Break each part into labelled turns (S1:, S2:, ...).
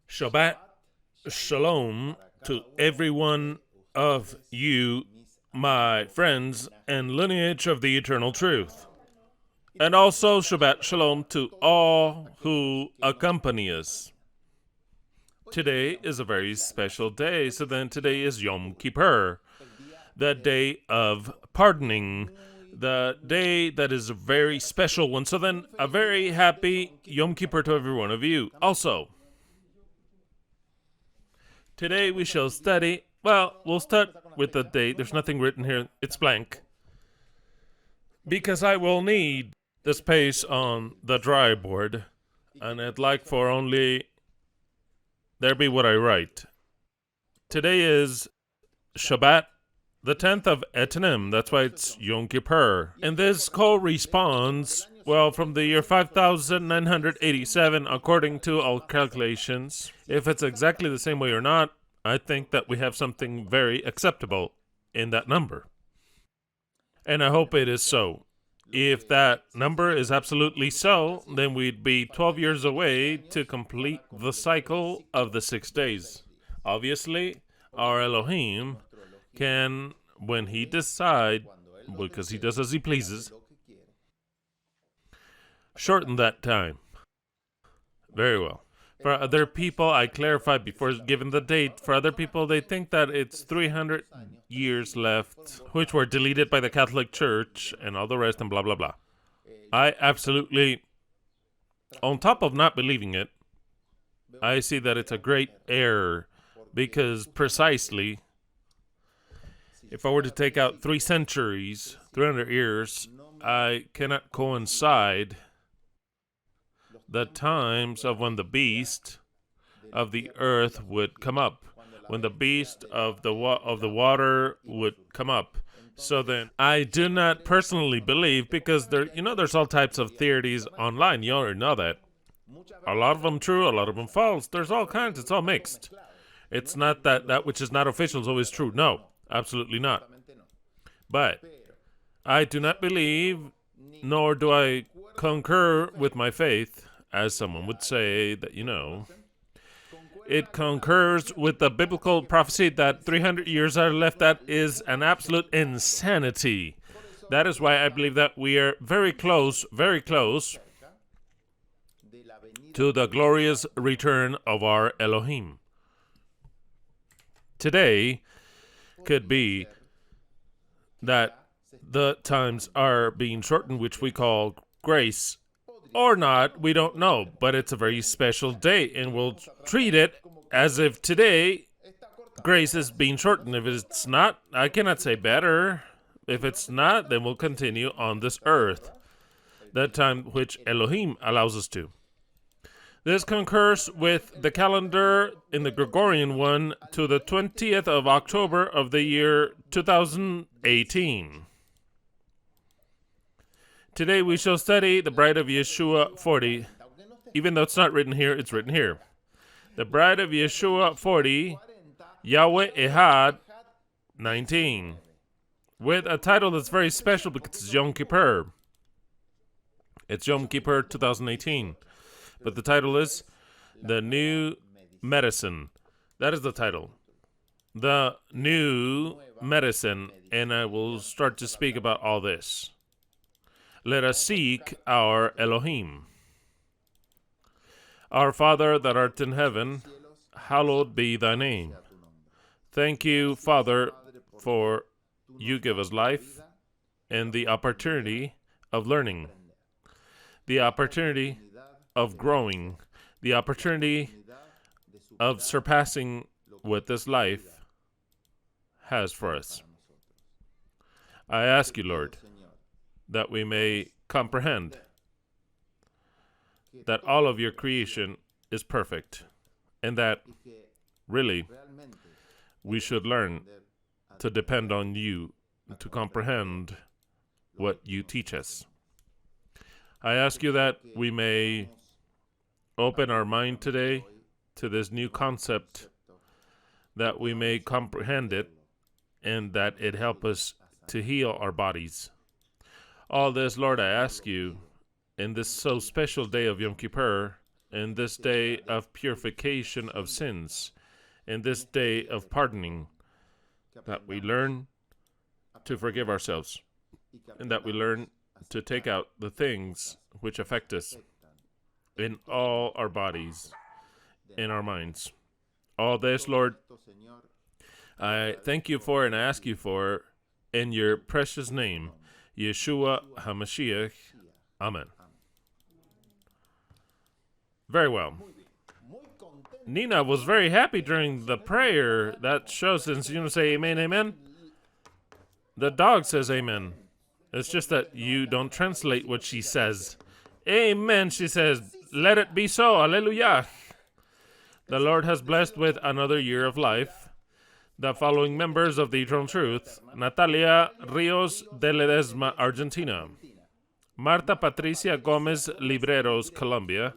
S1: Shabbat Shalom to every one of you, my friends and lineage of the eternal truth. And also Shabbat Shalom to all who accompany us. Today is a very special day. So then today is Yom Kippur, the day of pardoning, the day that is a very special one. So then a very happy Yom Kippur to every one of you. Also, today we shall study, we'll start with the date. There's nothing written here. It's blank. Because I will need the space on the dry board, and I'd like for only there be what I write. Today is Shabbat, the 10th of Etanim. That's why it's Yom Kippur. And this corresponds, from the year 5987, according to all calculations. If it's exactly the same way or not, I think that we have something very acceptable in that number. And I hope it is so. If that number is absolutely so, then we'd be 12 years away to complete the cycle of the 6 days. Obviously, our Elohim can, when he decides, because he does as he pleases, shorten that time. Very well. For other people, I clarified before giving the date. For other people, they think that it's 300 years left, which were deleted by the Catholic Church and all the rest and blah, blah, blah. I absolutely, on top of not believing it, I see that it's a great error because precisely, if I were to take out 3 centuries, 300 years, I cannot coincide the times of when the beast of the earth would come up, when the beast of the water would come up. So then, I do not personally believe, because there's all types of theories online. You already know that. A lot of them true, a lot of them false. There's all kinds. It's all mixed. It's not that which is not official is always true. No, absolutely not. But I do not believe, nor do I concur with my faith, as someone would say that, it concurs with the biblical prophecy that 300 years are left. That is an absolute insanity. That is why I believe that we are very close to the glorious return of our Elohim. Today could be that the times are being shortened, which we call grace. Or not, we don't know, but it's a very special day, and we'll treat it as if today grace is being shortened. If it's not, I cannot say better. If it's not, then we'll continue on this earth, that time which Elohim allows us to. This concurs with the calendar in the Gregorian one to the 20th of October of the year 2018. Today we shall study the Bride of Yeshua 40. Even though it's not written here, it's written here. The Bride of Yeshua 40, YHWH Ekhad 19. With a title that's very special because it's Yom Kippur. It's Yom Kippur 2018. But the title is The New Medicine. That is the title. The New Medicine. And I will start to speak about all this. Let us seek our Elohim. Our Father that art in heaven, hallowed be thy name. Thank you, Father, for you give us life and the opportunity of learning, the opportunity of growing, the opportunity of surpassing what this life has for us. I ask you, Lord, that we may comprehend that all of your creation is perfect, and that, really, we should learn to depend on you to comprehend what you teach us. I ask you that we may open our mind today to this new concept, that we may comprehend it, and that it help us to heal our bodies. All this, Lord, I ask you, in this so special day of Yom Kippur, in this day of purification of sins, in this day of pardoning, that we learn to forgive ourselves, and that we learn to take out the things which affect us in all our bodies, in our minds. All this, Lord, I thank you for and I ask you for in your precious name, Yeshua HaMashiach. Amen. Very well. Nina was very happy during the prayer. That shows, since you say amen, amen. The dog says amen. It's just that you don't translate what she says. Amen, she says. Let it be so. Hallelujah. The Lord has blessed with another year of life the following members of the Eternal Truth: Natalia Rios de Ledesma, Argentina; Marta Patricia Gomez Libreros, Colombia;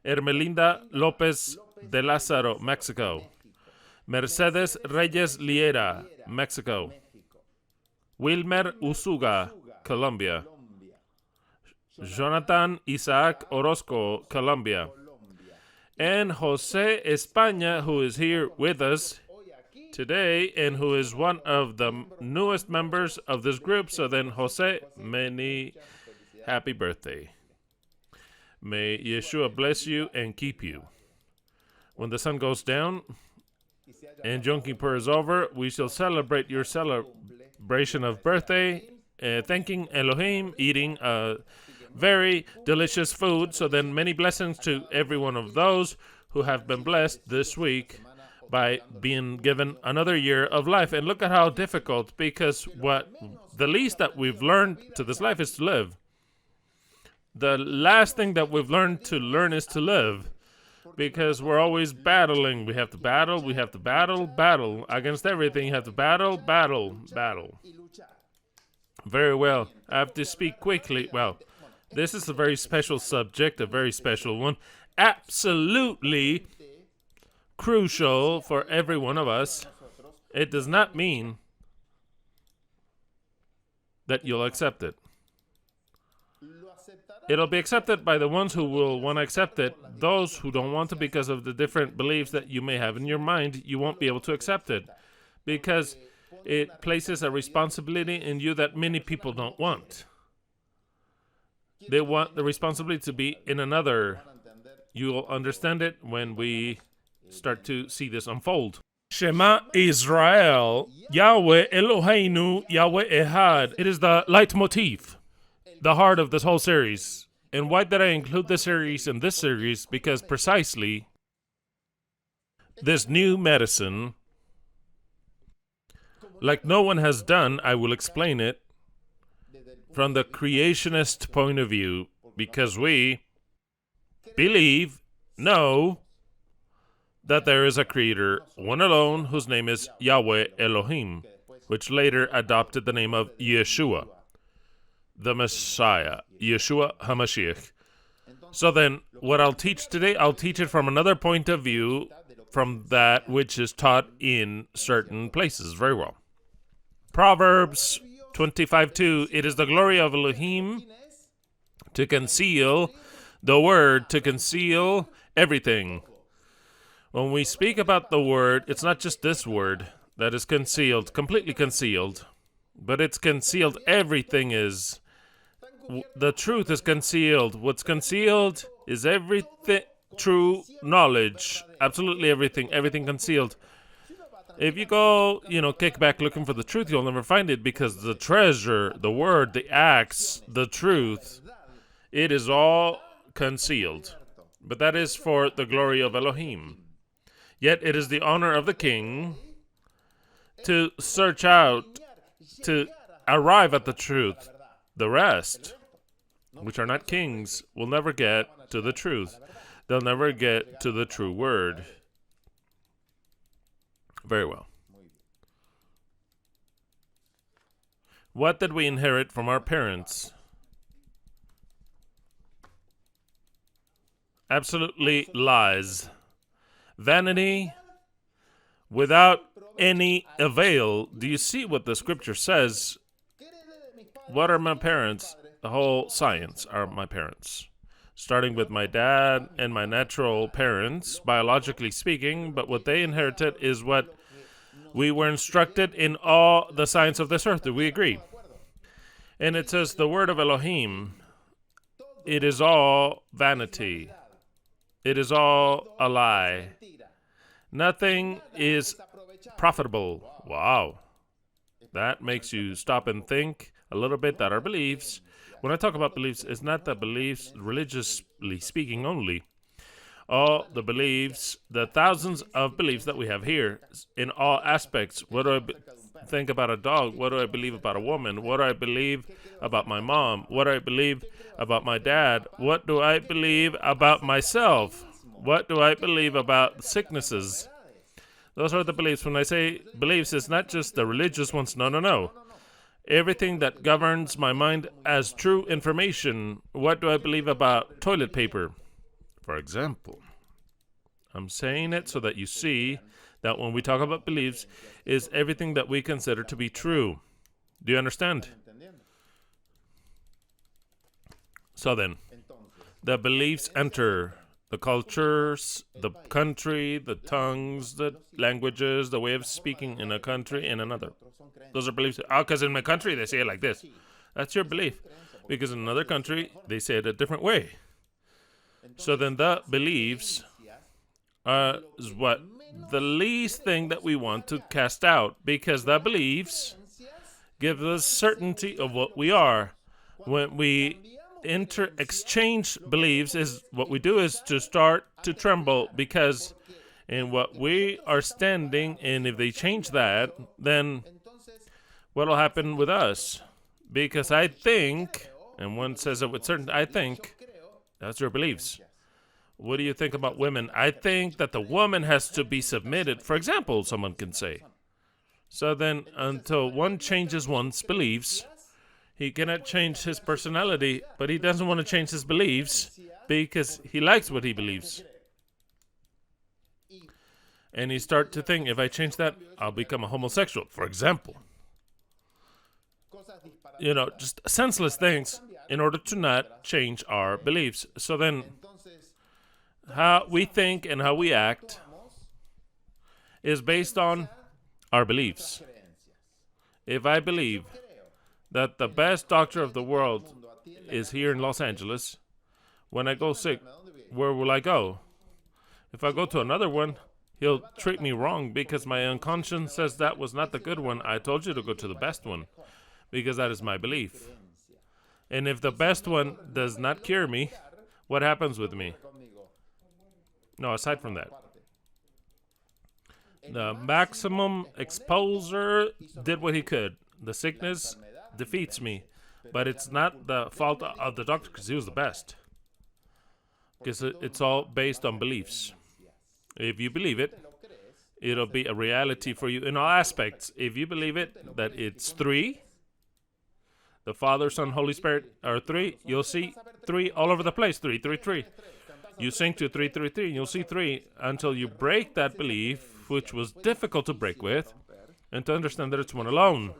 S1: Hermelinda Lopez de Lázaro, Mexico; Mercedes Reyes Liera, Mexico; Wilmer Usuga, Colombia; Jonathan Isaac Orozco, Colombia; and Jose España, who is here with us today and who is one of the newest members of this group. So then, Jose, many happy birthday. May Yeshua bless you and keep you. When the sun goes down and Yom Kippur is over, we shall celebrate your celebration of birthday, thanking Elohim, eating very delicious food. So then, many blessings to every one of those who have been blessed this week by being given another year of life. And look at how difficult, because the least that we've learned to this life is to live. The last thing that we've learned to learn is to live, because we're always battling. We have to battle against everything. You have to battle. Very well. I have to speak quickly. Well, this is a very special subject, a very special one. Absolutely crucial for every one of us. It does not mean that you'll accept it. It'll be accepted by the ones who will want to accept it. Those who don't want to, because of the different beliefs that you may have in your mind, you won't be able to accept it, because it places a responsibility in you that many people don't want. They want the responsibility to be in another. You'll understand it when we start to see this unfold. Shemah Israel, Yahweh Eloheinu, Yahweh Ekhad. It is the leitmotif, the heart of this whole series. And why did I include this series in this series? Because precisely this new medicine, like no one has done, I will explain it from the creationist point of view, because we know that there is a creator, one alone, whose name is Yahweh Elohim, which later adopted the name of Yeshua, the Messiah, Yeshua HaMashiach. So then, what I'll teach today, I'll teach it from another point of view, from that which is taught in certain places. Very well. Proverbs 25:2, it is the glory of Elohim to conceal the word, to conceal everything. When we speak about the word, it's not just this word that is concealed, completely concealed, but it's concealed. Everything is. The truth is concealed. What's concealed is everything, true knowledge, absolutely everything concealed. If you go, kick back looking for the truth, you'll never find it, because the treasure, the word, the acts, the truth, it is all concealed. But that is for the glory of Elohim. Yet it is the honor of the king to search out, to arrive at the truth. The rest, which are not kings, will never get to the truth. They'll never get to the true word. Very well. What did we inherit from our parents? Absolutely lies. Vanity without any avail. Do you see what the scripture says? What are my parents? The whole science are my parents. starting with my dad and my natural parents, biologically speaking, but what they inherited is what we were instructed in all the science of this earth. Do we agree? And it says the word of Elohim, it is all vanity. It is all a lie. Nothing is profitable. Wow. That makes you stop and think a little bit that our beliefs, when I talk about beliefs, it's not the beliefs religiously speaking only. All the beliefs, the thousands of beliefs that we have here in all aspects. What do I think about a dog? What do I believe about a woman? What do I believe about my mom? What do I believe about my dad? What do I believe about myself? What do I believe about sicknesses? Those are the beliefs. When I say beliefs, it's not just the religious ones. No. Everything that governs my mind as true information. What do I believe about toilet paper? For example, I'm saying it so that you see that when we talk about beliefs, is everything that we consider to be true. Do you understand? So then, the beliefs enter the cultures, the country, the tongues, the languages, the way of speaking in a country and another. Those are beliefs. Because in my country, they say it like this. That's your belief. Because in another country, they say it a different way. So then the beliefs is what the least thing that we want to cast out, because the beliefs give us certainty of what we are. When we exchange beliefs, is what we do is to start to tremble, because in what we are standing, and if they change that, then what will happen with us? Because I think, and one says it with certainty, I think, that's your beliefs. What do you think about women? I think that the woman has to be submitted, for example, someone can say. So then, until one changes one's beliefs, he cannot change his personality, but he doesn't want to change his beliefs because he likes what he believes. And he starts to think, if I change that, I'll become a homosexual, for example. Just senseless things in order to not change our beliefs. So then, how we think and how we act is based on our beliefs. If I believe that the best doctor of the world is here in Los Angeles, when I go sick, where will I go? If I go to another one, he'll treat me wrong because my unconscious says that was not the good one. I told you to go to the best one because that is my belief. And if the best one does not cure me, what happens with me? No, aside from that, the maximum exposer did what he could. The sickness defeats me, but it's not the fault of the doctor because he was the best. Because it's all based on beliefs. If you believe it, it'll be a reality for you in all aspects. If you believe it, that it's three, the Father, Son, Holy Spirit are three, you'll see three all over the place. Three. You sing to 333, and you'll see three until you break that belief, which was difficult to break with, and to understand that it's one alone.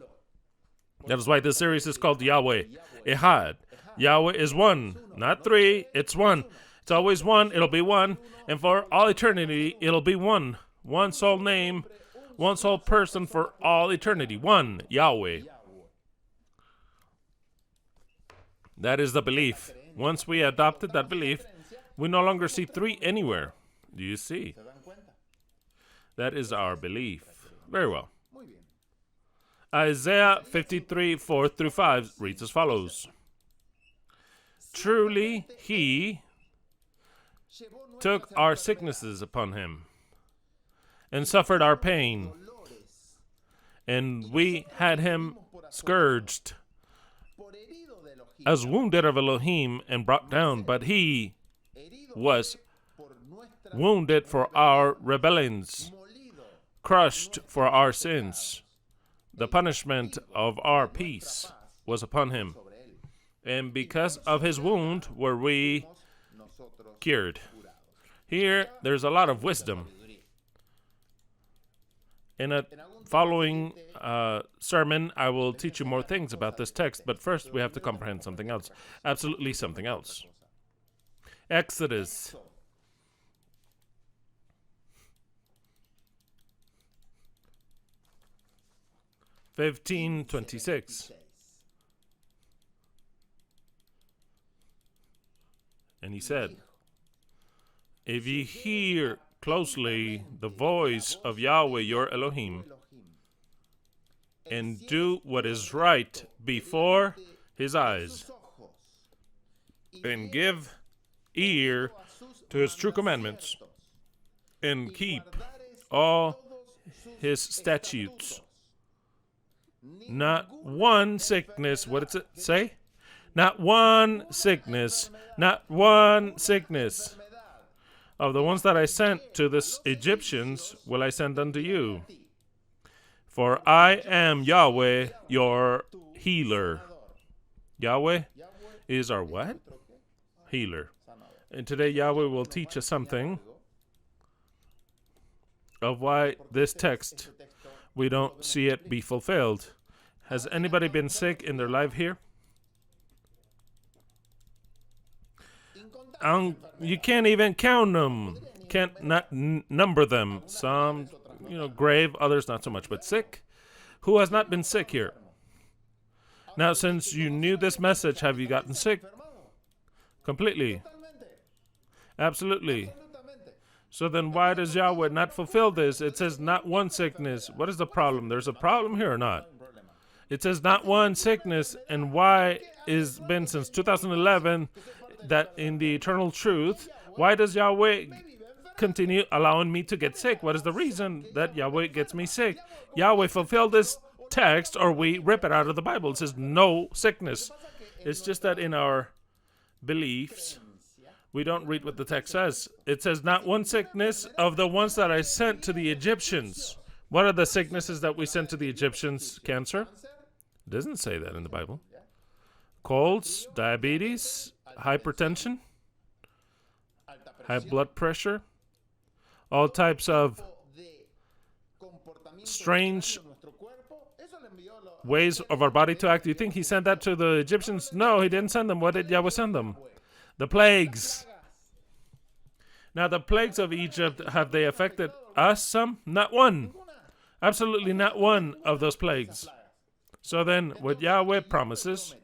S1: That is why this series is called YHWH Ekhad. Yahweh is one, not three, it's one. It's always one, it'll be one, and for all eternity, it'll be one. One sole name, one sole person for all eternity. One, Yahweh. That is the belief. Once we adopted that belief, we no longer see three anywhere. Do you see? That is our belief. Very well. Isaiah 53, 4 through 5 reads as follows. Truly, he took our sicknesses upon him and suffered our pain, and we had him scourged, as wounded of Elohim and brought down, but he was wounded for our rebellions, crushed for our sins. The punishment of our peace was upon him, and because of his wound were we cured. Here, there's a lot of wisdom. In a following sermon, I will teach you more things about this text, but first we have to comprehend something else. Absolutely something else. Exodus. (15:26). And he said, if ye hear closely the voice of Yahweh your Elohim, and do what is right before his eyes, and give ear to his true commandments, and keep all his statutes, not one sickness, what does it say? Not one sickness of the ones that I sent to the Egyptians will I send unto you. For I am Yahweh, your healer. Yahweh is our what? Healer. And today Yahweh will teach us something of why this text, we don't see it be fulfilled. Has anybody been sick in their life here? You can't even count them. Can't not number them. Some, grave, others not so much. But sick? Who has not been sick here? Now, since you knew this message, have you gotten sick? Completely. Absolutely. So then why does Yahweh not fulfill this? It says not one sickness. What is the problem? There's a problem here or not? It says not one sickness. And why is been since 2011 that in the eternal truth, why does Yahweh continue allowing me to get sick? What is the reason that Yahweh gets me sick? Yahweh fulfilled this text, or we rip it out of the Bible. It says no sickness. It's just that in our beliefs, we don't read what the text says. It says not one sickness of the ones that I sent to the Egyptians. What are the sicknesses that we sent to the Egyptians? Cancer? It doesn't say that in the Bible. Colds, diabetes, hypertension, high blood pressure, all types of strange ways of our body to act. Do you think he sent that to the Egyptians? No, he didn't send them. What did Yahweh send them? The plagues. Now, the plagues of Egypt, have they affected us some? Not one. Absolutely not one of those plagues. So then, what Yahweh promises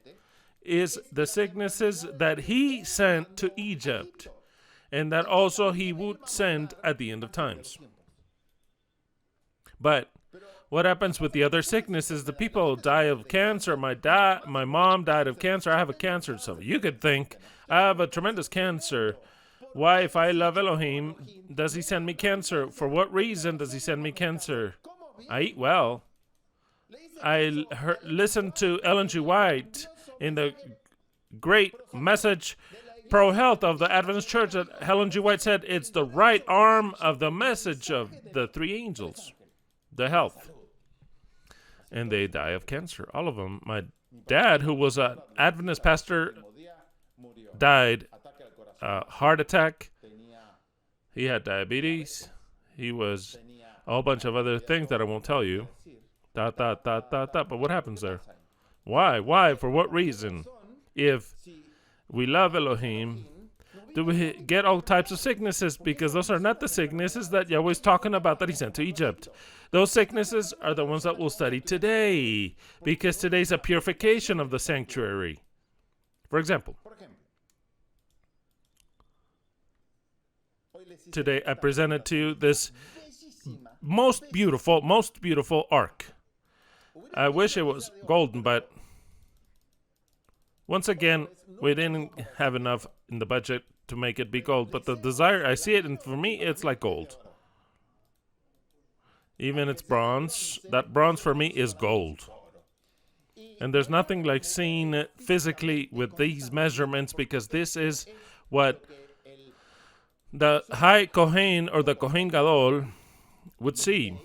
S1: is the sicknesses that he sent to Egypt, and that also he would send at the end of times. But what happens with the other sicknesses? The people die of cancer. My mom died of cancer. I have a cancer. So you could think, I have a tremendous cancer. Why, if I love Elohim, does he send me cancer? For what reason does he send me cancer? I eat well. I listened to Ellen G. White in the great message pro-health of the Adventist Church that Ellen G. White said it's the right arm of the message of the three angels, the health. And they die of cancer, all of them. My dad, who was an Adventist pastor, died heart attack. He had diabetes. He was a whole bunch of other things that I won't tell you. But what happens there? Why? For what reason? If we love Elohim, do we get all types of sicknesses? Because those are not the sicknesses that Yahweh's talking about that he sent to Egypt. Those sicknesses are the ones that we'll study today, because today's a purification of the sanctuary. For example, today I presented to you this most beautiful ark. I wish it was golden, but once again, we didn't have enough in the budget to make it be gold. But the desire, I see it, and for me, it's like gold. Even it's bronze. That bronze for me is gold. And there's nothing like seeing it physically with these measurements, because this is what the High Kohen, or the Kohen Gadol, would see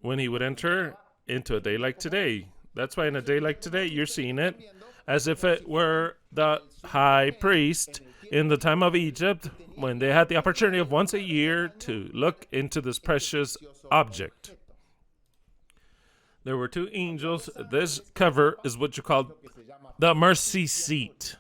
S1: when he would enter into a day like today. That's why in a day like today, you're seeing it as if it were the high priest in the time of Egypt, when they had the opportunity of once a year to look into this precious object. There were two angels. This cover is what you call the mercy seat.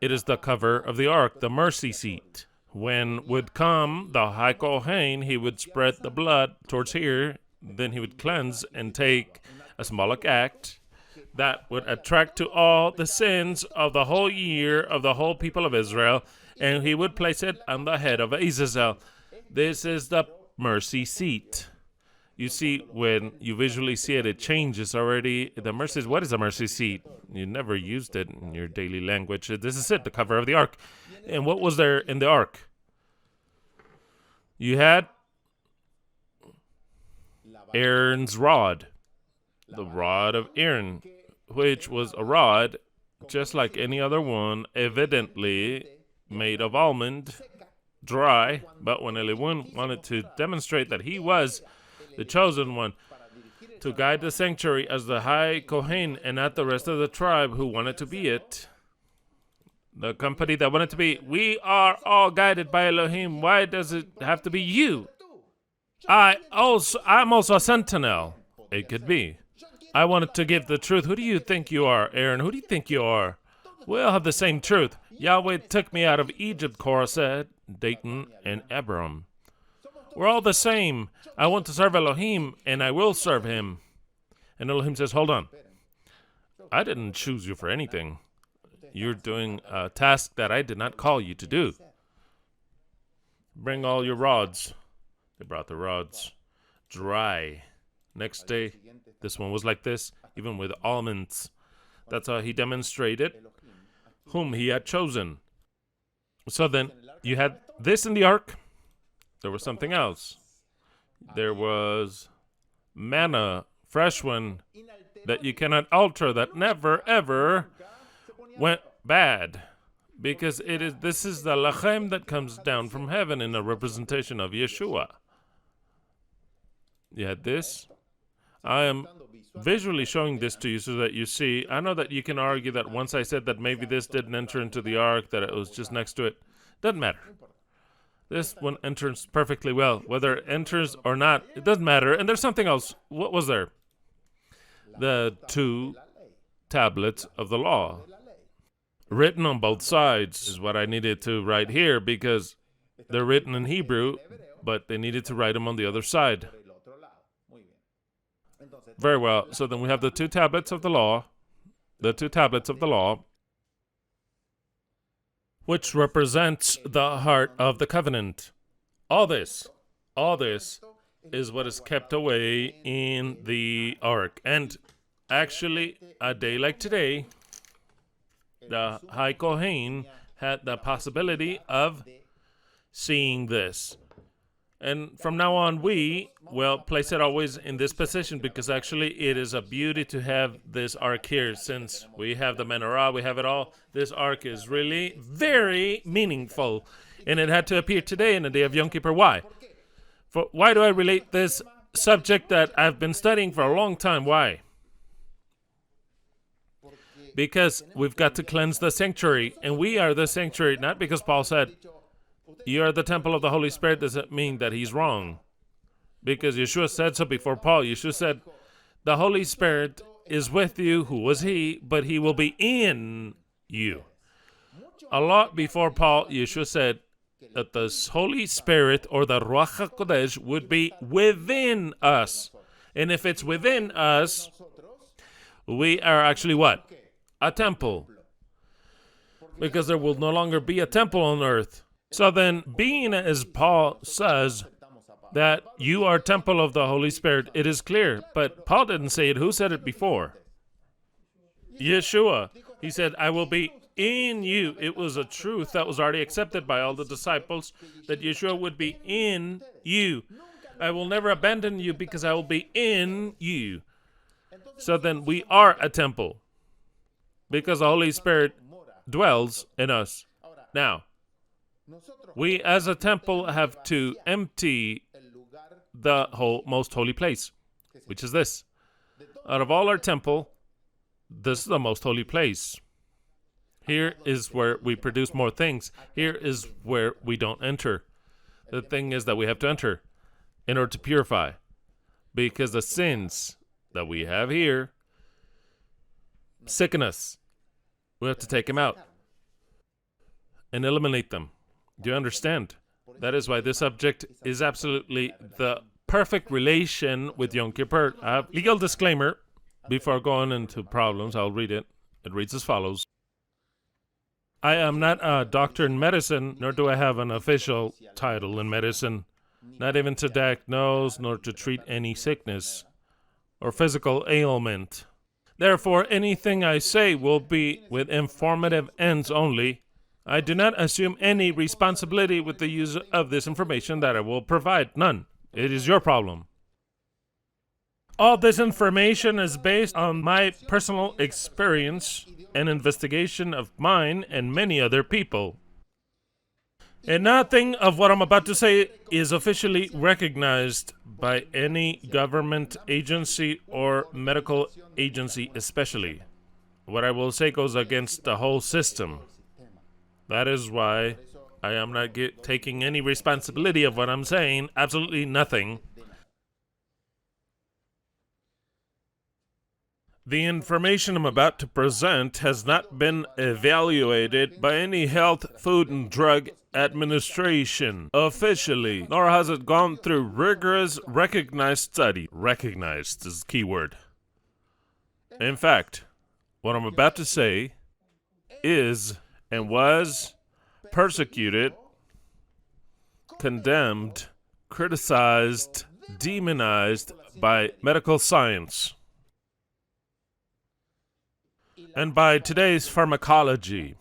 S1: It is the cover of the ark, the mercy seat. When would come the High Kohen, he would spread the blood towards here, then he would cleanse and take a symbolic act that would attract to all the sins of the whole year of the whole people of Israel, and he would place it on the head of Azazel. This is the mercy seat. You see, when you visually see it, it changes already. The mercy, what is a mercy seat? You never used it in your daily language. This is it, the cover of the ark. And what was there in the ark? You had Aaron's rod, the rod of Aaron, which was a rod just like any other one, evidently made of almond, dry. But when Eliun wanted to demonstrate that he was the chosen one to guide the sanctuary as the High Kohen and not the rest of the tribe who wanted to be it, the company that wanted to be, we are all guided by Elohim. Why does it have to be you? I'm also a sentinel. It could be. I wanted to give the truth. Who do you think you are, Aaron? Who do you think you are? We all have the same truth. Yahweh took me out of Egypt, Korah said, Dayton and Abram. We're all the same. I want to serve Elohim, and I will serve him. And Elohim says, hold on. I didn't choose you for anything. You're doing a task that I did not call you to do. Bring all your rods. They brought the rods. Dry. Next day, this one was like this, even with almonds. That's how he demonstrated whom he had chosen. So then, you had this in the ark. There was something else. There was manna, fresh one, that you cannot alter, that never, ever went bad. Because this is the lachem that comes down from heaven in a representation of Yeshua. You had this. I am visually showing this to you so that you see. I know that you can argue that once I said that maybe this didn't enter into the ark, that it was just next to it. Doesn't matter. This one enters perfectly well. Whether it enters or not, it doesn't matter. And there's something else. What was there? The 2 tablets of the law. Written on both sides is what I needed to write here because they're written in Hebrew, but they needed to write them on the other side. Very well. So then we have the 2 tablets of the law. The 2 tablets of the law, which represents the heart of the covenant. All this is what is kept away in the ark. And actually, a day like today, the High Kohen had the possibility of seeing this. And from now on, we will place it always in this position because actually it is a beauty to have this ark here. Since we have the menorah, we have it all. This ark is really very meaningful. And it had to appear today in the day of Yom Kippur. Why? Why do I relate this subject that I've been studying for a long time? Why? Because we've got to cleanse the sanctuary. And we are the sanctuary, not because Paul said, you are the temple of the Holy Spirit, doesn't mean that he's wrong. Because Yeshua said so before Paul. Yeshua said, the Holy Spirit is with you. Who was he? But he will be in you. A lot before Paul, Yeshua said that the Holy Spirit or the Ruach HaKodesh would be within us. And if it's within us, we are actually what? A temple. Because there will no longer be a temple on earth. So then, being as Paul says that you are temple of the Holy Spirit, it is clear. But Paul didn't say it. Who said it before? Yeshua. He said, I will be in you. It was a truth that was already accepted by all the disciples, that Yeshua would be in you. I will never abandon you because I will be in you. So then, we are a temple because the Holy Spirit dwells in us. Now, we as a temple have to empty the whole most holy place, which is this. Out of all our temple, this is the most holy place. Here is where we produce more things. Here is where we don't enter. The thing is that we have to enter in order to purify, because the sins that we have here sicken us. We have to take them out. and eliminate them. Do you understand? That is why this subject is absolutely the perfect relation with Yom Kippur. Legal disclaimer. Before going into problems, I'll read it. It reads as follows. I am not a doctor in medicine, nor do I have an official title in medicine, not even to diagnose nor to treat any sickness or physical ailment. Therefore, anything I say will be with informative ends only. I do not assume any responsibility with the use of this information that I will provide. None. It is your problem. All this information is based on my personal experience and investigation of mine and many other people. And nothing of what I'm about to say is officially recognized by any government agency or medical agency especially. What I will say goes against the whole system. That is why I am not taking any responsibility of what I'm saying, absolutely nothing. The information I'm about to present has not been evaluated by any Health, Food, and Drug Administration officially, nor has it gone through rigorous recognized study. Recognized is the key word. In fact, what I'm about to say is and was persecuted, condemned, criticized, demonized by medical science and by today's pharmacology.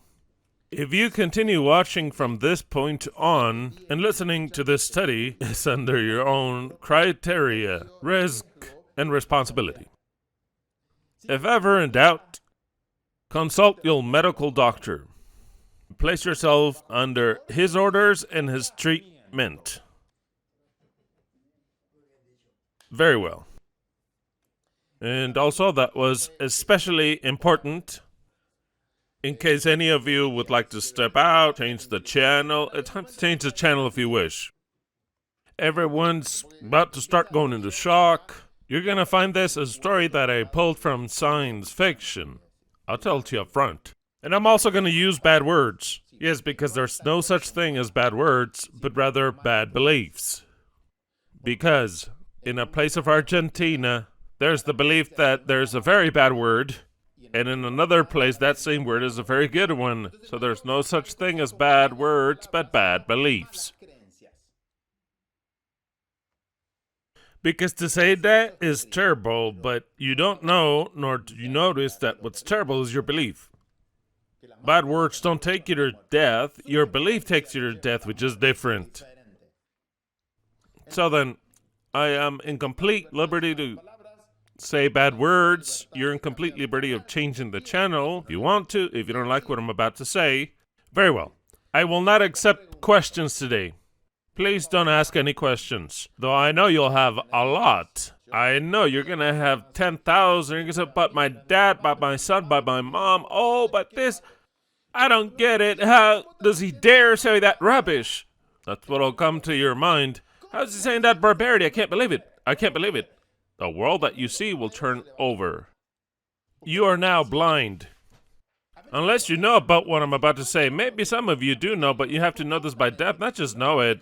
S1: If you continue watching from this point on and listening to this study is under your own criteria, risk, and responsibility. If ever in doubt, consult your medical doctor. Place yourself under his orders and his treatment. Very well. And also that was especially important in case any of you would like to step out, change the channel. It's time to change the channel if you wish. Everyone's about to start going into shock. You're going to find this a story that I pulled from science fiction. I'll tell it to you up front. And I'm also going to use bad words. Yes, because there's no such thing as bad words, but rather bad beliefs. Because in a place of Argentina, there's the belief that there's a very bad word, and in another place, that same word is a very good one. So there's no such thing as bad words, but bad beliefs. Because to say that is terrible, but you don't know, nor do you notice that what's terrible is your belief. Bad words don't take you to death. Your belief takes you to death, which is different. So then, I am in complete liberty to say bad words. You're in complete liberty of changing the channel if you want to, if you don't like what I'm about to say. Very well. I will not accept questions today. Please don't ask any questions. Though I know you'll have a lot. I know you're going to have 10,000. You're going to say, but my dad, but my son, but my mom. Oh, but this. I don't get it. How does he dare say that rubbish? That's what'll come to your mind. How's he saying that barbarity? I can't believe it. I can't believe it. The world that you see will turn over. You are now blind. Unless you know about what I'm about to say. Maybe some of you do know, but you have to know this by depth. Not just know it,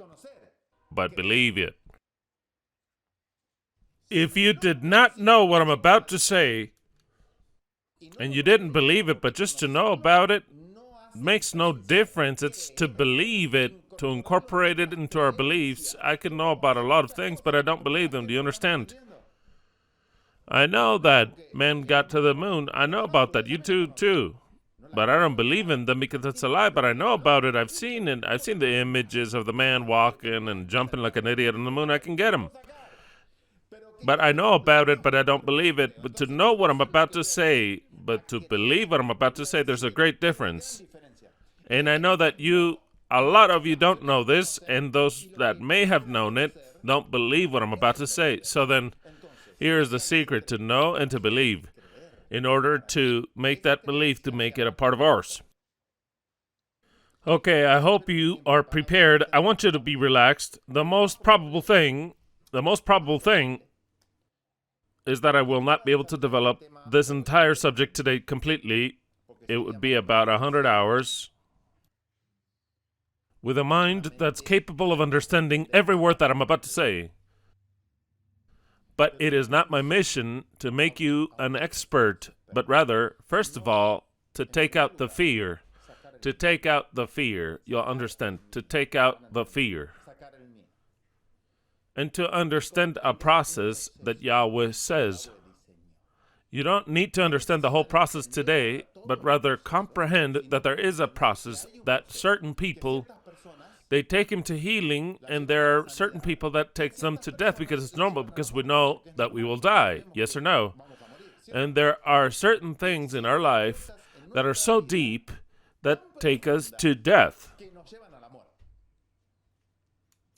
S1: but believe it. If you did not know what I'm about to say, and you didn't believe it, but just to know about it, makes no difference. It's to believe it, to incorporate it into our beliefs. I can know about a lot of things, but I don't believe them. Do you understand? I know that men got to the moon. I know about that. You too. But I don't believe in them because it's a lie, but I know about it. I've seen it. I've seen the images of the man walking and jumping like an idiot on the moon. I can get him. But I know about it, but I don't believe it. But to know what I'm about to say, but to believe what I'm about to say, there's a great difference. And I know that a lot of you don't know this, and those that may have known it don't believe what I'm about to say. So then, here's the secret to know and to believe in order to make that belief, to make it a part of ours. Okay, I hope you are prepared. I want you to be relaxed. The most probable thing is that I will not be able to develop this entire subject today completely. It would be about 100 hours. with a mind that's capable of understanding every word that I'm about to say. But it is not my mission to make you an expert, but rather, first of all, to take out the fear. To take out the fear. You'll understand. To take out the fear. And to understand a process that Yahweh says. You don't need to understand the whole process today, but rather comprehend that there is a process that certain people, they take him to healing, and there are certain people that takes them to death because it's normal, because we know that we will die, yes or no? And there are certain things in our life that are so deep that take us to death.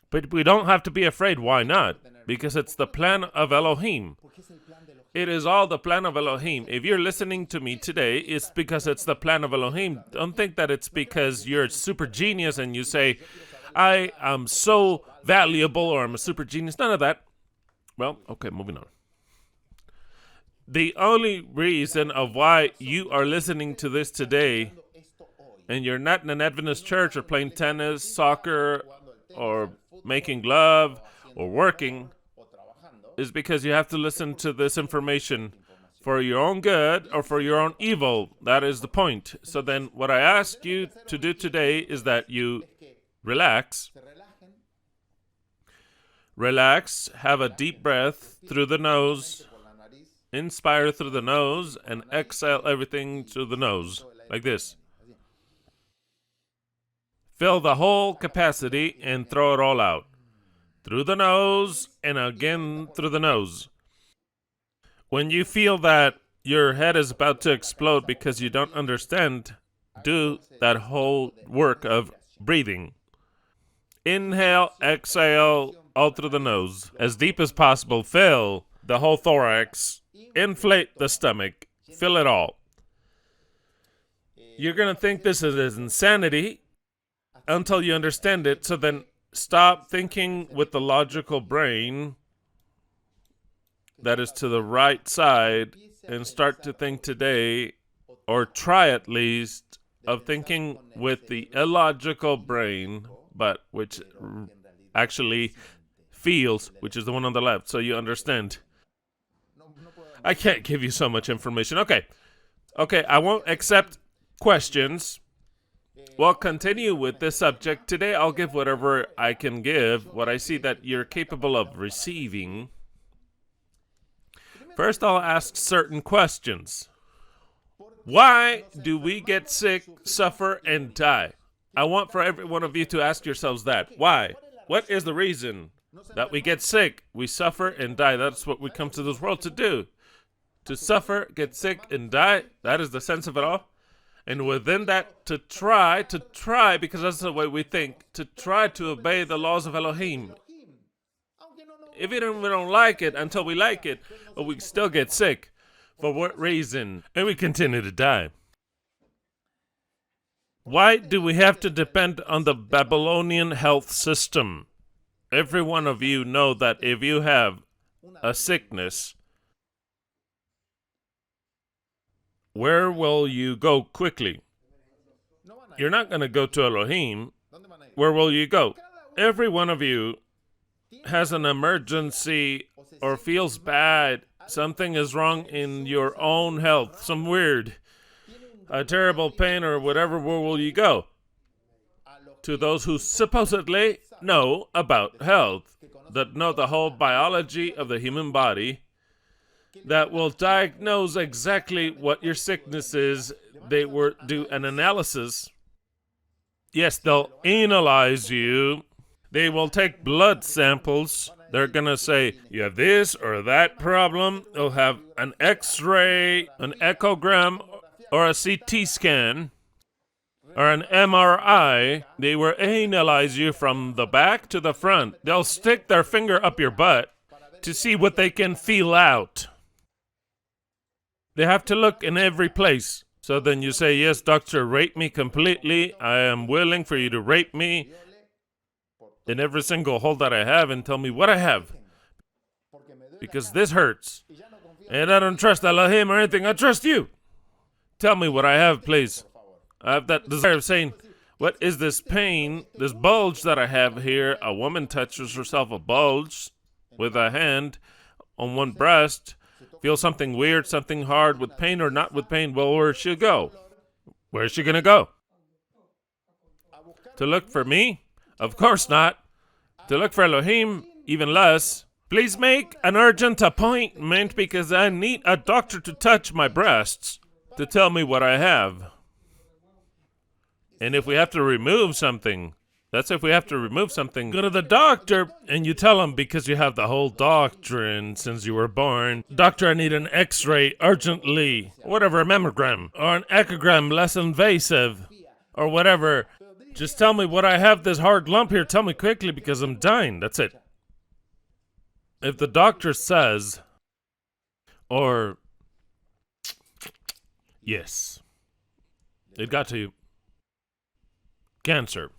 S1: But we don't have to be afraid. Why not? Because it's the plan of Elohim. It is all the plan of Elohim. If you're listening to me today, it's because it's the plan of Elohim. Don't think that it's because you're a super genius and you say, I am so valuable, or I'm a super genius. None of that. Well, okay, moving on. The only reason of why you are listening to this today, and you're not in an Adventist church or playing tennis, soccer, or making love, or working, is because you have to listen to this information for your own good or for your own evil. That is the point. So then what I ask you to do today is that you relax, have a deep breath through the nose, inspire through the nose, and exhale everything through the nose, like this. Fill the whole capacity and throw it all out. Through the nose, and again through the nose. When you feel that your head is about to explode because you don't understand, do that whole work of breathing. Inhale, exhale, all through the nose. As deep as possible, fill the whole thorax, inflate the stomach, fill it all. You're going to think this is insanity until you understand it, so then stop thinking with the logical brain that is to the right side and start to think today, or try at least, of thinking with the illogical brain, but which actually feels, which is the one on the left, so you understand. I can't give you so much information. Okay, I won't accept questions. We'll continue with this subject. Today I'll give whatever I can give, what I see that you're capable of receiving. First, I'll ask certain questions. Why do we get sick, suffer, and die? I want for every one of you to ask yourselves that. Why? What is the reason that we get sick, we suffer, and die? That's what we come to this world to do. To suffer, get sick, and die. That is the sense of it all. And within that, to try, because that's the way we think, to try to obey the laws of Elohim. If we don't like it until we like it, but we still get sick. For what reason? And we continue to die. Why do we have to depend on the Babylonian health system? Every one of you know that if you have a sickness, where will you go quickly? You're not going to go to Elohim. Where will you go? Every one of you has an emergency or feels bad. Something is wrong in your own health. Some weird, a terrible pain or whatever. Where will you go? To those who supposedly know about health, that know the whole biology of the human body, that will diagnose exactly what your sickness is. They will do an analysis. Yes, they'll analyze you. They will take blood samples. They're going to say, you have this or that problem. They'll have an X-ray, an echogram, or a CT scan, or an MRI. They will analyze you from the back to the front. They'll stick their finger up your butt to see what they can feel out. They have to look in every place. So then you say, yes, doctor, rape me completely. I am willing for you to rape me in every single hole that I have and tell me what I have. Because this hurts. And I don't trust Elohim or anything. I trust you. Tell me what I have, please. I have that desire of saying, What is this pain, this bulge that I have here? A woman touches herself a bulge with a hand on one breast. Feels something weird, something hard, with pain or not with pain. Well, where's she go? Where's she gonna go? To look for me? Of course not. To look for Elohim? Even less. Please make an urgent appointment because I need a doctor to touch my breasts to tell me what I have. And if we have to remove something, that's if we have to remove something, go to the doctor and you tell him because you have the whole doctrine since you were born. Doctor, I need an x-ray urgently. Whatever, a mammogram or an echogram less invasive or whatever. Just tell me what I have, this hard lump here. Tell me quickly because I'm dying. That's it. If the doctor says, or, yes, it got to you. Cancer.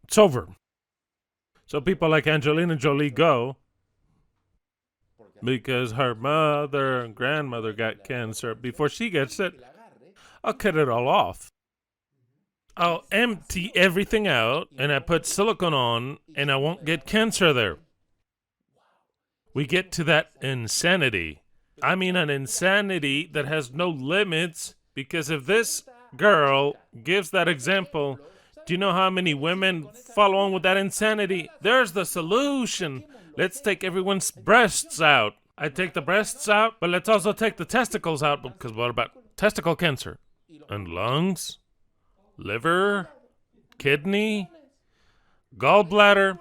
S1: It's over. So people like Angelina Jolie go because her mother and grandmother got cancer. Before she gets it, I'll cut it all off. I'll empty everything out and I put silicone on and I won't get cancer there. We get to that insanity. I mean an insanity that has no limits, because if this girl gives that example, do you know how many women follow on with that insanity? There's the solution. Let's take everyone's breasts out. I take the breasts out, but let's also take the testicles out, because what about testicle cancer? And lungs? Liver? Kidney? Gallbladder?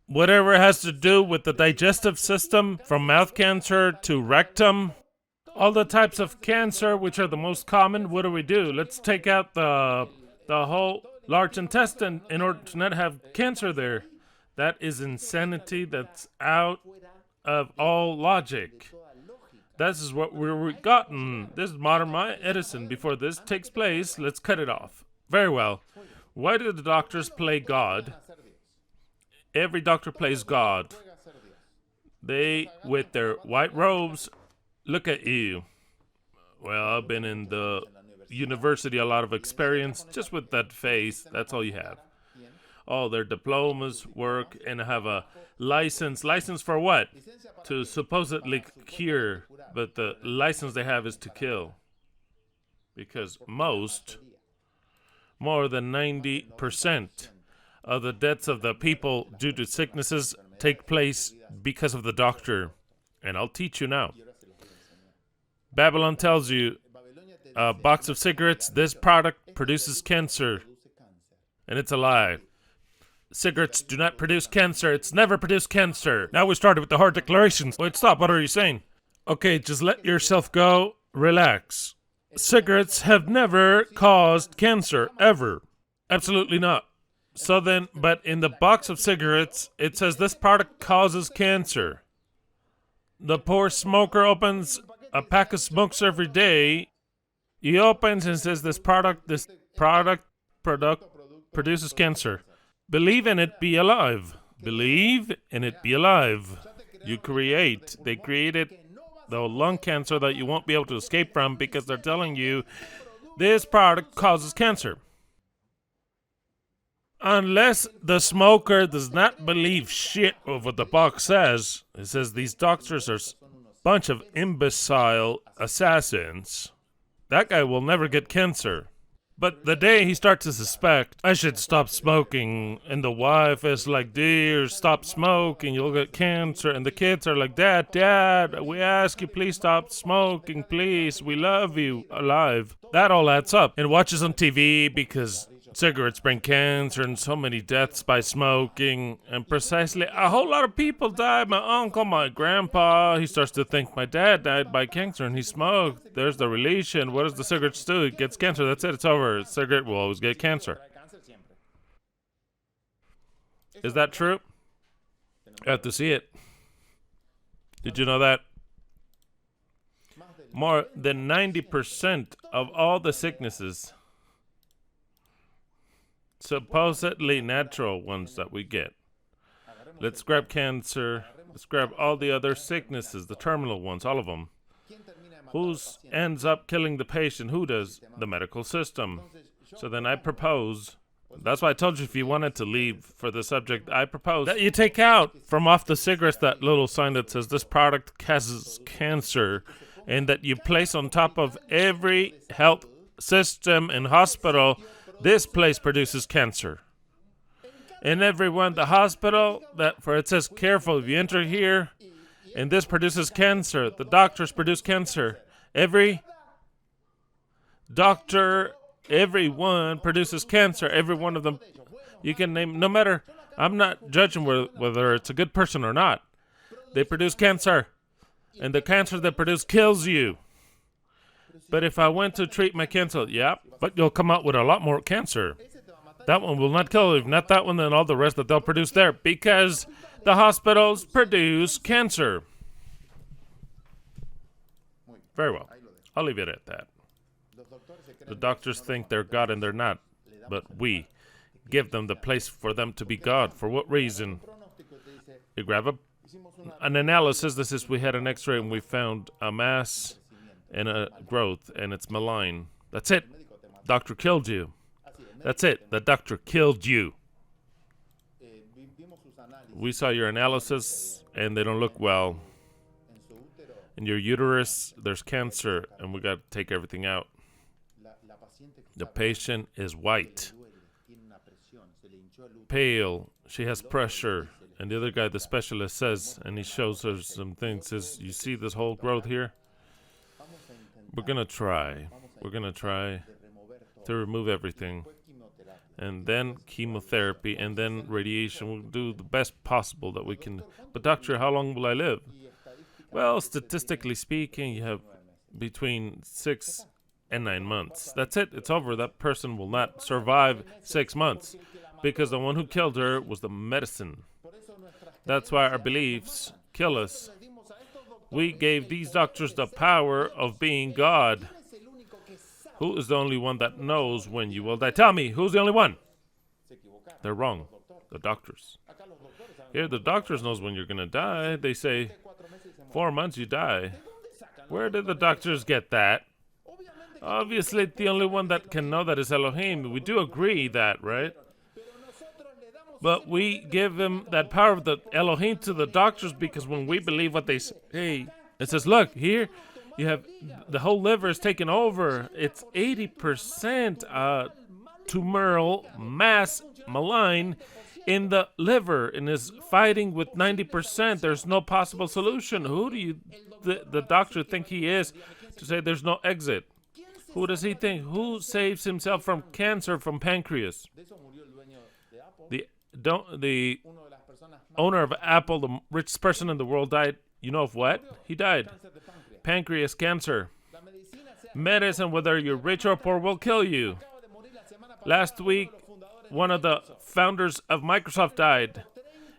S1: Whatever has to do with the digestive system, from mouth cancer to rectum. All the types of cancer, which are the most common, what do? Let's take out the whole large intestine in order to not have cancer there. That is insanity. That's out of all logic. This is what we're gotten. This is modern medicine. Before this takes place, let's cut it off. Very well. Why do the doctors play God? Every doctor plays God. They, with their white robes, look at you. Well, I've been in the university, a lot of experience, just with that face, that's all you have. Oh, their diplomas work and have a license. License for what? To supposedly cure, but the license they have is to kill. Because more than 90% of the deaths of the people due to sicknesses take place because of the doctor. And I'll teach you now. Babylon tells you a box of cigarettes, this product produces cancer. And it's a lie. Cigarettes do not produce cancer. It's never produced cancer. Now we started with the hard declarations. Wait, stop. What are you saying? Okay, just let yourself go. Relax. Cigarettes have never caused cancer, ever. Absolutely not. So then, but in the box of cigarettes, it says this product causes cancer. The poor smoker opens a pack of smokes every day. He opens and says this product produces cancer. Believe in it, be alive. Believe in it, be alive. They created the lung cancer that you won't be able to escape from because they're telling you this product causes cancer. Unless the smoker does not believe shit of what the box says, it says these doctors are a bunch of imbecile assassins. That guy will never get cancer. But the day he starts to suspect, I should stop smoking, and the wife is like, dear, stop smoking, you'll get cancer, and the kids are like, Dad, we ask you, please stop smoking, please, we love you, alive. That all adds up, and watches on TV because cigarettes bring cancer and so many deaths by smoking, and precisely a whole lot of people died. My uncle, my grandpa, he starts to think my dad died by cancer and he smoked. There's the relation. What does the cigarettes do? It gets cancer. That's it. It's over. Cigarette will always get cancer. Is that true? I have to see it. Did you know that? More than 90% of all the sicknesses, supposedly natural ones that we get. Let's grab cancer. Let's grab all the other sicknesses, the terminal ones, all of them. Who ends up killing the patient? Who does? The medical system. So then I propose, that's why I told you if you wanted to leave for the subject, I propose that you take out from off the cigarettes that little sign that says this product causes cancer, and that you place on top of every health system and hospital, this place produces cancer. In everyone, the hospital, that for it says careful, if you enter here, and this produces cancer, the doctors produce cancer. Every doctor, everyone produces cancer. Every one of them, you can name, no matter, I'm not judging whether it's a good person or not. They produce cancer, and the cancer they produce kills you. But if I went to treat my cancer, yeah, but you'll come out with a lot more cancer. That one will not kill you. If not that one, then all the rest that they'll produce there, because the hospitals produce cancer. Very well. I'll leave it at that. The doctors think they're God and they're not, but we give them the place for them to be God. For what reason? You grab an analysis. This is, we had an x-ray and we found a mass and a growth, and it's malign. That's it. Doctor killed you. That's it. The doctor killed you. We saw your analysis, and they don't look well. In your uterus, there's cancer, and we got to take everything out. The patient is white, pale. She has pressure. And the other guy, the specialist, says, and he shows her some things, says, you see this whole growth here? We're going to try. We're going to try to remove everything. And then chemotherapy, and then radiation. We'll do the best possible that we can. But doctor, how long will I live? Well, statistically speaking, you have between 6 and 9 months. That's it. It's over. That person will not survive 6 months, because the one who killed her was the medicine. That's why our beliefs kill us. We gave these doctors the power of being God. Who is the only one that knows when you will die? Tell me, who's the only one? They're wrong. The doctors. Here, the doctors knows when you're going to die. They say, 4 months you die. Where did the doctors get that? Obviously, the only one that can know that is Elohim. We do agree that, right? But we give them that power of the Elohim to the doctors, because when we believe what they say, it says, look, here, you have the whole liver is taken over. It's 80% tumoral mass malign in the liver, and is fighting with 90%. There's no possible solution. Who do you, the doctor, think he is to say there's no exit? Who does he think? Who saves himself from cancer, from pancreas? The owner of Apple, the richest person in the world, died. You know of what? He died. Pancreas cancer. Medicine, whether you're rich or poor, will kill you. Last week, one of the founders of Microsoft died.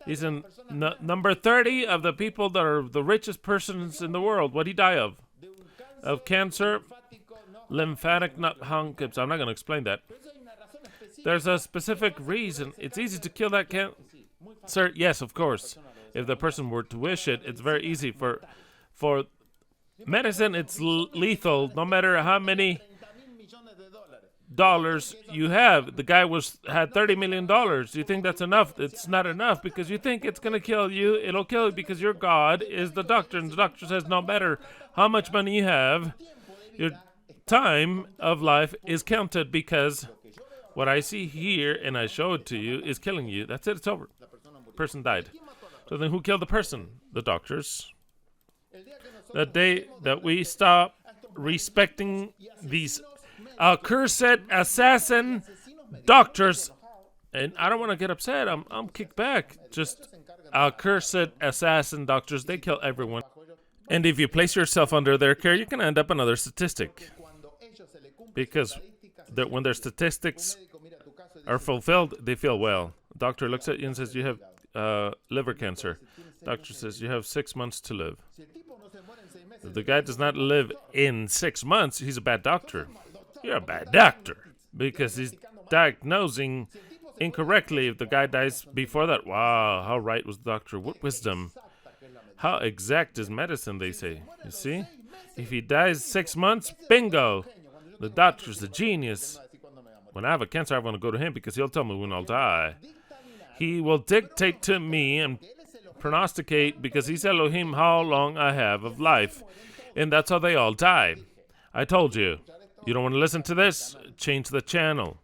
S1: He's in number 30 of the people that are the richest persons in the world. What did he die of? Of cancer, lymphatic non-Hodgkin's. I'm not going to explain that. There's a specific reason. It's easy to kill that cancer. Yes, of course. If the person were to wish it, it's very easy. For medicine, it's lethal. No matter how many dollars you have. The guy had $30 million. Do you think that's enough? It's not enough, because you think it's going to kill you. It'll kill you because your God is the doctor. And the doctor says no matter how much money you have, your time of life is counted, because what I see here, and I show it to you, is killing you. That's it. It's over. The person died. So then who killed the person? The doctors. The day that we stop respecting these accursed assassin doctors, and I don't want to get upset. I'm kicked back. Just accursed assassin doctors. They kill everyone. And if you place yourself under their care, you can end up another statistic. Because when their statistics are fulfilled, they feel well. Doctor looks at you and says, you have liver cancer. Doctor says, you have 6 months to live. If the guy does not live in 6 months, he's a bad doctor. You're a bad doctor, because he's diagnosing incorrectly. If the guy dies before that, wow, how right was the doctor? What wisdom. How exact is medicine, they say. You see? If he dies 6 months, bingo. The doctor's a genius. When I have a cancer, I want to go to him because he'll tell me when I'll die. He will dictate to me and prognosticate because he's Elohim how long I have of life. And that's how they all die. I told you. You don't want to listen to this? Change the channel.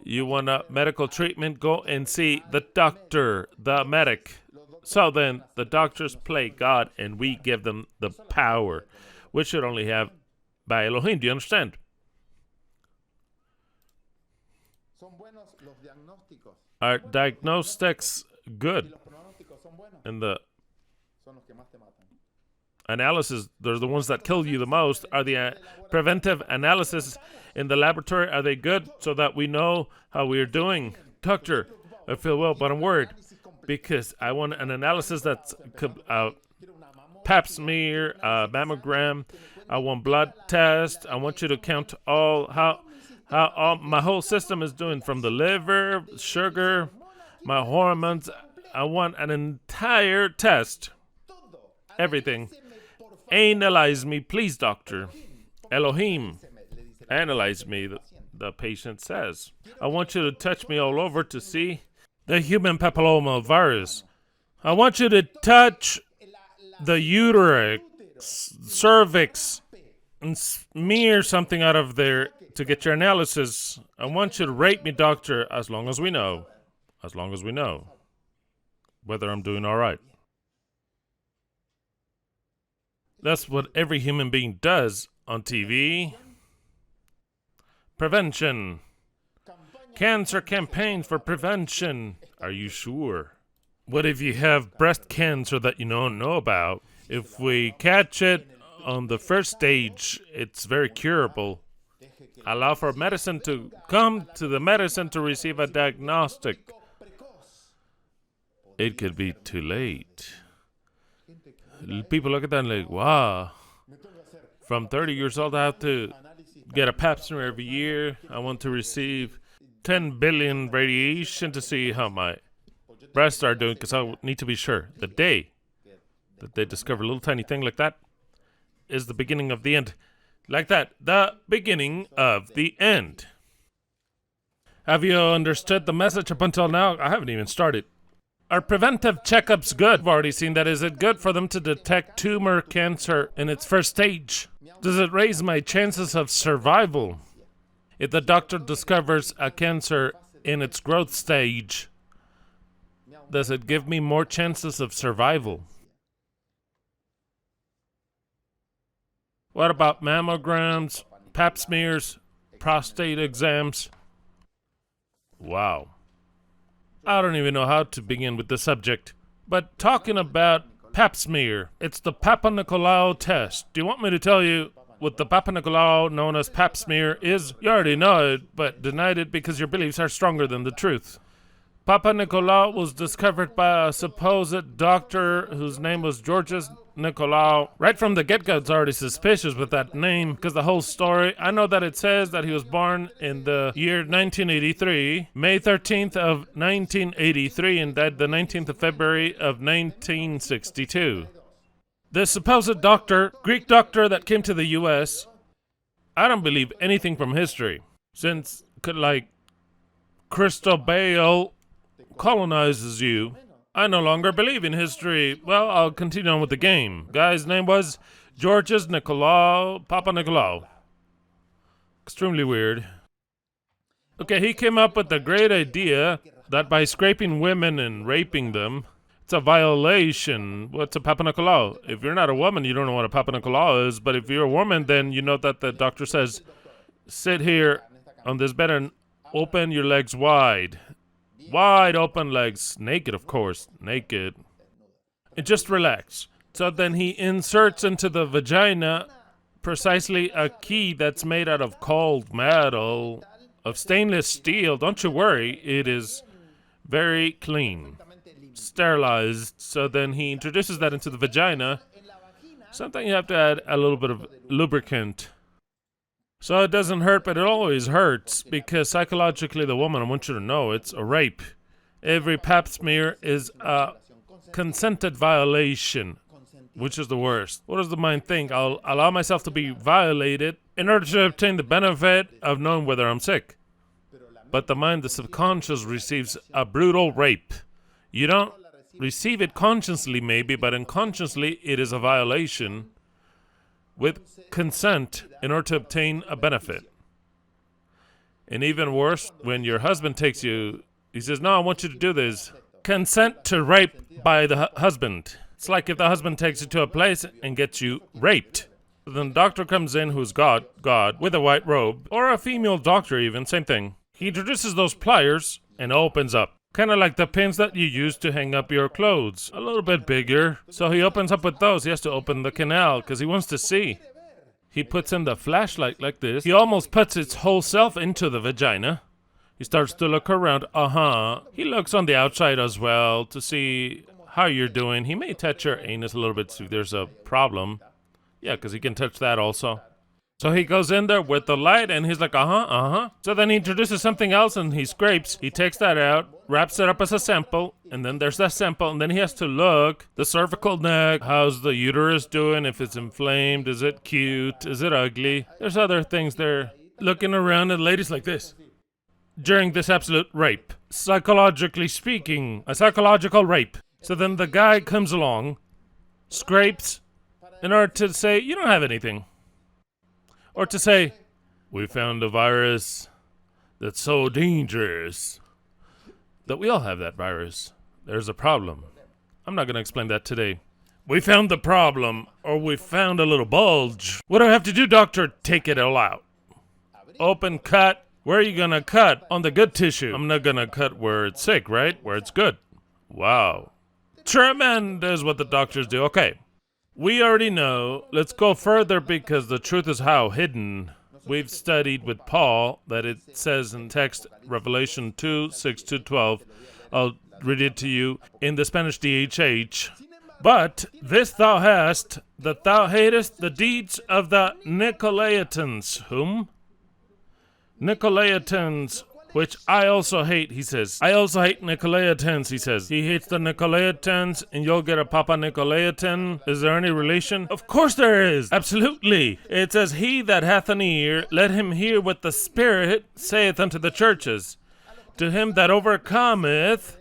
S1: You want a medical treatment? Go and see the doctor, the medic. So then, the doctors play God, and we give them the power, which should only have by Elohim. Do you understand? Are diagnostics good? And the analysis, they're the ones that kill you the most. Are the preventive analysis in the laboratory, are they good so that we know how we are doing? Doctor, I feel well, but I'm worried because I want an analysis that's pap smear, mammogram. I want blood test. I want you to count how all my whole system is doing, from the liver, sugar, my hormones. I want an entire test. Everything. Analyze me, please, doctor. Elohim, analyze me, the patient says. I want you to touch me all over to see the human papilloma virus. I want you to touch the uterus, cervix, and smear something out of there to get your analysis. I want you to rate me, doctor, as long as we know. As long as we know whether I'm doing all right. That's what every human being does on TV. Prevention. Cancer campaigns for prevention. Are you sure? What if you have breast cancer that you don't know about? If we catch it on the first stage, it's very curable. Allow for medicine to come to the medicine to receive a diagnostic. It could be too late. People look at that and like, wow. From 30 years old, I have to get a pap smear every year. I want to receive 10 billion radiation to see how my breasts are doing, because I need to be sure. The day that they discover a little tiny thing like that is the beginning of the end. Like that, the beginning of the end. Have you understood the message up until now? I haven't even started. Are preventive checkups good? I've already seen that. Is it good for them to detect tumor cancer in its first stage? Does it raise my chances of survival? If the doctor discovers a cancer in its growth stage, does it give me more chances of survival? What about mammograms, pap smears, prostate exams? Wow. I don't even know how to begin with the subject. But talking about pap smear, it's the Papa Nicolau test. Do you want me to tell you what the Papa Nicolau, known as pap smear, is? You already know it, but denied it because your beliefs are stronger than the truth. Papa Nicolau was discovered by a supposed doctor whose name was Georges Nicolau. Right from the get-go, it's already suspicious with that name, because the whole story, I know that it says that he was born in the year 1983, May 13th of 1983, and died the 19th of February of 1962. The supposed doctor, Greek doctor that came to the U.S., I don't believe anything from history, since, like, Cristobal colonizes you. I no longer believe in history. Well, I'll continue on with the game. Guy's name was Georges Nicolau, Papa Nicolau. Extremely weird. Okay, he came up with the great idea that by scraping women and raping them, it's a violation. What's a Papa Nicolau? If you're not a woman, you don't know what a Papa Nicolau is, but if you're a woman, then you know that the doctor says, sit here on this bed and open your legs wide. Wide open legs, naked of course, naked. And just relax. So then he inserts into the vagina precisely a key that's made out of cold metal, of stainless steel. Don't you worry, it is very clean, sterilized. So then he introduces that into the vagina. Sometimes you have to add a little bit of lubricant. So it doesn't hurt, but it always hurts, because psychologically the woman, I want you to know, it's a rape. Every pap smear is a consented violation. which is the worst. What does the mind think? I'll allow myself to be violated in order to obtain the benefit of knowing whether I'm sick. But the mind, the subconscious, receives a brutal rape. You don't receive it consciously maybe, but unconsciously it is a violation with consent in order to obtain a benefit. And even worse, when your husband takes you, he says, no, I want you to do this. Consent to rape by the husband. It's like if the husband takes you to a place and gets you raped. Then the doctor comes in who's God, with a white robe, or a female doctor even, same thing. He introduces those pliers and opens up. Kind of like the pins that you use to hang up your clothes. A little bit bigger. So he opens up with those. He has to open the canal because he wants to see. He puts in the flashlight like this. He almost puts its whole self into the vagina. He starts to look around. He looks on the outside as well to see how you're doing. He may touch your anus a little bit to see if there's a problem. Yeah, because he can touch that also. So he goes in there with the light and he's like, So then he introduces something else and he scrapes. He takes that out, wraps it up as a sample, and then there's that sample, and then he has to look. The cervical neck, how's the uterus doing, if it's inflamed, is it cute, is it ugly? There's other things there. Looking around and ladies like this. During this absolute rape. Psychologically speaking, a psychological rape. So then the guy comes along, scrapes, in order to say, you don't have anything. Or to say, we found a virus that's so dangerous that we all have that virus. There's a problem. I'm not going to explain that today. We found the problem, or we found a little bulge. What do I have to do, doctor? Take it all out. Open, cut. Where are you going to cut? On the good tissue. I'm not going to cut where it's sick, right? Where it's good. Wow. Tremendous what the doctors do. Okay. We already know. Let's go further because the truth is how hidden. We've studied with Paul that it says in text Revelation 2:6-12. I'll read it to you in the Spanish DHH. But this thou hast, that thou hatest the deeds of the Nicolaitans. Whom? Nicolaitans, which I also hate, he says. I also hate Nicolaitans, he says. He hates the Nicolaitans, and you'll get a Papa Nicolaitan. Is there any relation? Of course there is. Absolutely. It says, he that hath an ear, let him hear what the Spirit saith unto the churches. To him that overcometh,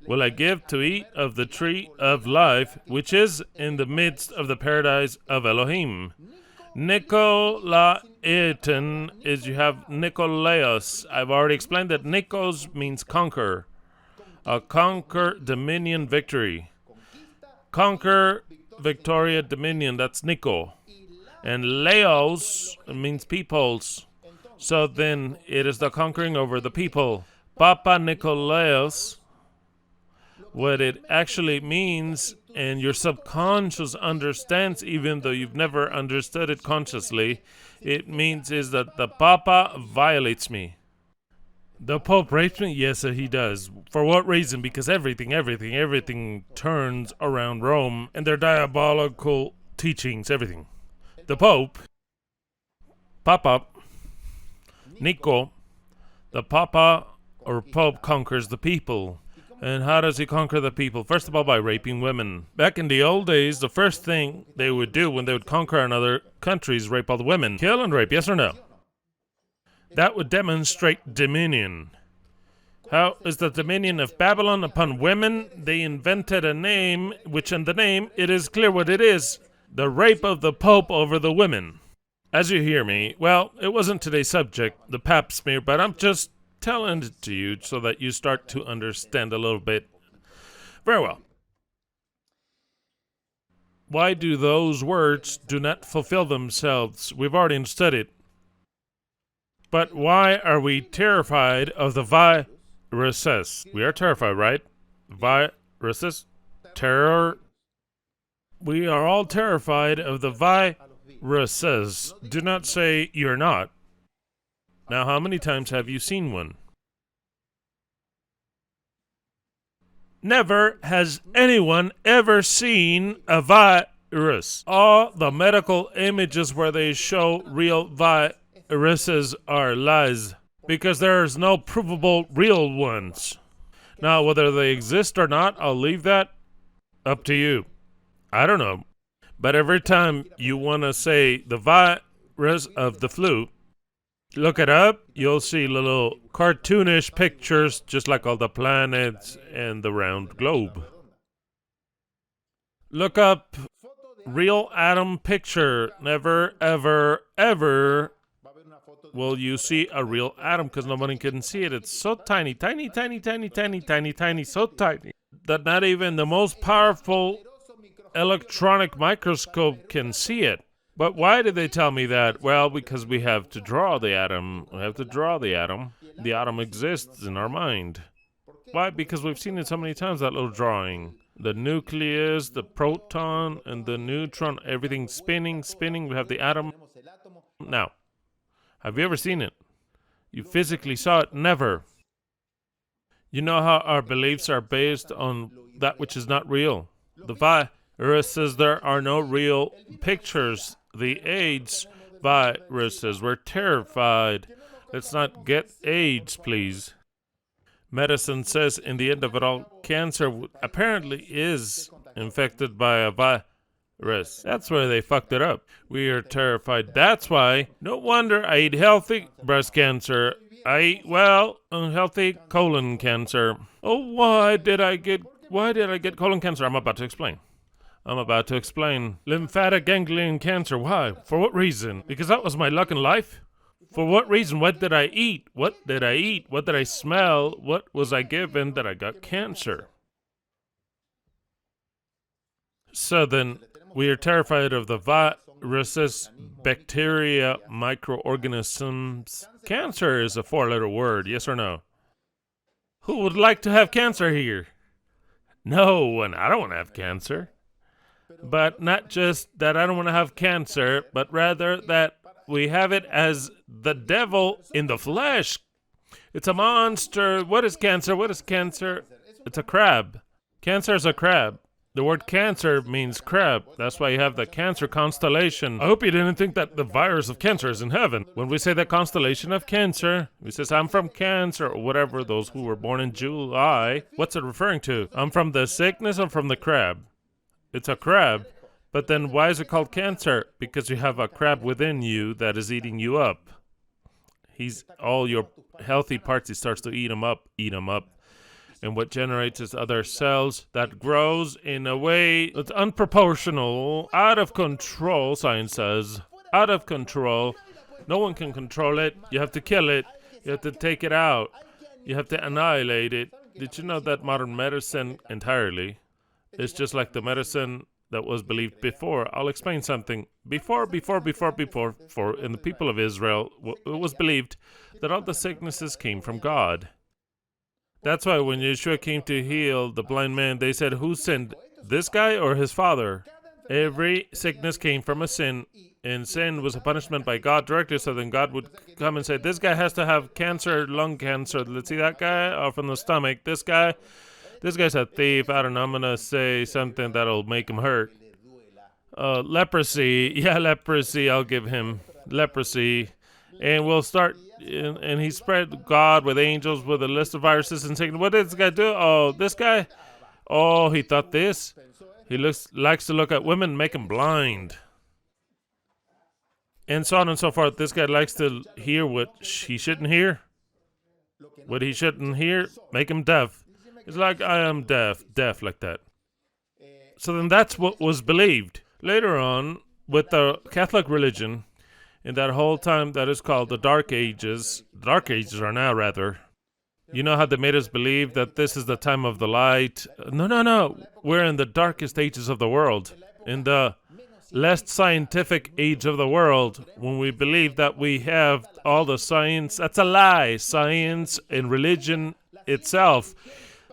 S1: will I give to eat of the tree of life, which is in the midst of the paradise of Elohim. Nicolaitan is you have Nikolaos. I've already explained that Nikos means conquer. Conquer, dominion, victory. Conquer, Victoria, dominion. That's Nico. And Laos means peoples. So then it is the conquering over the people. Papa Nikolaos, what it actually means, and your subconscious understands even though you've never understood it consciously, it means is that the Papa violates me. The Pope rapes me? Yes, he does. For what reason? Because everything turns around Rome and their diabolical teachings, everything. The Pope, Papa, Nico, the Papa or Pope conquers the people. And how does he conquer the people? First of all, by raping women. Back in the old days, the first thing they would do when they would conquer another country is rape all the women. Kill and rape, yes or no? That would demonstrate dominion. How is the dominion of Babylon upon women? They invented a name, which in the name, it is clear what it is. The rape of the Pope over the women. As you hear me, well, it wasn't today's subject, the pap smear, but I'm just telling it to you so that you start to understand a little bit. Very well. Why do those words do not fulfill themselves? We've already understood it. But why are we terrified of the viruses? We are terrified, right? Viruses? Terror? We are all terrified of the viruses. Do not say you're not. Now, how many times have you seen one? Never has anyone ever seen a virus. All the medical images where they show real viruses are lies because there's no provable real ones. Now, whether they exist or not, I'll leave that up to you. I don't know. But every time you want to say the virus of the flu, look it up, you'll see little cartoonish pictures just like all the planets and the round globe. Look up real atom picture. Never, ever, ever will you see a real atom because nobody can see it. It's so tiny, tiny, tiny, tiny, tiny, tiny, tiny, so tiny that not even the most powerful electronic microscope can see it. But why did they tell me that? Well, because we have to draw the atom. We have to draw the atom. The atom exists in our mind. Why? Because we've seen it so many times, that little drawing. The nucleus, the proton, and the neutron, everything spinning, spinning. We have the atom. Now, have you ever seen it? You physically saw it? Never. You know how our beliefs are based on that which is not real. The virus says there are no real pictures. The AIDS viruses, we're terrified. Let's not get AIDS, please. Medicine says in the end of it all, cancer apparently is infected by a virus. That's where they fucked it up. We are terrified. That's why, no wonder I eat healthy breast cancer. I eat, well, unhealthy colon cancer. Oh, why did I get colon cancer? I'm about to explain. Lymphatic ganglion cancer. Why? For what reason? Because that was my luck in life? For what reason? What did I eat? What did I eat? What did I smell? What was I given that I got cancer? So then, we are terrified of the viruses, bacteria, microorganisms. Cancer is a 4-letter word, yes or no? Who would like to have cancer here? No one. I don't want to have cancer. But not just that I don't want to have cancer, but rather that we have it as the devil in the flesh. It's a monster. What is cancer? What is cancer? It's a crab. Cancer is a crab. The word cancer means crab. That's why you have the Cancer constellation. I hope you didn't think that the virus of cancer is in heaven. When we say the constellation of Cancer, we says I'm from Cancer or whatever, those who were born in July. What's it referring to? I'm from the sickness, I'm from the crab. It's a crab. But then why is it called cancer? Because you have a crab within you that is eating you up. He's all your healthy parts, he starts to eat them up. And what generates is other cells that grows in a way that's unproportional, out of control, science says. Out of control. No one can control it. You have to kill it. You have to take it out. You have to annihilate it. Did you know that modern medicine entirely is just like the medicine that was believed before? I'll explain something. Before, in the people of Israel, it was believed that all the sicknesses came from God. That's why when Yeshua came to heal the blind man, they said, who sinned, this guy or his father? Every sickness came from a sin, and sin was a punishment by God directly, so then God would come and say, this guy has to have cancer, lung cancer. Let's see that guy, or from the stomach. This guy's a thief. I don't know, I'm going to say something that'll make him hurt. Leprosy. Yeah, leprosy, I'll give him leprosy. And we'll start, and he spread God with angels with a list of viruses and saying, what did this guy do? Oh, this guy? Oh, he thought this. He likes to look at women, make them blind. And so on and so forth. This guy likes to hear what he shouldn't hear. What he shouldn't hear, make him deaf. It's like, I am deaf like that. So then that's what was believed. Later on, with the Catholic religion, in that whole time that is called the Dark Ages are now rather. You know how they made us believe that this is the time of the light? No. We're in the darkest ages of the world. In the less scientific age of the world, when we believe that we have all the science. That's a lie. Science and religion itself.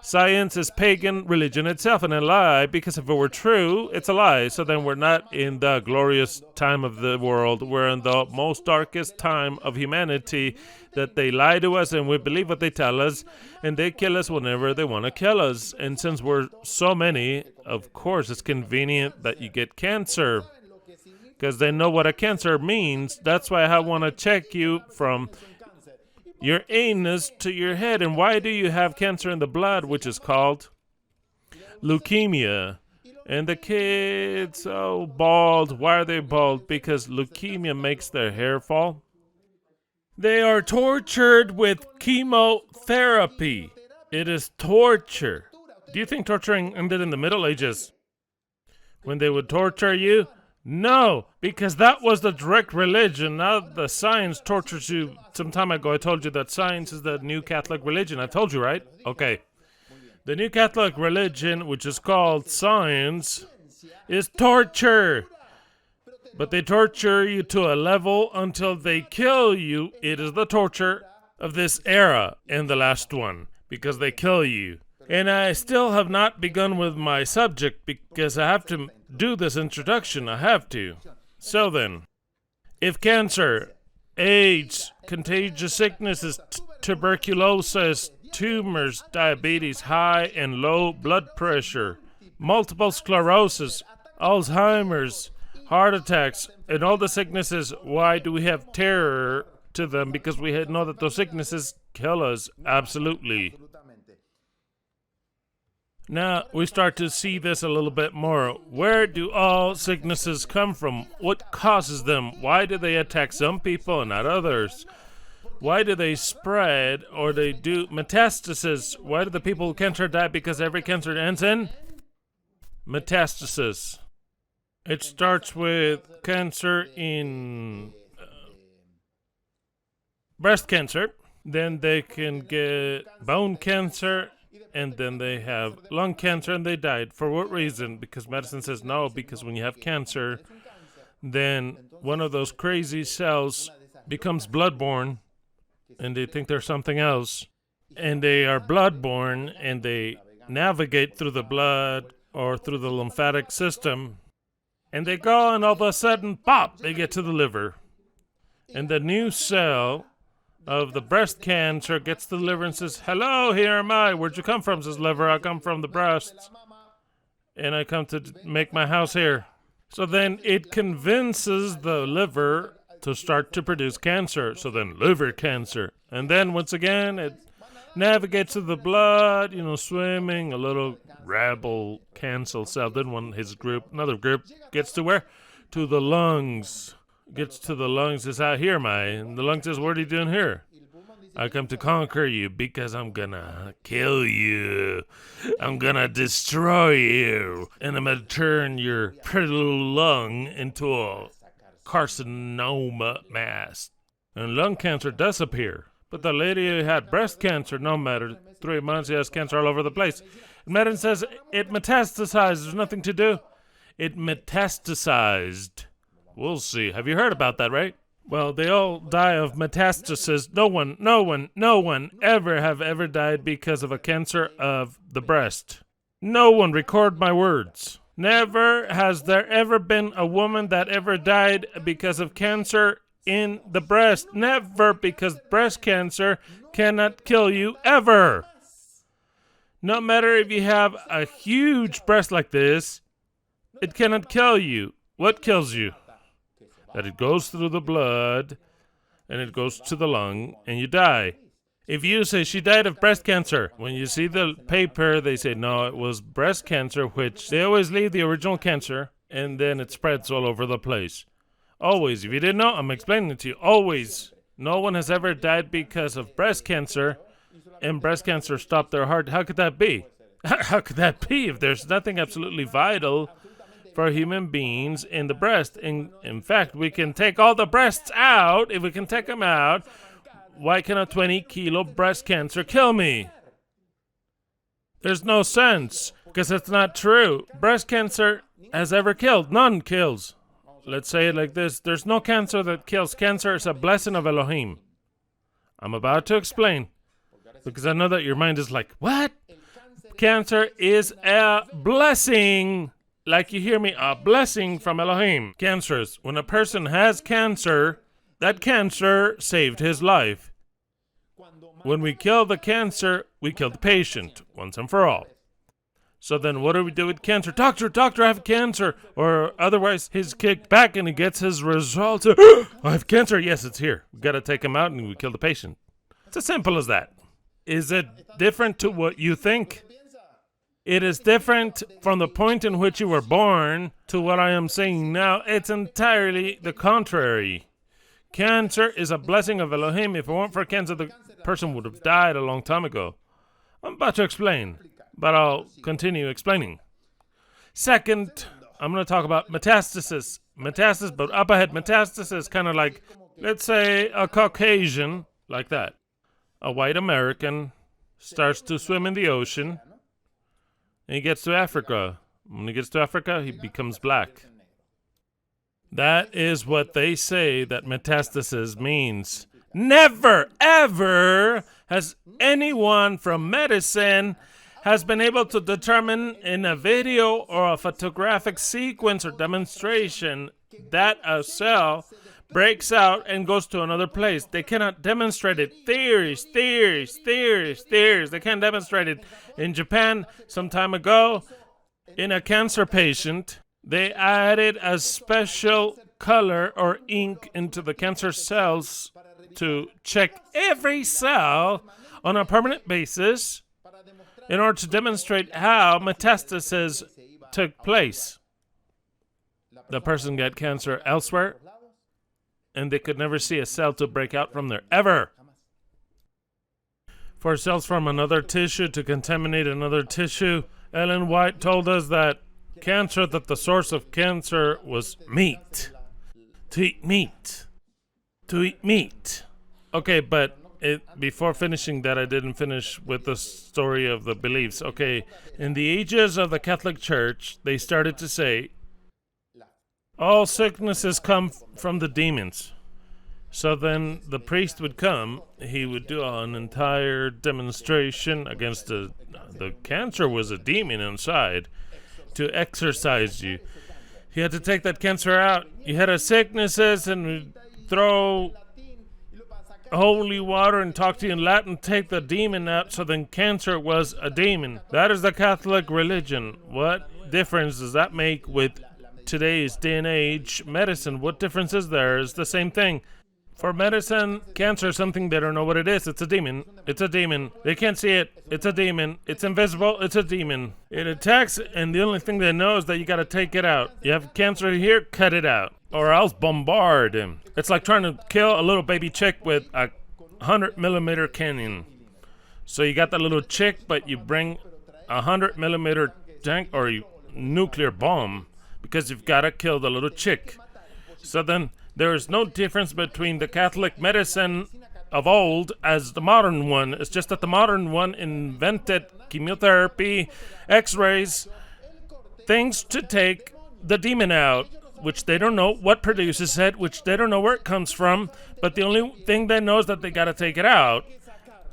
S1: Science is pagan, religion itself, and a lie, because if it were true, it's a lie. So then we're not in the glorious time of the world. We're in the most darkest time of humanity, that they lie to us and we believe what they tell us, and they kill us whenever they want to kill us. And since we're so many, of course, it's convenient that you get cancer, because they know what a cancer means. That's why I want to check you from your anus to your head. And why do you have cancer in the blood, which is called leukemia? And the kids, oh, bald. Why are they bald? Because leukemia makes their hair fall. They are tortured with chemotherapy. It is torture. Do you think torturing ended in the Middle Ages? When they would torture you? No, because that was the direct religion. Now the science tortures you. Some time ago I told you that science is the new Catholic religion. I told you, right? Okay. The new Catholic religion, which is called science, is torture. But they torture you to a level until they kill you. It is the torture of this era and the last one, because they kill you. And I still have not begun with my subject because I have to do this introduction. I have to. So then, if cancer, AIDS, contagious sicknesses, tuberculosis, tumors, diabetes, high and low blood pressure, multiple sclerosis, Alzheimer's, heart attacks, and all the sicknesses, why do we have terror to them? Because we know that those sicknesses kill us, absolutely. Now, we start to see this a little bit more. Where do all sicknesses come from? What causes them? Why do they attack some people and not others? Why do they spread or they do metastasis? Why do the people with cancer die? Because every cancer ends in metastasis. It starts with cancer in breast cancer. Then they can get bone cancer. And then they have lung cancer and they died. For what reason? Because medicine says no, because when you have cancer, then one of those crazy cells becomes bloodborne, and they think they're something else. And they are bloodborne, and they navigate through the blood or through the lymphatic system. And they go, and all of a sudden, pop, they get to the liver. And the new cell of the breast cancer gets to the liver and says, hello, here am I. Where'd you come from? Says liver, I come from the breasts. And I come to make my house here. So then it convinces the liver to start to produce cancer. So then liver cancer. And then once again, it navigates to the blood, swimming. A little rebel cancer cell. Then another group gets to where? To the lungs. Gets to the lungs, says, here am I. And the lung says, what are you doing here? I come to conquer you because I'm gonna kill you. I'm gonna destroy you. And I'm gonna turn your pretty little lung into a carcinoma mass. And lung cancer does appear. But the lady who had breast cancer, no matter, 3 months, she has cancer all over the place. And medicine says it metastasized. There's nothing to do. It metastasized. We'll see. Have you heard about that, right? Well, they all die of metastasis. No one ever died because of a cancer of the breast. No one, record my words. Never has there ever been a woman that ever died because of cancer in the breast. Never, because breast cancer cannot kill you ever. No matter if you have a huge breast like this, it cannot kill you. What kills you? That it goes through the blood, and it goes to the lung, and you die. If you say she died of breast cancer, when you see the paper, they say, no, it was breast cancer, which they always leave the original cancer, and then it spreads all over the place. Always. If you didn't know, I'm explaining it to you. Always. No one has ever died because of breast cancer, and breast cancer stopped their heart. How could that be? How could that be if there's nothing absolutely vital for human beings in the breast? In fact, we can take all the breasts out. If we can take them out, why can a 20-kilo breast cancer kill me? There's no sense, because it's not true. Breast cancer has ever killed. None kills. Let's say it like this. There's no cancer that kills. Cancer is a blessing of Elohim. I'm about to explain, because I know that your mind is like, what? Cancer is a blessing. Like you hear me, a blessing from Elohim. Cancers. When a person has cancer, that cancer saved his life. When we kill the cancer, we kill the patient, once and for all. So then what do we do with cancer? Doctor, I have cancer. Or otherwise, he's kicked back and he gets his results. I have cancer. Yes, it's here. We got to take him out and we kill the patient. It's as simple as that. Is it different to what you think? It is different from the point in which you were born to what I am saying now. It's entirely the contrary. Cancer is a blessing of Elohim. If it weren't for cancer, the person would have died a long time ago. I'm about to explain, but I'll continue explaining. Second, I'm going to talk about metastasis. Metastasis, but up ahead, metastasis, kind of like, let's say, a Caucasian, like that. A white American starts to swim in the ocean, and he gets to Africa. When he gets to Africa, he becomes black. That is what they say that metastasis means. Never, ever has anyone from medicine has been able to determine in a video or a photographic sequence or demonstration that a cell breaks out and goes to another place. They cannot demonstrate it. Theories. They can't demonstrate it. In Japan, some time ago, in a cancer patient, they added a special color or ink into the cancer cells to check every cell on a permanent basis in order to demonstrate how metastasis took place. The person got cancer elsewhere, and they could never see a cell to break out from there, ever. For cells from another tissue to contaminate another tissue, Ellen White told us that the source of cancer was meat. To eat meat. Okay, but before finishing that, I didn't finish with the story of the beliefs. Okay, in the ages of the Catholic Church, they started to say, all sicknesses come from the demons. So then the priest would come, he would do an entire demonstration against the cancer was a demon inside to exorcise you. He had to take that cancer out. You had a sicknesses and throw holy water and talk to you in Latin, take the demon out, so then cancer was a demon. That is the Catholic religion. What difference does that make with today's day and age medicine? What difference is there? It's the same thing. For medicine, cancer is something they don't know what it is. It's a demon. It's a demon. They can't see it. It's a demon. It's invisible. It's a demon. It attacks, and the only thing they know is that you got to take it out. You have cancer here, cut it out, or else bombard him. It's like trying to kill a little baby chick with a 100-millimeter cannon. So you got that little chick, but you bring a 100-millimeter tank or a nuclear bomb because you've got to kill the little chick. So then there is no difference between the Catholic medicine of old as the modern one. It's just that the modern one invented chemotherapy, x-rays, things to take the demon out, which they don't know what produces it, which they don't know where it comes from, but the only thing they know is that they got to take it out.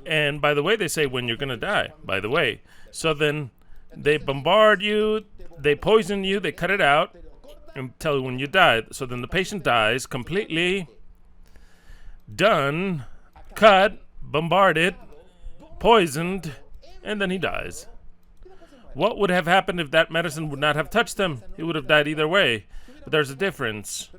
S1: And by the way, they say when you're going to die, by the way. So then they bombard you, they poison you, they cut it out, and tell you when you die. So then the patient dies completely, done, cut, bombarded, poisoned, and then he dies. What would have happened if that medicine would not have touched him? He would have died either way. But there's a difference,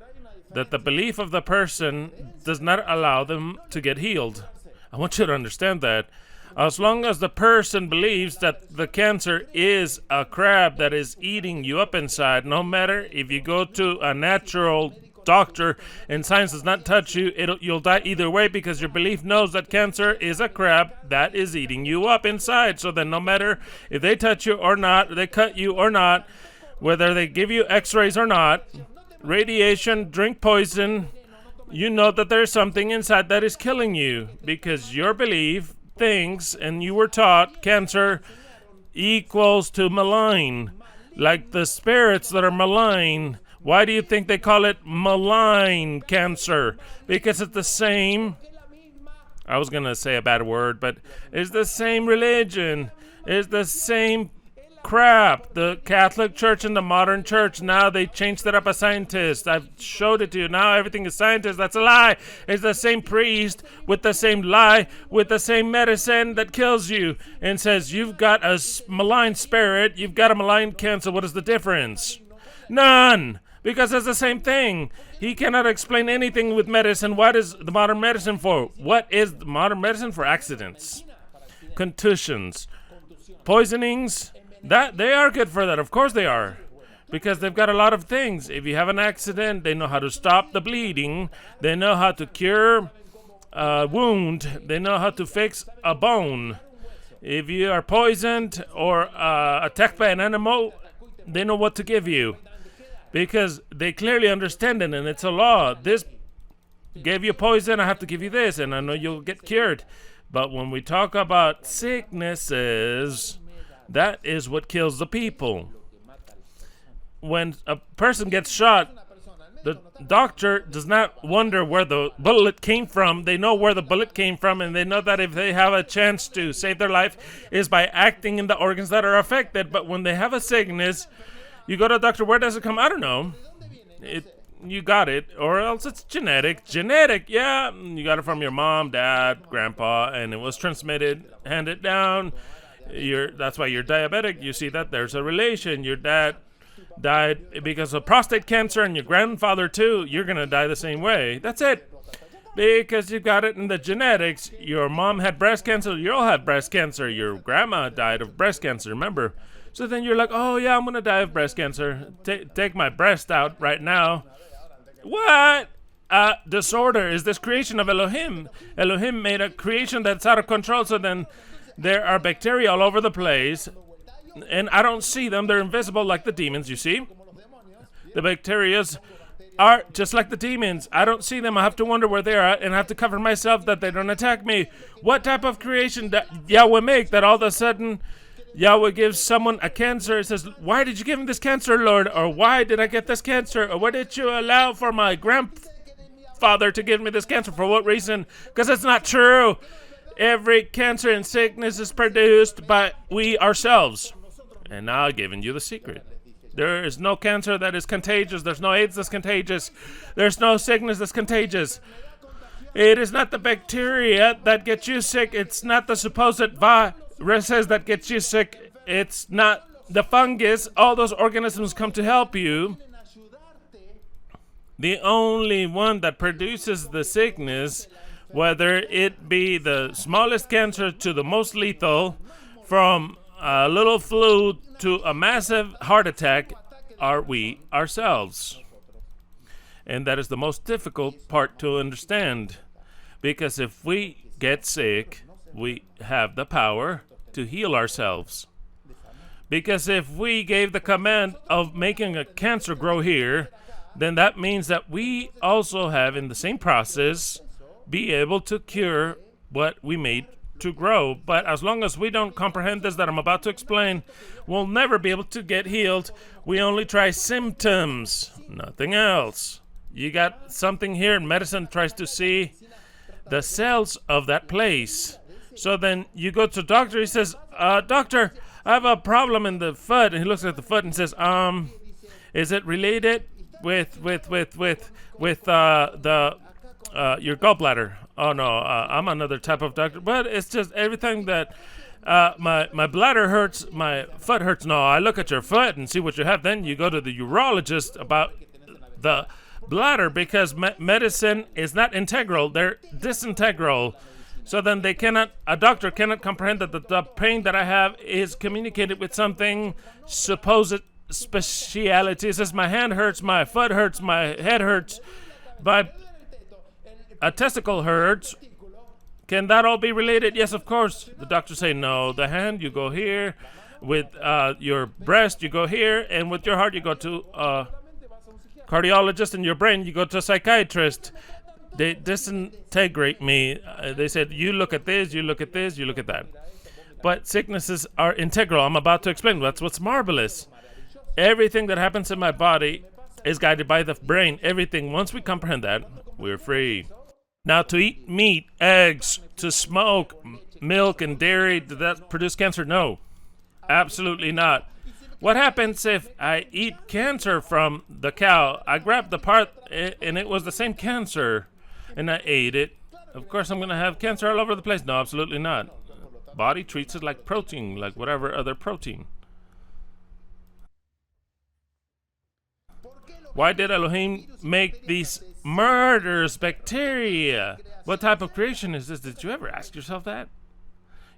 S1: that the belief of the person does not allow them to get healed. I want you to understand that. As long as the person believes that the cancer is a crab that is eating you up inside, no matter if you go to a natural doctor and science does not touch you, you'll die either way, because your belief knows that cancer is a crab that is eating you up inside. So then no matter if they touch you or not, they cut you or not, whether they give you x-rays or not, radiation, drink poison, you know that there's something inside that is killing you, because your belief thinks, and you were taught, cancer equals to malign, like the spirits that are malign. Why do you think they call it malign cancer? Because it's the same, I was going to say a bad word, but it's the same religion, it's the same crap. The Catholic Church and the modern church, now they changed it up a scientist. I've showed it to you. Now everything is scientist. That's a lie. It's the same priest with the same lie, with the same medicine that kills you and says you've got a malign spirit, you've got a malign cancer. What is the difference? None. Because it's the same thing. He cannot explain anything with medicine. What is the modern medicine for? What is the modern medicine for? Accidents, contusions, poisonings, That they are good for that. Of course they are. Because they've got a lot of things. If you have an accident, they know how to stop the bleeding. They know how to cure a wound. They know how to fix a bone. If you are poisoned or attacked by an animal, they know what to give you. Because they clearly understand it, and it's a law. This gave you poison, I have to give you this, and I know you'll get cured. But when we talk about sicknesses, that is what kills the people. When a person gets shot, the doctor does not wonder where the bullet came from. They know where the bullet came from, and they know that if they have a chance to save their life is by acting in the organs that are affected. But when they have a sickness, you go to a doctor, where does it come? I don't know. You got it, or else it's genetic. Genetic, yeah, you got it from your mom, dad, grandpa, and it was transmitted, handed down. That's why you're diabetic. You see that there's a relation. Your dad died because of prostate cancer, and your grandfather too. You're gonna die the same way. That's it, because you got it in the genetics. Your mom had breast cancer, you'll have breast cancer. Your grandma died of breast cancer, remember? So then you're like, oh yeah, I'm gonna die of breast cancer. Take my breast out right now. What disorder is this creation of Elohim? Elohim made a creation that's out of control. So then there are bacteria all over the place, and I don't see them. They're invisible like the demons, you see? The bacterias are just like the demons. I don't see them. I have to wonder where they are, and I have to cover myself that they don't attack me. What type of creation that Yahweh make that all of a sudden Yahweh gives someone a cancer? It says, why did you give him this cancer, Lord? Or why did I get this cancer? Or why did you allow for my grandfather to give me this cancer? For what reason? Because it's not true. Every cancer and sickness is produced by we ourselves. And now I've given you the secret. There is no cancer that is contagious. There's no AIDS that's contagious. There's no sickness that's contagious. It is not the bacteria that gets you sick. It's not the supposed viruses that gets you sick. It's not the fungus. All those organisms come to help you. The only one that produces the sickness, whether it be the smallest cancer to the most lethal, from a little flu to a massive heart attack, are we ourselves. And that is the most difficult part to understand. Because if we get sick, we have the power to heal ourselves. Because if we gave the command of making a cancer grow here, then that means that we also have, in the same process, be able to cure what we made to grow. But as long as we don't comprehend this that I'm about to explain, we'll never be able to get healed. We only try symptoms, nothing else. You got something here, and medicine tries to see the cells of that place. So then you go to a doctor, he says, doctor, I have a problem in the foot. And he looks at the foot and says, is it related with your gallbladder? Oh no, I'm another type of doctor, but it's just everything that my bladder hurts, my foot hurts. No, I look at your foot and see what you have. Then you go to the urologist about the bladder, because medicine is not integral; they're disintegral. So then a doctor cannot comprehend that the pain that I have is communicated with something supposed speciality. It says my hand hurts, my foot hurts, my head hurts, my a testicle hurts. Can that all be related? Yes, of course. The doctors say no. The hand, you go here. With your breast, you go here. And with your heart, you go to a cardiologist. And your brain, you go to a psychiatrist. They disintegrate me. They said, you look at this, you look at this, you look at that. But sicknesses are integral. I'm about to explain. That's what's marvelous. Everything that happens in my body is guided by the brain. Everything. Once we comprehend that, we're free. Now, to eat meat, eggs, to smoke, milk, and dairy, did that produce cancer? No, absolutely not. What happens if I eat cancer from the cow? I grabbed the part, and it was the same cancer, and I ate it. Of course, I'm going to have cancer all over the place. No, absolutely not. Body treats it like protein, like whatever other protein. Why did Elohim make these murderous bacteria? What type of creation is this? Did you ever ask yourself that?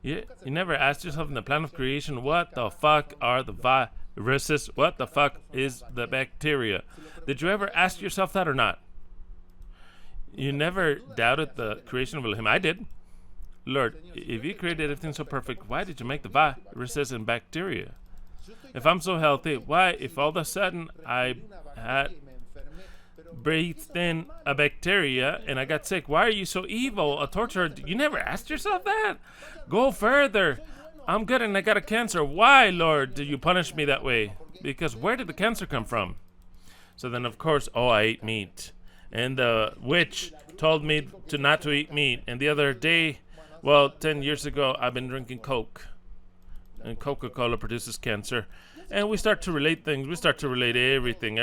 S1: You never asked yourself in the plan of creation, what the fuck are the viruses? What the fuck is the bacteria? Did you ever ask yourself that or not? You never doubted the creation of Elohim. I did. Lord, if you created everything so perfect, why did you make the viruses and bacteria? If I'm so healthy, why, if all of a sudden I had breathed in a bacteria and I got sick, why are you so evil, a torturer? You never asked yourself that? Go further. I'm good and I got a cancer. Why, Lord, do you punish me that way? Because where did the cancer come from? So then, of course, I ate meat. And the witch told me not to eat meat. And the other day, 10 years ago, I've been drinking Coke. And Coca-Cola produces cancer. And we start to relate things. We start to relate everything.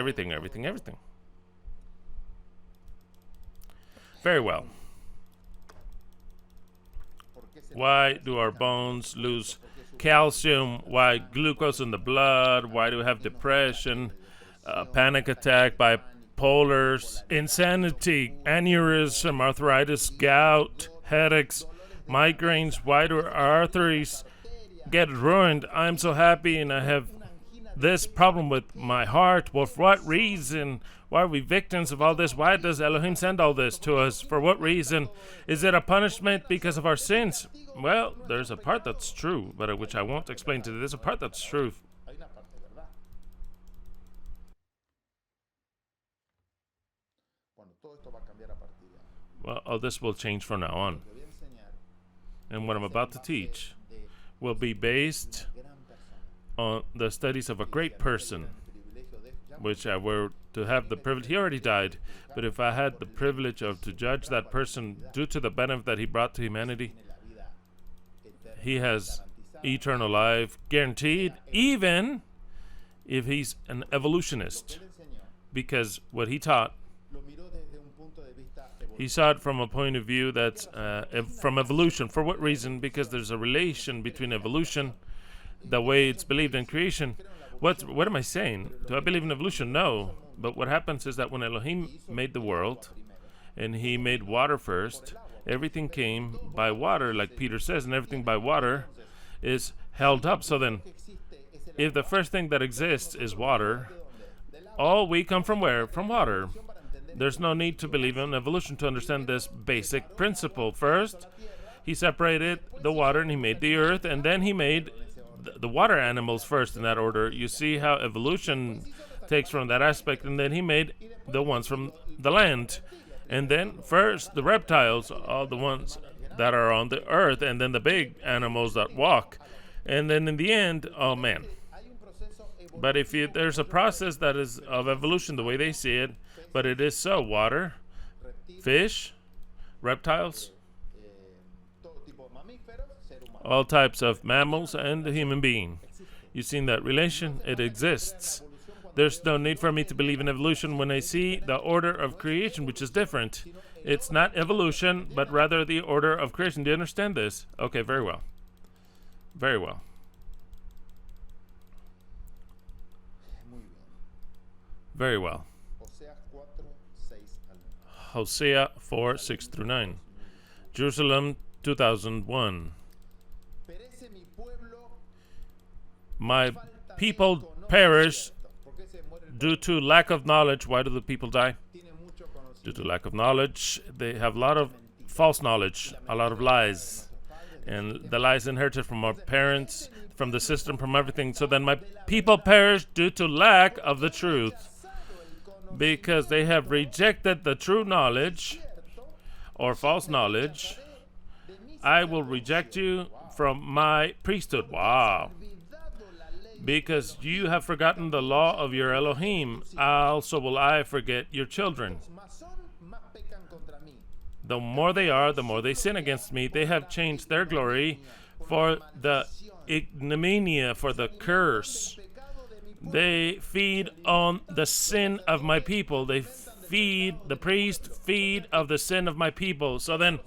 S1: Very well. Why do our bones lose calcium? Why glucose in the blood? Why do we have depression, panic attack, bipolars, insanity, aneurysm, arthritis, gout, headaches, migraines? Why do our arteries get ruined? I'm so happy and I have this problem with my heart. Well, for what reason? Why are we victims of all this? Why does Elohim send all this to us? For what reason? Is it a punishment because of our sins? Well, there's a part that's true, but which I won't explain today. There's a part that's true. Well, all this will change from now on. And what I'm about to teach will be based on the studies of a great person, which I were to have the privilege. He already died, but if I had the privilege of to judge that person due to the benefit that he brought to humanity, he has eternal life guaranteed, even if he's an evolutionist, because what he taught, he saw it from a point of view that's from evolution. For what reason? Because there's a relation between evolution, the way it's believed in creation. What am I saying? Do I believe in evolution? No. But what happens is that when Elohim made the world, and he made water first, everything came by water, like Peter says, and everything by water is held up. So then, if the first thing that exists is water, all we come from where? From water. There's no need to believe in evolution to understand this basic principle. First, he separated the water and he made the earth, and then he made the water animals first in that order. You see how evolution takes from that aspect, and then he made the ones from the land. And then first the reptiles, all the ones that are on the earth, and then the big animals that walk. And then in the end, oh man. But if there's a process that is of evolution the way they see it, but it is so. Water, fish, reptiles, all types of mammals, and the human being. You've seen that relation? It exists. There's no need for me to believe in evolution when I see the order of creation, which is different. It's not evolution, but rather the order of creation. Do you understand this? Okay, very well. Very well. Very well. Hosea 4, 6 through 9. Jerusalem 2001. My people perish due to lack of knowledge. Why do the people die? Due to lack of knowledge. They have a lot of false knowledge, a lot of lies. And the lies inherited from our parents, from the system, from everything. So then my people perish due to lack of the truth. Because they have rejected the true knowledge or false knowledge. I will reject you from my priesthood. Wow. Because you have forgotten the law of your Elohim, also will I forget your children. The more they are, the more they sin against me. They have changed their glory for the ignominy, for the curse. They feed on the sin of my people. The priest feed of the sin of my people. So then,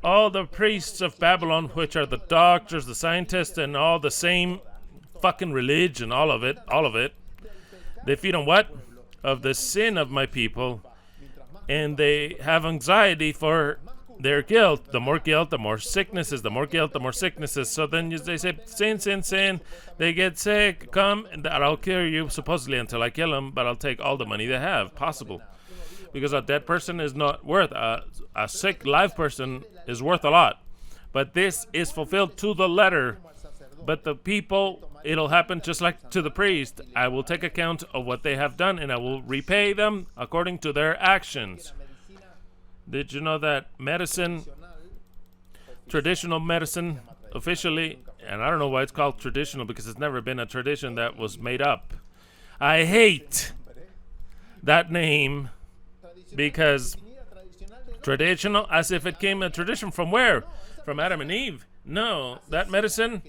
S1: all the priests of Babylon, which are the doctors, the scientists, and all the same fucking religion, all of it, they feed on what? Of the sin of my people. And they have anxiety for their guilt. The more guilt, the more sicknesses. The more guilt, the more sicknesses. So then they say, sin, sin, sin. They get sick. Come, and I'll cure you, supposedly, until I kill them, but I'll take all the money they have, possible. Because a dead person is not worth. A sick, live person is worth a lot. But this is fulfilled to the letter. But the people, it'll happen just like to the priest. I will take account of what they have done, and I will repay them according to their actions. Did you know that medicine, traditional medicine, officially, and I don't know why it's called traditional, because it's never been a tradition that was made up. I hate that name, because traditional, as if it came a tradition from where? From Adam and Eve. No, that medicine,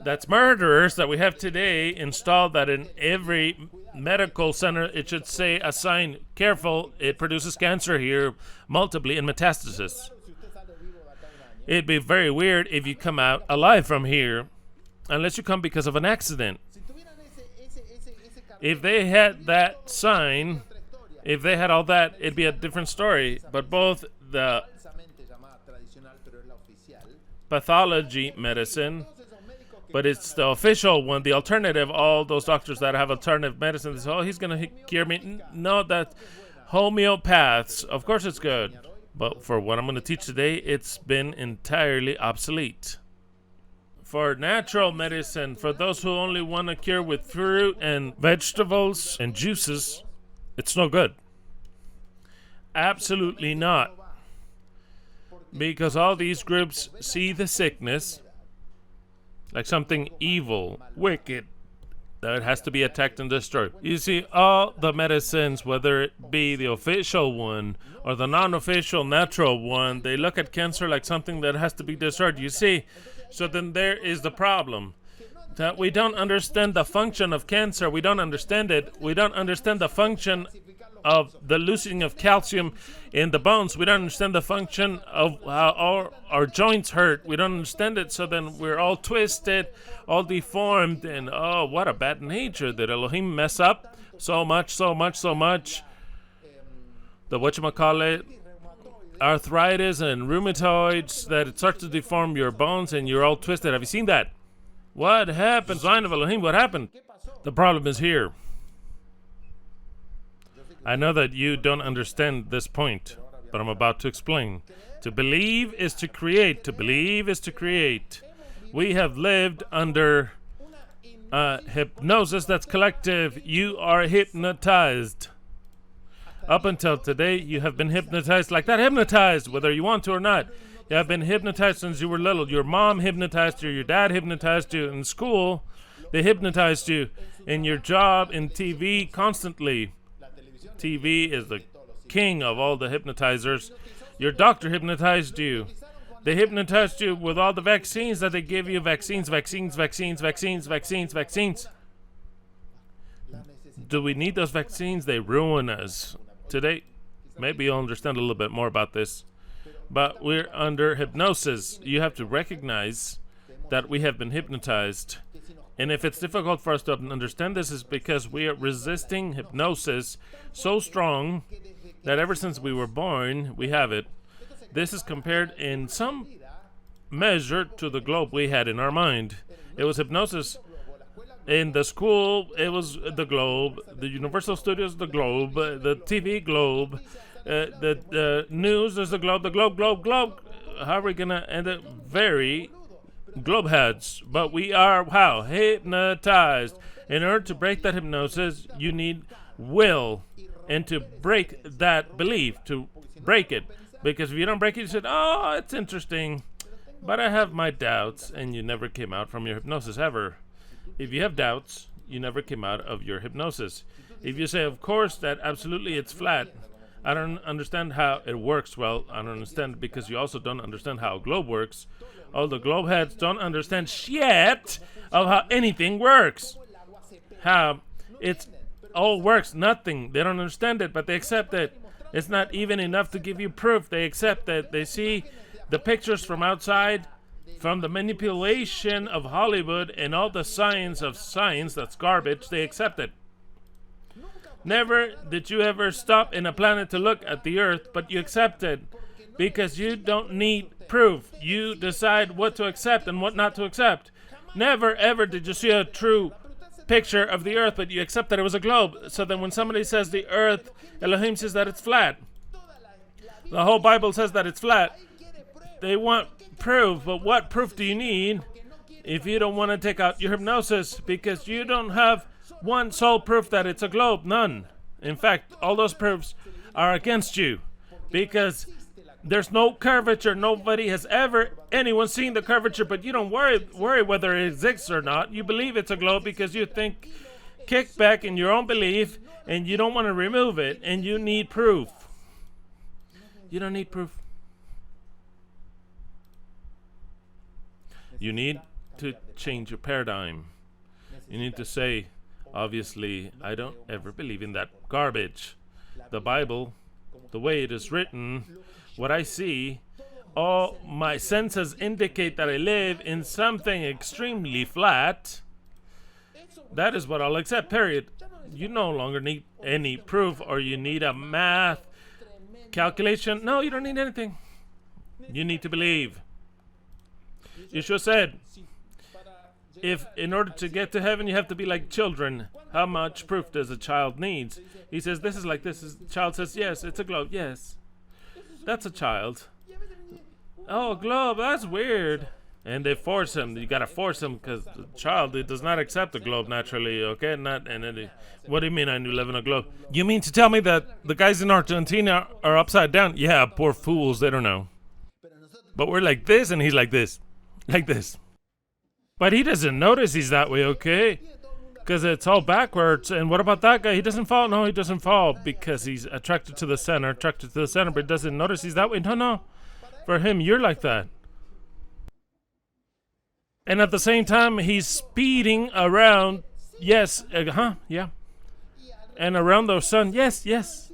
S1: that's murderers that we have today installed that in every medical center, it should say a sign, careful, it produces cancer here, multiply in metastasis. It'd be very weird if you come out alive from here, unless you come because of an accident. If they had that sign, if they had all that, it'd be a different story. But both the pathology medicine, but it's the official one, the alternative. All those doctors that have alternative medicine, they say, oh, he's going to cure me. No, that homeopaths, of course it's good. But for what I'm going to teach today, it's been entirely obsolete. For natural medicine, for those who only want to cure with fruit and vegetables and juices, it's no good. Absolutely not. Because all these groups see the sickness like something evil, wicked, that has to be attacked and destroyed. You see, all the medicines, whether it be the official one or the non-official natural one, they look at cancer like something that has to be destroyed. You see, so then there is the problem. That we don't understand the function of cancer. We don't understand it. We don't understand the function of the loosening of calcium in the bones. We don't understand the function of how our joints hurt. We don't understand it, so then we're all twisted, all deformed, and oh, what a bad nature. Did Elohim mess up so much? The whatchamacallit, arthritis and rheumatoids, that it starts to deform your bones and you're all twisted. Have you seen that? What happened? Sign of Elohim, what happened? The problem is here. I know that you don't understand this point, but I'm about to explain. To believe is to create. To believe is to create. We have lived under hypnosis that's collective. You are hypnotized. Up until today, you have been hypnotized like that. Hypnotized, whether you want to or not. You have been hypnotized since you were little. Your mom hypnotized you. Your dad hypnotized you. In school, they hypnotized you. In your job, in TV, constantly. TV is the king of all the hypnotizers. Your doctor hypnotized you. They hypnotized you with all the vaccines that they give you. Vaccines. Do we need those vaccines? They ruin us. Today, maybe you'll understand a little bit more about this. But we're under hypnosis. You have to recognize that we have been hypnotized. And if it's difficult for us to understand this, is because we are resisting hypnosis so strong that ever since we were born, we have it. This is compared in some measure to the globe we had in our mind. It was hypnosis. In the school, it was the globe. The Universal Studios, the globe. The TV globe. The news is the globe. The globe. How are we going to end it? Very globe heads. But we are, how? Hypnotized. In order to break that hypnosis, you need will. And to break that belief, to break it. Because if you don't break it, you said, oh, it's interesting, but I have my doubts, and you never came out from your hypnosis ever. If you have doubts, you never came out of your hypnosis. If you say, of course, that absolutely it's flat, I don't understand how it works. Well, I don't understand because you also don't understand how a globe works. All the globe heads don't understand shit of how anything works. How it's all works, nothing. They don't understand it, but they accept it. It's not even enough to give you proof. They accept it. They see the pictures from outside, from the manipulation of Hollywood and all the science of science that's garbage. They accept it. Never did you ever stop in a planet to look at the earth, but you accept it. because you don't need proof. You decide what to accept and what not to accept. Never, ever did you see a true picture of the earth, but you accept that it was a globe. So then when somebody says the earth, Elohim says that it's flat. The whole Bible says that it's flat. They want proof, but what proof do you need if you don't want to take out your hypnosis? Because you don't have one sole proof that it's a globe. None. In fact, all those proofs are against you because there's no curvature. Nobody has ever, anyone seen the curvature, but you don't worry whether it exists or not. You believe it's a globe because you think, kick back in your own belief, and you don't want to remove it, and you need proof. You don't need proof. You need to change your paradigm. You need to say, obviously, I don't ever believe in that garbage. The Bible, the way it is written, what I see, all my senses indicate that I live in something extremely flat. That is what I'll accept, period. You no longer need any proof, or you need a math calculation. No, you don't need anything. You need to believe. Yeshua said, if in order to get to heaven you have to be like children, how much proof does a child need? He says, this is like this. The child says, yes, it's a globe. Yes, that's a child. Oh, a globe, that's weird. And they force him. You got to force him because the child, it does not accept a globe naturally, okay? What do you mean I live in a globe? You mean to tell me that the guys in Argentina are upside down? Yeah, poor fools, they don't know. But we're like this and he's like this. Like this. But he doesn't notice he's that way, okay? Because it's all backwards. And what about that guy? He doesn't fall? No, he doesn't fall because he's attracted to the center, but he doesn't notice he's that way. No. For him, you're like that. And at the same time, he's speeding around. Yes, yeah. And around the sun, yes.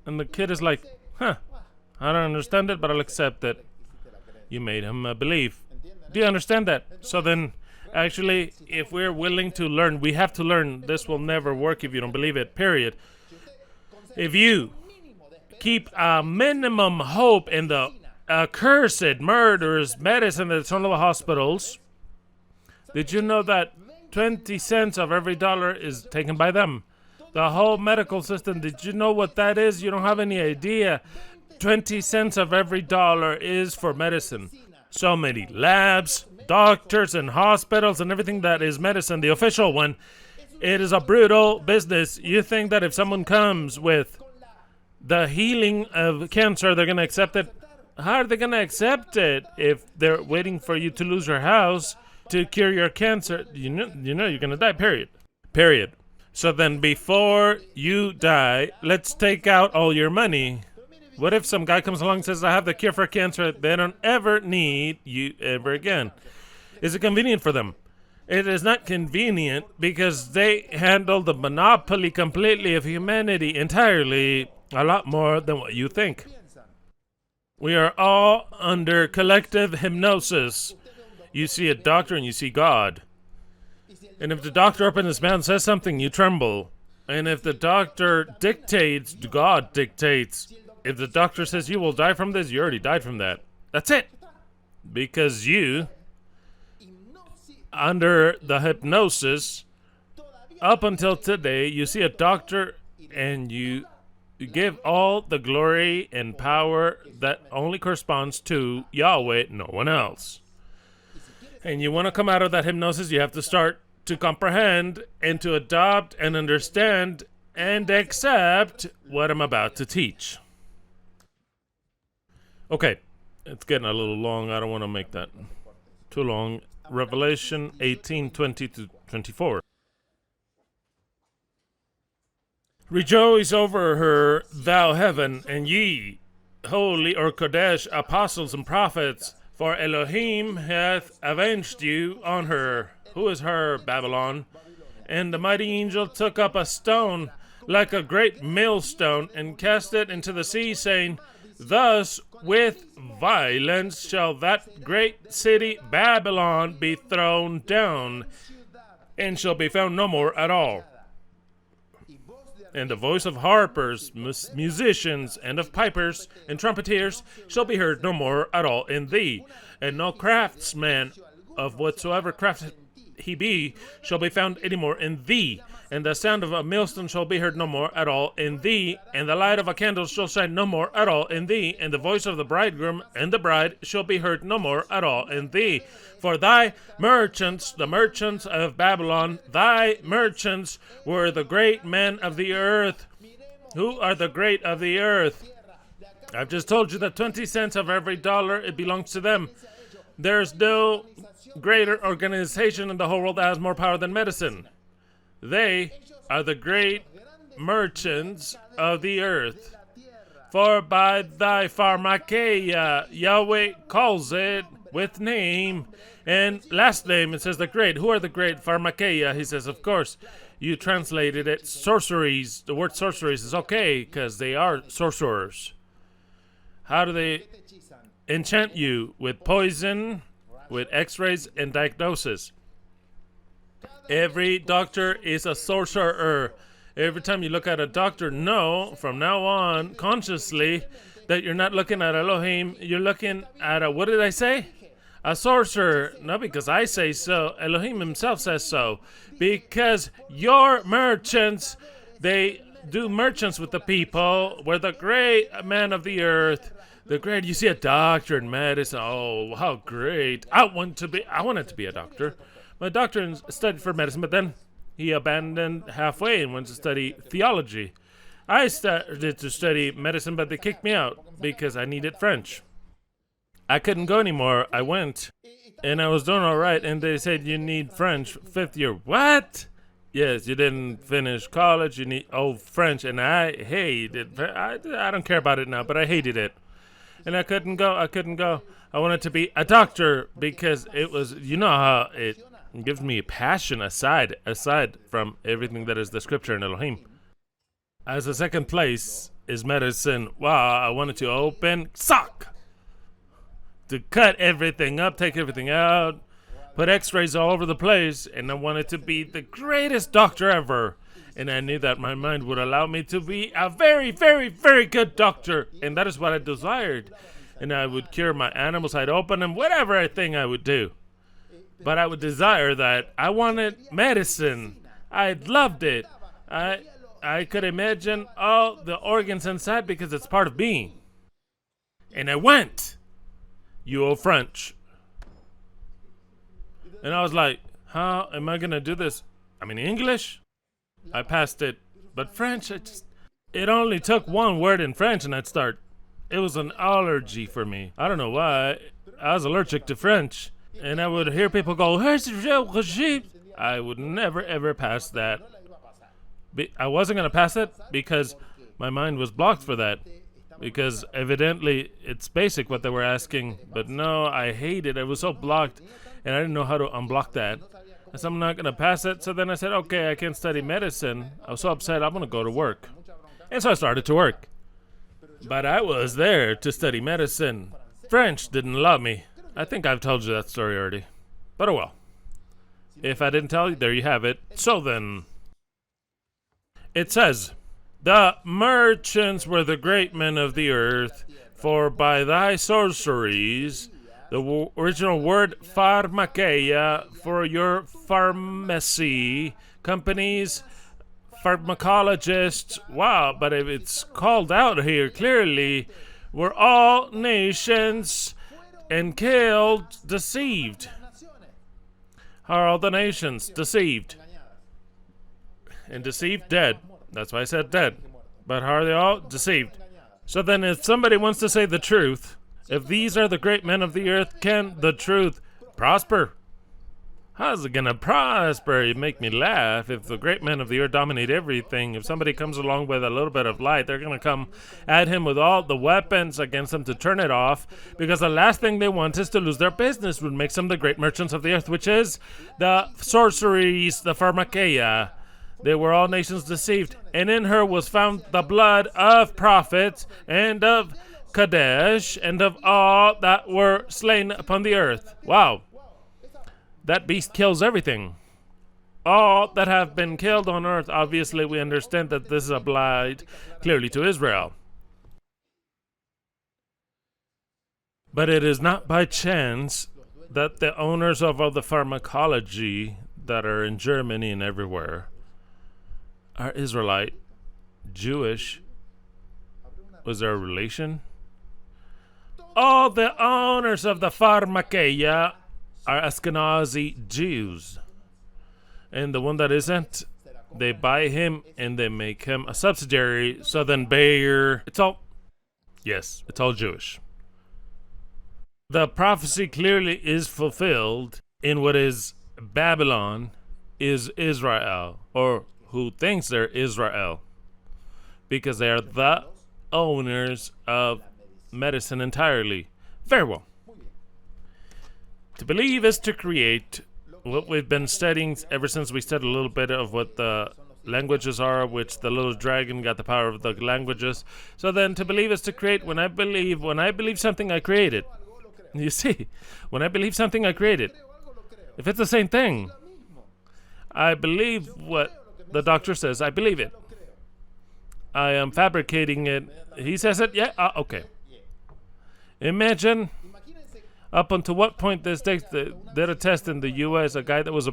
S1: And the kid is like, I don't understand it, but I'll accept it. You made him believe. Do you understand that? So then, actually, if we're willing to learn, we have to learn. This will never work if you don't believe it, period. If you keep a minimum hope in the accursed, murderous medicine that's on the hospitals, did you know that 20 cents of every dollar is taken by them? The whole medical system, did you know what that is? You don't have any idea. 20 cents of every dollar is for medicine. So many labs, doctors, and hospitals, and everything that is medicine, the official one. It is a brutal business. You think that if someone comes with the healing of cancer, they're going to accept it? How are they going to accept it if they're waiting for you to lose your house to cure your cancer? You know you're going to die, period. So then before you die, let's take out all your money. What if some guy comes along and says, I have the cure for cancer? They don't ever need you ever again. Is it convenient for them? It is not convenient because they handle the monopoly completely of humanity entirely, a lot more than what you think. We are all under collective hypnosis. You see a doctor and you see God. And if the doctor opens his mouth and says something, you tremble. And if the doctor dictates, God dictates. If the doctor says you will die from this, you already died from that. That's it. Because you, under the hypnosis, up until today, you see a doctor and you give all the glory and power that only corresponds to Yahweh, no one else. And you want to come out of that hypnosis, you have to start to comprehend and to adopt and understand and accept what I'm about to teach. Okay, it's getting a little long. I don't want to make that too long. Revelation 18:20-24. Rejoice over her, thou heaven, and ye, holy or Kodesh, apostles and prophets, for Elohim hath avenged you on her. Who is her, Babylon? And the mighty angel took up a stone like a great millstone and cast it into the sea, saying, Thus with violence shall that great city Babylon be thrown down, and shall be found no more at all. And the voice of harpers, musicians, and of pipers and trumpeters shall be heard no more at all in thee. And no craftsman of whatsoever craft he be shall be found any more in thee. And the sound of a millstone shall be heard no more at all in thee. And the light of a candle shall shine no more at all in thee. And the voice of the bridegroom and the bride shall be heard no more at all in thee. For thy merchants, the merchants of Babylon, thy merchants were the great men of the earth. Who are the great of the earth? I've just told you that 20 cents of every dollar, it belongs to them. There's no greater organization in the whole world that has more power than medicine. They are the great merchants of the earth. For by thy pharmakeia, Yahweh calls it with name. And last name, it says the great. Who are the great? Pharmakeia, he says, of course. You translated it sorceries. The word sorceries is okay, because they are sorcerers. How do they enchant you? With poison, with x-rays, and diagnosis. Every doctor is a sorcerer. Every time you look at a doctor, know from now on, consciously, that you're not looking at Elohim. You're looking at a, what did I say? A sorcerer. Not because I say so. Elohim himself says so. Because your merchants, they do merchants with the people. We're the great man of the earth. The great, you see a doctor in medicine. Oh, how great. I wanted to be a doctor. My doctor studied for medicine, but then he abandoned halfway and went to study theology. I started to study medicine, but they kicked me out because I needed French. I couldn't go anymore. I went, and I was doing all right, and they said, you need French, 5th year. What? Yes, you didn't finish college. You need, French, and I hated it. I don't care about it now, but I hated it. And I couldn't go. I wanted to be a doctor because it was, you know how it gives me a passion aside from everything that is the scripture in Elohim. As a second place is medicine. Wow, I wanted to open sock. To cut everything up, take everything out, put x-rays all over the place, and I wanted to be the greatest doctor ever. And I knew that my mind would allow me to be a very, very, very good doctor. And that is what I desired. And I would cure my animals, I'd open them, whatever thing I would do. But I would desire that. I wanted medicine. I loved it. I could imagine all the organs inside because it's part of being. And I went. You owe French. And I was like, how am I going to do this? I mean, English? I passed it. But French, it only took one word in French and I'd start. It was an allergy for me. I don't know why. I was allergic to French. And I would hear people go, I would never, ever pass that. I wasn't going to pass it because my mind was blocked for that. Because evidently it's basic what they were asking. But no, I hated it. I was so blocked. And I didn't know how to unblock that. I said, I'm not going to pass it. So then I said, okay, I can't study medicine. I was so upset, I'm going to go to work. And so I started to work. But I was there to study medicine. French didn't love me. I think I've told you that story already. But oh well. If I didn't tell you, there you have it. So then, it says, the merchants were the great men of the earth, for by thy sorceries, the original word pharmakeia, for your pharmacy, companies, pharmacologists, wow, but if it's called out here clearly, were all nations and killed, deceived. How are all the nations deceived? And deceived, dead. That's why I said dead. But how are they all? Deceived. So then if somebody wants to say the truth, if these are the great men of the earth, can the truth prosper? How's it going to prosper? You make me laugh. If the great men of the earth dominate everything, if somebody comes along with a little bit of light, they're going to come at him with all the weapons against him to turn it off, because the last thing they want is to lose their business, which makes them the great merchants of the earth, which is the sorceries, the pharmakeia. They were all nations deceived, and in her was found the blood of prophets and of Kadesh and of all that were slain upon the earth. Wow. That beast kills everything. all that have been killed on earth. Obviously, we understand that this is applied clearly to Israel. But it is not by chance that the owners of all the pharmacology that are in Germany and everywhere are Israelite, Jewish. Was there a relation? All the owners of the pharmakeia are Ashkenazi Jews. And the one that isn't, they buy him and they make him a subsidiary. So then Bayer, it's all Jewish. The prophecy clearly is fulfilled in what is Babylon is Israel, or who thinks they're Israel, because they are the owners of medicine entirely. Very well. To believe is to create. What we've been studying ever since we studied a little bit of what the languages are, which the little dragon got the power of the languages. So then to believe is to create. When I believe something, I create it. You see, when I believe something, I create it. If it's the same thing, I believe what the doctor says, I believe it. I am fabricating it. He says it, yeah, okay. Imagine up until what point this takes. Did a test in the U.S. A guy that was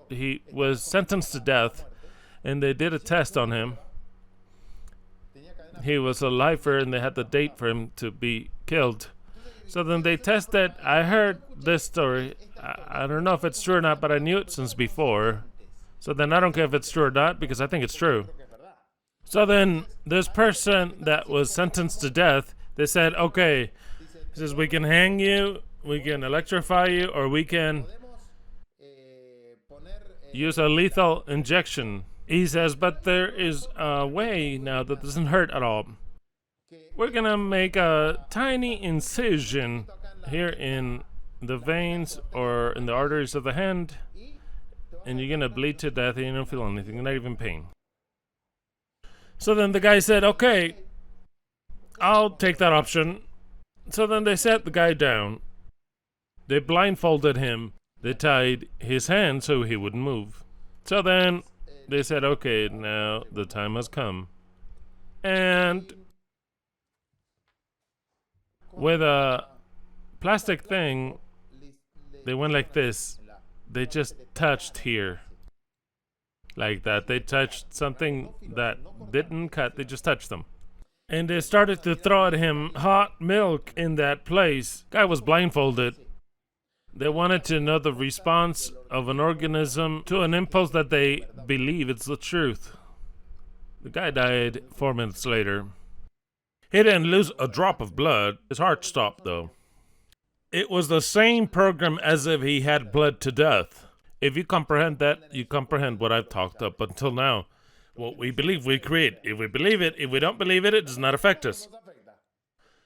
S1: he was sentenced to death, and they did a test on him. He was a lifer, and they had the date for him to be killed. So then they tested. I heard this story. I don't know if it's true or not, but I knew it since before. So then I don't care if it's true or not, because I think it's true. So then this person that was sentenced to death, they said, okay, he says, we can hang you, we can electrify you, or we can use a lethal injection. He says, but there is a way now that doesn't hurt at all. We're going to make a tiny incision here in the veins or in the arteries of the hand, and you're going to bleed to death and you don't feel anything, not even pain. So then the guy said, okay, I'll take that option. So then they sat the guy down. They blindfolded him. They tied his hand so he wouldn't move. So then they said, okay, now the time has come. And with a plastic thing, they went like this. They just touched here. Like that. They touched something that didn't cut. They just touched them. And they started to throw at him hot milk in that place. Guy was blindfolded. They wanted to know the response of an organism to an impulse that they believe it's the truth. The guy died 4 minutes later. He didn't lose a drop of blood. His heart stopped, though. It was the same program as if he had bled to death. If you comprehend that, you comprehend what I've talked up until now. What we believe, we create. If we believe it, if we don't believe it, it does not affect us.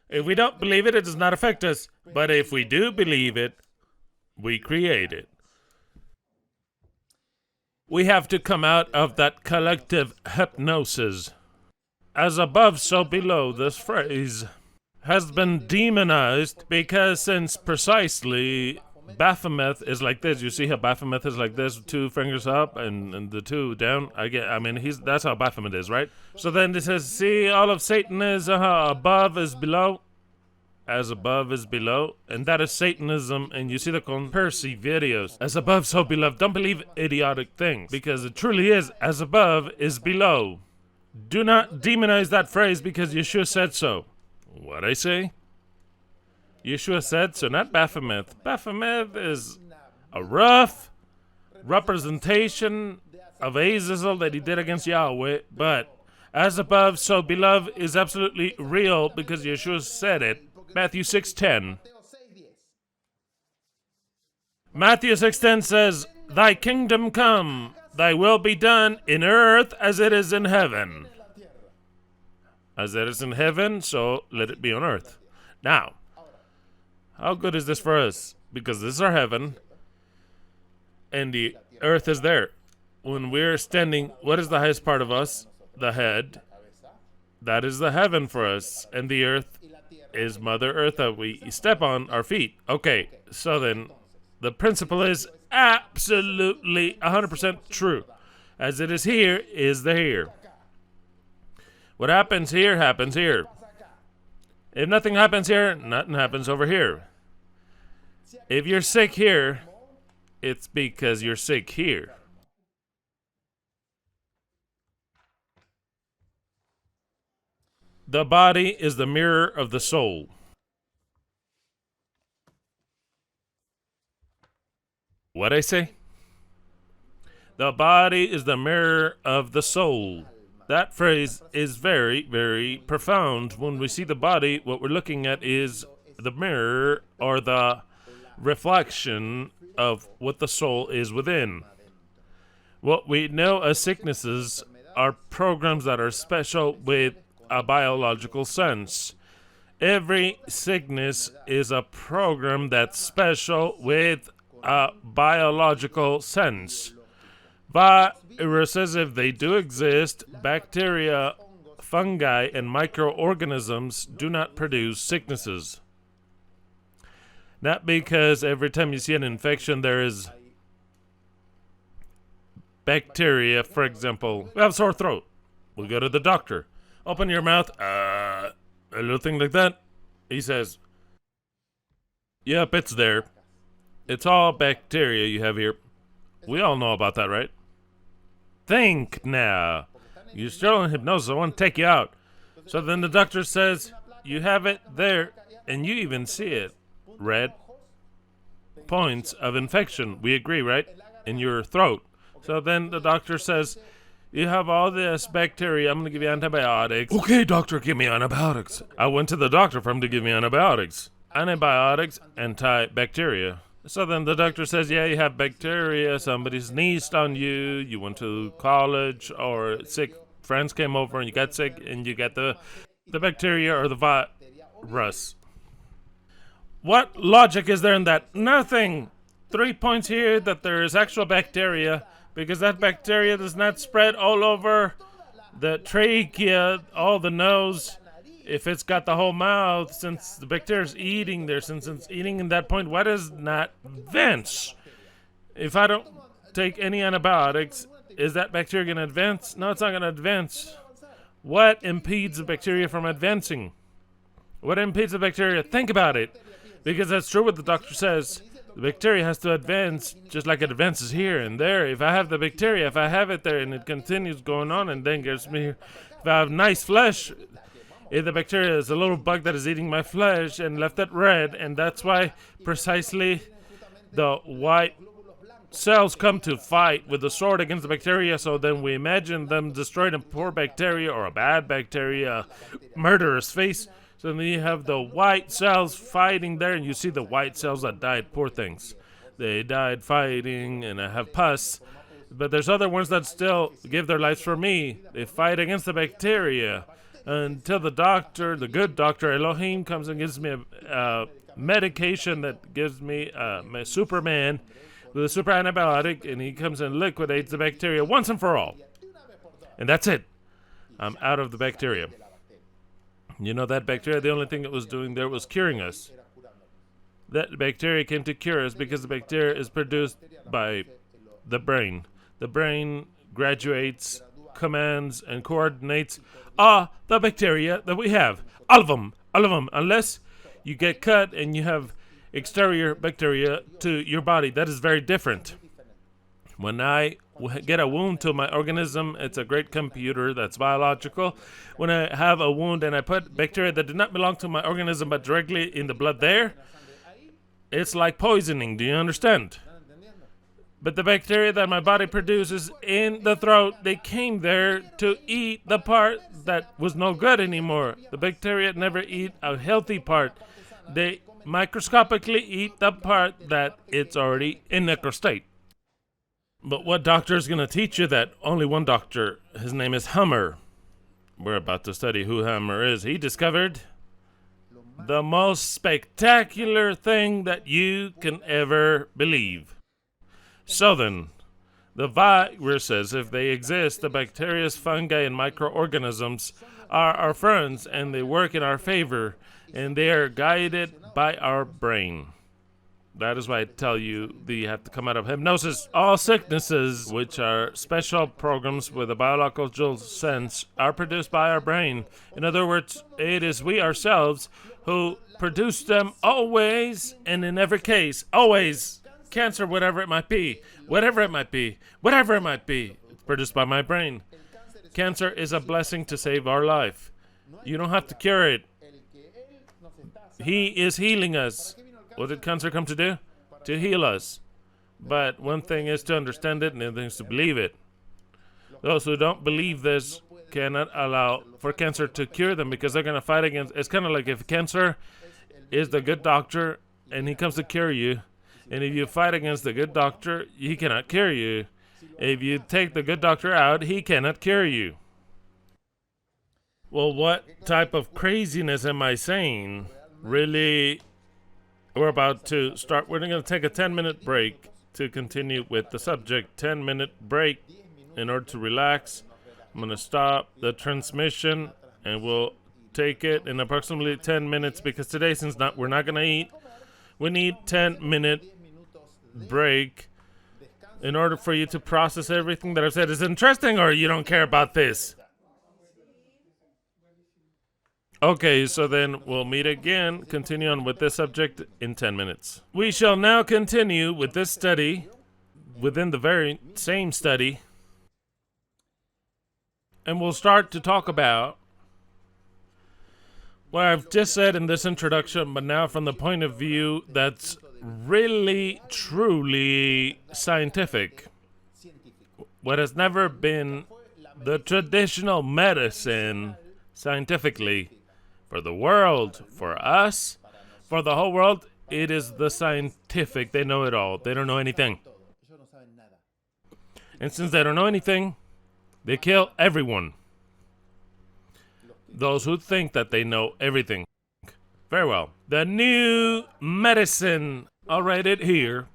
S1: If we don't believe it, it does not affect us. But if we do believe it, we create it. We have to come out of that collective hypnosis. As above, so below. This phrase has been demonized because since precisely Baphomet is like this. You see how Baphomet is like this, 2 fingers up and the 2 down. That's how Baphomet is, right? So then it says, see, all of Satan is above is below. As above is below. And that is Satanism. And you see the conspiracy videos. As above, so below. Don't believe idiotic things. Because it truly is. As above is below. Do not demonize that phrase because Yeshua said so. What I say? Yeshua said so, not Baphomet. Baphomet is a rough representation of Azazel that he did against Yahweh, but as above, so below is absolutely real because Yeshua said it. Matthew 6:10. Matthew 6:10 says, thy kingdom come, thy will be done in earth as it is in heaven. As it is in heaven, so let it be on earth. Now, how good is this for us? Because this is our heaven, and the earth is there. When we're standing, what is the highest part of us? The head. That is the heaven for us, and the earth is Mother Earth that we step on our feet. Okay, so then, the principle is, absolutely 100% true. As it is here, is there. What happens here, happens here. If nothing happens here, nothing happens over here. If you're sick here, it's because you're sick here. The body is the mirror of the soul. What'd I say? The body is the mirror of the soul. That phrase is very, very profound. When we see the body, what we're looking at is the mirror or the reflection of what the soul is within. What we know as sicknesses are programs that are special with a biological sense. Every sickness is a program that's special with a biological sense. Viruses, if they do exist, bacteria, fungi, and microorganisms do not produce sicknesses. Not because every time you see an infection there is bacteria. For example, we have a sore throat. We go to the doctor. Open your mouth. A little thing like that. He says, yep, it's there. It's all bacteria you have here. We all know about that, right? Think now. You're still in hypnosis. I want to take you out. So then the doctor says, you have it there, and you even see it. Red points of infection. We agree, right? In your throat. So then the doctor says, you have all this bacteria. I'm going to give you antibiotics. Okay, doctor, give me antibiotics. I went to the doctor for him to give me antibiotics. Antibiotics, antibacteria. So then the doctor says, yeah, you have bacteria. Somebody sneezed on you. You went to college or sick. Friends came over and you got sick and you got the bacteria or the virus. What logic is there in that? Nothing. 3 points here that there is actual bacteria because that bacteria does not spread all over the trachea, all the nose. If it's got the whole mouth, since the bacteria is eating there, since it's eating in that point, why does it not advance? If I don't take any antibiotics, is that bacteria going to advance? No, it's not going to advance. What impedes the bacteria from advancing? What impedes the bacteria? Think about it. Because that's true what the doctor says. The bacteria has to advance just like it advances here and there. If I have the bacteria, if I have it there and it continues going on and then gives me, if I have nice flesh, if the bacteria is a little bug that is eating my flesh and left it red, and that's why precisely the white cells come to fight with the sword against the bacteria, so then we imagine them destroying a poor bacteria or a bad bacteria, murderous face. So then you have the white cells fighting there, and you see the white cells that died, poor things. They died fighting, and I have pus. But there's other ones that still give their lives for me. They fight against the bacteria until the doctor, the good doctor, Eloheinu, comes and gives me a medication that gives me my Superman with a super antibiotic, and he comes and liquidates the bacteria once and for all. And that's it. I'm out of the bacteria. You know, that bacteria, the only thing it was doing there was curing us. That bacteria came to cure us because the bacteria is produced by the brain. The brain graduates, commands, and coordinates the bacteria that we have. All of them, unless you get cut and you have exterior bacteria to your body. That is very different. When I get a wound to my organism, it's a great computer that's biological. When I have a wound and I put bacteria that did not belong to my organism but directly in the blood there, it's like poisoning. Do you understand? But the bacteria that my body produces in the throat, they came there to eat the part that was no good anymore. The bacteria never eat a healthy part. They microscopically eat the part that it's already in necrostate. But what doctor is going to teach you that? Only one doctor. His name is Hummer. We're about to study who Hummer is. He discovered the most spectacular thing that you can ever believe. So then, the viruses, if they exist, the bacteria, fungi, and microorganisms are our friends, and they work in our favor, and they are guided by our brain. That is why I tell you that you have to come out of hypnosis. All sicknesses, which are special programs with a biological sense, are produced by our brain. In other words, it is we ourselves who produce them always and in every case. Always. Cancer, whatever it might be. Whatever it might be. Whatever it might be. It's produced by my brain. Cancer is a blessing to save our life. You don't have to cure it. He is healing us. What did cancer come to do? To heal us. But one thing is to understand it, and the other thing is to believe it. Those who don't believe this cannot allow for cancer to cure them because they're going to fight against. It's kind of like if cancer is the good doctor and he comes to cure you, and if you fight against the good doctor, he cannot cure you. If you take the good doctor out, he cannot cure you. Well, what type of craziness am I saying? Really, we're about to start. We're going to take a 10-minute break to continue with the subject. 10-minute break in order to relax. I'm going to stop the transmission and we'll take it in approximately 10 minutes because today, since we're not going to eat, we need 10-minute break in order for you to process everything that I've said. Is it interesting or you don't care about this? Okay, so then we'll meet again, continue on with this subject in 10 minutes. We shall now continue with this study, within the very same study, and we'll start to talk about what I've just said in this introduction, but now from the point of view that's really, truly scientific. What has never been the traditional medicine scientifically. For the world, for us, for the whole world, it is the scientific. They know it all. They don't know anything. And since they don't know anything, they kill everyone. Those who think that they know everything. Very well. The new medicine. I'll write it here.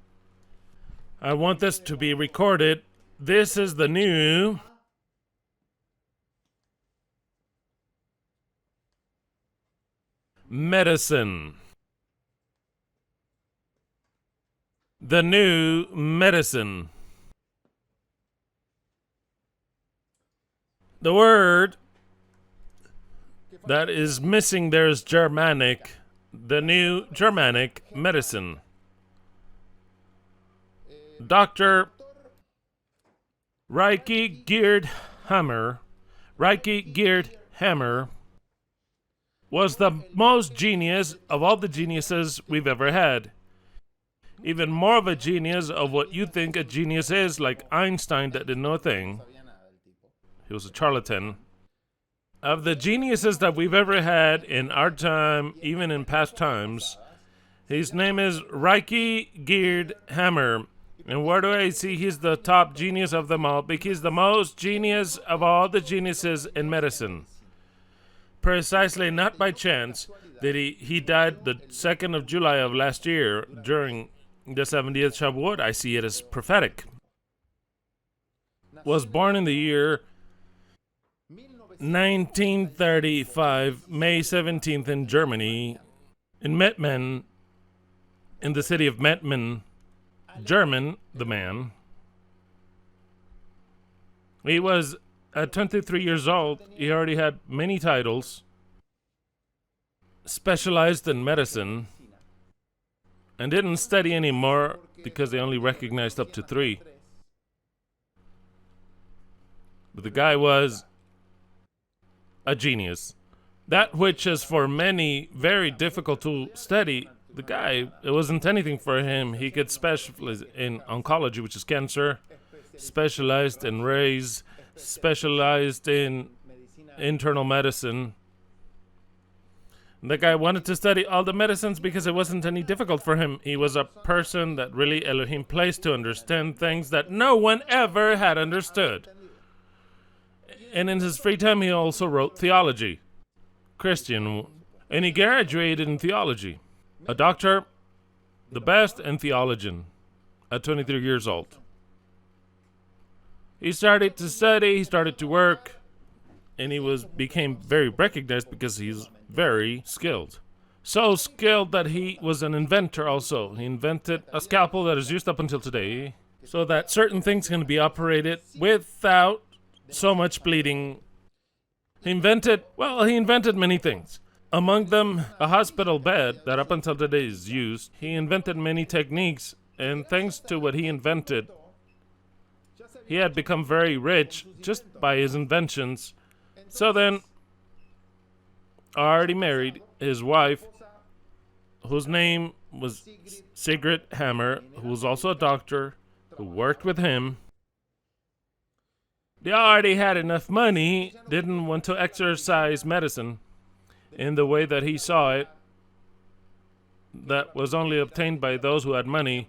S1: I want this to be recorded. This is the new medicine. The new medicine. The word that is missing there is Germanic. The new Germanic medicine. Dr. Reiki Gerd Hammer was the most genius of all the geniuses we've ever had. Even more of a genius of what you think a genius is, like Einstein that didn't know a thing. He was a charlatan. Of the geniuses that we've ever had in our time, even in past times, his name is Reiki Gerd Hammer. And where do I see he's the top genius of them all? Because he's the most genius of all the geniuses in medicine. Precisely not by chance that he died the 2nd of July of last year during the 70th Shavuot. I see it as prophetic. Was born in the year 1935, May 17th in Germany, in Mettmann, in the city of Mettmann. German, the man. He was at 23 years old. He already had many titles, specialized in medicine, and didn't study anymore because they only recognized up to 3. But the guy was a genius. That which is for many very difficult to study, the guy, it wasn't anything for him. He could specialize in oncology, which is cancer, specialized in rays, specialized in internal medicine. The guy wanted to study all the medicines because it wasn't any difficult for him. He was a person that really Elohim placed to understand things that no one ever had understood. And in his free time, he also wrote theology, Christian, and he graduated in theology. A doctor, the best, and theologian at 23 years old. He started to study, he started to work, and he became very recognized because he's very skilled. So skilled that he was an inventor also. He invented a scalpel that is used up until today so that certain things can be operated without so much bleeding. He invented many things. Among them, a hospital bed that up until today is used. He invented many techniques, and thanks to what he invented, he had become very rich just by his inventions. So then, already married, his wife, whose name was Sigrid Hammer, who was also a doctor, who worked with him. They already had enough money, didn't want to exercise medicine in the way that he saw it, that was only obtained by those who had money.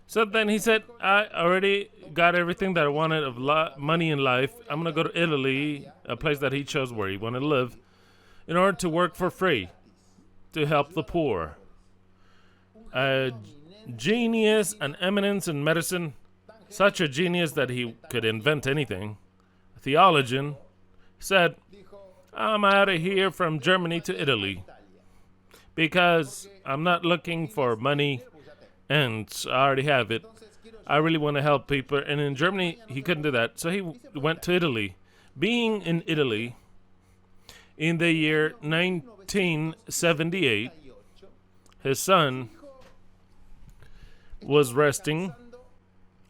S1: So then he said, I already got everything that I wanted of money in life. I'm going to go to Italy, a place that he chose where he wanted to live, in order to work for free, to help the poor. A genius, an eminence in medicine, such a genius that he could invent anything. A theologian said, I'm out of here from Germany to Italy because I'm not looking for money and I already have it. I really want to help people. And in Germany, he couldn't do that. So he went to Italy. Being in Italy in the year 1978, his son was resting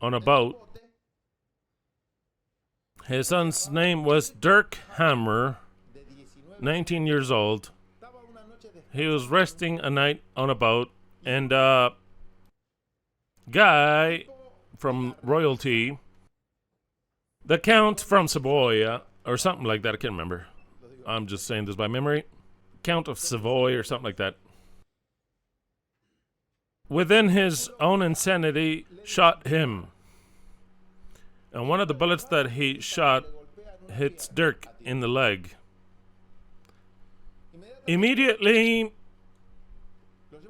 S1: on a boat. His son's name was Dirk Hammer, 19 years old. He was resting a night on a boat, and a guy from royalty, the Count from Savoy, or something like that, I can't remember. I'm just saying this by memory. Count of Savoy or something like that. Within his own insanity, shot him. And one of the bullets that he shot hits Dirk in the leg. Immediately,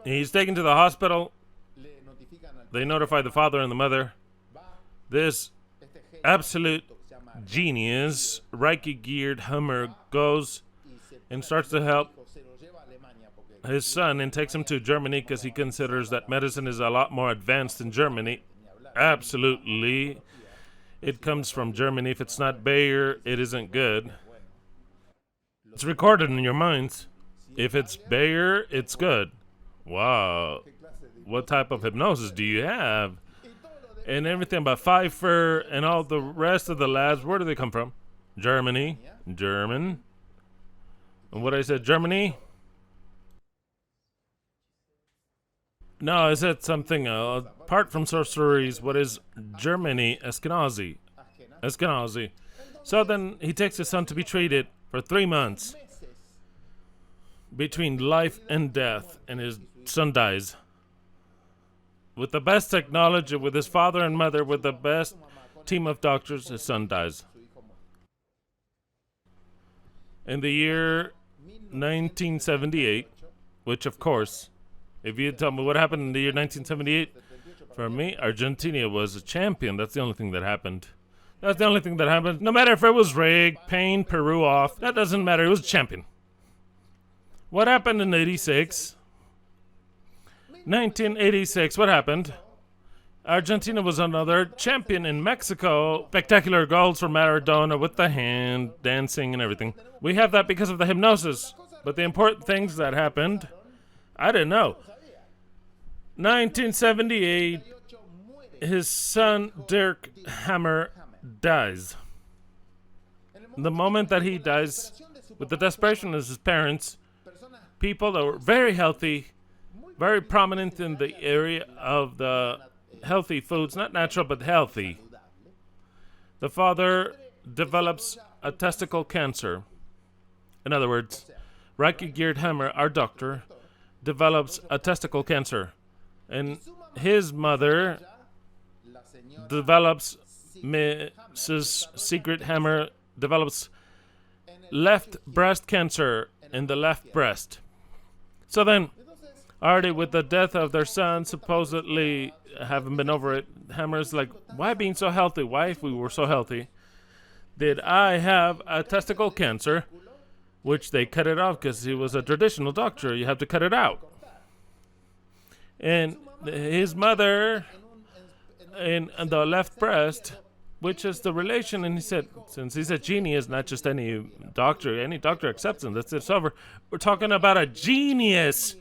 S1: he's taken to the hospital. They notify the father and the mother. This absolute genius, Reiki-geared Hummer, goes and starts to help his son and takes him to Germany because he considers that medicine is a lot more advanced in Germany. Absolutely. It comes from Germany. If it's not Bayer, it isn't good. It's recorded in your minds. If it's Bayer, it's good. Wow. What type of hypnosis do you have? And everything about Pfeiffer and all the rest of the labs, where do they come from? Germany. German. And what I said, Germany? No, I said something apart from sorceries. What is Germany? Ashkenazi. Ashkenazi. So then he takes his son to be treated for 3 months between life and death, and his son dies. With the best technology, with his father and mother, with the best team of doctors, his son dies. In the year 1978, which of course, if you tell me what happened in the year 1978, for me, Argentina was a champion. That's the only thing that happened. That's the only thing that happened. No matter if it was rigged, Spain, Peru off, that doesn't matter. It was a champion. What happened in 86? 1986, what happened? Argentina was another champion in Mexico. Spectacular goals for Maradona with the hand, dancing and everything. We have that because of the hypnosis. But the important things that happened, I didn't know. 1978, his son Dirk Hammer dies. The moment that he dies, with the desperation of his parents, people that were very healthy, very prominent in the area of the healthy foods, not natural but healthy. The father develops a testicle cancer. In other words, Reiki-geared Hammer, our doctor, develops a testicle cancer. And his mother develops, Mrs. Sigrid Hammer develops left breast cancer in the left breast. So then, already with the death of their son, supposedly having been over it, Hammer's like, why being so healthy? Why, if we were so healthy, did I have a testicle cancer? which they cut it off because he was a traditional doctor. You have to cut it out. And his mother in the left breast, which is the relation, and he said, since he's a genius, not just any doctor accepts him. That's it's over. We're talking about a genius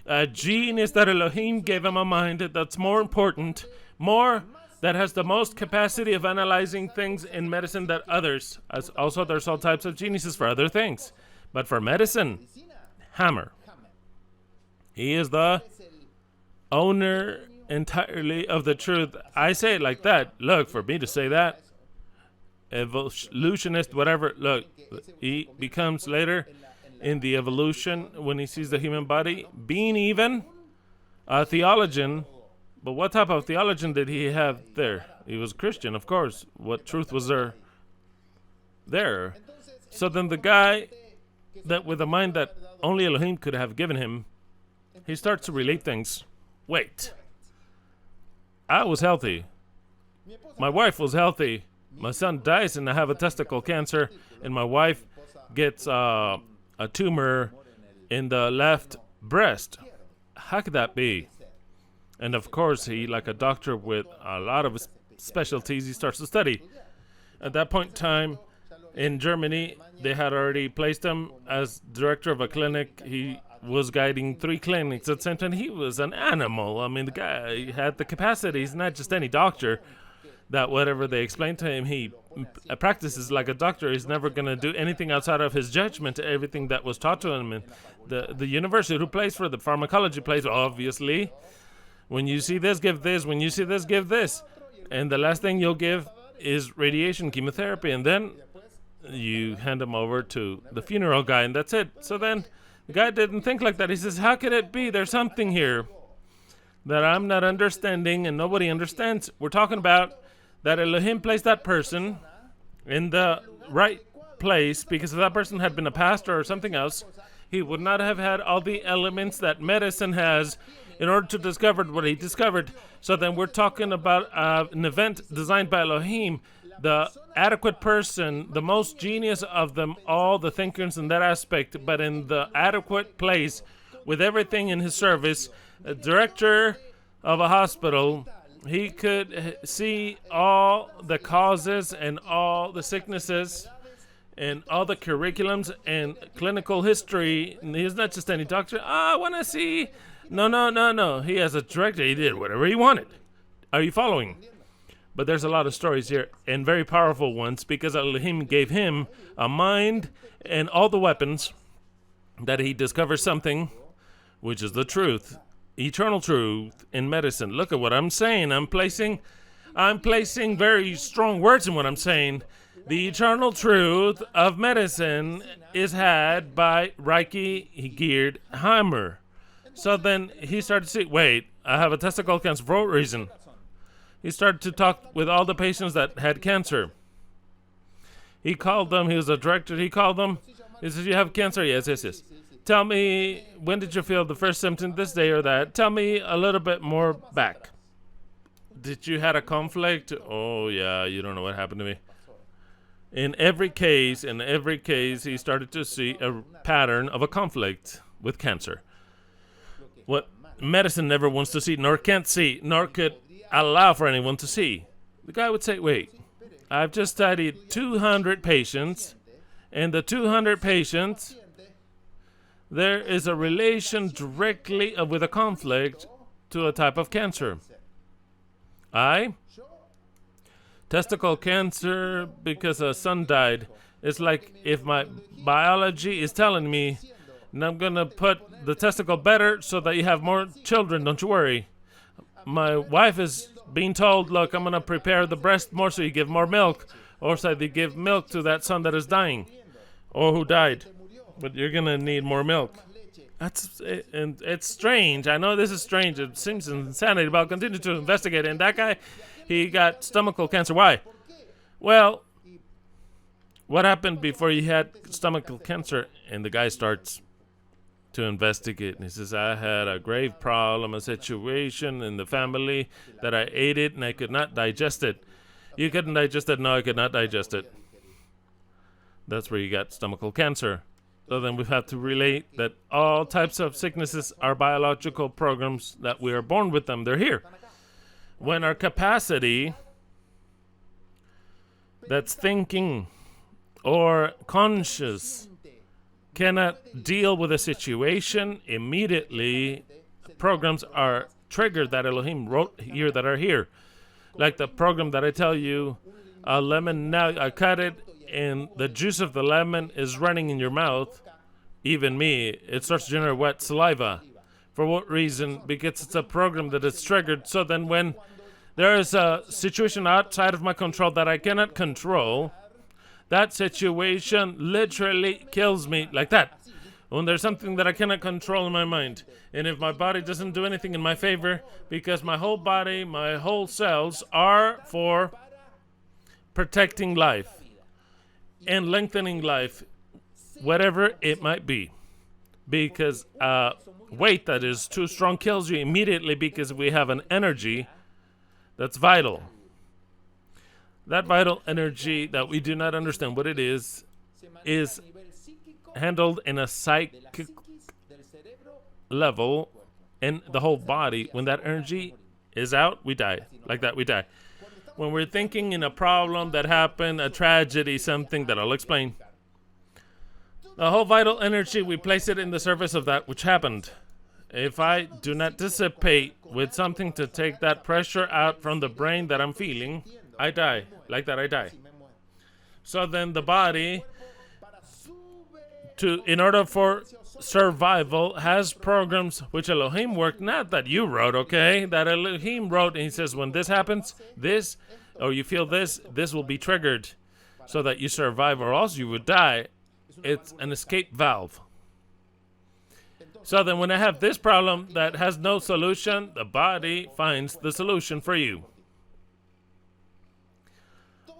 S1: that Elohim gave him a mind that's more important, that has the most capacity of analyzing things in medicine than others. As also, there's all types of geniuses for other things. But for medicine, Hammer. He is the owner entirely of the truth. I say it like that. Look, for me to say that, evolutionist, whatever, look, he becomes later in the evolution when he sees the human body being even a theologian. But what type of theologian did he have there? He was Christian, of course. What truth was there? So then the guy that with a mind that only Elohim could have given him, he starts to relate things. Wait. I was healthy. My wife was healthy. My son dies and I have a testicle cancer, and my wife gets a tumor in the left breast. How could that be? And of course, he, like a doctor with a lot of specialties, he starts to study. At that point in time, in Germany, they had already placed him as director of a clinic. He was guiding 3 clinics at the same time. He was an animal. I mean, the guy had the capacity. He's not just any doctor that whatever they explained to him, he practices like a doctor. He's never going to do anything outside of his judgment, everything that was taught to him. And the university who plays for the pharmacology plays, obviously. When you see this, give this. When you see this, give this. And the last thing you'll give is radiation chemotherapy. And then you hand him over to the funeral guy, and that's it. So then the guy didn't think like that. He says, how could it be? There's something here that I'm not understanding and nobody understands. We're talking about that Elohim placed that person in the right place because if that person had been a pastor or something else, he would not have had all the elements that medicine has in order to discover what he discovered. So then we're talking about an event designed by Elohim, the adequate person, the most genius of them all, the thinkers in that aspect, but in the adequate place with everything in his service, a director of a hospital. He could see all the causes and all the sicknesses and all the curriculums and clinical history. And he's not just any doctor. I want to see. No. He has a director. He did whatever he wanted. Are you following? But there's a lot of stories here, and very powerful ones, because Elohim gave him a mind and all the weapons that he discovers something, which is the truth, eternal truth in medicine. Look at what I'm saying. I'm placing very strong words in what I'm saying. The eternal truth of medicine is had by Reiki geared Hammer. So then he started to see, wait, I have a testicle cancer for what reason? He started to talk with all the patients that had cancer. He called them. He was a director. He called them. He says, you have cancer? Yes. Tell me, when did you feel the first symptom, this day or that? Tell me a little bit more back. Did you had a conflict? Oh, yeah, you don't know what happened to me. In every case, he started to see a pattern of a conflict with cancer. What medicine never wants to see, nor can't see, nor could allow for anyone to see. The guy would say, wait, I've just studied 200 patients, and the 200 patients, there is a relation directly with a conflict to a type of cancer. Testicle cancer because a son died. It's like if my biology is telling me, and I'm going to put the testicle better so that you have more children, don't you worry. My wife is being told, look, I'm going to prepare the breast more so you give more milk, or so they give milk to that son that is dying, or who died. But you're going to need more milk. And it's strange. I know this is strange. It seems insanity, but I'll continue to investigate. And that guy, he got stomachal cancer. Why? Well, what happened before he had stomachal cancer? And the guy starts to investigate. And he says, I had a grave problem, a situation in the family that I ate it and I could not digest it. You couldn't digest it? No, I could not digest it. That's where you got stomachal cancer. So then we have to relate that all types of sicknesses are biological programs that we are born with them. They're here. When our capacity, that's thinking or conscious, cannot deal with a situation, immediately programs are triggered that Elohim wrote here that are here. Like the program that I tell you, a lemon, now I cut it and the juice of the lemon is running in your mouth. Even me, it starts to generate wet saliva. For what reason? Because it's a program that is triggered. So then when there is a situation outside of my control that I cannot control, that situation literally kills me like that. When there's something that I cannot control in my mind, and if my body doesn't do anything in my favor, because my whole body, my whole cells are for protecting life and lengthening life, whatever it might be. Because weight that is too strong kills you immediately, because we have an energy that's vital. That vital energy that we do not understand what it is handled in a psychic level in the whole body. When that energy is out, we die. Like that, we die. When we're thinking in a problem that happened, a tragedy, something that I'll explain, the whole vital energy, we place it in the service of that which happened. If I do not dissipate with something to take that pressure out from the brain that I'm feeling, I die. Like that, I die. So then the body, in order for survival, has programs which Elohim worked, not that you wrote, okay? That Elohim wrote, and he says, when this happens, this, or you feel this will be triggered so that you survive, or else you would die. It's an escape valve. So then when I have this problem that has no solution, the body finds the solution for you.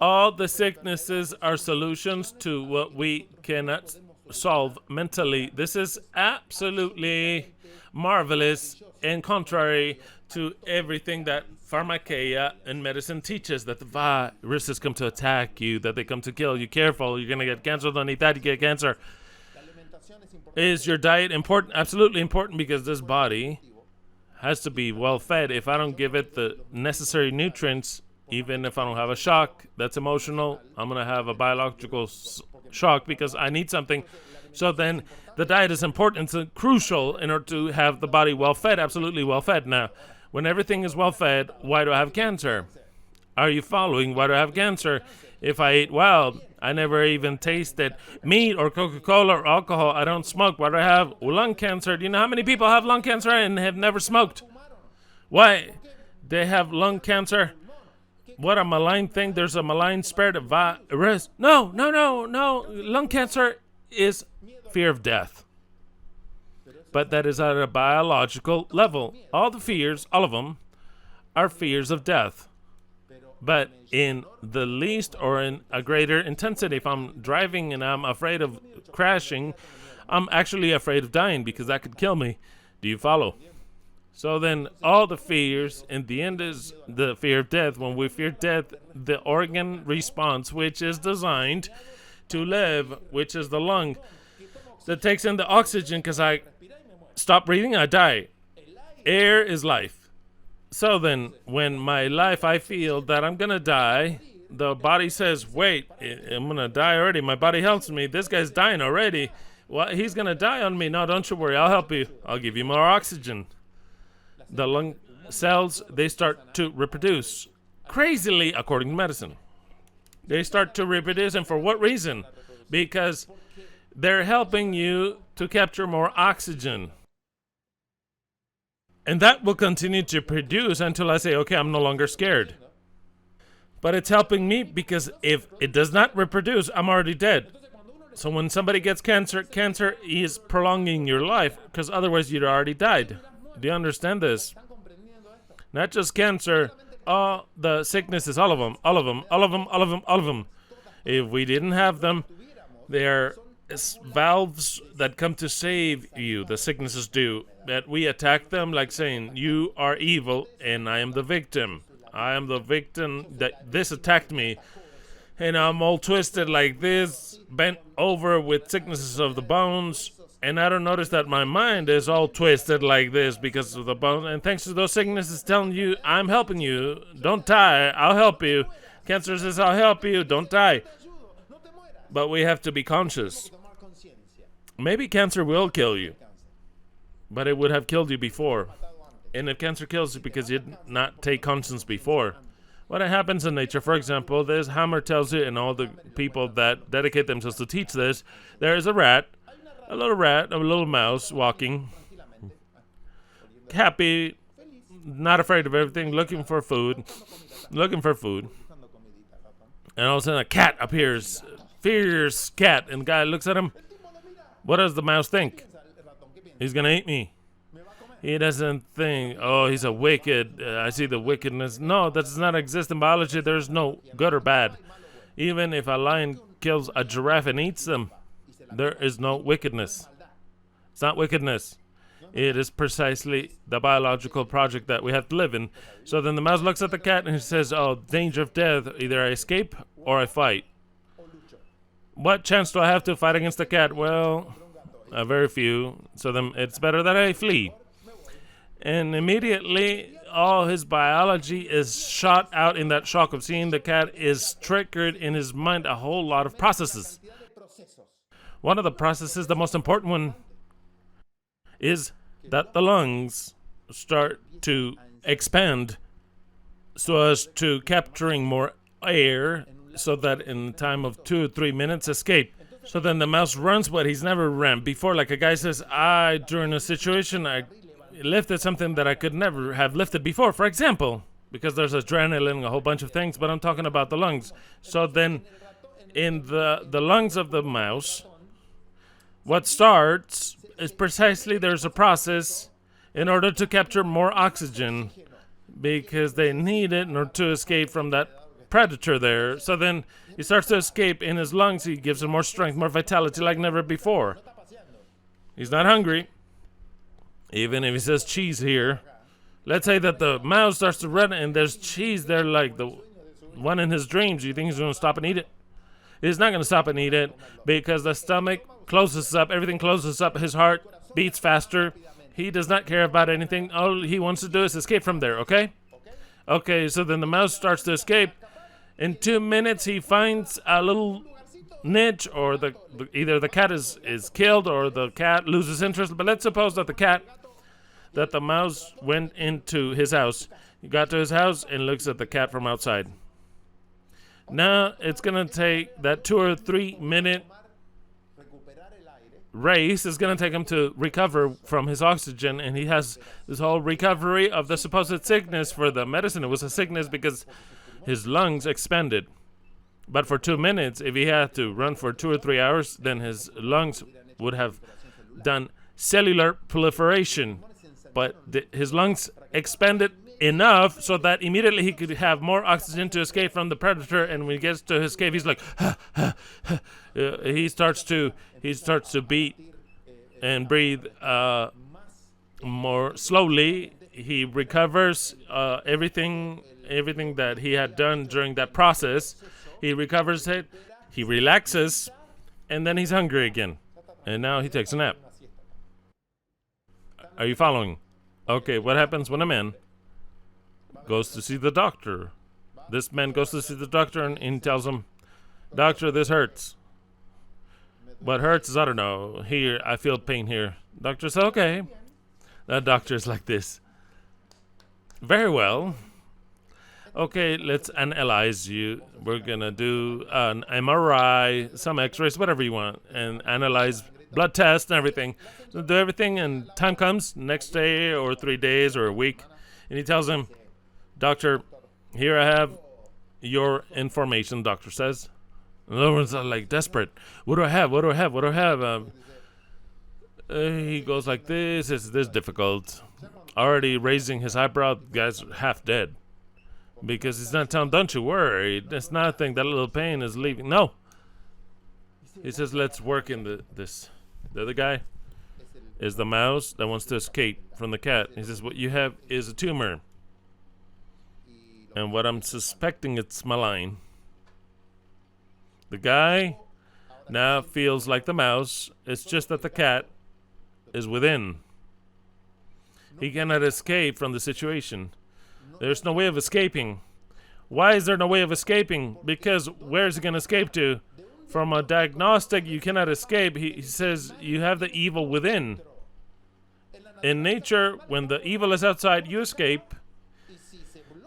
S1: All the sicknesses are solutions to what we cannot solve mentally. This is absolutely marvelous and contrary to everything that pharmakeia and medicine teaches, that the viruses come to attack you, that they come to kill you. Careful, you're going to get cancer. Don't eat that, you get cancer. Is your diet important? Absolutely important, because this body has to be well fed. If I don't give it the necessary nutrients, even if I don't have a shock that's emotional, I'm going to have a biological shock because I need something. So then the diet is important. It's crucial in order to have the body well fed, absolutely well fed. Now, when everything is well fed, why do I have cancer? Are you following? Why do I have cancer? If I eat well, I never even tasted meat or Coca-Cola or alcohol. I don't smoke. Why do I have lung cancer? Do you know how many people have lung cancer and have never smoked? Why? They have lung cancer. What a malign thing. There's a malign spirit of virus. No. Lung cancer is fear of death. But that is at a biological level. All the fears, all of them, are fears of death. But in the least or in a greater intensity, if I'm driving and I'm afraid of crashing, I'm actually afraid of dying because that could kill me. Do you follow? So then all the fears, in the end, is the fear of death. When we fear death, the organ response, which is designed to live, which is the lung, that takes in the oxygen, because I stop breathing, I die. Air is life. So then, when my life, I feel that I'm going to die, the body says, wait, I'm going to die already. My body helps me. This guy's dying already. Well, he's going to die on me. No, don't you worry. I'll help you. I'll give you more oxygen. The lung cells, they start to reproduce. Crazily, according to medicine. They start to reproduce, and for what reason? Because they're helping you to capture more oxygen. And that will continue to produce until I say, okay, I'm no longer scared. But it's helping me because if it does not reproduce, I'm already dead. So when somebody gets cancer, cancer is prolonging your life because otherwise you'd already died. Do you understand this? Not just cancer, all the sicknesses, all of them. If we didn't have them, they're valves that come to save you. The sicknesses do. That we attack them like saying, you are evil and I am the victim. I am the victim that this attacked me. and I'm all twisted like this, bent over with sicknesses of the bones, and I don't notice that my mind is all twisted like this because of the bones, and thanks to those sicknesses telling you, I'm helping you, don't die, I'll help you. Cancer says, I'll help you, don't die. But we have to be conscious. Maybe cancer will kill you, but it would have killed you before. And if cancer kills you because you did not take conscience before, what happens in nature, for example, this Hammer tells you, and all the people that dedicate themselves to teach this, there is a little mouse walking, happy, not afraid of everything, looking for food. And all of a sudden a cat appears, fierce cat, and the guy looks at him. What does the mouse think? He's going to eat me. He doesn't think, oh, he's a wicked, I see the wickedness. No, that does not exist in biology. There's no good or bad. Even if a lion kills a giraffe and eats them, there is no wickedness. It's not wickedness. It is precisely the biological project that we have to live in. So then the mouse looks at the cat and he says, oh, danger of death. Either I escape or I fight. What chance do I have to fight against the cat? Well, very few. So then it's better that I flee. And immediately, all his biology is shot out in that shock of seeing the cat, is triggered in his mind a whole lot of processes. One of the processes, the most important one, is that the lungs start to expand so as to capturing more air so that in the time of 2 or 3 minutes escape. So then the mouse runs what he's never ran before. Like a guy says, during a situation, I lifted something that I could never have lifted before, for example, because there's adrenaline, a whole bunch of things, but I'm talking about the lungs. So then in the lungs of the mouse, what starts is precisely there's a process in order to capture more oxygen because they need it in order to escape from that predator there. So then he starts to escape in his lungs. He gives him more strength, more vitality like never before. He's not hungry. Even if he says cheese here, let's say that the mouse starts to run and there's cheese there like the one in his dreams. You think he's going to stop and eat it? He's not going to stop and eat it because the stomach closes up, everything closes up, his heart beats faster. He does not care about anything. All he wants to do is escape from there, okay? Okay, so then the mouse starts to escape. In 2 minutes, he finds a little niche, or either the cat is killed or the cat loses interest. But let's suppose that the mouse went into his house. He got to his house and looks at the cat from outside. Now it's going to take that 2 or 3 minute race is going to take him to recover from his oxygen, and he has this whole recovery of the supposed sickness. For the medicine, it was a sickness because his lungs expanded. But for 2 minutes, if he had to run for 2 or 3 hours, then his lungs would have done cellular proliferation. But his lungs expanded enough so that immediately he could have more oxygen to escape from the predator. And when he gets to his cave, he's like, he starts to beat and breathe more slowly. He recovers everything that he had done during that process. He recovers it, he relaxes, and then he's hungry again. And now he takes a nap. Are you following? Okay, what happens when a man goes to see the doctor? This man goes to see the doctor and he tells him, Doctor, this hurts. What hurts is, I don't know, here, I feel pain here. Doctor says, okay. The doctor's like this. Very well. Okay, let's analyze you. We're going to do an MRI, some x-rays, whatever you want, and analyze blood tests and everything. So do everything, and time comes, next day or 3 days or a week, and he tells him, Doctor, here I have your information, doctor says. In other words, I'm like desperate. What do I have? What do I have? What do I have? He goes like this. Is this difficult? Already raising his eyebrow, the guy's half dead. Because he's not telling, don't you worry. It's nothing. That little pain is leaving. No. He says, let's work in this. The other guy is the mouse that wants to escape from the cat. He says, what you have is a tumor. And what I'm suspecting, it's malign. The guy now feels like the mouse. It's just that the cat is within. He cannot escape from the situation. There's no way of escaping. Why is there no way of escaping? Because where is he going to escape to? From a diagnostic, you cannot escape. He says you have the evil within. In nature, when the evil is outside, you escape.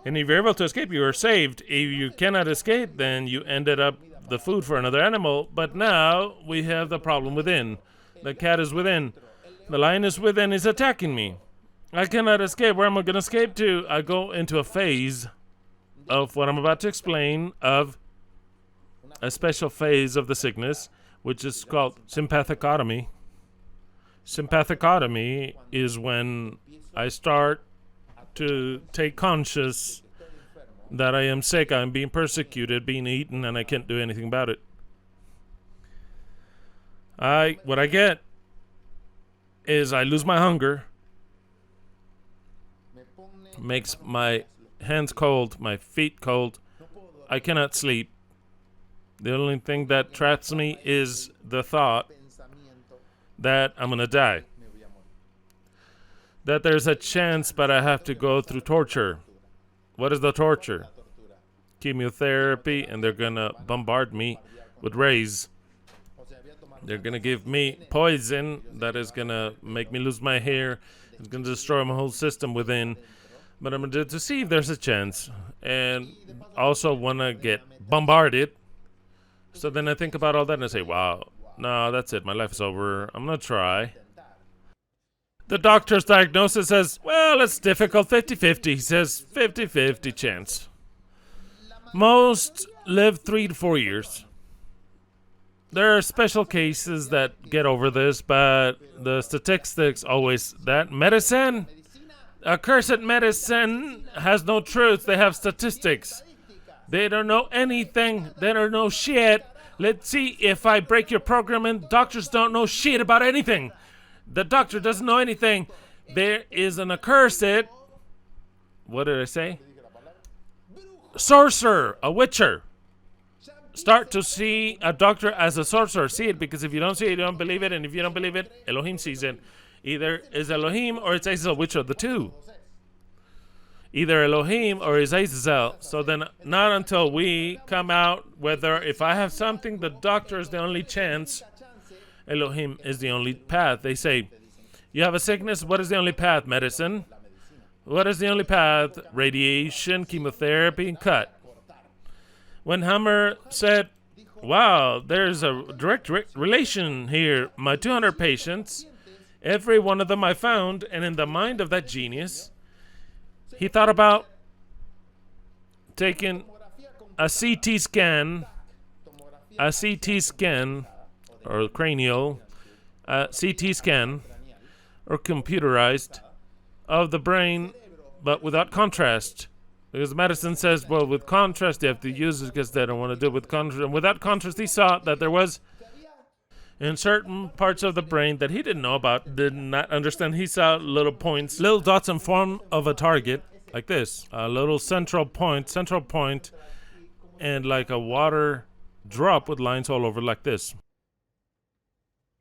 S1: And if you're able to escape, you are saved. If you cannot escape, then you ended up the food for another animal. But now we have the problem within. The cat is within. The lion is within, is attacking me. I cannot escape. Where am I going to escape to? I go into a phase of what I'm about to explain, of a special phase of the sickness, which is called sympathicotomy. Sympathicotomy is when I start to take conscious that I am sick, I'm being persecuted, being eaten, and I can't do anything about it. What I get is I lose my hunger, makes my hands cold, my feet cold. I cannot sleep. The only thing that traps me is the thought that I'm going to die. That there's a chance, but I have to go through torture. What is the torture? Chemotherapy, and they're going to bombard me with rays. They're going to give me poison that is going to make me lose my hair. It's going to destroy my whole system within. But I'm going to see if there's a chance. And also want to get bombarded. So then I think about all that and I say, wow, no, that's it. My life is over. I'm going to try. The doctor's diagnosis says, well, it's difficult, 50-50. He says 50-50 chance. Most live 3 to 4 years. There are special cases that get over this, but the statistics always that medicine, accursed medicine has no truth. They have statistics. They don't know anything. They don't know shit. Let's see if I break your program and doctors don't know shit about anything. The doctor doesn't know anything. There is an accursed, what did I say? Sorcerer, a witcher. Start to see a doctor as a sorcerer. See it, because if you don't see it, you don't believe it. And if you don't believe it, Elohim sees it. Either is Elohim or it's Azazel, which are the two. Either Elohim or is Azazel. So then not until we come out, whether if I have something, the doctor is the only chance. Elohim is the only path. They say, you have a sickness, what is the only path? Medicine. What is the only path? Radiation, chemotherapy, and cut. When Hammer said, wow, there's a direct relation here. My 200 patients, every one of them I found, and in the mind of that genius, he thought about taking a CT scan, or cranial, CT scan, or computerized, of the brain, but without contrast. Because medicine says, well, with contrast, you have to use it because they don't want to do it with contrast. And without contrast, he saw that there was, in certain parts of the brain that he didn't know about, did not understand, he saw little points, little dots in form of a target, like this. A little central point, and like a water drop with lines all over like this.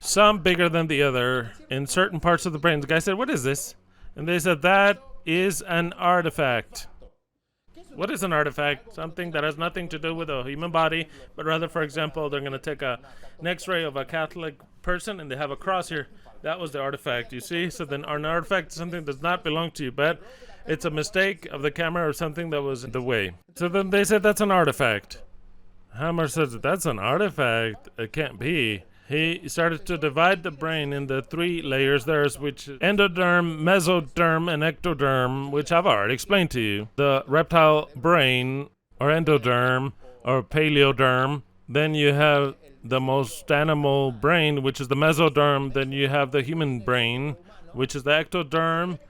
S1: Some bigger than the other in certain parts of the brain. The guy said, what is this? And they said, that is an artifact. What is an artifact? Something that has nothing to do with a human body, but rather, for example, they're going to take an X-ray of a Catholic person and they have a cross here. That was the artifact, you see? So then an artifact is something that does not belong to you, but it's a mistake of the camera or something that was in the way. So then they said that's an artifact. Hammer says that's an artifact. It can't be. He started to divide the brain into 3 layers. There's which endoderm, mesoderm, and ectoderm, which I've already explained to you. The reptile brain, or endoderm, or paleoderm. Then you have the most animal brain, which is the mesoderm. Then you have the human brain, which is the ectoderm,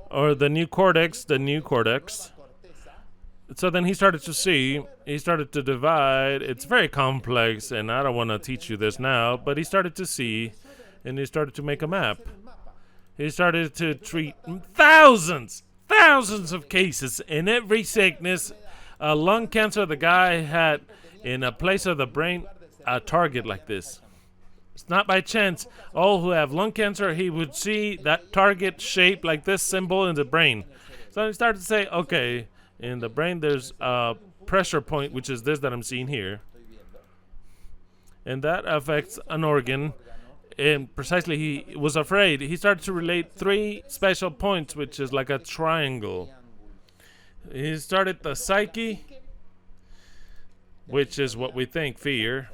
S1: or the new cortex, So then he started to divide. It's very complex, and I don't want to teach you this now, but he started to see, and he started to make a map. He started to treat thousands of cases in every sickness. Lung cancer the guy had in a place of the brain a target like this. It's not by chance. All who have lung cancer, he would see that target shape like this symbol in the brain. So he started to say, okay, in the brain there's a pressure point, which is this that I'm seeing here. And that affects an organ. And precisely, he was afraid. He started to relate 3 special points, which is like a triangle. He started the psyche, which is what we think, fear.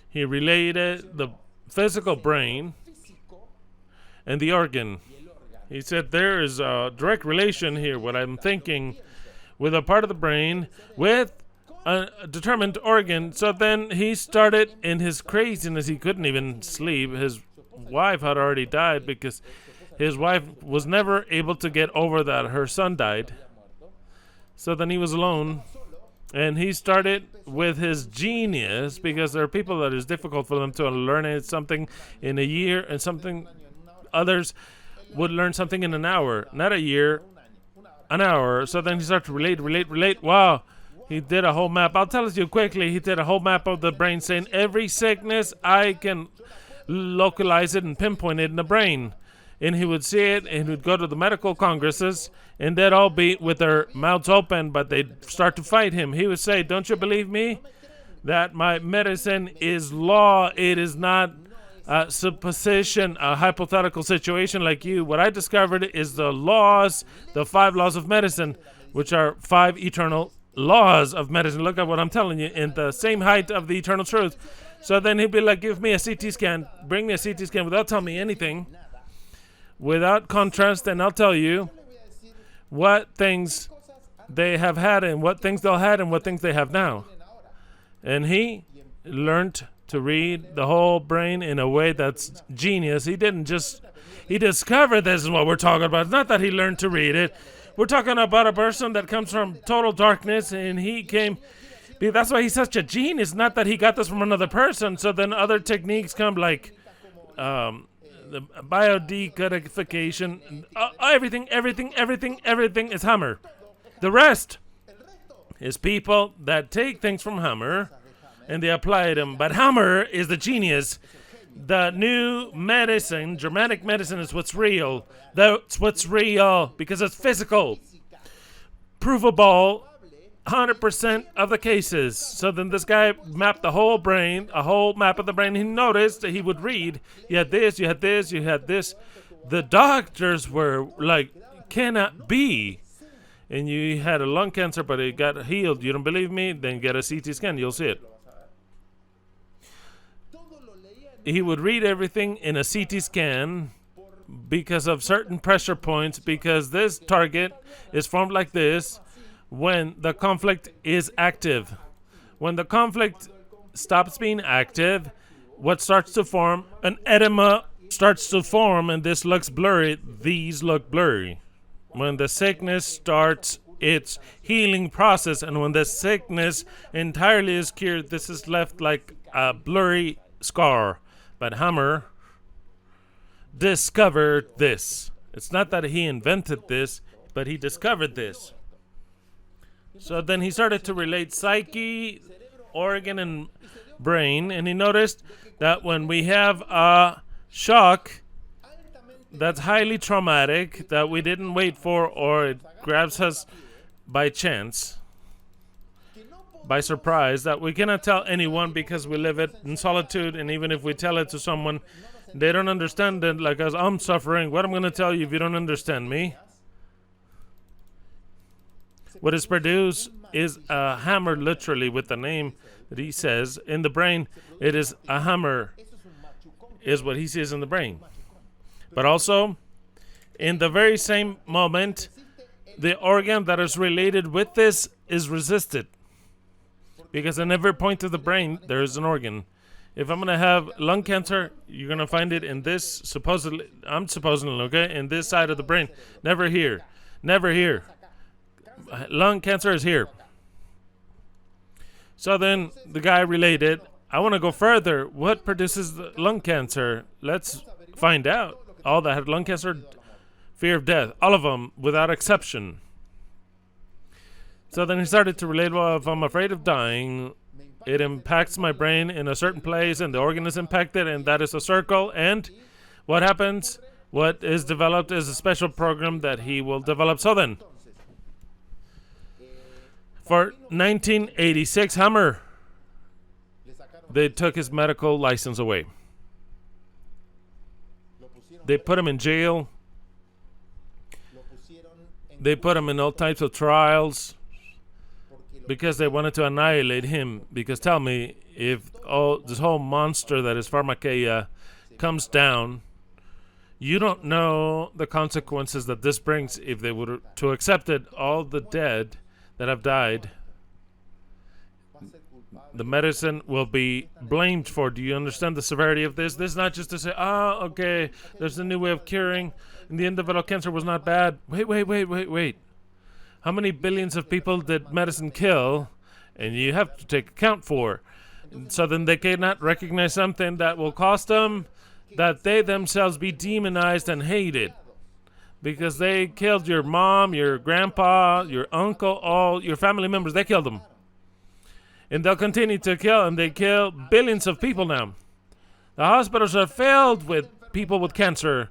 S1: He related the physical brain and the organ. He said there is a direct relation here, what I'm thinking, with a part of the brain, with a determined organ. So then he started, in his craziness, he couldn't even sleep. His wife had already died because his wife was never able to get over that her son died. So then he was alone. And he started with his genius, because there are people that it's difficult for them to learn something in a year, and something others would learn something in an hour. Not a year, an hour. So then he started to relate. Wow. He did a whole map. I'll tell you quickly. He did a whole map of the brain, saying every sickness, I can localize it and pinpoint it in the brain. And he would see it, and he would go to the medical congresses, and they'd all be with their mouths open, but they'd start to fight him. He would say, don't you believe me? That my medicine is law. It is not a supposition, a hypothetical situation like you. What I discovered is the laws, the 5 laws of medicine, which are 5 eternal laws of medicine. Look at what I'm telling you, in the same height of the eternal truth. So then he'd be like, give me a CT scan. Bring me a CT scan without telling me anything, without contrast, and I'll tell you what things they have had and what things they'll had and what things they have now. And he learned to read the whole brain in a way that's genius. He discovered this is what we're talking about. It's not that he learned to read it. We're talking about a person that comes from total darkness, and he came. That's why he's such a genius. Not that he got this from another person. So then other techniques come, like the biodecodification. Everything is Hammer. The rest is people that take things from Hammer and they apply them. But Hammer is the genius. The new medicine, Germanic medicine, is what's real. That's what's real because it's physical, provable, 100% of the cases. So then this guy mapped the whole brain, a whole map of the brain. He noticed that he would read. You had this, you had this, you had this. The doctors were like, cannot be. And you had a lung cancer, but it got healed. You don't believe me? Then get a CT scan. You'll see it. He would read everything in a CT scan because of certain pressure points, because this target is formed like this when the conflict is active. When the conflict stops being active, what starts to form? An edema starts to form, and this looks blurry. These look blurry. When the sickness starts its healing process, and when the sickness entirely is cured, this is left like a blurry scar. But Hammer discovered this. It's not that he invented this, but he discovered this. So then he started to relate psyche, organ, and brain, and he noticed that when we have a shock that's highly traumatic, that we didn't wait for, or it grabs us by chance, by surprise, that we cannot tell anyone because we live it in solitude, and even if we tell it to someone, they don't understand it. Like as I'm suffering, what I'm going to tell you if you don't understand me? What is produced is a hammer, literally, with the name that he says. In the brain, it is a hammer, is what he sees in the brain. But also, in the very same moment, the organ that is related with this is resisted. Because in every point of the brain, there is an organ. If I'm going to have lung cancer, you're going to find it in this, supposedly, I'm supposing, okay, in this side of the brain. Never here. Never here. Lung cancer is here. So then the guy related, I want to go further. What produces the lung cancer? Let's find out. All that had lung cancer, fear of death. All of them, without exception. So then he started to relate, well, if I'm afraid of dying, It impacts my brain in a certain place, and the organ is impacted, and that is a circle. And what happens? What is developed is a special program that he will develop. So then, for 1986, Hammer, they took his medical license away. They put him in jail. They put him in all types of trials because they wanted to annihilate him. Because tell me, if this whole monster that is pharmakeia comes down, you don't know the consequences that this brings if they were to accept it. All the dead that have died, the medicine will be blamed for. Do you understand the severity of this? This is not just to say, okay, there's a new way of curing, and the endometrial cancer was not bad. Wait. How many billions of people did medicine kill? And you have to take account for. So then they cannot recognize something that will cost them that they themselves be demonized and hated. Because they killed your mom, your grandpa, your uncle, all your family members. They killed them. And they'll continue to kill, and they kill billions of people now. The hospitals are filled with people with cancer.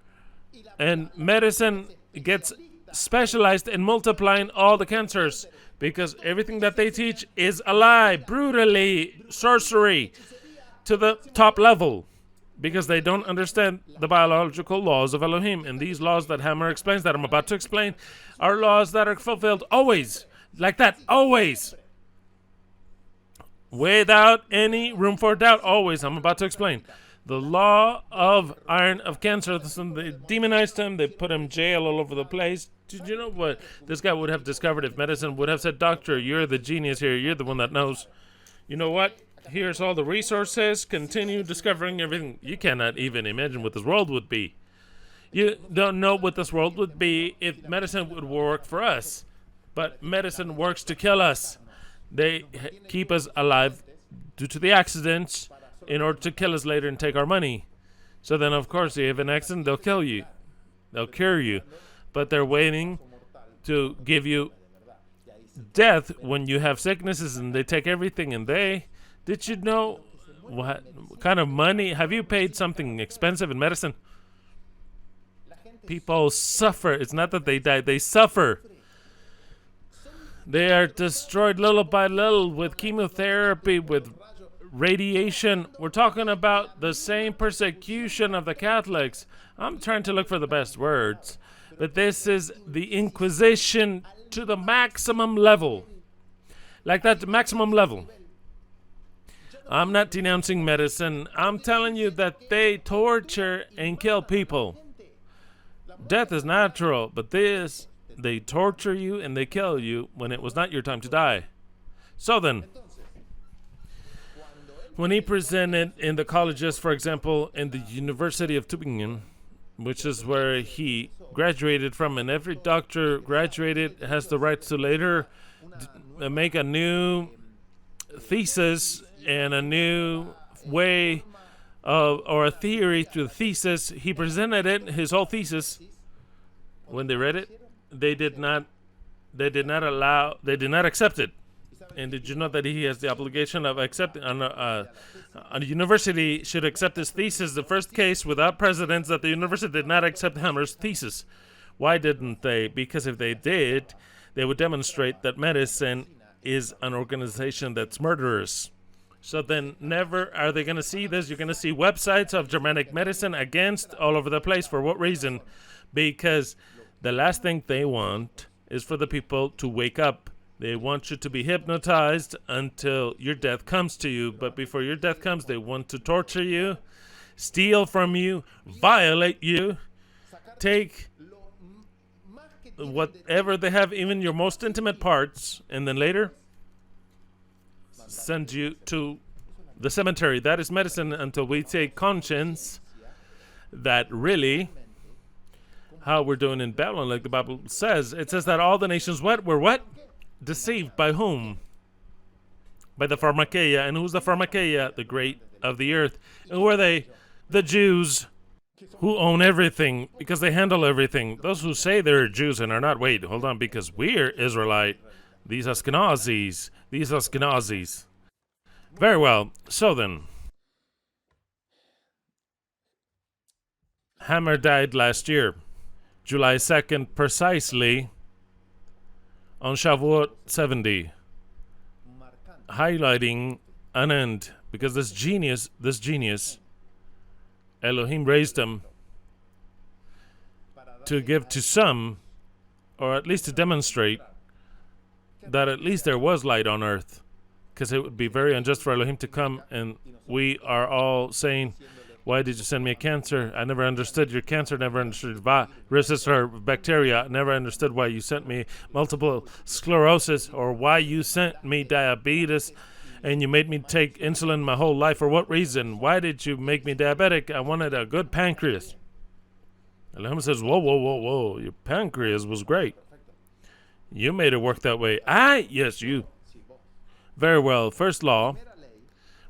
S1: And medicine gets specialized in multiplying all the cancers. Because everything that they teach is a lie, brutally, sorcery, to the top level. Because they don't understand the biological laws of Elohim. And these laws that Hammer explains, that I'm about to explain, are laws that are fulfilled always. Like that, always. Without any room for doubt, always. I'm about to explain. The law of iron of cancer, they demonized him, they put him in jail all over the place. Did you know what this guy would have discovered if medicine would have said, doctor, you're the genius here, you're the one that knows. You know what? Here's all the resources, continue discovering everything. You cannot even imagine what this world would be. You don't know what this world would be if medicine would work for us. But medicine works to kill us. They keep us alive due to the accidents in order to kill us later and take our money. So then, of course, if you have an accident, they'll kill you. They'll cure you. But they're waiting to give you death when you have sicknesses, and they take everything. And did you know what kind of money? Have you paid something expensive in medicine? People suffer. It's not that they die. They suffer. They are destroyed little by little with chemotherapy, with radiation. We're talking about the same persecution of the Catholics. I'm trying to look for the best words. But this is the Inquisition to the maximum level. Like that, the maximum level. I'm not denouncing medicine. I'm telling you that they torture and kill people. Death is natural, but they torture you and they kill you when it was not your time to die. So then, when he presented in the colleges, for example, in the University of Tübingen, which is where he graduated from, and every doctor graduated has the right to later make a new thesis and a new way of, or a theory to the thesis. He presented it, his whole thesis. When they read it, they did not accept it. And did you know that he has the obligation of accepting? A university should accept his thesis. The first case without precedents that the university did not accept Hammer's thesis. Why didn't they? Because if they did, they would demonstrate that medicine is an organization that's murderous. So then never are they going to see this. You're going to see websites of Germanic medicine against all over the place. For what reason? Because the last thing they want is for the people to wake up. They want you to be hypnotized until your death comes to you. But before your death comes, they want to torture you, steal from you, violate you, take whatever they have, even your most intimate parts, and then later send you to the cemetery. That is medicine until we take conscience that really how we're doing in Babylon, like the Bible says. It says that all the nations were what? Deceived by whom? By the pharmakeia. And who's the pharmakeia? The great of the earth. And who are they? The Jews, who own everything because they handle everything. Those who say they're Jews and are not. Wait, hold on, because we're Israelite. These Ashkenazis. Very well. So then, Hammer died last year, July 2nd, precisely on Shavuot 70, highlighting an end, because this genius, Elohim raised him to give to some, or at least to demonstrate, that at least there was light on earth. Because it would be very unjust for Elohim to come and we are all saying, why did you send me a cancer? I never understood your cancer, never understood viruses or bacteria, never understood why you sent me multiple sclerosis, or why you sent me diabetes and you made me take insulin my whole life. For what reason? Why did you make me diabetic? I wanted a good pancreas. Elohim says, whoa, your pancreas was great. You made it work that way. Yes, you. Very well. First law.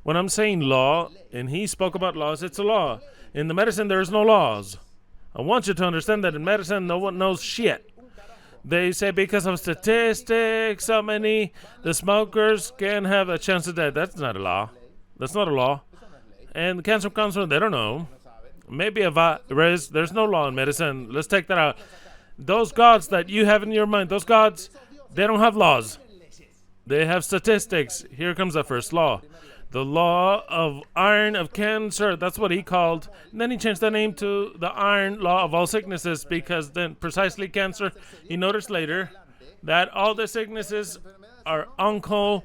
S1: When I'm saying law, and he spoke about laws, it's a law. In the medicine, there is no laws. I want you to understand that in medicine, no one knows shit. They say because of statistics, so many, the smokers can have a chance to die. That's not a law. That's not a law. And cancer comes from, they don't know. Maybe a virus, there's no law in medicine. Let's take that out. Those gods that you have in your mind, those gods, they don't have laws. They have statistics. Here comes the first law. The law of iron of cancer. That's what he called. And then he changed the name to the iron law of all sicknesses, because then precisely cancer, he noticed later that all the sicknesses are uncle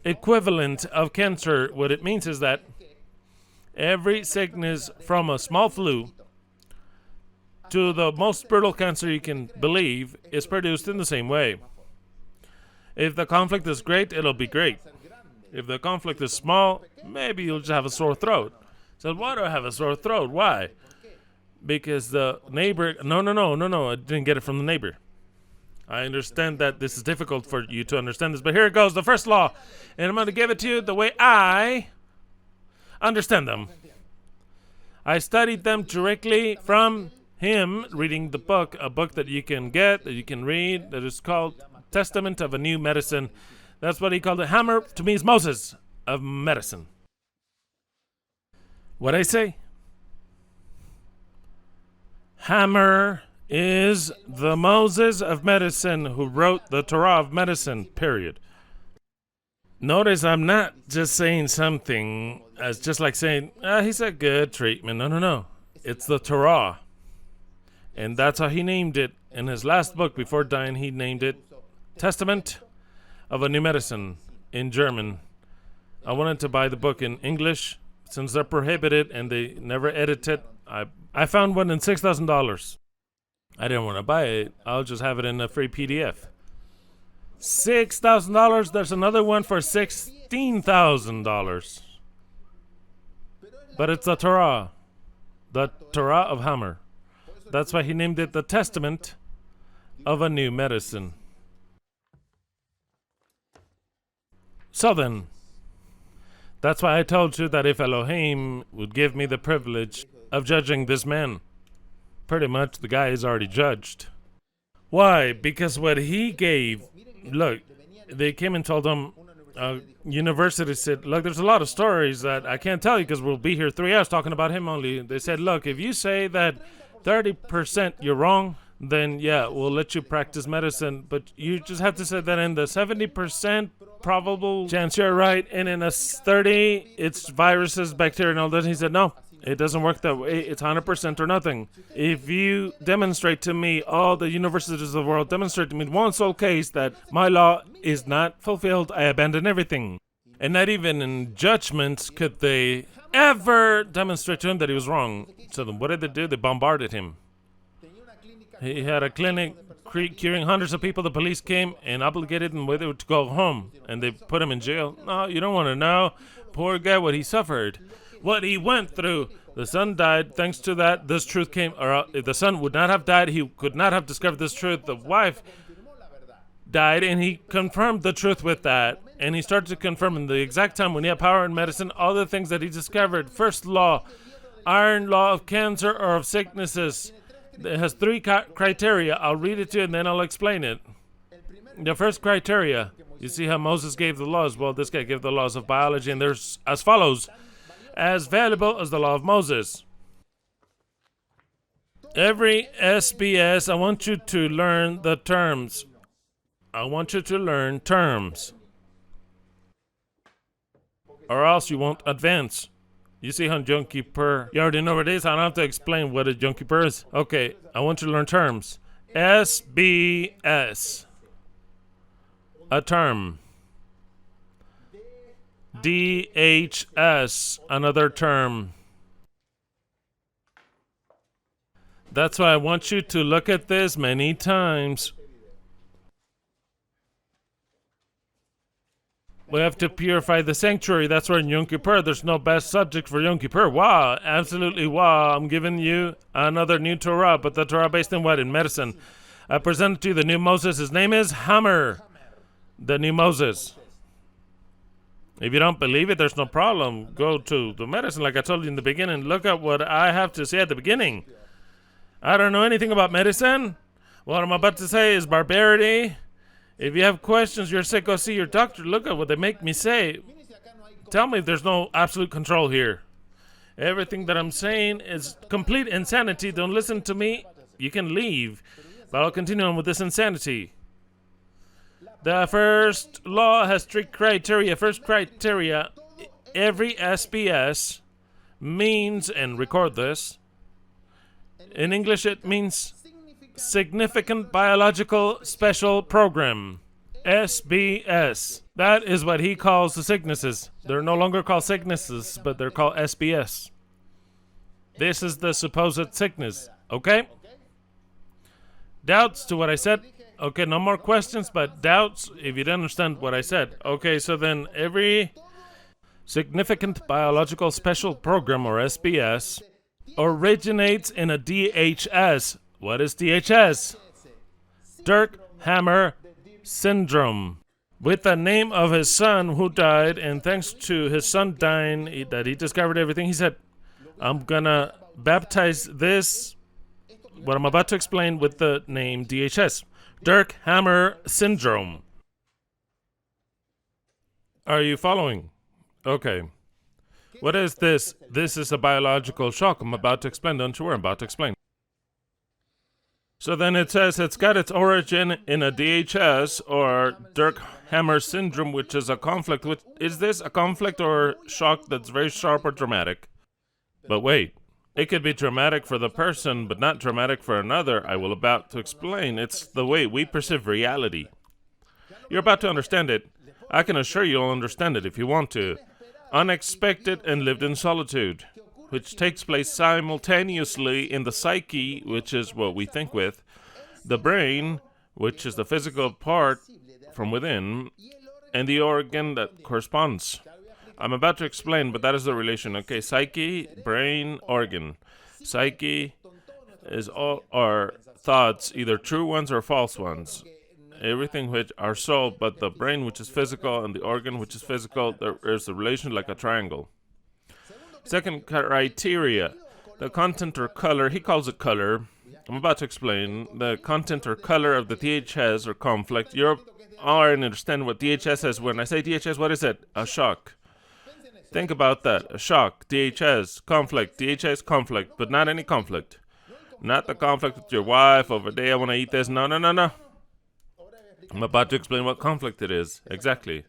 S1: equivalent of cancer. What it means is that every sickness from a small flu to the most brutal cancer you can believe is produced in the same way. If the conflict is great, it'll be great. If the conflict is small, maybe you'll just have a sore throat. So why do I have a sore throat? Why? Because the neighbor... No, I didn't get it from the neighbor. I understand that this is difficult for you to understand this, but here it goes, the first law. And I'm going to give it to you the way I understand them. I studied them directly from him, reading the book, a book that you can get, that you can read, that is called Testament of a New Medicine. That's what he called it. Hammer, to me, is Moses of medicine. What I say? Hammer is the Moses of medicine who wrote the Torah of medicine, period. Notice I'm not just saying something as just like saying, he said good treatment. No. It's the Torah. And that's how he named it. In his last book before dying, he named it Testament of a New Medicine in German. I wanted to buy the book in English since they're prohibited and they never edit it. I found one in $6,000. I didn't want to buy it. I'll just have it in a free PDF. $6,000. There's another one for $16,000. But it's the Torah of Hammer. That's why he named it the Testament of a New Medicine. So then, that's why I told you that if Elohim would give me the privilege of judging this man, pretty much the guy is already judged. Why? Because what he gave, look, they came and told him, university said, look, there's a lot of stories that I can't tell you because we'll be here 3 hours talking about him only. They said, look, if you say that 30% you're wrong, then yeah, we'll let you practice medicine, but you just have to say that in the 70% probable chance you're right, and in a 30, it's viruses, bacteria, and all that. He said, no, it doesn't work that way. It's 100% or nothing. If you demonstrate to me, all the universities of the world demonstrate to me one sole case that my law is not fulfilled, I abandon everything. And not even in judgments could they ever demonstrate to him that he was wrong. So then what did they do? They bombarded him. He had a clinic curing hundreds of people. The police came and obligated him to go home, and they put him in jail. No, you don't want to know. Poor guy, what he suffered, what he went through. The son died. Thanks to that, this truth came. Or if the son would not have died, he could not have discovered this truth. The wife died, and he confirmed the truth with that. And he started to confirm in the exact time when he had power in medicine, all the things that he discovered. First law, iron law of cancer or of sicknesses. It has 3 criteria. I'll read it to you and then I'll explain it. The first criteria, You see how Moses gave the laws? Well, this guy gave the laws of biology, and there's as follows: as valuable as the law of Moses. Every SBS, I want you to learn the terms. I want you to learn terms, or else you won't advance. You see how Yom Kippur, you already know what it is. I don't have to explain what a Yom Kippur is. Okay, I want you to learn terms. SBS, a term. DHS, another term. That's why I want you to look at this many times. We have to purify the sanctuary. That's why in Yom Kippur, there's no best subject for Yom Kippur. Wow, absolutely wow. I'm giving you another new Torah, but the Torah based in what? In medicine. I presented to you the new Moses. His name is Hammer, the new Moses. If you don't believe it, there's no problem. Go to the medicine, like I told you in the beginning. Look at what I have to say at the beginning. I don't know anything about medicine. What I'm about to say is barbarity. If you have questions, you're sick, go see your doctor. Look at what they make me say. Tell me if there's no absolute control here. Everything that I'm saying is complete insanity. Don't listen to me. You can leave. But I'll continue on with this insanity. The first law has strict criteria. First criteria, every SBS means, and record this, in English it means Significant Biological Special Program, SBS. That is what he calls the sicknesses. They're no longer called sicknesses, but they're called SBS. This is the supposed sickness, okay? Doubts to what I said? Okay, no more questions, but doubts if you didn't understand what I said. Okay, so then every Significant Biological Special Program, or SBS, originates in a DHS. What is DHS? Dirk Hammer Syndrome. With the name of his son who died, and thanks to his son dying, that he discovered everything, he said, I'm gonna baptize this, what I'm about to explain, with the name DHS. Dirk Hammer Syndrome. Are you following? Okay. What is this? This is a biological shock. I'm about to explain. Don't you worry, I'm about to explain. So then it says it's got its origin in a DHS, or Dirk Hammer Syndrome, which is a conflict. Is this a conflict or shock that's very sharp or dramatic? But wait. It could be dramatic for the person, but not dramatic for another. I will about to explain. It's the way we perceive reality. You're about to understand it. I can assure you'll understand it if you want to. Unexpected and lived in solitude, which takes place simultaneously in the psyche, which is what we think with, the brain, which is the physical part from within, and the organ that corresponds. I'm about to explain, but that is the relation. Okay, psyche, brain, organ. Psyche is all our thoughts, either true ones or false ones. Everything which our soul, but the brain, which is physical, and the organ, which is physical, there is a relation like a triangle. Second criteria, the content or color. He calls it color. I'm about to explain. The content or color of the DHS or conflict. You already understand what DHS is. When I say DHS, what is it? A shock. Think about that. A shock. DHS, conflict. DHS, conflict. But not any conflict. Not the conflict with your wife over there. I want to eat this. No. I'm about to explain what conflict it is. Exactly.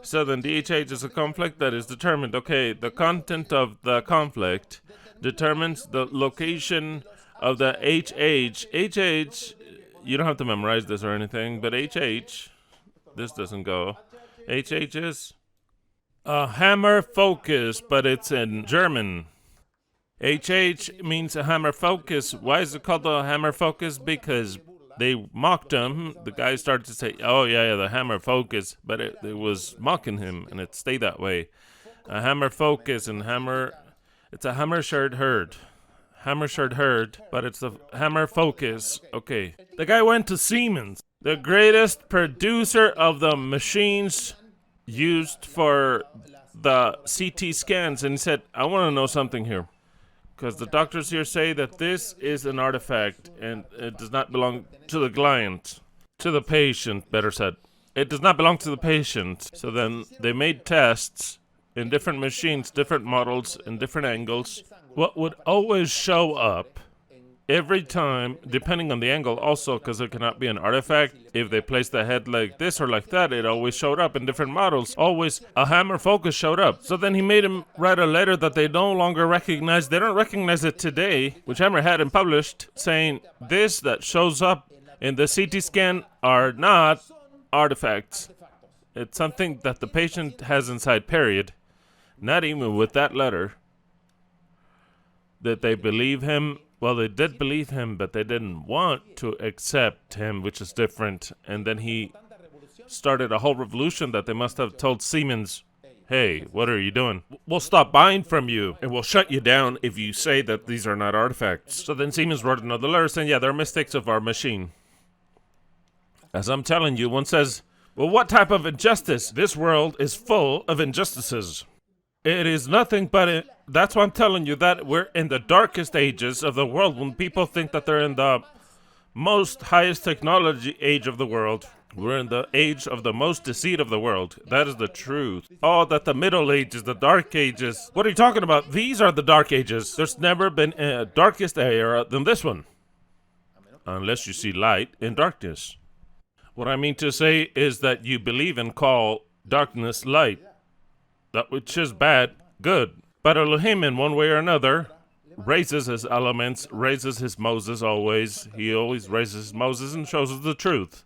S1: So then DHH is a conflict that is determined. Okay, the content of the conflict determines the location of the HH. HH, you don't have to memorize this or anything, but HH, this doesn't go. HH is a hammer focus, but it's in German. HH means a hammer focus. Why is it called a hammer focus? Because they mocked him. The guy started to say, oh, yeah, the hammer focus. But it was mocking him, and it stayed that way. A hammer focus and hammer, it's a hammer shirt herd. Hammer shirt herd, but it's a hammer focus. Okay. The guy went to Siemens, the greatest producer of the machines used for the CT scans, and he said, I want to know something here. Because the doctors here say that this is an artifact and it does not belong to the client, to the patient, better said. It does not belong to the patient. So then they made tests in different machines, different models, in different angles. What would always show up every time, depending on the angle also, because it cannot be an artifact. If they place the head like this or like that, it always showed up in different models. Always a hammer focus showed up. So then he made him write a letter that they no longer recognize. They don't recognize it today, which Hammer had and published, saying this that shows up in the CT scan are not artifacts. It's something that the patient has inside, period. Not even with that letter. That they believe him. Well, they did believe him, but they didn't want to accept him, which is different. And then he started a whole revolution that they must have told Siemens, hey, what are you doing? We'll stop buying from you, and we'll shut you down if you say that these are not artifacts. So then Siemens wrote another letter saying, yeah, there are mistakes of our machine. As I'm telling you, one says, well, what type of injustice? This world is full of injustices. It is nothing but that's why I'm telling you that we're in the darkest ages of the world when people think that they're in the most highest technology age of the world. We're in the age of the most deceit of the world. That is the truth. Oh, that the Middle Ages, the Dark Ages. What are you talking about? These are the Dark Ages. There's never been a darkest era than this one. Unless you see light in darkness. What I mean to say is that you believe and call darkness light. That which is bad, good. But Elohim, in one way or another, raises his elements, raises his Moses always. He always raises his Moses and shows us the truth.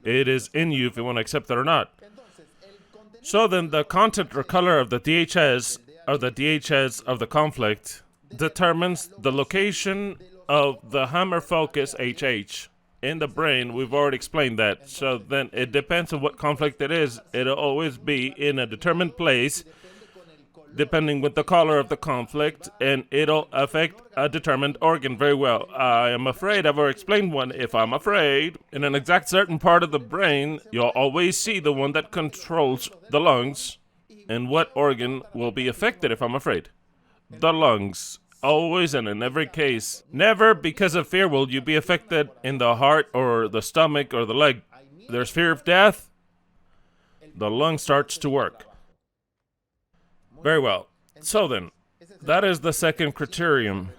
S1: It is in you if you want to accept it or not. So then the content or color of the DHS, or the DHS of the conflict, determines the location of the hammer focus HH. In the brain, we've already explained that. So then it depends on what conflict it is. It'll always be in a determined place, depending with the color of the conflict, and it'll affect a determined organ very well. I am afraid I've already explained one. If I'm afraid, in an exact certain part of the brain, you'll always see the one that controls the lungs, and what organ will be affected if I'm afraid. The lungs. Always and in every case. Never because of fear will you be affected in the heart or the stomach or the leg. There's fear of death. The lung starts to work. Very well. So then, that is the second criterion.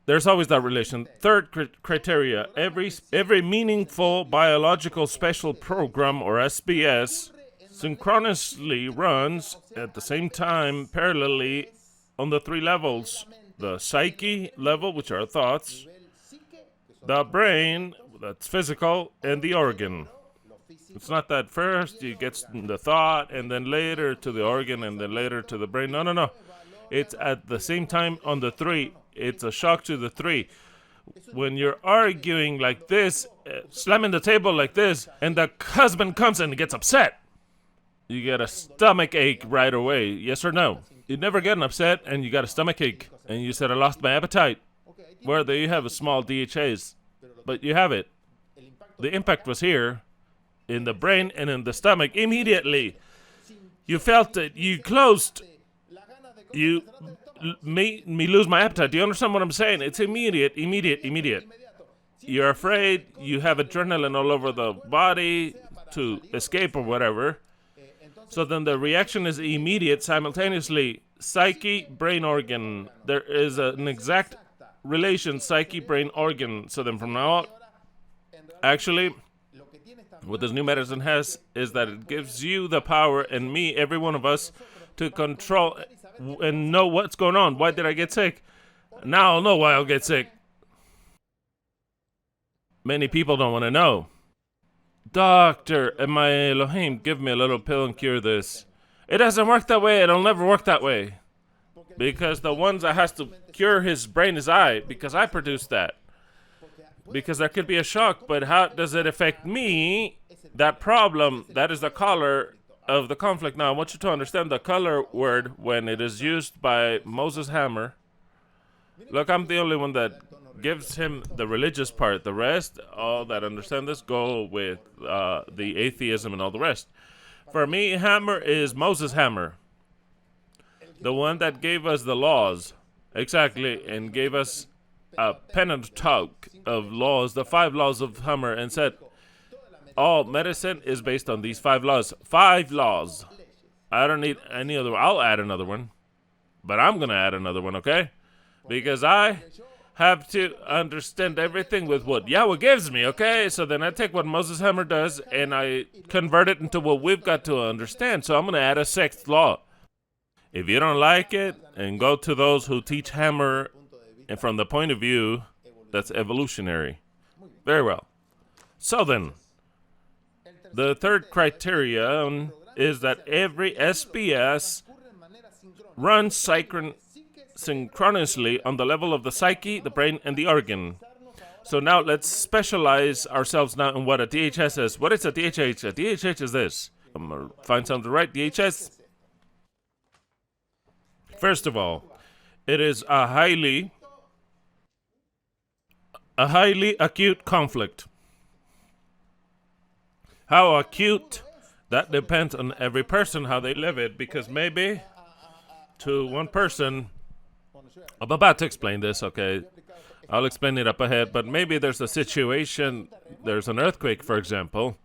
S1: There's always that relation. Third criteria, every meaningful biological special program, or SBS, synchronously runs at the same time, parallelly, on the three levels. The psyche level, which are thoughts, the brain, that's physical, and the organ. It's not that first you get the thought, and then later to the organ, and then later to the brain. No. It's at the same time on the three. It's a shock to the three. When you're arguing like this, slamming the table like this, and the husband comes and gets upset, you get a stomach ache right away. Yes or no? You never get an upset, and you got a stomach ache. And you said, I lost my appetite. Where there you have a small DHAs. But you have it. The impact was here, in the brain and in the stomach, immediately. You felt it. You closed. You made me lose my appetite. Do you understand what I'm saying? It's immediate. You're afraid. You have adrenaline all over the body to escape or whatever. So then the reaction is immediate, simultaneously. Psyche, brain organ. There is an exact relation, psyche, brain organ. So then from now on, actually, what this new medicine has is that it gives you the power, and me, every one of us, to control and know what's going on. Why did I get sick? Now I'll know why I'll get sick. Many people don't want to know. Doctor, my Elohim, give me a little pill and cure this. It doesn't work that way. It'll never work that way. Because the ones that has to cure his brain is I, because I produce that. Because there could be a shock, but how does it affect me? That problem, that is the color of the conflict. Now, I want you to understand the color word when it is used by Moses Hammer. Look, I'm the only one that gives him the religious part. The rest, all that understand this, go with the atheism and all the rest. For me, Hammer is Moses Hammer. The one that gave us the laws. Exactly, and gave us a pentateuch of laws, the 5 laws of Hammer, and said, all medicine is based on these 5 laws. 5 laws. I don't need any other one. I'll add another one. But I'm going to add another one, okay? Because I have to understand everything with what Yahweh gives me, okay? So then I take what Moses Hammer does and I convert it into what we've got to understand. So I'm going to add a 6th law. If you don't like it, and go to those who teach Hammer and from the point of view that's evolutionary. Very well. So then, the third criterion is that every SPS runs synchronously on the level of the psyche, the brain, and the organ. So now let's specialize ourselves now in what a DHS is. What is a DHH? A DHH is this. I'm going to find something to write. DHS. First of all, it is a highly acute conflict. How acute? That depends on every person, how they live it, because maybe to one person, I'm about to explain this, okay? I'll explain it up ahead, but maybe there's a situation, there's an earthquake, for example,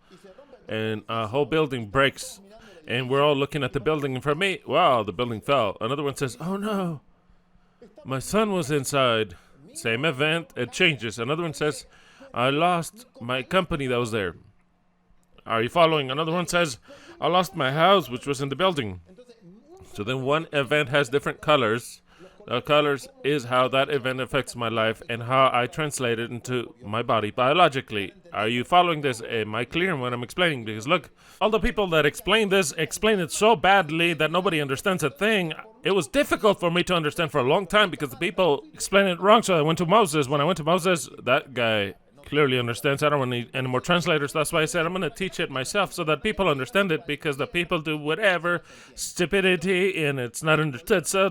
S1: and a whole building breaks, and we're all looking at the building, and for me, wow, the building fell. Another one says, oh no, my son was inside. Same event, it changes. Another one says, I lost my company that was there. Are you following? Another one says, I lost my house, which was in the building. So then one event has different colors. The colors is how that event affects my life and how I translate it into my body biologically. Are you following this? Am I clear in what I'm explaining? Because look, all the people that explain this explain it so badly that nobody understands a thing. It was difficult for me to understand for a long time because the people explain it wrong. So I went to Moses. When I went to Moses, that guy clearly understands. I don't need any more translators. That's why I said I'm going to teach it myself so that people understand it, because the people do whatever stupidity and it's not understood. So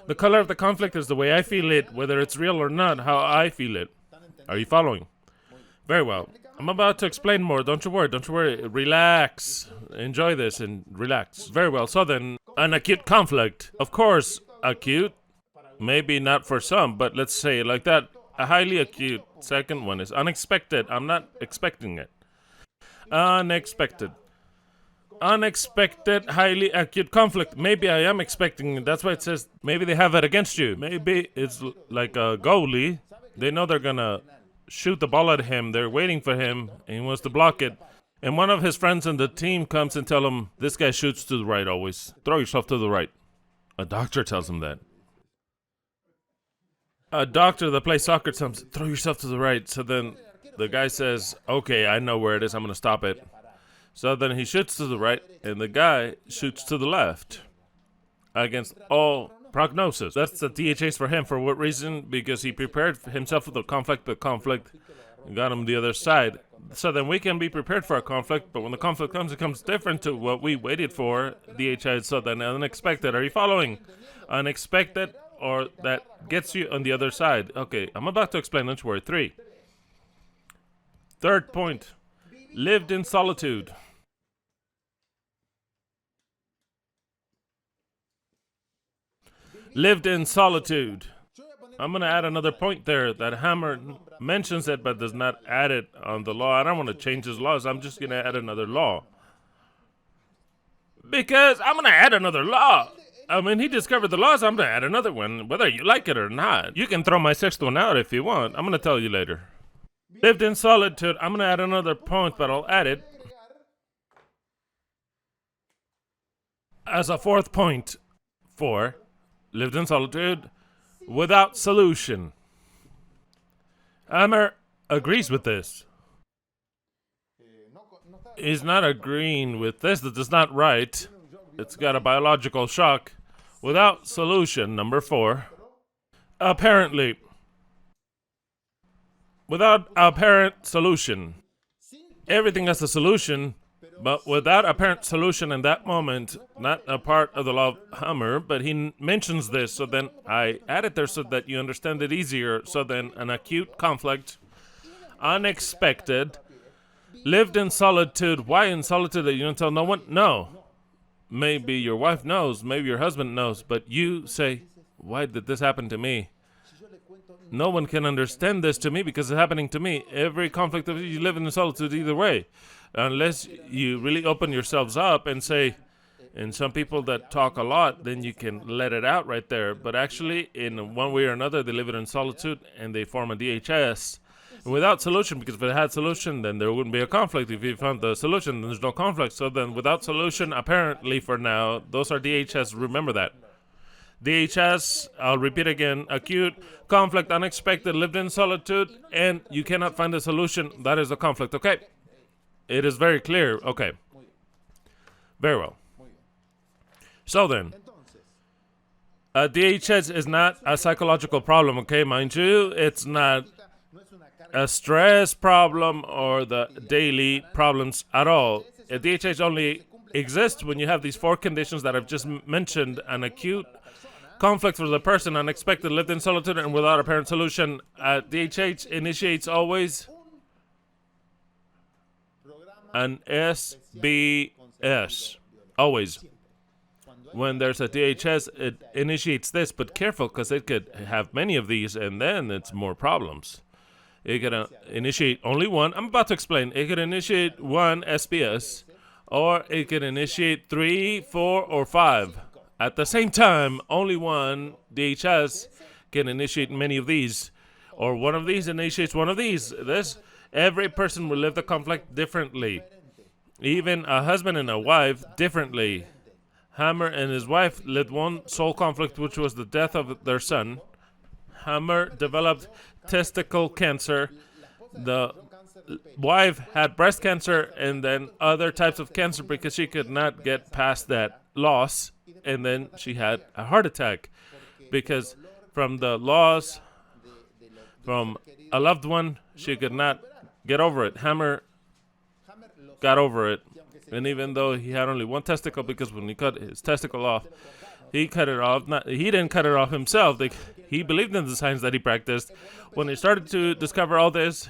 S1: the color of the conflict is the way I feel it, whether it's real or not, how I feel it. Are you following? Very well. I'm about to explain more. Don't you worry. Don't you worry. Relax. Enjoy this and relax. Very well. So then, an acute conflict. Of course, acute. Maybe not for some, but let's say it like that. A highly acute. Second one is unexpected. I'm not expecting it. Unexpected. Unexpected, highly acute conflict. Maybe I am expecting it. That's why it says maybe they have it against you. Maybe it's like a goalie. They know they're going to shoot the ball at him. They're waiting for him, and he wants to block it. And one of his friends in the team comes and tell him, this guy shoots to the right always. Throw yourself to the right. A doctor tells him that. A doctor that plays soccer tells him, throw yourself to the right. So then the guy says, okay, I know where it is. I'm going to stop it. So then he shoots to the right, and the guy shoots to the left. Against all prognosis. That's the DHS for him. For what reason? Because he prepared himself for the conflict and got him the other side. So then we can be prepared for a conflict, but when the conflict comes, it comes different to what we waited for. DHS, so then unexpected. Are you following? Unexpected, or that gets you on the other side. Okay, I'm about to explain. Don't you worry. 3. Third point. Lived in solitude. Lived in solitude. I'm going to add another point there. That Hammer mentions it but does not add it on the law. I don't want to change his laws. I'm just going to add another law. Because I'm going to add another law. I mean, he discovered the laws. I'm going to add another one, whether you like it or not. You can throw my 6th one out if you want. I'm going to tell you later. Lived in solitude. I'm going to add another point, but I'll add it as a 4th point. 4. Lived in solitude without solution. Hammer agrees with this. He's not agreeing with this. That is not right. It's got a biological shock. Without solution, number 4. Apparently. Without apparent solution. Everything has a solution, but without apparent solution in that moment, not a part of the law of Hammer, but he mentions this, so then I add it there so that you understand it easier. So then an acute conflict, unexpected, lived in solitude. Why in solitude that you don't tell no one? No. Maybe your wife knows, maybe your husband knows, but you say, why did this happen to me? no one can understand this to me because it's happening to me. Every conflict of you live in solitude either way. Unless you really open yourselves up and say, and some people that talk a lot, then you can let it out right there. But actually, in one way or another, they live it in solitude and they form a DHS. And without solution, because if it had solution, then there wouldn't be a conflict. If you found the solution, then there's no conflict. So then without solution, apparently for now, those are DHS. Remember that. DHS, I'll repeat again, acute, conflict, unexpected, lived in solitude, and you cannot find a solution. That is a conflict, okay? It is very clear, okay. Very well. So then, DHS is not a psychological problem, okay, mind you. It's not a stress problem or the daily problems at all. A DHS only exists when you have these four conditions that I've just mentioned: an acute conflict for the person, unexpected, lived in solitude, and without apparent solution. DHH initiates always an SBS. Always. When there's a DHS, it initiates this, but careful, because it could have many of these, and then it's more problems. It could initiate only one. I'm about to explain. It could initiate one SBS, or it could initiate 3, 4, or 5. At the same time, only one DHS can initiate many of these, or one of these initiates one of these. Every person will live the conflict differently. Even a husband and a wife differently. Hammer and his wife lived one sole conflict, which was the death of their son. Hammer developed testicle cancer. The wife had breast cancer and then other types of cancer because she could not get past that loss. And then she had a heart attack because from the loss from a loved one, she could not get over it. Hammer got over it. And even though he had only one testicle, because when he cut his testicle off, he cut it off. He didn't cut it off himself. He believed in the science that he practiced. When he started to discover all this,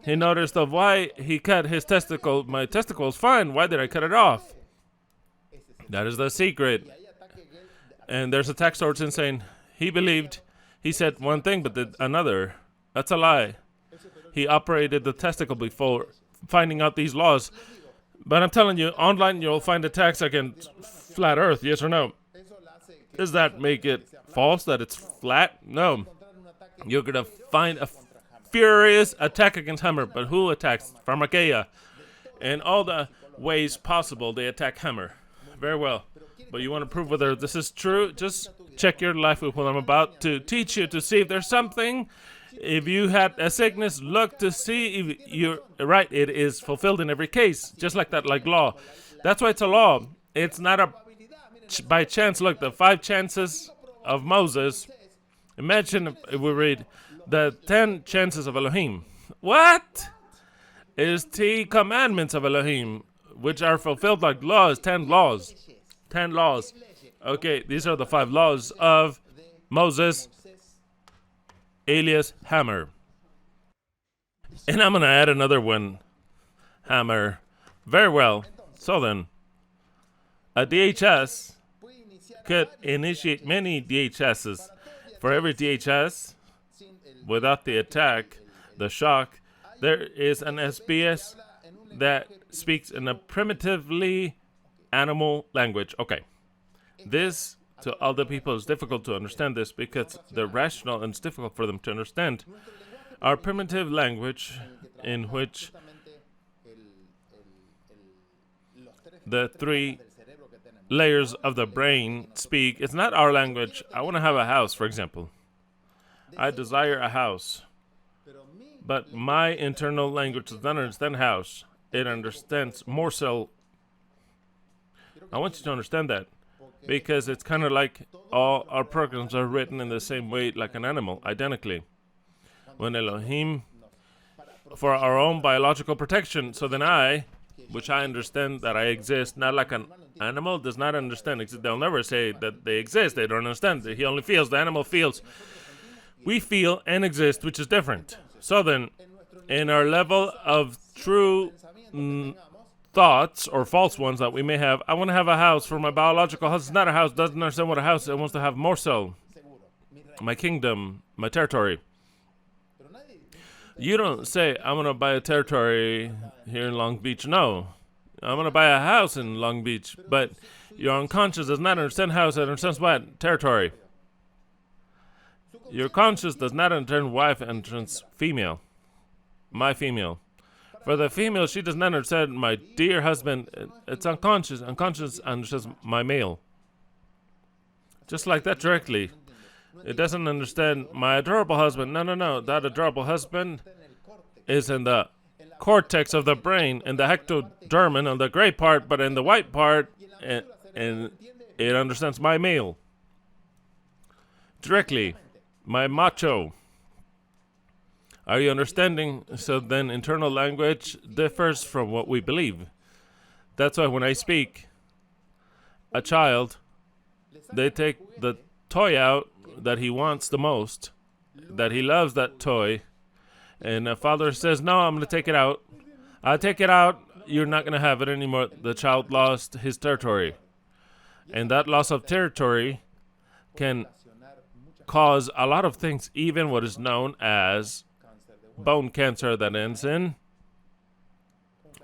S1: he noticed of why he cut his testicle. My testicle is fine. Why did I cut it off? That is the secret. And there's a text origin saying he believed. He said one thing but did another. That's a lie. He operated the testicle before finding out these laws. But I'm telling you, online you'll find attacks against flat earth, yes or no? Does that make it false that it's flat? No. You're going to find a furious attack against Hammer. But who attacks? Pharmakeia. In all the ways possible, they attack Hammer. Very well. But you want to prove whether this is true? Just check your life with what I'm about to teach you to see if there's something. If you had a sickness, look to see if you're right. It is fulfilled in every case, just like that, like law. That's why it's a law. It's not a by chance. Look, the 5 chances of Moses. Imagine if we read the 10 chances of Elohim. What is the commandments of Elohim, which are fulfilled like laws? 10 laws. 10 laws. Okay, these are the 5 laws of Moses, alias Hammer. And I'm going to add another one. Hammer. Very well. So then, a DHS could initiate many DHSs. For every DHS, without the attack, the shock, there is an SBS that speaks in a primitively animal language. Okay. This to other people it's difficult to understand this because they're rational and it's difficult for them to understand. Our primitive language in which the 3 layers of the brain speak, it's not our language. I want to have a house, for example. I desire a house. But my internal language does not understand house. It understands morsel. I want you to understand that. Because it's kind of like all our programs are written in the same way like an animal, identically. When Elohim, for our own biological protection, so then I, which I understand that I exist, not like an animal, does not understand. They'll never say that they exist. They don't understand. He only feels. The animal feels. We feel and exist, which is different. So then, in our level of true thoughts or false ones that we may have, I want to have a house for my biological house. It's not a house, doesn't understand what a house is. It wants to have more so. my kingdom, my territory. You don't say, I'm going to buy a territory here in Long Beach. No, I'm going to buy a house in Long Beach. But your unconscious does not understand house, it understands what? Territory. Your conscious does not understand wife, understands female. My female. For the female, she does not understand my dear husband. It's unconscious. Unconscious understands my male. Just like that directly. It doesn't understand my adorable husband. No. That adorable husband is in the cortex of the brain, in the ectodermin, on the gray part, but in the white part, and it understands my male. Directly. My macho. Are you understanding? So then internal language differs from what we believe. That's why when I speak, a child, they take the toy out that he wants the most, that he loves that toy, and a father says, no, I'm going to take it out. I'll take it out. You're not going to have it anymore. The child lost his territory. And that loss of territory can cause a lot of things, even what is known as bone cancer that ends in,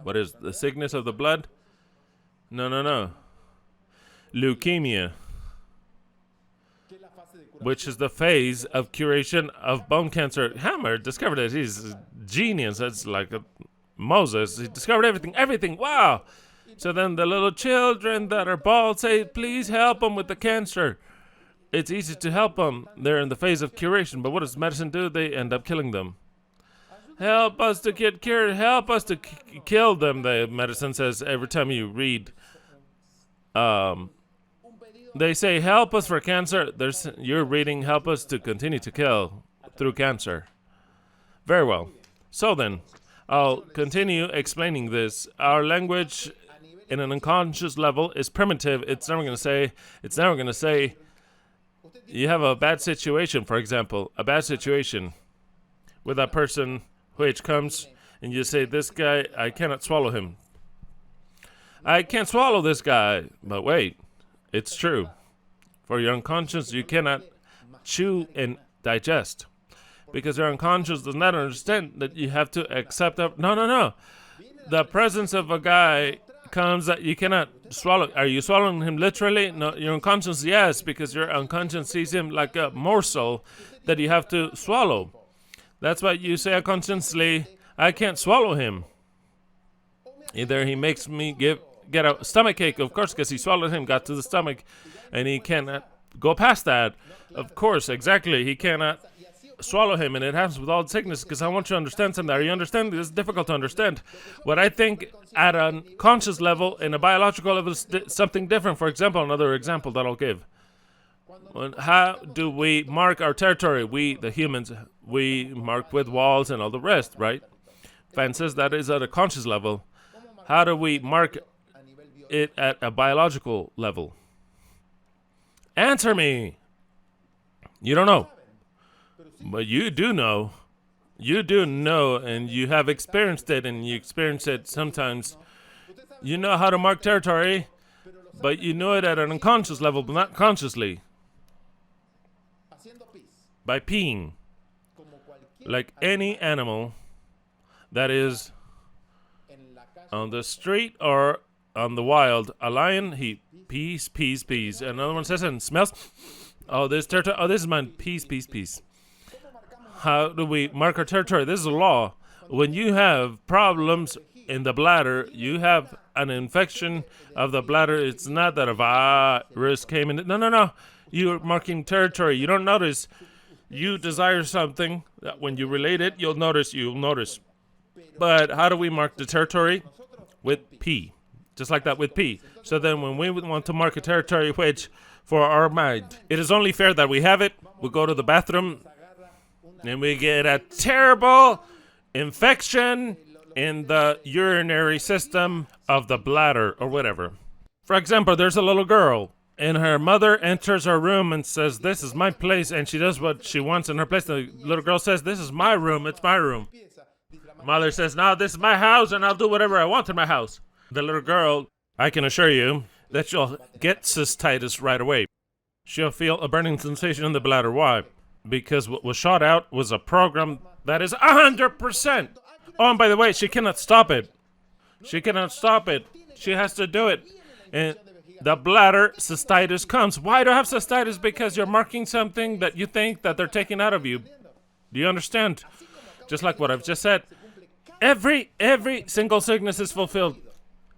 S1: what is the sickness of the blood? No. Leukemia, which is the phase of curation of bone cancer. Hammer discovered it. He's a genius. It's like Moses. He discovered everything. Wow. So then the little children that are bald say, please help them with the cancer. It's easy to help them. They're in the phase of curation. But what does medicine do? They end up killing them. Help us to get cured. Help us to kill them, the medicine says every time you read. They say, help us for cancer. You're reading, help us to continue to kill through cancer. Very well. So then, I'll continue explaining this. Our language in an unconscious level is primitive. It's never going to say, you have a bad situation, for example, a bad situation with a person which comes and you say, this guy, I cannot swallow him. I can't swallow this guy. But wait, it's true. For your unconscious, you cannot chew and digest. Because your unconscious does not understand that you have to accept. No. The presence of a guy comes that you cannot swallow. Are you swallowing him literally? No, your unconscious, yes, because your unconscious sees him like a morsel that you have to swallow. That's why you say unconsciously, I can't swallow him. Either he makes me get a stomach ache, of course, because he swallowed him, got to the stomach, and he cannot go past that. Of course, exactly, he cannot swallow him, and it happens with all sickness, because I want you to understand something. Are you understanding? This is difficult to understand. What I think at a conscious level, in a biological level, is something different. For example, another example that I'll give. How do we mark our territory? We, the humans, we mark with walls and all the rest, right? Fences, that is at a conscious level. How do we mark it at a biological level? Answer me. You don't know. But you do know. You do know, and you have experienced it, and you experience it sometimes. You know how to mark territory, but you know it at an unconscious level, but not consciously. By peeing. Like any animal that is on the street or on the wild. A lion, he pees. Another one says and smells. Oh, this territory. Oh, this is mine. Pees. How do we mark our territory? This is a law. When you have problems in the bladder, you have an infection of the bladder. It's not that a virus came in. No. You're marking territory. You don't notice. You desire something that when you relate it, you'll notice. But how do we mark the territory? With pee. Just like that with pee. So then when we want to mark a territory which for our mind, it is only fair that we have it. We go to the bathroom and we get a terrible infection in the urinary system of the bladder or whatever. For example, there's a little girl and her mother enters her room and says, this is my place, and she does what she wants in her place. The little girl says, this is my room, it's my room. Mother says, no, this is my house and I'll do whatever I want in my house. The little girl, I can assure you that she'll get cystitis right away. She'll feel a burning sensation in the bladder. Why? because what was shot out was a program that is 100%. Oh, and by the way, she cannot stop it. She cannot stop it. She has to do it. And the bladder cystitis comes. Why do I have cystitis? Because you're marking something that you think that they're taking out of you. Do you understand? Just like what I've just said. Every single sickness is fulfilled.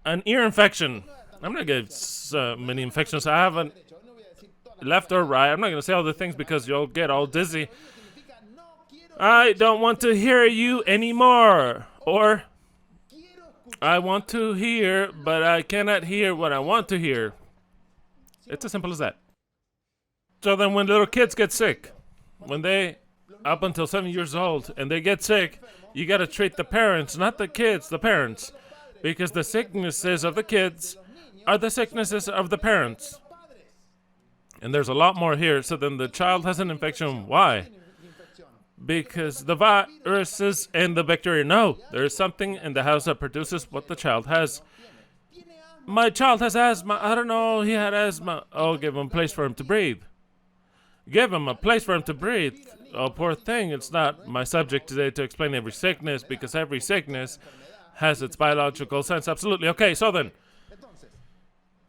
S1: An ear infection. I'm not going to give many infections. I haven't left or right. I'm not going to say all the things because you'll get all dizzy. I don't want to hear you anymore. Or I want to hear, but I cannot hear what I want to hear. It's as simple as that. So then when little kids get sick, when they, up until 7 years old, and they get sick, you got to treat the parents, not the kids, the parents. Because the sicknesses of the kids are the sicknesses of the parents. And there's a lot more here. So then the child has an infection. Why? Because the viruses and the bacteria. No, there is something in the house that produces what the child has. My child has asthma. I don't know, he had asthma. Oh, give him a place for him to breathe. Give him a place for him to breathe. Oh, poor thing. It's not my subject today to explain every sickness, because every sickness has its biological sense. Absolutely. Okay, so then,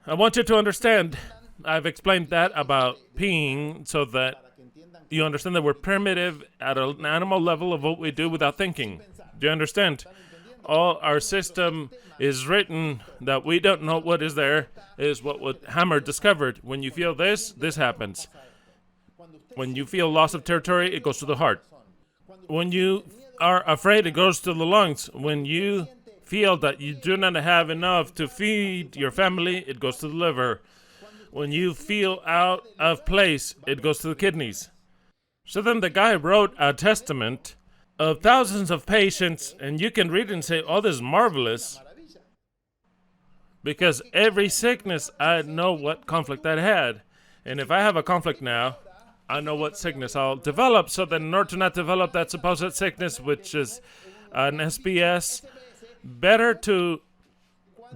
S1: I want you to understand, I've explained that about peeing so that you understand that we're primitive at an animal level of what we do without thinking. Do you understand? All our system is written that we don't know what is there, is what Hammer discovered. When you feel this, this happens. When you feel loss of territory, it goes to the heart. When you are afraid, it goes to the lungs. When you feel that you do not have enough to feed your family, it goes to the liver. When you feel out of place, it goes to the kidneys. So then the guy wrote a testament of thousands of patients, and you can read it and say, oh, this is marvelous. Because every sickness, I know what conflict I had. And if I have a conflict now, I know what sickness I'll develop. So then in order to not develop that supposed sickness, which is an SBS, better to,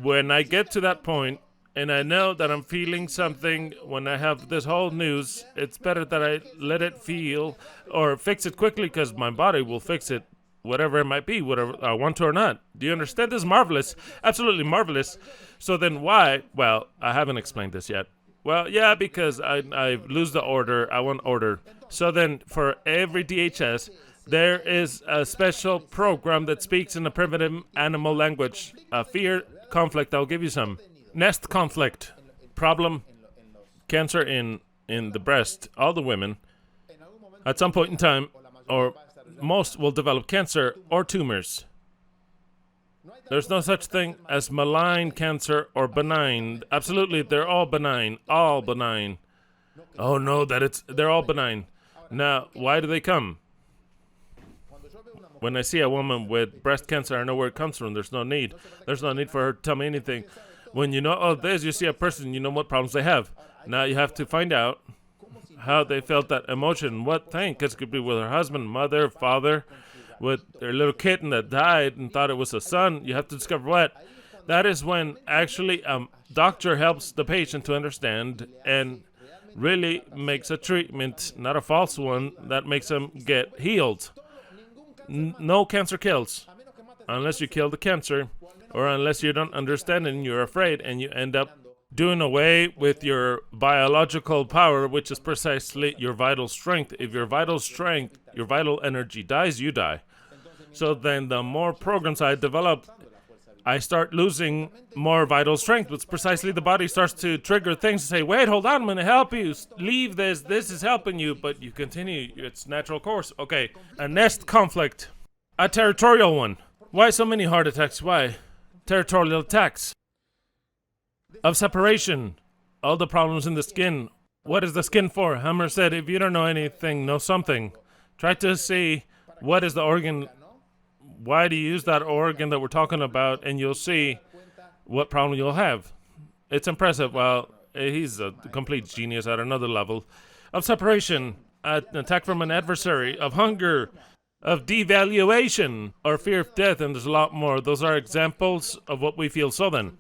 S1: when I get to that point, and I know that I'm feeling something when I have this whole news, it's better that I let it feel or fix it quickly, because my body will fix it, whatever it might be, whatever I want to or not. Do you understand? This is marvelous. Absolutely marvelous. So then why? Well, I haven't explained this yet. Well, yeah, because I lose the order. I want order. So then for every DHS, there is a special program that speaks in a primitive animal language. Fear, conflict, I'll give you some. Nest conflict, problem, cancer in the breast. All the women, at some point in time, or most will develop cancer or tumors. There's no such thing as malign cancer or benign. Absolutely, they're all benign. All benign. Oh no, they're all benign. Now, why do they come? When I see a woman with breast cancer, I know where it comes from. There's no need. There's no need for her to tell me anything. When you know all this, you see a person, you know what problems they have. Now you have to find out how they felt that emotion. What thing? Because it could be with her husband, mother, father, with their little kitten that died and thought it was a son. You have to discover what. That is when actually a doctor helps the patient to understand and really makes a treatment, not a false one, that makes them get healed. No cancer kills unless you kill the cancer, or unless you don't understand and you're afraid and you end up doing away with your biological power, which is precisely your vital strength. If your vital strength, your vital energy dies, you die. So then the more programs I develop, I start losing more vital strength, which precisely the body starts to trigger things to say, wait, hold on, I'm going to help you. Leave this. This is helping you, but you continue. It's natural course. Okay, a nest conflict, a territorial one. Why so many heart attacks? Why? Territorial attacks. Of separation. All the problems in the skin. What is the skin for? Hammer said, if you don't know anything, know something. Try to see what is the organ. Why do you use that organ that we're talking about, and you'll see what problem you'll have. It's impressive. Well, he's a complete genius at another level. Of separation, an attack from an adversary, of hunger, of devaluation, or fear of death, and there's a lot more. Those are examples of what we feel. So then,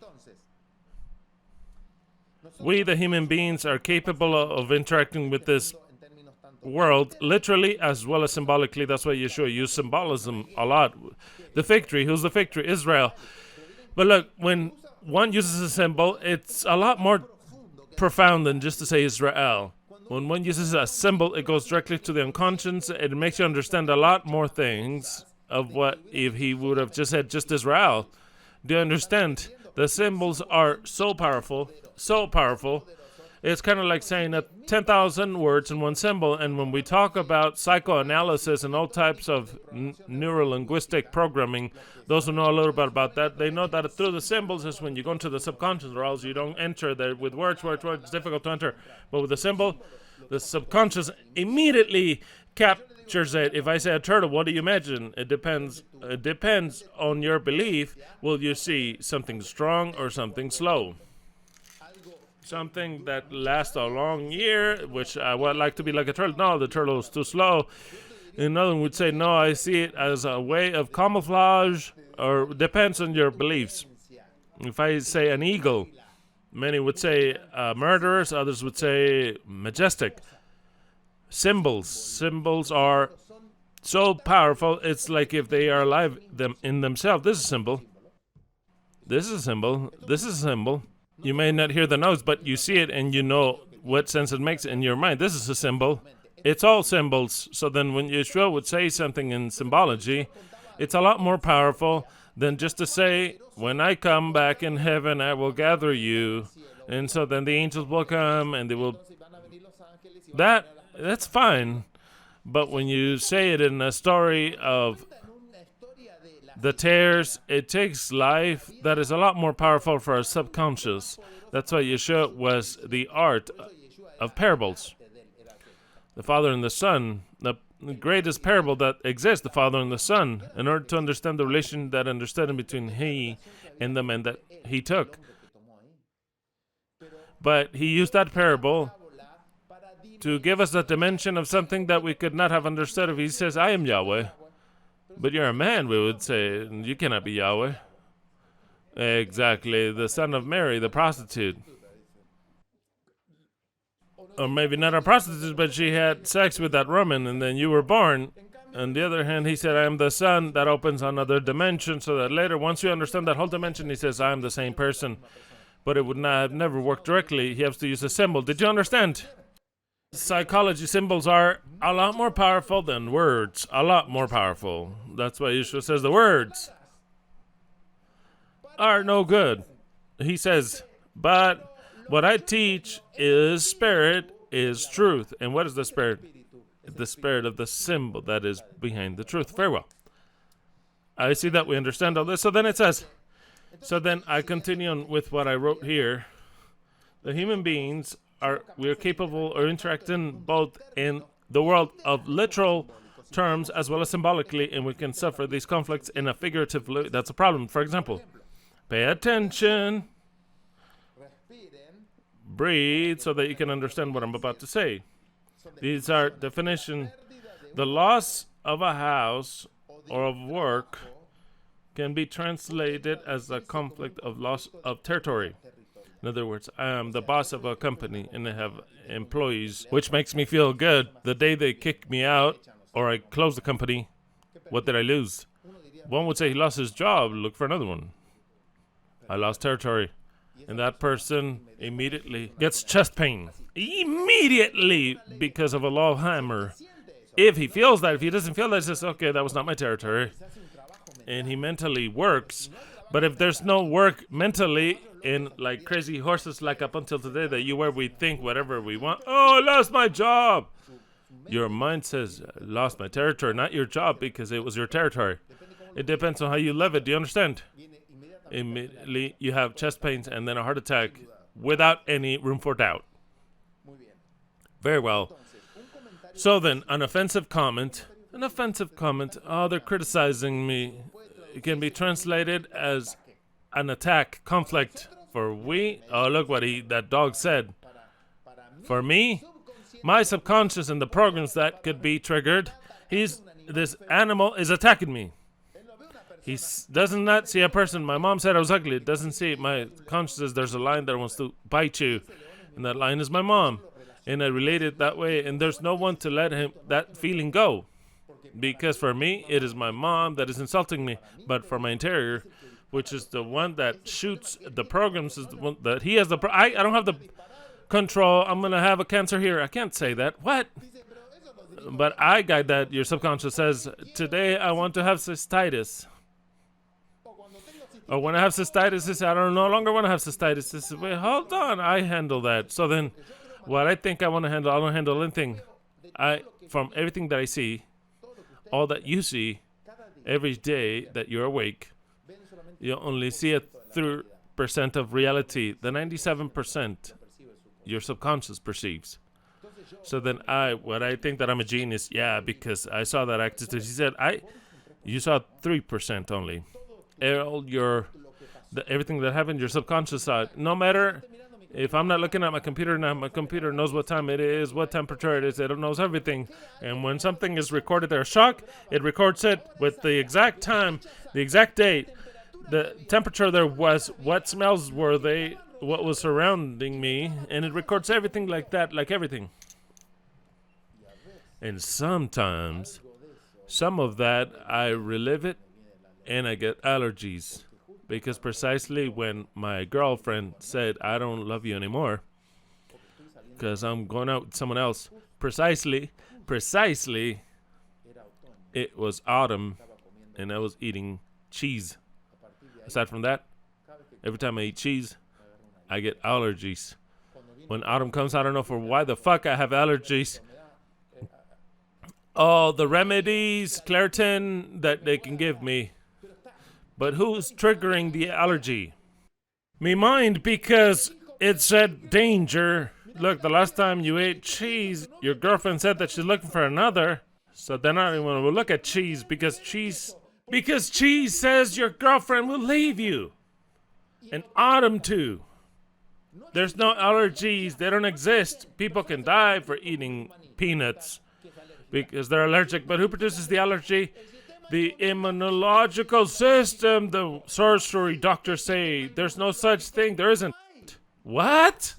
S1: we, the human beings, are capable of interacting with this world, literally as well as symbolically. That's why Yeshua used symbolism a lot. The fig tree, who's the fig tree? Israel. But look, when one uses a symbol, it's a lot more profound than just to say Israel. When one uses a symbol, it goes directly to the unconscious. It makes you understand a lot more things of what if he would have just said just Israel. Do you understand? The symbols are so powerful, so powerful. It's kind of like saying 10,000 words in one symbol. And when we talk about psychoanalysis and all types of neuro-linguistic programming, those who know a little bit about that, they know that through the symbols is when you go into the subconscious, or else you don't enter there with words. It's difficult to enter. But with the symbol, the subconscious immediately captures it. If I say a turtle, what do you imagine? It depends. It depends on your belief. Will you see something strong or something slow? Something that lasts a long year, which I would like to be like a turtle. No, the turtle is too slow. Another one would say, no, I see it as a way of camouflage, or depends on your beliefs. If I say an eagle, many would say murderers, others would say majestic. Symbols are so powerful, it's like if they are alive in themselves. This is a symbol. This is a symbol. This is a symbol. You may not hear the notes, but you see it and you know what sense it makes in your mind. This is a symbol. It's all symbols. So then when Yeshua would say something in symbology, it's a lot more powerful than just to say, when I come back in heaven, I will gather you. And so then the angels will come and they will... That's fine. But when you say it in a story of the tares, it takes life that is a lot more powerful for our subconscious. That's why Yeshua was the art of parables. The Father and the Son, the greatest parable that exists, the Father and the Son, in order to understand the relation that understood in between he and the man that he took. But he used that parable to give us a dimension of something that we could not have understood if he says, I am Yahweh. But you're a man, we would say, you cannot be Yahweh. Exactly, the son of Mary, the prostitute. Or maybe not a prostitute, but she had sex with that woman, and then you were born. On the other hand, he said, I am the son. That opens another dimension, so that later, once you understand that whole dimension, he says, I am the same person. But it would not have never worked directly. He has to use a symbol. Did you understand? Psychology symbols are a lot more powerful than words. A lot more powerful. That's why Yeshua says the words are no good. He says, but what I teach is spirit, is truth. And what is the spirit? The spirit of the symbol that is behind the truth. Very well. I see that we understand all this. So then it says, so then I continue on with what I wrote here. The human beings we are capable of interacting both in the world of literal terms as well as symbolically, and we can suffer these conflicts in a figurative way. That's a problem. For example, pay attention, breathe, so that you can understand what I'm about to say. These are definition. The loss of a house or of work can be translated as a conflict of loss of territory. In other words, I am the boss of a company and I have employees, which makes me feel good. The day they kick me out or I close the company, what did I lose? One would say he lost his job, look for another one. I lost territory. And that person immediately gets chest pain. Immediately, because of a low hammer. If he feels that, if he doesn't feel that, he says, okay, that was not my territory. And he mentally works. But if there's no work mentally, in like crazy horses like up until today, that where we think whatever we want, oh, I lost my job. Your mind says, lost my territory, not your job, because it was your territory. It depends on how you live it. Do you understand? Immediately, you have chest pains and then a heart attack without any room for doubt. Very well. So then, an offensive comment, oh, they're criticizing me. It can be translated as an attack, conflict. For oh, look what that dog said. For me, my subconscious and the programs that could be triggered, this animal is attacking me. He does not see a person. My mom said I was ugly. It doesn't see my consciousness. There's a lion that wants to bite you, and that lion is my mom. And I relate it that way, and there's no one to let that feeling go. Because for me, it is my mom that is insulting me. But for my interior, which is the one that shoots the programs, is the one that he has I don't have the control. I'm going to have a cancer here. I can't say that. What? But I guide that. Your subconscious says, today I want to have cystitis. Or when I have cystitis, I don't no longer want to have cystitis. Wait, hold on. I handle that. So then what I think I want to handle, I don't handle anything. From everything that I see, all that you see, every day that you're awake, you only see a 3% of reality. The 97% your subconscious perceives. So then what I think that I'm a genius, yeah, because I saw that actor. He said, you saw 3% only. Everything that happened, your subconscious saw it. No matter if I'm not looking at my computer now, my computer knows what time it is, what temperature it is. It knows everything. And when something is recorded there, shock, it records it with the exact time, the exact date, the temperature there was, what smells were they, what was surrounding me, and it records everything like that, like everything. And sometimes, some of that, I relive it, and I get allergies. Because precisely when my girlfriend said, I don't love you anymore, because I'm going out with someone else, precisely, it was autumn, and I was eating cheese. Aside from that, every time I eat cheese, I get allergies. When autumn comes, I don't know for why the fuck I have allergies. Oh, the remedies, Claritin, that they can give me. But who's triggering the allergy? Me mind, because it said danger. Look, the last time you ate cheese, your girlfriend said that she's looking for another. So then I don't even want to look at cheese because cheese says your girlfriend will leave you. And autumn too. There's no allergies. They don't exist. People can die for eating peanuts because they're allergic. But who produces the allergy? The immunological system. The sorcery doctors say there's no such thing. There isn't. What?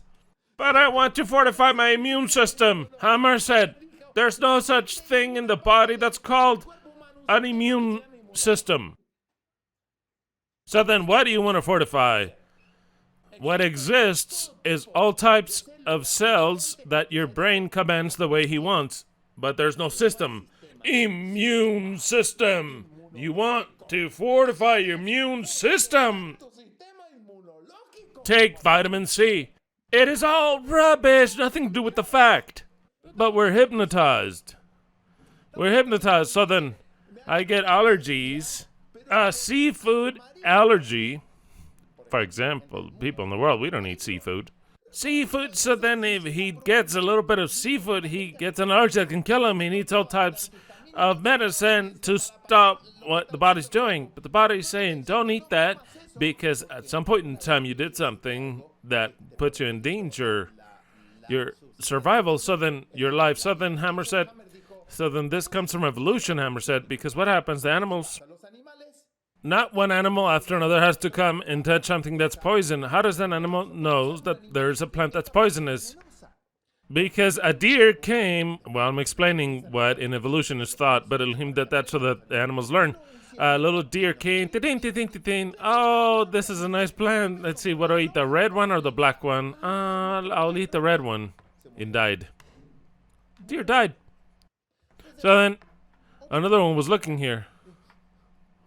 S1: But I want to fortify my immune system. Hammer said there's no such thing in the body that's called an immune system. So then what do you want to fortify? What exists is all types of cells that your brain commands the way he wants. But there's no system. Immune system. You want to fortify your immune system. Take vitamin C. It is all rubbish. Nothing to do with the fact. But we're hypnotized. So then I get allergies. Seafood allergy. For example, people in the world, we don't eat seafood. So then if he gets a little bit of seafood, he gets an allergy that can kill him. He needs all types of medicine to stop what the body's doing. But the body's saying, don't eat that, because at some point in time you did something that puts you in danger, your survival, so then your life. So then Hammer said, so then this comes from evolution, Hammer said, because what happens, the animals, not one animal after another has to come and touch something that's poison. How does an animal know that there's a plant that's poisonous? Because a deer came, well, I'm explaining what in evolution is thought, but Elohim did that so that the animals learn. A little deer came, oh, this is a nice plant. Let's see, what do I eat, the red one or the black one? I'll eat the red one. It died. Deer died. So then, another one was looking here.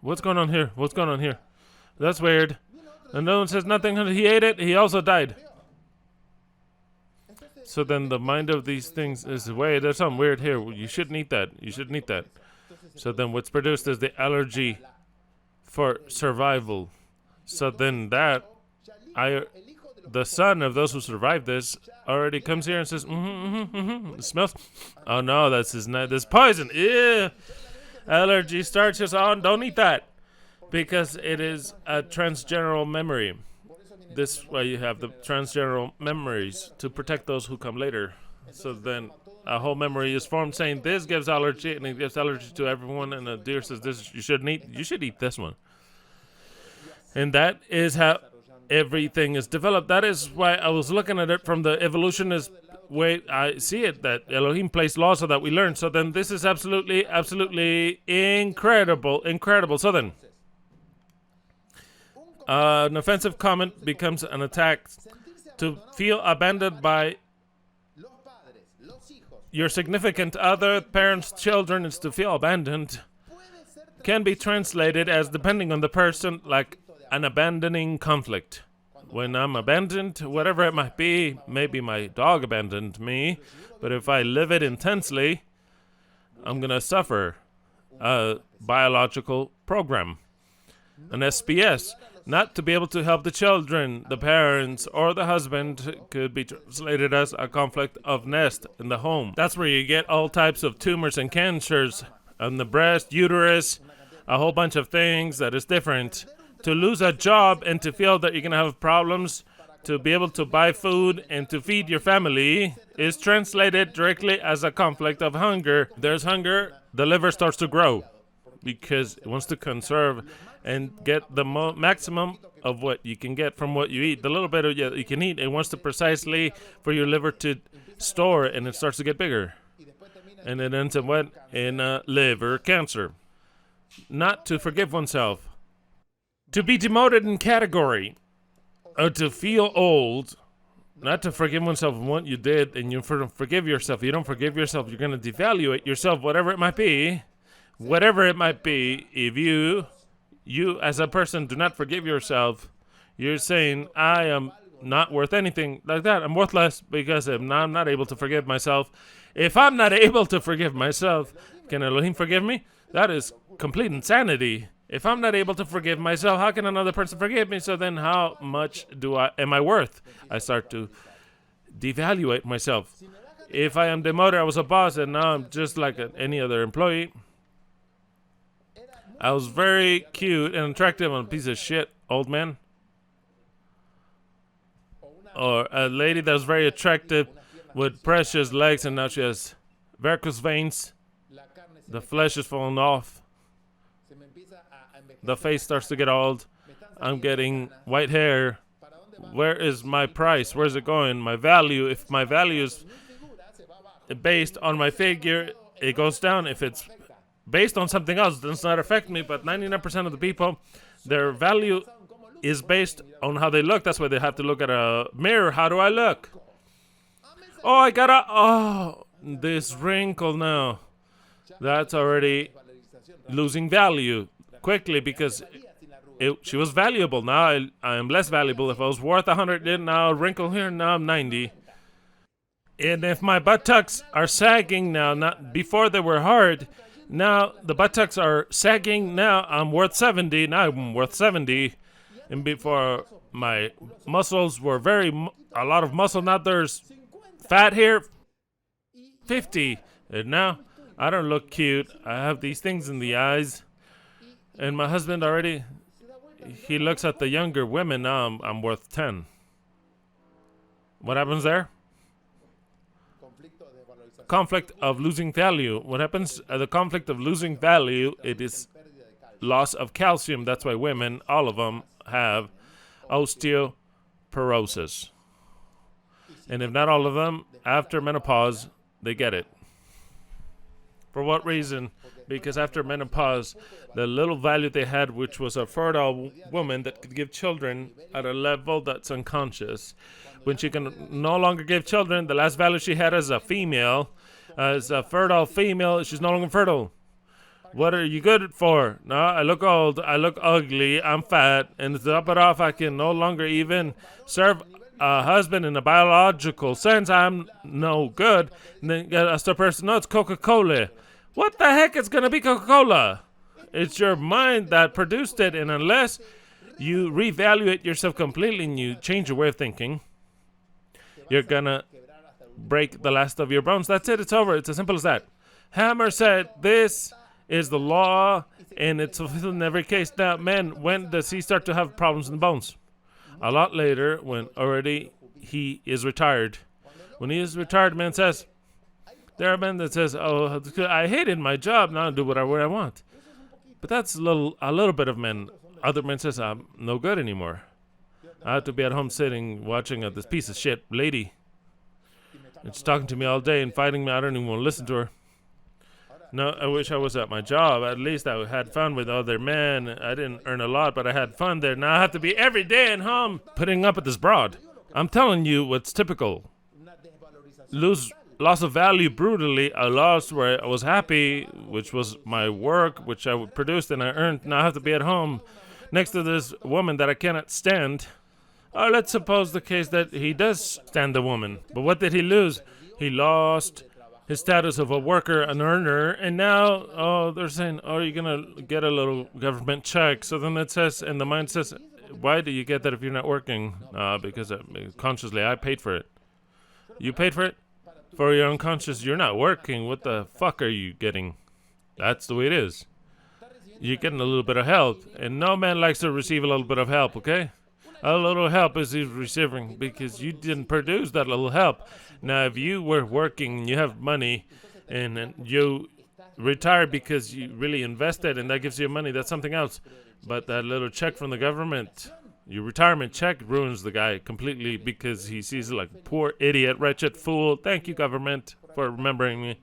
S1: What's going on here? That's weird. And no one says nothing. He ate it. He also died. So then the mind of these things is, wait, there's something weird here. You shouldn't eat that. So then what's produced is the allergy for survival. So then the son of those who survived this already comes here and says, It smells. Oh no, this poison. Ew. Allergy starches on. Don't eat that, because it is a transgeneral memory. This way you have the transgeneral memories to protect those who come later. So then a whole memory is formed saying this gives allergy, and it gives allergy to everyone. And the deer says this you shouldn't eat. You should eat this one. And that is how everything is developed. That is why I was looking at it from the evolutionist way I see it, that Elohim placed laws so that we learn. So then this is absolutely, absolutely incredible. So then, an offensive comment becomes an attack. To feel abandoned by your significant other, parents, children, is to feel abandoned. Can be translated as, depending on the person, like an abandoning conflict. When I'm abandoned, whatever it might be, maybe my dog abandoned me, but if I live it intensely, I'm going to suffer a biological program, an SPS. Not to be able to help the children, the parents, or the husband could be translated as a conflict of nest in the home. That's where you get all types of tumors and cancers on the breast, uterus, a whole bunch of things that is different. To lose a job and to feel that you're going to have problems to be able to buy food and to feed your family is translated directly as a conflict of hunger. There's hunger, the liver starts to grow because it wants to conserve and get the maximum of what you can get from what you eat. The little bit of you can eat, it wants to precisely for your liver to store, and it starts to get bigger. And it ends up what? In liver cancer. Not to forgive oneself. To be demoted in category. Or to feel old. Not to forgive oneself for what you did, and you forgive yourself. You don't forgive yourself, you're going to devalue yourself, whatever it might be. Whatever it might be, if you as a person do not forgive yourself, you're saying, I am not worth anything like that. I'm worthless because I'm not able to forgive myself. If I'm not able to forgive myself, can Elohim forgive me? That is complete insanity. If I'm not able to forgive myself, how can another person forgive me? So then how much am I worth? I start to devaluate myself. If I am demoted, I was a boss, and now I'm just like any other employee. I was very cute and attractive and a piece of shit old man. Or a lady that was very attractive with precious legs, and now she has varicose veins. The flesh is falling off. The face starts to get old. I'm getting white hair. Where is my price? Where's it going? My value. If my value is based on my figure, it goes down. If it's based on something else, it does not affect me. But 99% of the people, their value is based on how they look. That's why they have to look at a mirror. How do I look? Oh, I got this wrinkle now. That's already losing value quickly because she was valuable. Now I am less valuable. If I was worth 100, then now a wrinkle here, now I'm 90. And if my buttocks are sagging now, not before they were hard, now the buttocks are sagging, now I'm worth 70. Now I'm worth 70. And before my muscles were a lot of muscle, now there's fat here, 50. And now I don't look cute. I have these things in the eyes. And my husband already, he looks at the younger women. Now I'm worth 10. What happens there? Conflict of losing value. What happens? The conflict of losing value, it is loss of calcium. That's why women, all of them, have osteoporosis. And if not all of them, after menopause, they get it. For what reason? Because after menopause, the little value they had, which was a fertile woman that could give children at a level that's unconscious, when she can no longer give children, the last value she had as a female, as a fertile female, she's no longer fertile. What are you good for? No, I look old, I look ugly, I'm fat, and to top it off, I can no longer even serve a husband in a biological sense. I'm no good. And then as the person, no, it's Coca-Cola. What the heck is going to be Coca-Cola? It's your mind that produced it, and unless you reevaluate yourself completely and you change your way of thinking, you're going to break the last of your bones. That's it. It's over. It's as simple as that. Hammer said, this is the law, and it's fulfilled in every case. Now, man, when does he start to have problems in the bones? A lot later, when already he is retired. When he is retired, man says, there are men that says, oh, I hated my job, now I do whatever I want. But that's a little bit of men. Other men says, I'm no good anymore. I have to be at home sitting, watching this piece of shit lady. And she's talking to me all day and fighting me. I don't even want to listen to her. No, I wish I was at my job. At least I had fun with other men. I didn't earn a lot, but I had fun there. Now I have to be every day at home putting up with this broad. I'm telling you what's typical. Loss of value brutally. I lost where I was happy, which was my work, which I produced and I earned. Now I have to be at home next to this woman that I cannot stand. Let's suppose the case that he does stand the woman. But what did he lose? He lost his status of a worker, an earner, and now, they're saying, you're going to get a little government check. So then it says, and the mind says, why do you get that if you're not working? Because consciously I paid for it. You paid for it? For your unconscious, you're not working. What the fuck are you getting? That's the way it is. You're getting a little bit of help, and no man likes to receive a little bit of help, okay? A little help is he's receiving because you didn't produce that little help. Now, if you were working and you have money and you retire because you really invested and that gives you money, that's something else. But that little check from the government, your retirement check, ruins the guy completely because he sees it like, poor idiot, wretched fool. Thank you, government, for remembering me.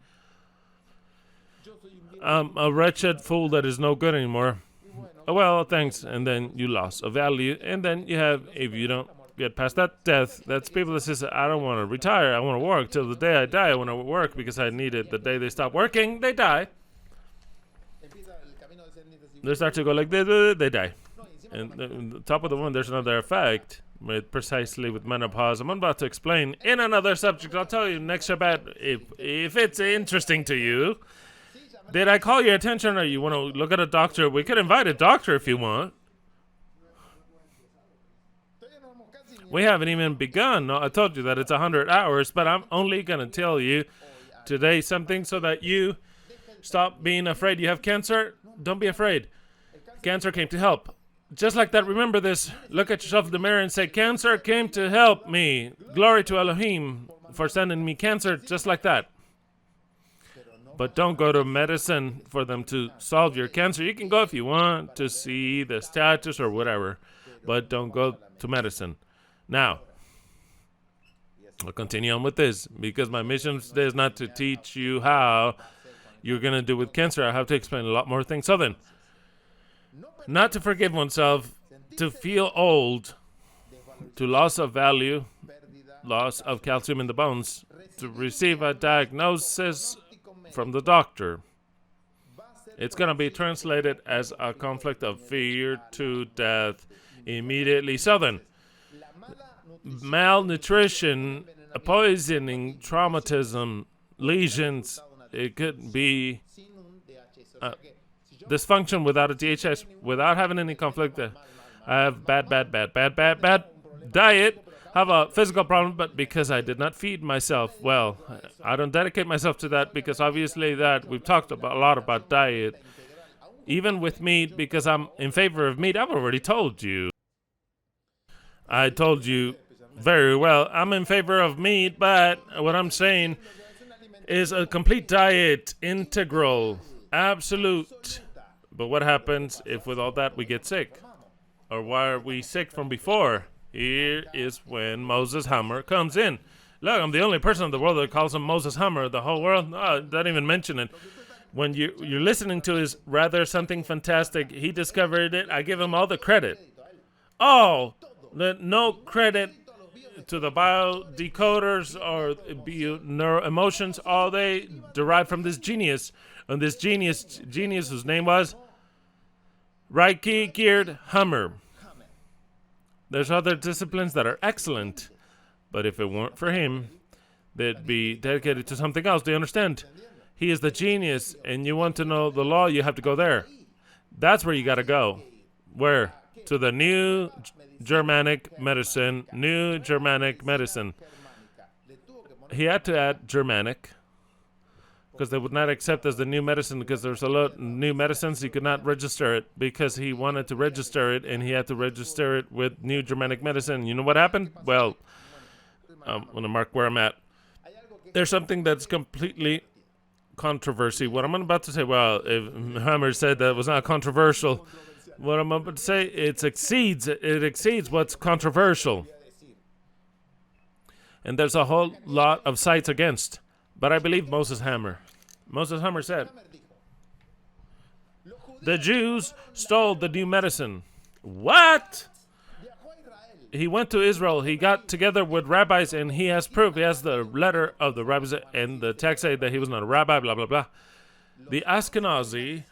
S1: I'm a wretched fool that is no good anymore. Well, thanks. And then you lost a value. And then you have, if you don't get past that death, that's people that says, I don't want to retire. I want to work till the day I die. I want to work because I need it. The day they stop working, they die. They start to go like this, they die. And on the top of the one, there's another effect precisely with menopause. I'm about to explain in another subject. I'll tell you next Shabbat if it's interesting to you. Did I call your attention or you want to look at a doctor? We could invite a doctor if you want. We haven't even begun. No, I told you that it's 100 hours, but I'm only going to tell you today something so that you stop being afraid. You have cancer? Don't be afraid. Cancer came to help. Just like that, remember this. Look at yourself in the mirror and say, cancer came to help me. Glory to Elohim for sending me cancer just like that. But don't go to medicine for them to solve your cancer. You can go if you want to see the status or whatever, but don't go to medicine. Now, I'll continue on with this because my mission today is not to teach you how you're going to do with cancer. I have to explain a lot more things. So then, not to forgive oneself, to feel old, to loss of value, loss of calcium in the bones, to receive a diagnosis from the doctor. It's going to be translated as a conflict of fear to death immediately. So then, malnutrition, poisoning, traumatism, lesions, it could be dysfunction without a DHS, without having any conflict. I have bad diet, have a physical problem, but because I did not feed myself well, I don't dedicate myself to that because obviously that we've talked about a lot about diet. Even with meat, because I'm in favor of meat, I've already told you. I told you very well. I'm in favor of meat, but what I'm saying is a complete diet, integral, absolute. But what happens if with all that we get sick? Or why are we sick from before? Here is when Moses Hammer comes in. Look, I'm the only person in the world that calls him Moses Hammer. The whole world, don't even mention it. When you're listening to his rather something fantastic, he discovered it. I give him all the credit. Oh, no credit to the biodecoders or neuro emotions. All they derive from this genius. And this genius whose name was Reiki Geared Hammer. There's other disciplines that are excellent, but if it weren't for him, they'd be dedicated to something else. Do you understand? He is the genius, and you want to know the law, you have to go there. That's where you got to go. Where? To the new Germanic medicine. New Germanic medicine. He had to add Germanic, because they would not accept as the new medicine because there's a lot of new medicines. He could not register it because he wanted to register it, and he had to register it with new Germanic medicine. You know what happened? Well, I'm going to mark where I'm at. There's something that's completely controversy. What I'm about to say, well, if Hammer said that was not controversial, what I'm about to say, it exceeds what's controversial. And there's a whole lot of sites against. But I believe Moses Hammer. Moses Hammer said, the Jews stole the new medicine. What? He went to Israel. He got together with rabbis, and he has proof. He has the letter of the rabbis, and the text say that he was not a rabbi, blah, blah, blah. The Ashkenazi,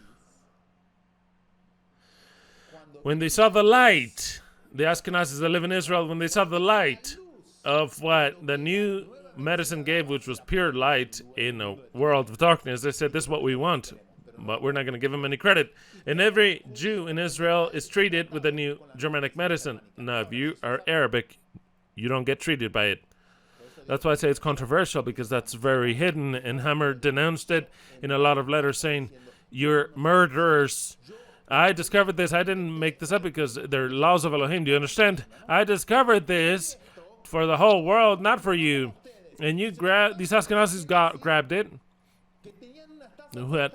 S1: when they saw the light, the Ashkenazis that live in Israel, when they saw the light of what the new medicine gave, which was pure light in a world of darkness, they said, this is what we want, but we're not going to give them any credit. And every Jew in Israel is treated with the new Germanic medicine. Now, if you are Arabic, you don't get treated by it. That's why I say it's controversial, because that's very hidden, and Hammer denounced it in a lot of letters saying, you're murderers. I discovered this. I didn't make this up because they're laws of Elohim. Do you understand? I discovered this for the whole world, not for you. And these Ashkenazis grabbed it, who had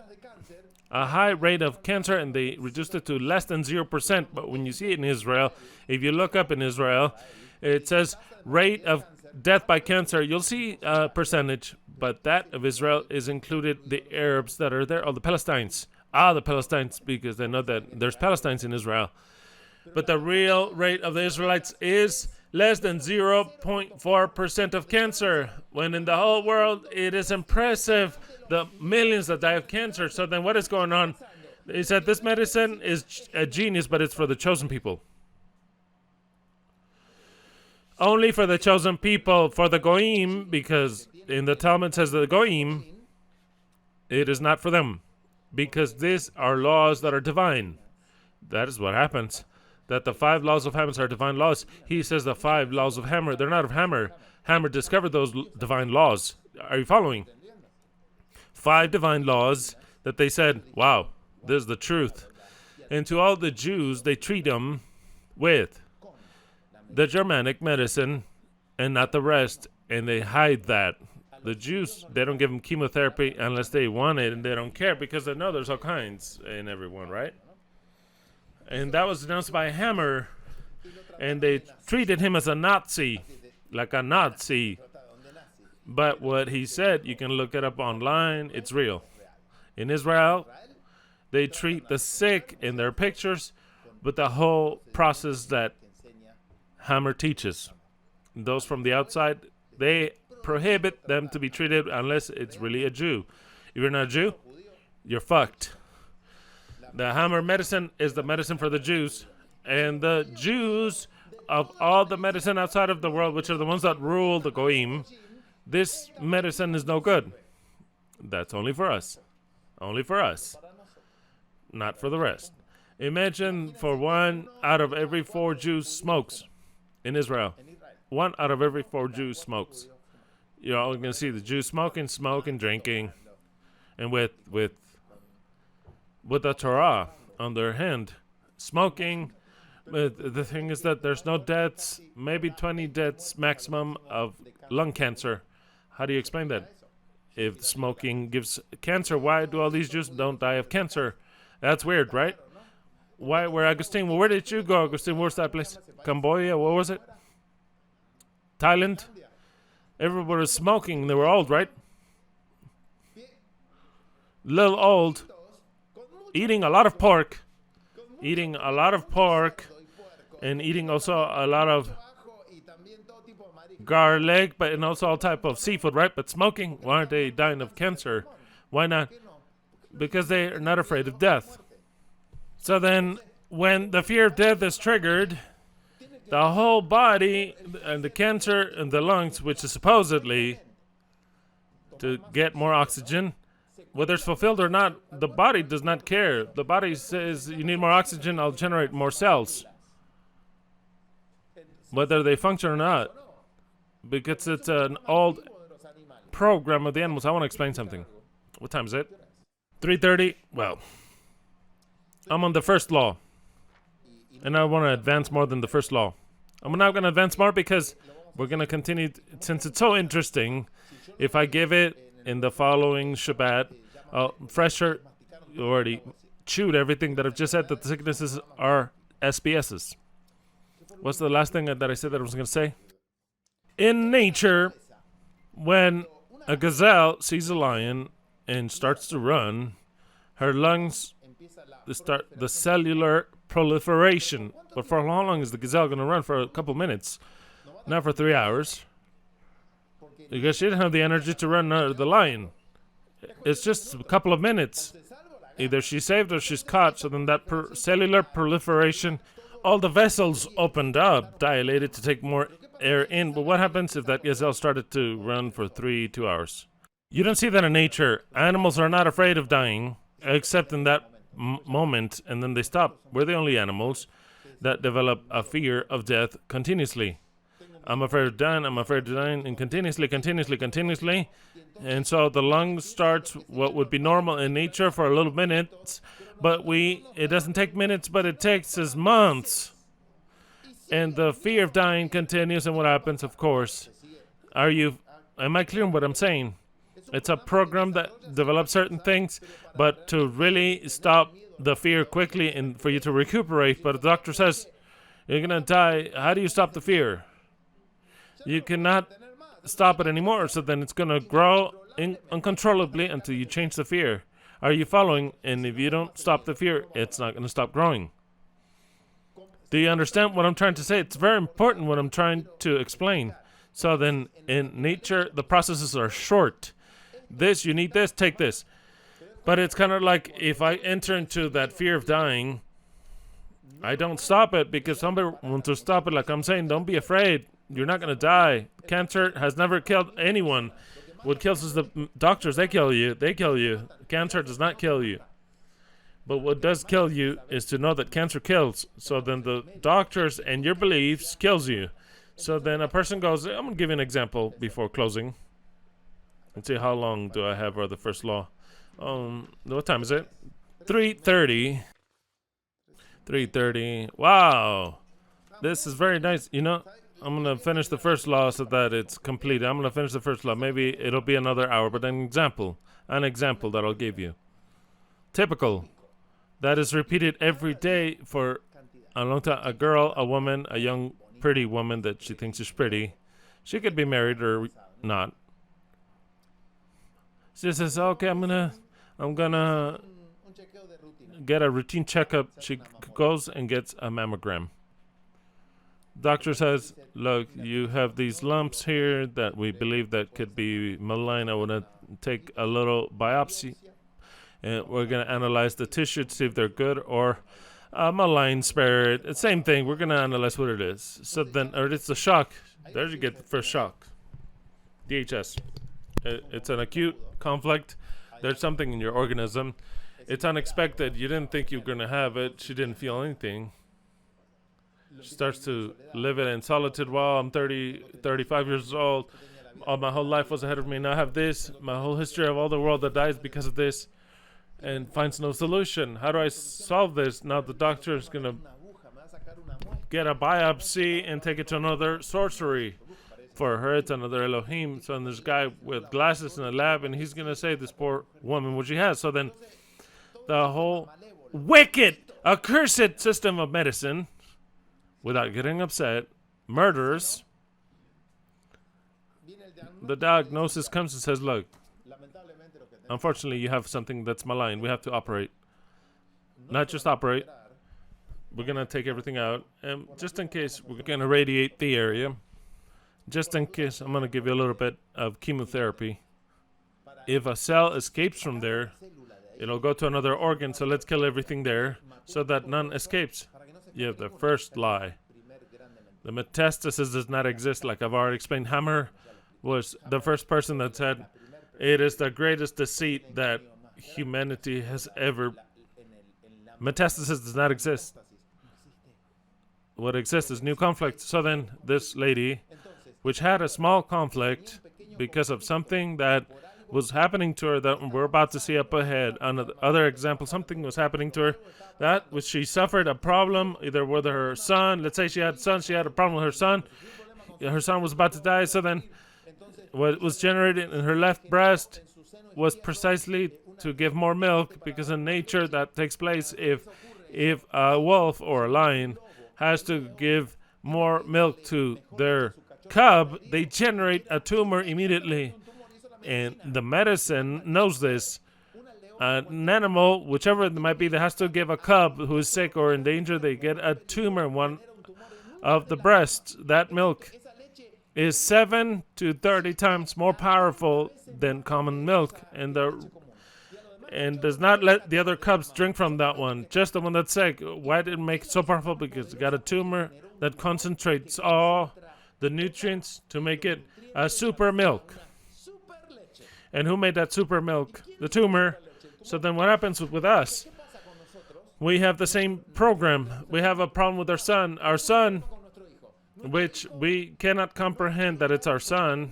S1: a high rate of cancer, and they reduced it to less than 0%. But when you see it in Israel, if you look up in Israel, it says rate of death by cancer. You'll see a percentage, but that of Israel is included the Arabs that are there, or the Palestinians. The Palestinians, because they know that there's Palestinians in Israel. But the real rate of the Israelites is less than 0.4% of cancer, when in the whole world it is impressive, the millions that die of cancer. So then what is going on? He said this medicine is a genius, but it's for the chosen people. Only for the chosen people, for the Goyim, because in the Talmud says that the Goyim, it is not for them, because these are laws that are divine. That is what happens. That the 5 laws of Hammer are divine laws. He says the 5 laws of Hammer, they're not of Hammer. Hammer discovered those divine laws. Are you following? 5 divine laws that they said, wow, this is the truth. And to all the Jews, they treat them with the Germanic medicine and not the rest, and they hide that. The Jews, they don't give them chemotherapy unless they want it, and they don't care because they know there's all kinds in everyone, right? And that was denounced by Hammer, and they treated him as a Nazi, like a Nazi. But what he said, you can look it up online, it's real. In Israel, they treat the sick in their pictures, but the whole process that Hammer teaches, those from the outside, they prohibit them to be treated unless it's really a Jew. If you're not a Jew, you're fucked. The Hammer medicine is the medicine for the Jews, and the Jews of all the medicine outside of the world, which are the ones that rule the Goyim, this medicine is no good. That's only for us. Only for us. Not for the rest. Imagine for 1 out of every 4 Jews smokes in Israel. 1 out of every 4 Jews smokes. You're all going to see the Jews smoking, drinking, and with the Torah on their hand, smoking. The thing is that there's no deaths, maybe 20 deaths maximum of lung cancer. How do you explain that? If smoking gives cancer, why do all these Jews don't die of cancer? That's weird, right? Why? Where Agustin? Well, where did you go, Agustin? Where's that place? Cambodia? What was it? Thailand? Everybody was smoking. They were old, right? Little old. Eating a lot of pork. Eating a lot of pork. And eating also a lot of garlic, and also all type of seafood, right? But smoking, why aren't they dying of cancer? Why not? Because they are not afraid of death. So then, when the fear of death is triggered, the whole body and the cancer and the lungs, which is supposedly to get more oxygen, whether it's fulfilled or not, the body does not care. The body says, you need more oxygen, I'll generate more cells. Whether they function or not. Because it's an old program of the animals. I want to explain something. What time is it? 3:30? Well, I'm on the first law. And I want to advance more than the first law. I'm not going to advance more because we're going to continue, since it's so interesting, if I give it in the following Shabbat, fresher, you already chewed everything that I've just said, that the sicknesses are SBSs. What's the last thing that I said that I was going to say? In nature, when a gazelle sees a lion and starts to run, her lungs start the cellular proliferation. But for how long is the gazelle going to run? For a couple minutes, not for 3 hours, because she didn't have the energy to run the lion. It's just a couple of minutes. Either she's saved or she's caught. So then that cellular proliferation, all the vessels opened up, dilated to take more air in. But what happens if that gazelle started to run for 2 hours? You don't see that in nature. Animals are not afraid of dying, except in that moment, and then they stop. We're the only animals that develop a fear of death continuously. I'm afraid of dying, and continuously. And so the lung starts what would be normal in nature for a little minutes, but it doesn't take minutes, but it takes us months. And the fear of dying continues, and what happens, of course? Am I clear on what I'm saying? It's a program that develops certain things, but to really stop the fear quickly and for you to recuperate. But the doctor says, you're going to die. How do you stop the fear? You cannot stop it anymore, so then it's going to grow uncontrollably until you change the fear. Are you following? And if you don't stop the fear, it's not going to stop growing. Do you understand what I'm trying to say? It's very important what I'm trying to explain. So then in nature, the processes are short. This, you need this, take this. But it's kind of like if I enter into that fear of dying, I don't stop it because somebody wants to stop it. Like I'm saying, don't be afraid. You're not going to die. Cancer has never killed anyone. What kills is the doctors. They kill you. Cancer does not kill you. But what does kill you is to know that cancer kills. So then the doctors and your beliefs kills you. So then a person goes, I'm going to give you an example before closing. Let's see, how long do I have for the first law? What time is it? 3:30. 3:30. Wow. This is very nice. You know, I'm going to finish the first law so that it's complete. I'm going to finish the first law. Maybe it'll be another hour, but an example that I'll give you. Typical. That is repeated every day for a long time. A girl, a woman, a young, pretty woman that she thinks is pretty. She could be married or not. She says, okay, I'm gonna get a routine checkup. She goes and gets a mammogram. Doctor says, look, you have these lumps here that we believe that could be malign. I want to take a little biopsy, and we're going to analyze the tissue to see if they're good or a malign spirit. It's same thing. We're going to analyze what it is. So then, or it's a shock. There you get the first shock. DHS. It's an acute conflict. There's something in your organism. It's unexpected. You didn't think you were going to have it. She didn't feel anything. She starts to live it in solitude. Well, I'm 35 years old. All my whole life was ahead of me. Now I have this. My whole history of all the world that dies because of this. And finds no solution. How do I solve this? Now the doctor is going to get a biopsy and take it to another sorcery. For her, it's another Elohim. So there's a guy with glasses in a lab, and he's going to say this poor woman what she has. So then the whole wicked, accursed system of medicine, without getting upset, murders. The diagnosis comes and says, look, unfortunately, you have something that's malign. We have to operate. Not just operate. We're going to take everything out. And just in case, we're going to radiate the area. Just in case, I'm going to give you a little bit of chemotherapy. If a cell escapes from there, it'll go to another organ, so let's kill everything there so that none escapes. You have the first lie. The metastasis does not exist, like I've already explained. Hammer was the first person that said, it is the greatest deceit that humanity has ever... Metastasis does not exist. What exists is new conflict. So then this lady, which had a small conflict because of something that was happening to her that we're about to see up ahead. Another example, something was happening to her that which she suffered a problem either with her son. Let's say she had a problem with her son. Her son was about to die. So then what was generated in her left breast was precisely to give more milk, because in nature that takes place if a wolf or a lion has to give more milk to their cub, they generate a tumor immediately. And the medicine knows this. An animal, whichever it might be, that has to give a cub who is sick or in danger, they get a tumor in one of the breasts. That milk is 7 to 30 times more powerful than common milk, and does not let the other cubs drink from that one. Just the one that's sick. Why did it make it so powerful? Because it got a tumor that concentrates all the nutrients to make it a super milk. And who made that super milk? The tumor. So then what happens with us? We have the same program. We have a problem with our son, which we cannot comprehend that it's our son.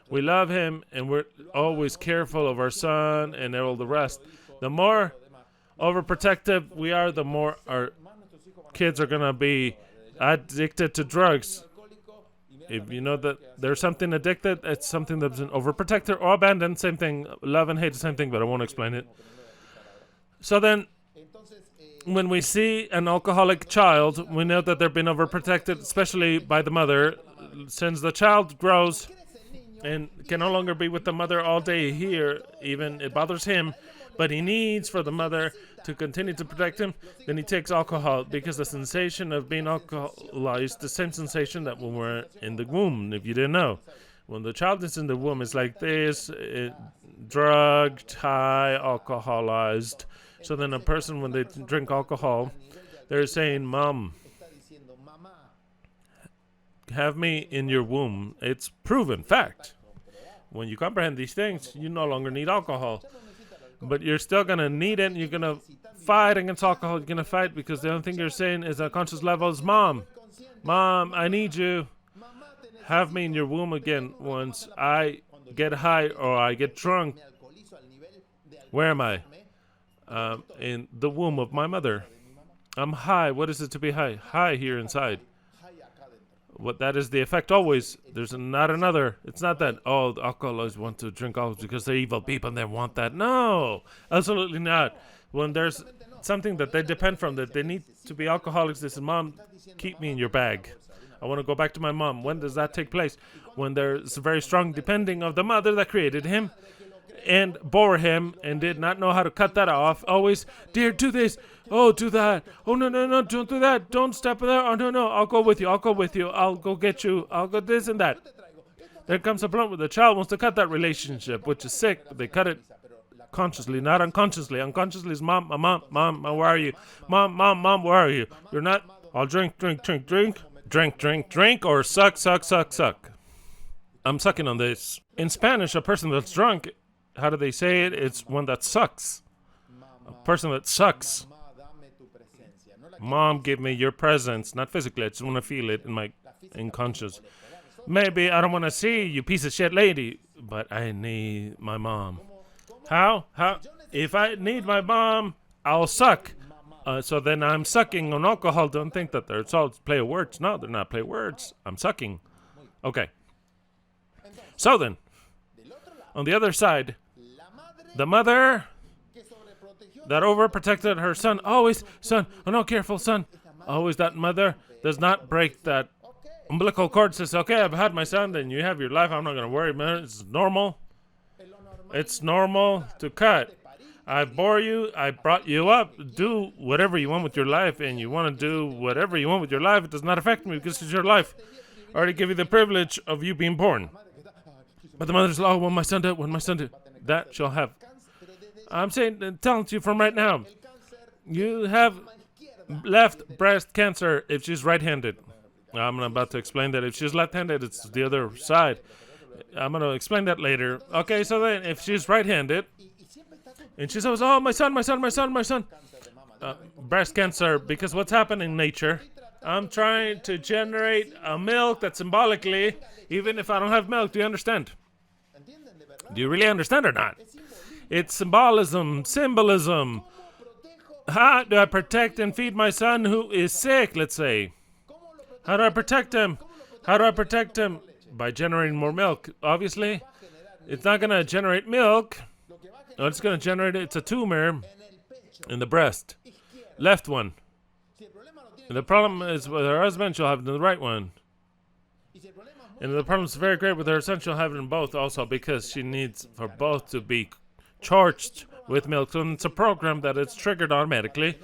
S1: We love him, and we're always careful of our son and all the rest. The more overprotective we are, the more our kids are going to be addicted to drugs. If you know that there's something addicted, it's something that's been overprotected or abandoned. Same thing. Love and hate, the same thing, but I won't explain it. So then, when we see an alcoholic child, we know that they're being overprotected, especially by the mother. Since the child grows and can no longer be with the mother all day here, even it bothers him, but he needs for the mother to continue to protect him, then he takes alcohol, because the sensation of being alcoholized, the same sensation that when we're in the womb, if you didn't know. When the child is in the womb, it's like this, drugged, high, alcoholized. So then a person, when they drink alcohol, they're saying, Mom, have me in your womb. It's proven fact. When you comprehend these things, you no longer need alcohol. But you're still going to need it, and you're going to fight against alcohol. You're going to fight because the only thing you're saying is at conscious level is, Mom, I need you. Have me in your womb again once I get high or I get drunk. Where am I? In the womb of my mother. I'm high. What is it to be high? High here inside. What that is the effect always. There's not another. It's not that, the alcoholics want to drink alcohol because they're evil people and they want that. No, absolutely not. When there's something that they depend from, that they need to be alcoholics, they say, Mom, keep me in your bag. I want to go back to my mom. When does that take place? When there's a very strong depending of the mother that created him and bore him and did not know how to cut that off. Always, dear, do this. Oh, do that. Oh, no, don't do that. Don't step there. Oh, no, I'll go with you. I'll go get you. I'll go this and that. There comes a point where the child wants to cut that relationship, which is sick, but they cut it consciously, not unconsciously. Unconsciously is, Mom, where are you? Mom, where are you? You're not. I'll drink, or suck. I'm sucking on this. In Spanish, a person that's drunk, how do they say it? It's one that sucks. A person that sucks. Mom, give me your presence. Not physically, I just want to feel it in my unconscious. Maybe I don't want to see you, piece of shit lady, but I need my mom. How? If I need my mom, I'll suck. So then I'm sucking on alcohol. Don't think that it's all play of words. No, they're not play of words. I'm sucking. Okay. So then, on the other side, the mother that overprotected her son, always, son, oh no, careful, son. Always that mother does not break that umbilical cord, says, okay, I've had my son, then you have your life. I'm not going to worry, man. It's normal. It's normal to cut. I bore you. I brought you up. Do whatever you want with your life, and you want to do whatever you want with your life. It does not affect me because it's your life. I already give you the privilege of you being born. But the mother's like, when my son did, that shall have. I'm telling you from right now, you have left breast cancer if she's right-handed. I'm about to explain that. If she's left-handed, it's the other side. I'm going to explain that later. Okay, so then if she's right-handed, and she says, oh, my son. Breast cancer, because what's happening in nature, I'm trying to generate a milk that symbolically, even if I don't have milk, do you understand? Do you really understand or not? It's symbolism. How do I protect and feed my son who is sick, let's say? How do I protect him? By generating more milk. Obviously, it's not going to generate milk. It's going to generate, it's a tumor in the breast. Left one. And the problem is with her husband, she'll have the right one. And the problem is very great with her son. She'll have it in both also because she needs for both to be charged with milk. So it's a program that it's triggered automatically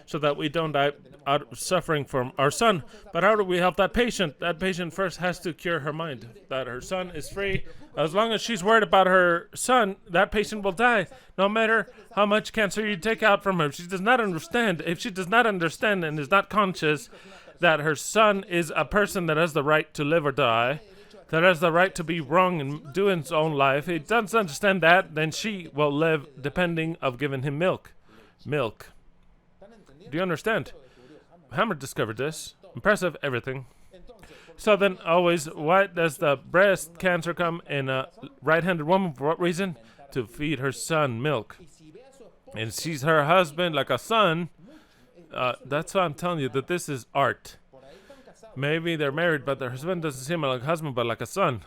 S1: so that we don't die out suffering from our son. But how do we help that patient? That patient first has to cure her mind that her son is free. As long as she's worried about her son, that patient will die, no matter how much cancer you take out from her. She does not understand. If she does not understand and is not conscious that her son is a person that has the right to live or die, that has the right to be wrong and do his own life, he doesn't understand that, then she will live depending of giving him milk. Milk. Do you understand? Hammer discovered this. Impressive, everything. So then always, why does the breast cancer come in a right-handed woman? For what reason? To feed her son milk. And sees her husband like a son. That's why I'm telling you that this is art. Maybe they're married, but their husband doesn't seem like a husband, but like a son.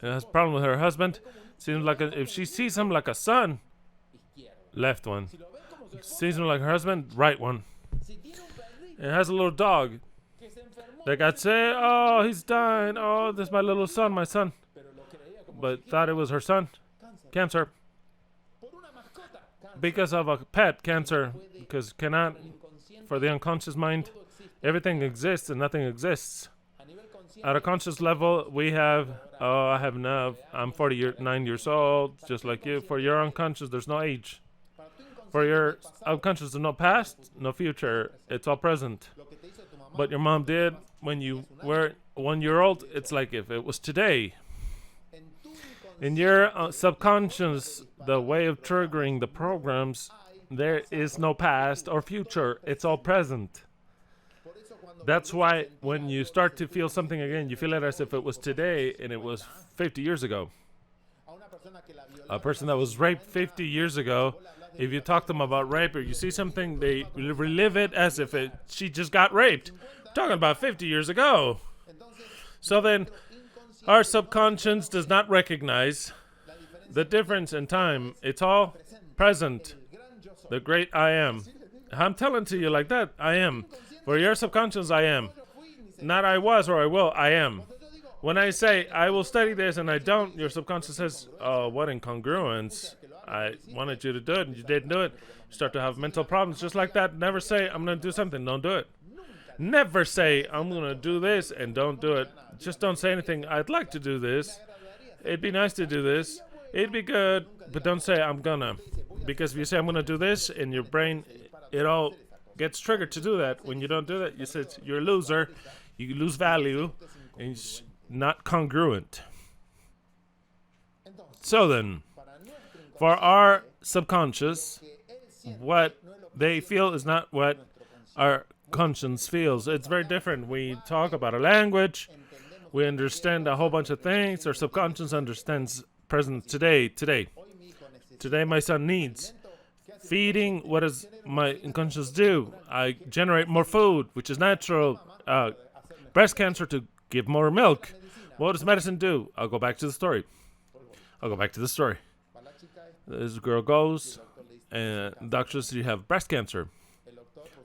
S1: And has a problem with her husband. Seems like if she sees him like a son, left one. Sees him like her husband, right one. And has a little dog. They got say, oh, he's dying. Oh, this is my little son, my son. But thought it was her son. Cancer. Because of a pet, cancer. Because cannot, for the unconscious mind, everything exists and nothing exists. At a conscious level, we have, I have enough. I'm 49 years old, just like you. For your unconscious, there's no age. For your unconscious, there's no past, no future. It's all present. What your mom did when you were 1 year old, it's like if it was today. In your subconscious, the way of triggering the programs, there is no past or future. It's all present. That's why when you start to feel something again, you feel it as if it was today and it was 50 years ago. A person that was raped 50 years ago, if you talk to them about rape or you see something, they relive it as if she just got raped. We're talking about 50 years ago. So then, our subconscious does not recognize the difference in time. It's all present. The great I am. I'm telling to you like that, I am. For your subconscious, I am. Not I was or I will, I am. When I say, I will study this and I don't, your subconscious says, oh, what incongruence. I wanted you to do it and you didn't do it. You start to have mental problems just like that. Never say, I'm going to do something, don't do it. Never say, I'm going to do this and don't do it. Just don't say anything, I'd like to do this. It'd be nice to do this. It'd be good, but don't say, I'm going to. Because if you say, I'm going to do this, in your brain, it all gets triggered to do that. When you don't do that, you say, you're a loser. You lose value, and it's not congruent. So then, for our subconscious, what they feel is not what our conscience feels. It's very different. We talk about a language. We understand a whole bunch of things. Our subconscious understands present today. Today my son needs feeding. What does my unconscious do? I generate more food, which is natural. Breast cancer to give more milk. What does medicine do? I'll go back to the story. This girl goes, and the doctor says, you have breast cancer.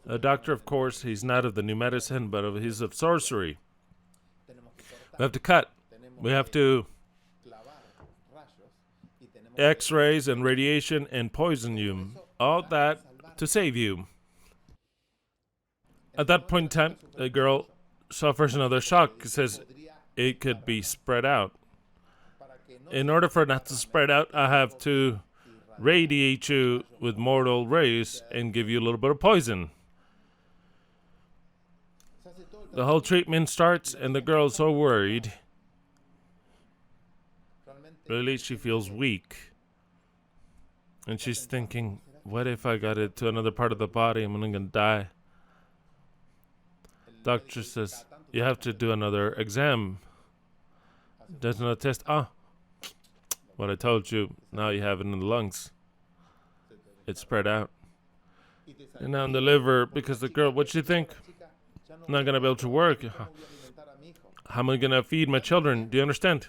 S1: The doctor, of course, he's not of the new medicine, but he's of sorcery. We have to cut. We have to X-rays and radiation and poison you. All that to save you. At that point in time, the girl suffers another shock. It says it could be spread out. In order for it not to spread out, I have to radiate you with mortal rays and give you a little bit of poison. The whole treatment starts, and the girl's so worried. Really, she feels weak. And she's thinking, what if I got it to another part of the body? I'm going to die. Doctor says, you have to do another exam. Does another test. What I told you, now you have it in the lungs. It's spread out. And now in the liver, because the girl, what'd she think? I'm not going to be able to work. How am I going to feed my children? Do you understand?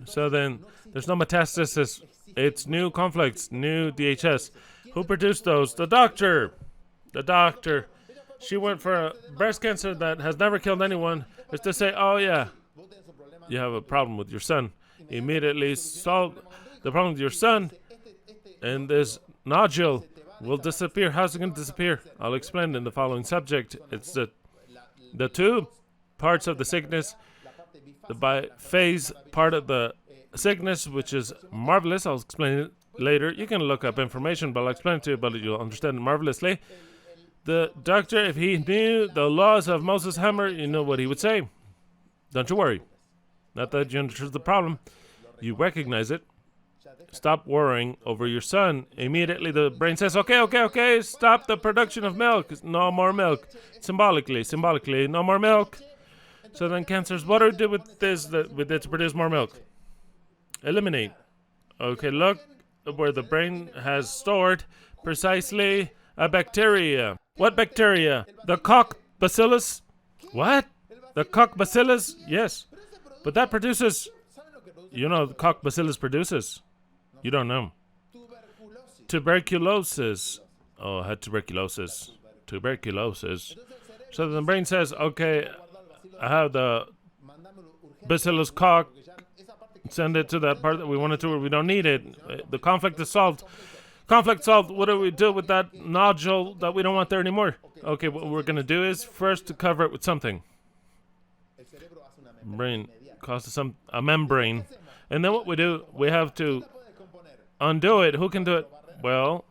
S1: So then, there's no metastasis. It's new conflicts, new DHS. Who produced those? The doctor. The doctor. She went for a breast cancer that has never killed anyone. Is to say, oh yeah, you have a problem with your son. Immediately solve the problem with your son, and this nodule will disappear. How's it going to disappear? I'll explain in the following subject. It's the two parts of the sickness, the biphase part of the sickness, which is marvelous. I'll explain it later. You can look up information, but I'll explain it to you, but you'll understand it marvelously. The doctor, if he knew the laws of Moses Hammer, you know what he would say. Don't you worry. Not that you understood the problem. You recognize it. Stop worrying over your son. Immediately the brain says, okay, stop the production of milk. No more milk. Symbolically, no more milk. So then cancers, what do we do with this, with it to produce more milk? Eliminate. Okay, look where the brain has stored precisely a bacteria. What bacteria? The cock bacillus? What? The cock bacillus? Yes. But that produces, you know, the cock bacillus produces. You don't know. Tuberculosis. Oh, I had tuberculosis. So the brain says, okay, I have the bacillus cock. Send it to that part that we wanted to, or we don't need it. The conflict is solved. Conflict solved. What do we do with that nodule that we don't want there anymore? Okay, what we're going to do is first to cover it with something. Brain causes a membrane. And then what we do, we have to undo it. Who can do it? Well,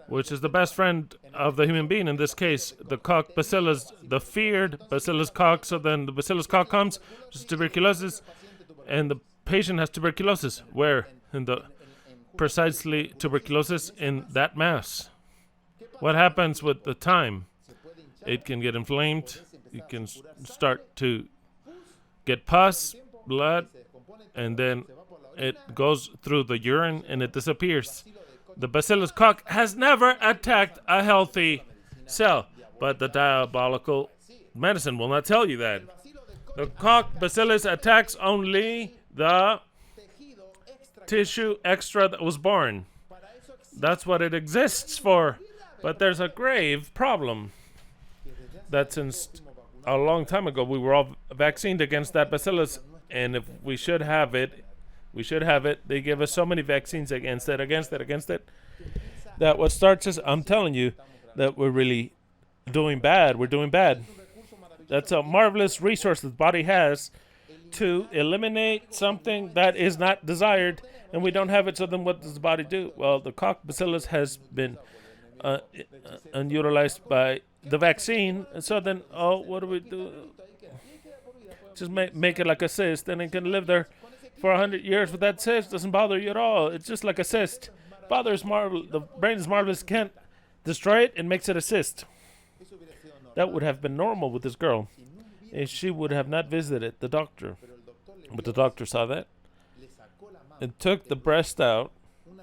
S1: which is the best friend of the human being in this case, the cock bacillus, the feared bacillus cock. So then the bacillus cock comes, which is tuberculosis, and the patient has tuberculosis. Where? In the precisely tuberculosis in that mass. What happens with the time? It can get inflamed. It can start to get pus, blood, and then it goes through the urine and it disappears. The bacillus cock has never attacked a healthy cell, but the diabolical medicine will not tell you that. The cock bacillus attacks only the tissue extra that was born. That's what it exists for. But there's a grave problem that since a long time ago we were all vaccinated against that bacillus, and if we should have it, they give us so many vaccines against it, that what starts is, I'm telling you, that we're really doing bad. We're doing bad. That's a marvelous resource that the body has to eliminate something that is not desired, and we don't have it, so then what does the body do? Well, the cock bacillus has been unutilized by the vaccine, and so then, what do we do? Just make it like a cyst, and it can live there for 100 years with that cyst. Doesn't bother you at all. It's just like a cyst. The brain is marvelous. Can't destroy it, and makes it a cyst. That would have been normal with this girl if she would have not visited the doctor. But the doctor saw that. It took the breast out,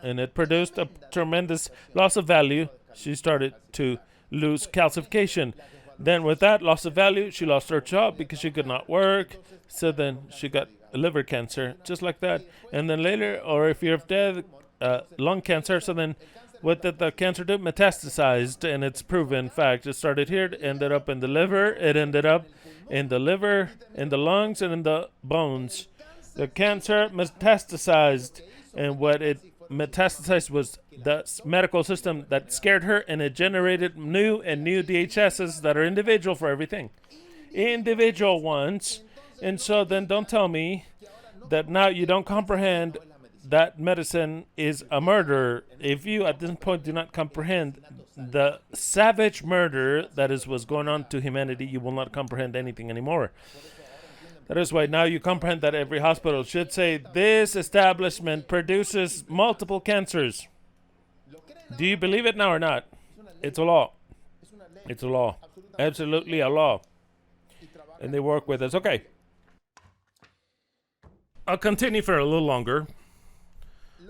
S1: and it produced a tremendous loss of value. She started to lose calcification. Then with that loss of value, she lost her job because she could not work. So then she got liver cancer, just like that. And then later, or if you're dead, lung cancer. So then what did the cancer do? Metastasized, and it's proven fact. It started here, it ended up in the liver, it ended up in the liver, in the lungs, and in the bones. The cancer metastasized, and what it metastasized was the medical system that scared her, and it generated new DHSs that are individual for everything. Individual ones. And so then don't tell me that now you don't comprehend that medicine is a murder. If you at this point do not comprehend the savage murder that was going on to humanity, you will not comprehend anything anymore. That is why now you comprehend that every hospital should say, this establishment produces multiple cancers. Do you believe it now or not? It's a law. It's a law. Absolutely a law. And they work with us. Okay. I'll continue for a little longer.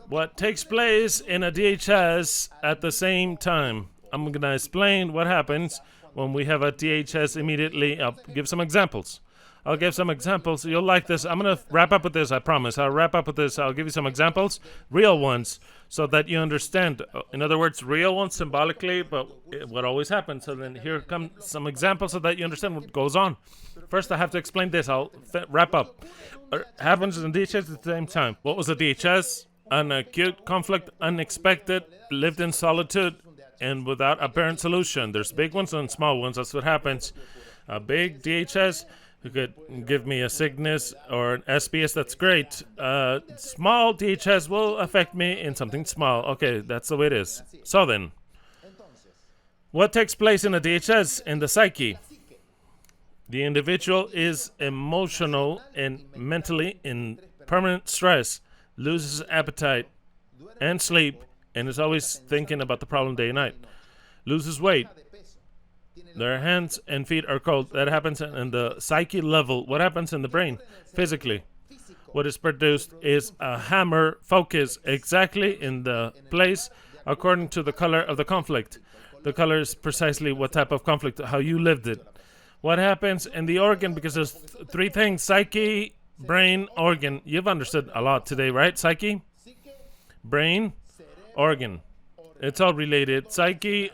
S1: What takes place in a DHS at the same time. I'm going to explain what happens when we have a DHS immediately. I'll give some examples. You'll like this. I'm going to wrap up with this, I promise. I'll give you some examples, real ones, so that you understand. In other words, real ones symbolically, but what always happens. So then here come some examples so that you understand what goes on. First, I have to explain this. I'll wrap up. Happens in DHS at the same time. What was a DHS? An acute conflict, unexpected, lived in solitude, and without apparent solution. There's big ones and small ones. That's what happens. A big DHS who could give me a sickness or an SBS. That's great. Small DHS will affect me in something small. Okay, that's the way it is. So then, what takes place in a DHS? In the psyche. The individual is emotional and mentally in permanent stress, loses appetite and sleep, and is always thinking about the problem day and night. Loses weight. Their hands and feet are cold. That happens in the psyche level. What happens in the brain? Physically. What is produced is a hammer focus exactly in the place according to the color of the conflict. The color is precisely what type of conflict, how you lived it. What happens in the organ, because there's three things: psyche, brain, organ. You've understood a lot today, right? Psyche, brain, organ. It's all related. Psyche,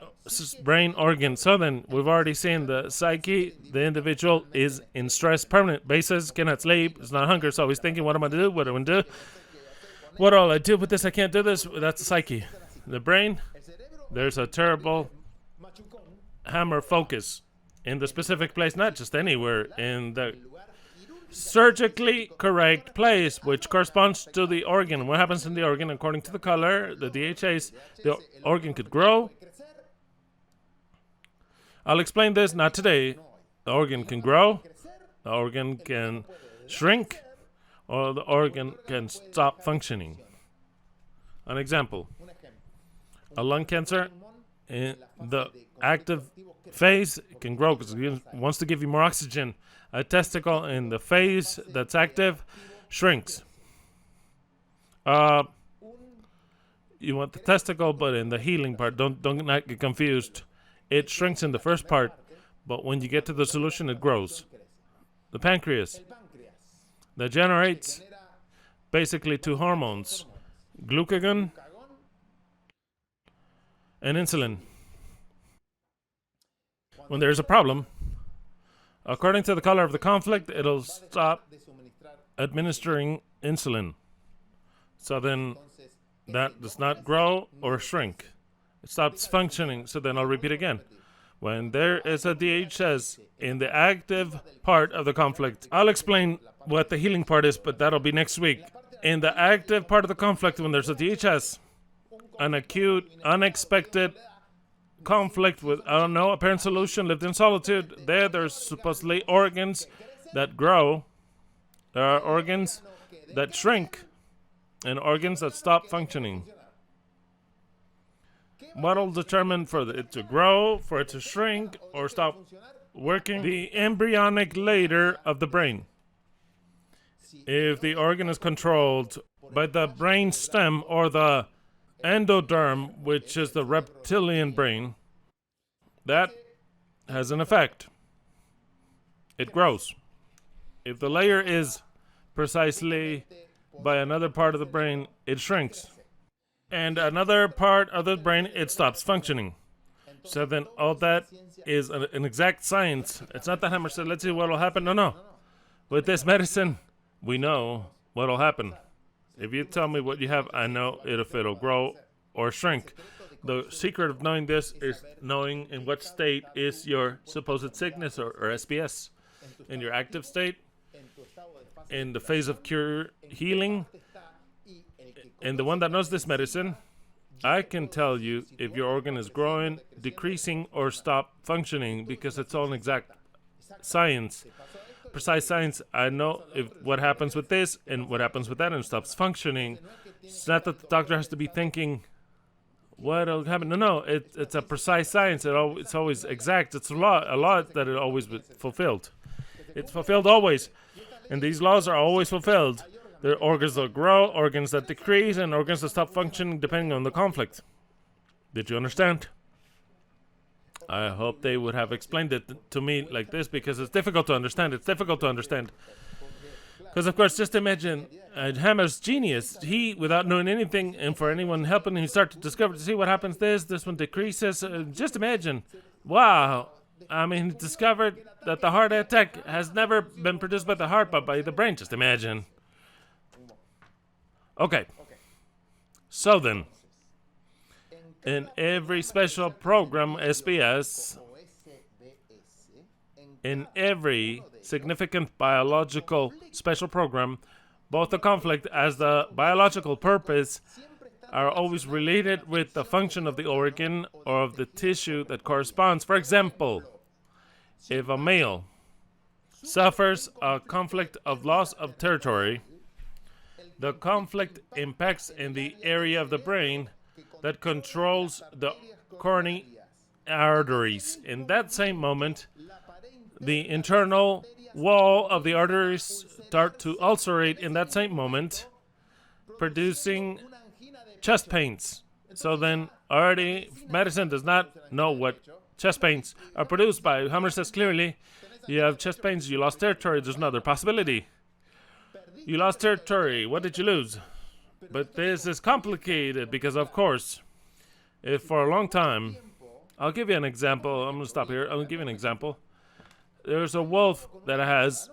S1: brain, organ. So then, we've already seen the psyche, the individual is in stress, permanent basis, cannot sleep, is not hungry, is always thinking, what am I to do? What am I to do? What all I do with this? I can't do this. That's the psyche. The brain, there's a terrible hammer focus in the specific place, not just anywhere, in the surgically correct place, which corresponds to the organ. What happens in the organ, according to the color, the DHAs, the organ could grow. I'll explain this, not today. The organ can grow, the organ can shrink, or the organ can stop functioning. An example, a lung cancer in the active phase can grow because it wants to give you more oxygen. A testicle in the phase that's active shrinks. You want the testicle, but in the healing part, don't not get confused. It shrinks in the first part, but when you get to the solution, it grows. The pancreas that generates basically two hormones, glucagon and insulin. When there's a problem, according to the color of the conflict, it'll stop administering insulin. So then that does not grow or shrink. It stops functioning. So then I'll repeat again. When there is a DHS in the active part of the conflict, I'll explain what the healing part is, but that'll be next week. In the active part of the conflict, when there's a DHS, an acute, unexpected conflict with, apparent solution, lived in solitude, there's supposedly organs that grow. There are organs that shrink and organs that stop functioning. What'll determine for it to grow, for it to shrink, or stop working? The embryonic layer of the brain. If the organ is controlled by the brain stem or the endoderm, which is the reptilian brain, that has an effect. It grows. If the layer is precisely by another part of the brain, it shrinks. And another part of the brain, it stops functioning. So then all that is an exact science. It's not that hammer said, let's see what will happen. No. With this medicine, we know what will happen. If you tell me what you have, I know if it'll grow or shrink. The secret of knowing this is knowing in what state is your supposed sickness or SBS. In your active state, in the phase of cure healing, and the one that knows this medicine, I can tell you if your organ is growing, decreasing, or stop functioning, because it's all an exact science. Precise science. I know what happens with this and what happens with that, and it stops functioning. It's not that the doctor has to be thinking what'll happen. No, it's a precise science. It's always exact. It's a law that it always fulfilled. It's fulfilled always, and these laws are always fulfilled. There are organs that grow, organs that decrease, and organs that stop functioning depending on the conflict. Did you understand? I hope they would have explained it to me like this, because it's difficult to understand. Because, of course, just imagine Hammer's genius. He, without knowing anything, and for anyone helping him, he started to discover, to see what happens. This one decreases. Just imagine. Wow. I mean, he discovered that the heart attack has never been produced by the heart, but by the brain. Just imagine. Okay. So then, in every special program, SPS, in every significant biological special program, both the conflict as the biological purpose are always related with the function of the organ or of the tissue that corresponds. For example, if a male suffers a conflict of loss of territory, the conflict impacts in the area of the brain that controls the coronary arteries. In that same moment, the internal wall of the arteries start to ulcerate in that same moment, producing chest pains. So then, already, medicine does not know what chest pains are produced by. Hammer says clearly, you have chest pains, you lost territory, there's another possibility. You lost territory, what did you lose? But this is complicated because, of course, if for a long time, I'll give you an example. I'm going to stop here. I'll give you an example. There's a wolf that has,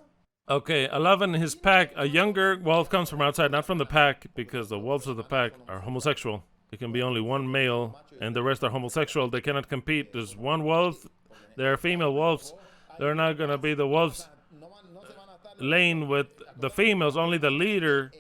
S1: 11 in his pack. A younger wolf comes from outside, not from the pack, because the wolves of the pack are homosexual. It can be only one male, and the rest are homosexual. They cannot compete. There's one wolf. They're female wolves. They're not going to be the wolves laying with the females. Only the leader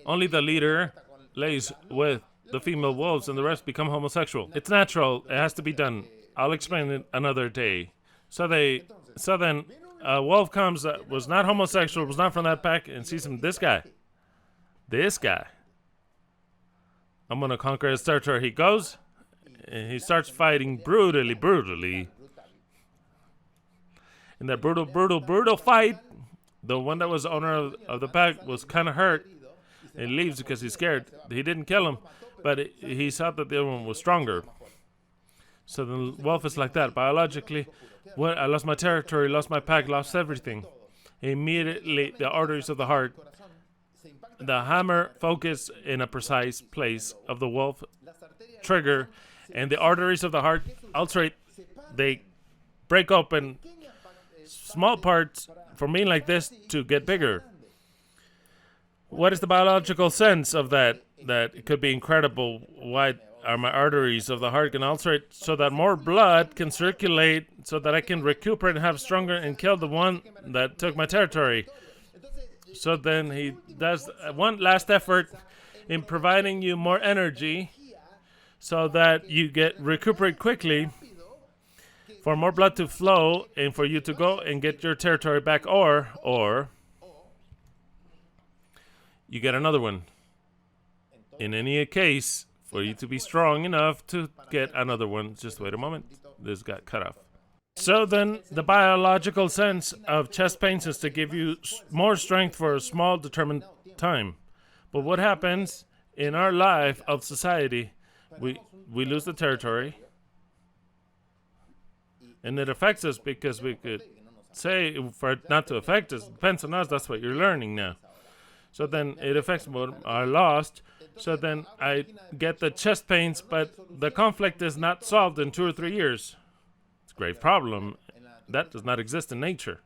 S1: lays with the female wolves, and the rest become homosexual. It's natural. It has to be done. I'll explain it another day. So then a wolf comes that was not homosexual, was not from that pack, and sees him. This guy. I'm going to conquer his territory. He goes, and he starts fighting brutally. In that brutal fight, the one that was owner of the pack was kind of hurt and leaves because he's scared. He didn't kill him, but he saw that the other one was stronger. So the wolf is like that. Biologically, I lost my territory, lost my pack, lost everything. Immediately, the arteries of the heart, the hammer focus in a precise place of the wolf trigger, and the arteries of the heart ulcerate. They break open small parts from being like this to get bigger. What is the biological sense of that? That it could be incredible. Why are my arteries of the heart can ulcerate so that more blood can circulate so that I can recuperate and have stronger and kill the one that took my territory? So then he does one last effort in providing you more energy so that you recuperate quickly for more blood to flow and for you to go and get your territory back, or you get another one. In any case, for you to be strong enough to get another one, just wait a moment, this got cut off. So then the biological sense of chest pains is to give you more strength for a small determined time. But what happens in our life of society, we lose the territory, and it affects us because we could say for it not to affect us, it depends on us, that's what you're learning now. So then it affects what are lost. So then I get the chest pains, but the conflict is not solved in 2 or 3 years. It's a grave problem. That does not exist in nature.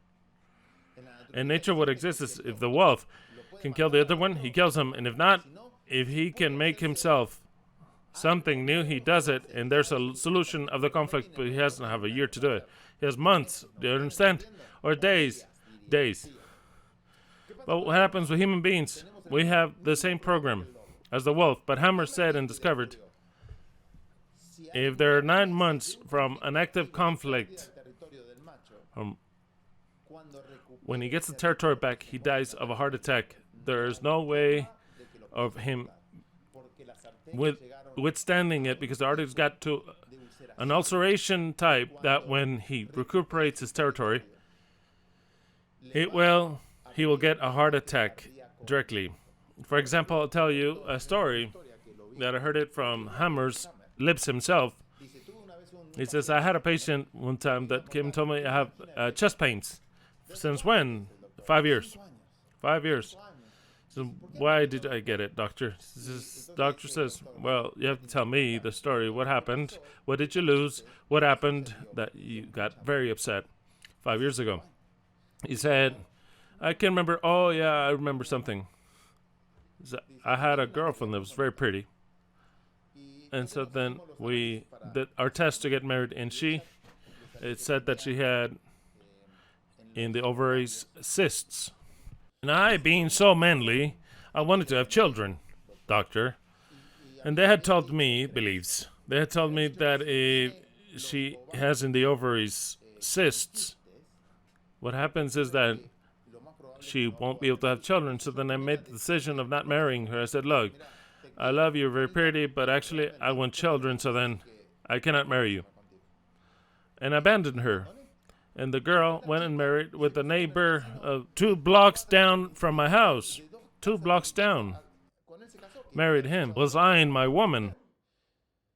S1: In nature, what exists is if the wolf can kill the other one, he kills him. And if not, if he can make himself something new, he does it. And there's a solution of the conflict, but he doesn't have a year to do it. He has months, do you understand? Or days. But what happens with human beings? We have the same program as the wolf, but Hammer said and discovered, if there are 9 months from an active conflict, when he gets the territory back, he dies of a heart attack. There is no way of him withstanding it because the arteries got to an ulceration type that when he recuperates his territory, he will get a heart attack directly. For example, I'll tell you a story that I heard it from Hammer's lips himself. He says, I had a patient one time that came and told me I have chest pains. Since when? 5 years. 5 years. So why did I get it, doctor? Doctor says, well, you have to tell me the story. What happened? What did you lose? What happened that you got very upset? 5 years ago. He said, I can remember, oh yeah, I remember something. I had a girlfriend that was very pretty. And so then we did our test to get married, and it said that she had in the ovaries cysts. And I, being so manly, I wanted to have children, doctor. And they had told me, they had told me that if she has in the ovaries cysts, what happens is that she won't be able to have children. So then I made the decision of not marrying her. I said, look, I love you, you're very pretty, but actually I want children, so then I cannot marry you. And I abandoned her. And the girl went and married with a neighbor 2 blocks down from my house. 2 blocks down. Married him. Was eyeing my woman.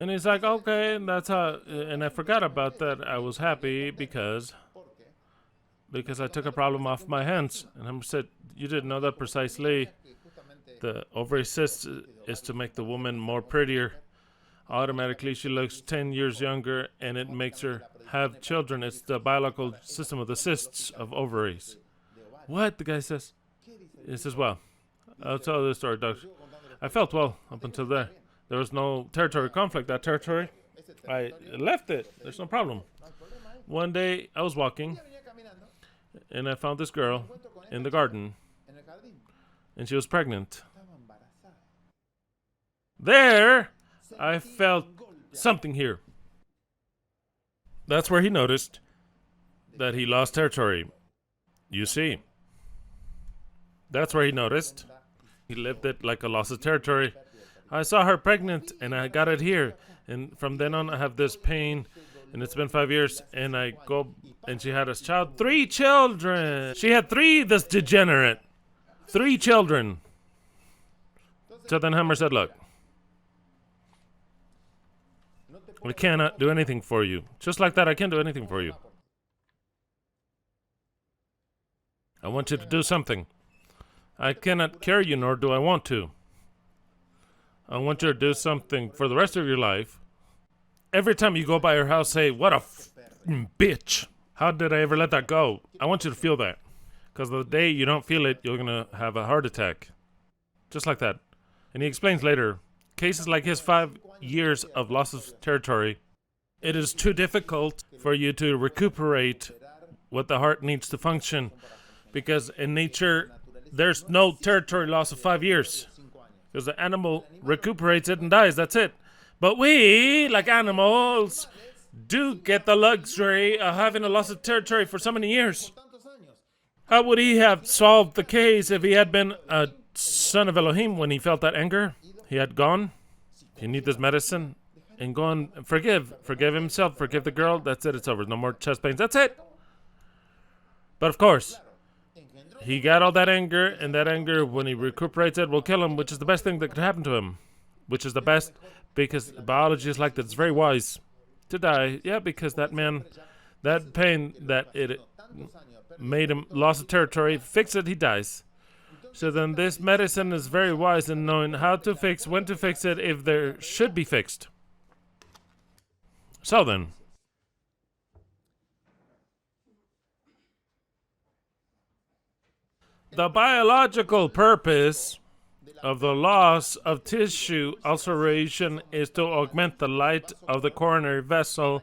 S1: And he's like, okay, and that's how, and I forgot about that. I was happy because I took a problem off my hands. And I said, you didn't know that precisely. The ovary cyst is to make the woman more prettier. Automatically, she looks 10 years younger, and it makes her have children. It's the biological system of the cysts of ovaries. What? The guy says. He says, well, I'll tell you this story, doctor. I felt well up until there. There was no territory conflict. That territory, I left it. There's no problem. One day, I was walking, and I found this girl in the garden, and she was pregnant. There, I felt something here. That's where he noticed that he lost territory. You see. That's where he noticed. He lived it like a loss of territory. I saw her pregnant, and I got it here. And from then on, I have this pain, and it's been 5 years, and I go, and she had a child. 3 children! She had 3, this degenerate. 3 children. So then Hammer said, look, we cannot do anything for you. Just like that, I can't do anything for you. I want you to do something. I cannot carry you, nor do I want to. I want you to do something for the rest of your life. Every time you go by her house, say, what a bitch. How did I ever let that go? I want you to feel that. Because the day you don't feel it, you're going to have a heart attack. Just like that. And he explains later, cases like his 5 years of loss of territory, it is too difficult for you to recuperate what the heart needs to function. Because in nature, there's no territory loss of 5 years. Because the animal recuperates it and dies, that's it. But we, like animals, do get the luxury of having a loss of territory for so many years. How would he have solved the case if he had been a son of Elohim when he felt that anger? He had gone. He needed this medicine. And go and forgive. Forgive himself. Forgive the girl. That's it. It's over. No more chest pains. That's it. But of course, he got all that anger. And that anger, when he recuperates it, will kill him, which is the best thing that could happen to him. Which is the best, because biology is like that. It's very wise to die. Yeah, because that man, that pain that it made him loss of territory, fix it, he dies. So then this medicine is very wise in knowing how to fix, when to fix it, if there should be fixed. So then, the biological purpose of the loss of tissue ulceration is to augment the light of the coronary vessel,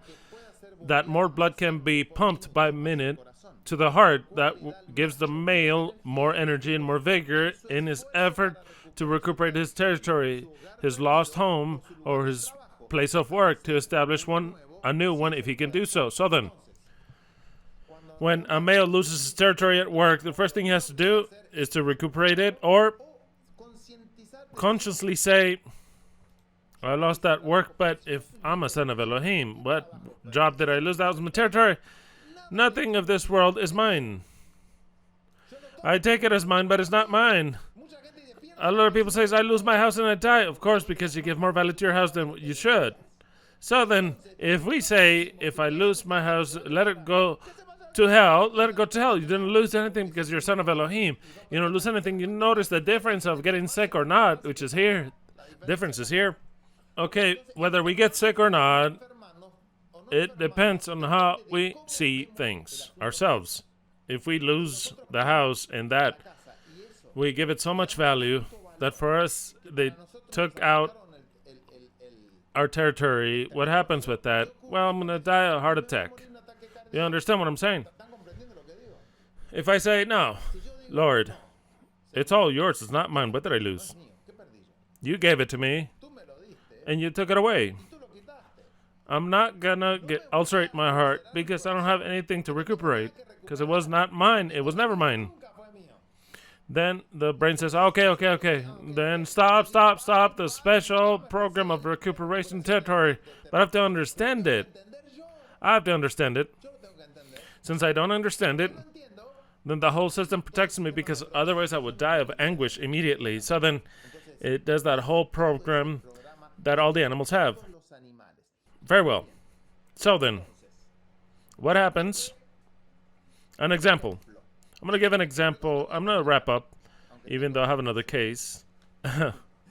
S1: that more blood can be pumped by minute to the heart. That gives the male more energy and more vigor in his effort to recuperate his territory, his lost home, or his place of work, to establish a new one if he can do so. So then, when a male loses his territory at work, the first thing he has to do is to recuperate it, or consciously say, I lost that work, but if I'm a son of Elohim, what job did I lose? That was my territory. Nothing of this world is mine. I take it as mine, but it's not mine. A lot of people say, I lose my house and I die. Of course, because you give more value to your house than you should. So then, if we say, if I lose my house, let it go to hell, let it go to hell. You didn't lose anything because you're a son of Elohim. You don't lose anything. You notice the difference of getting sick or not, which is here. The difference is here. Okay, whether we get sick or not, It depends on how we see things ourselves. If we lose the house and that, we give it so much value that for us, they took out our territory. What happens with that? Well, I'm going to die of a heart attack. You understand what I'm saying? If I say, no, Lord, it's all yours, it's not mine, what did I lose? You gave it to me, and you took it away. I'm not gonna ulcerate my heart because I don't have anything to recuperate, because it was not mine, it was never mine. Then the brain says, okay. Then stop the special program of recuperation territory. But I have to understand it. Since I don't understand it, then the whole system protects me because otherwise I would die of anguish immediately. So then it does that whole program that all the animals have. Very well. So then, what happens? An example. I'm going to give an example. I'm going to wrap up, even though I have another case.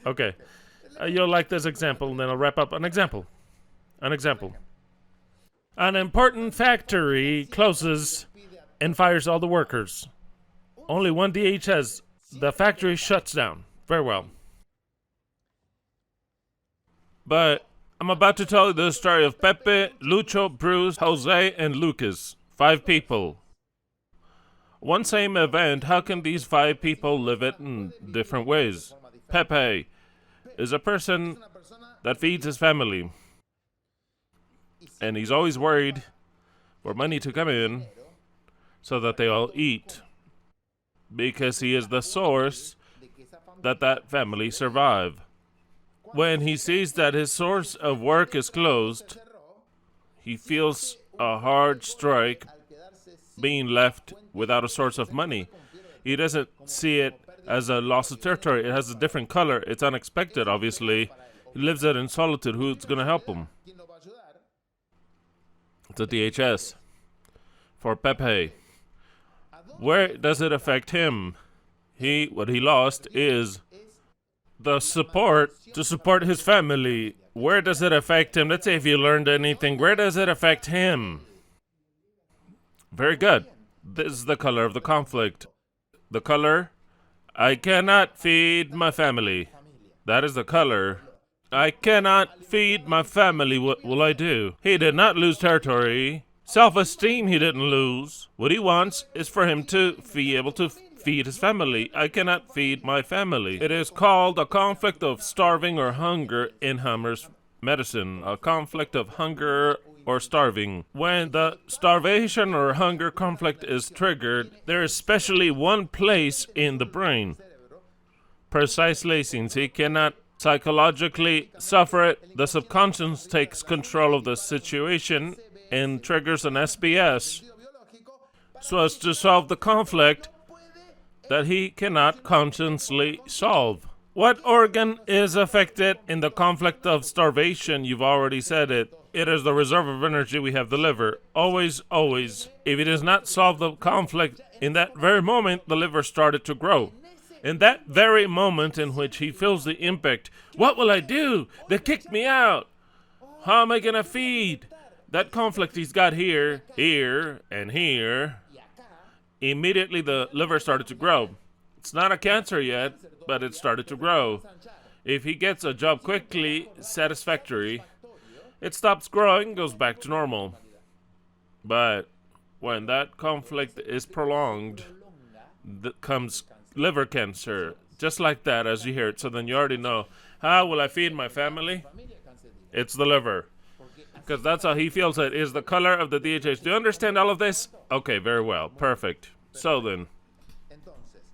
S1: Okay. You'll like this example, and then I'll wrap up. An example. An important factory closes and fires all the workers. Only one DHS. The factory shuts down. Very well. But I'm about to tell you the story of Pepe, Lucho, Bruce, Jose, and Lucas. 5 people. One same event, how can these 5 people live it in different ways? Pepe is a person that feeds his family. And he's always worried for money to come in so that they all eat. Because he is the source that family survive. When he sees that his source of work is closed, he feels a hard strike being left without a source of money. He doesn't see it as a loss of territory. It has a different color. It's unexpected, obviously. He lives it in solitude. Who's going to help him? It's a DHS. For Pepe. Where does it affect him? What he lost is the support to support his family. Where does it affect him? Let's say if you learned anything, where does it affect him? Very good. This is the color of the conflict. The color, I cannot feed my family. That is the color. I cannot feed my family. What will I do? He did not lose territory. Self-esteem he didn't lose. What he wants is for him to be able to feed his family. I cannot feed my family. It is called a conflict of starving or hunger in Hammer's medicine. A conflict of hunger or starving. When the starvation or hunger conflict is triggered, there is especially one place in the brain. Precisely, since he cannot psychologically suffer it, the subconscious takes control of the situation and triggers an SBS so as to solve the conflict that he cannot consciously solve. What organ is affected in the conflict of starvation? You've already said it. It is the reserve of energy we have, the liver. Always, always. If it does not solve the conflict, in that very moment, the liver started to grow. In that very moment in which he feels the impact, what will I do? They kicked me out. How am I going to feed? That conflict he's got here, and here. Immediately the liver started to grow. It's not a cancer yet, but it started to grow. If he gets a job quickly, satisfactory, it stops growing, goes back to normal. But when that conflict is prolonged, comes liver cancer. Just like that, as you hear it. So then you already know, how will I feed my family? It's the liver. Because that's how he feels it, is the color of the DHH. Do you understand all of this? Okay, very well. Perfect. So then,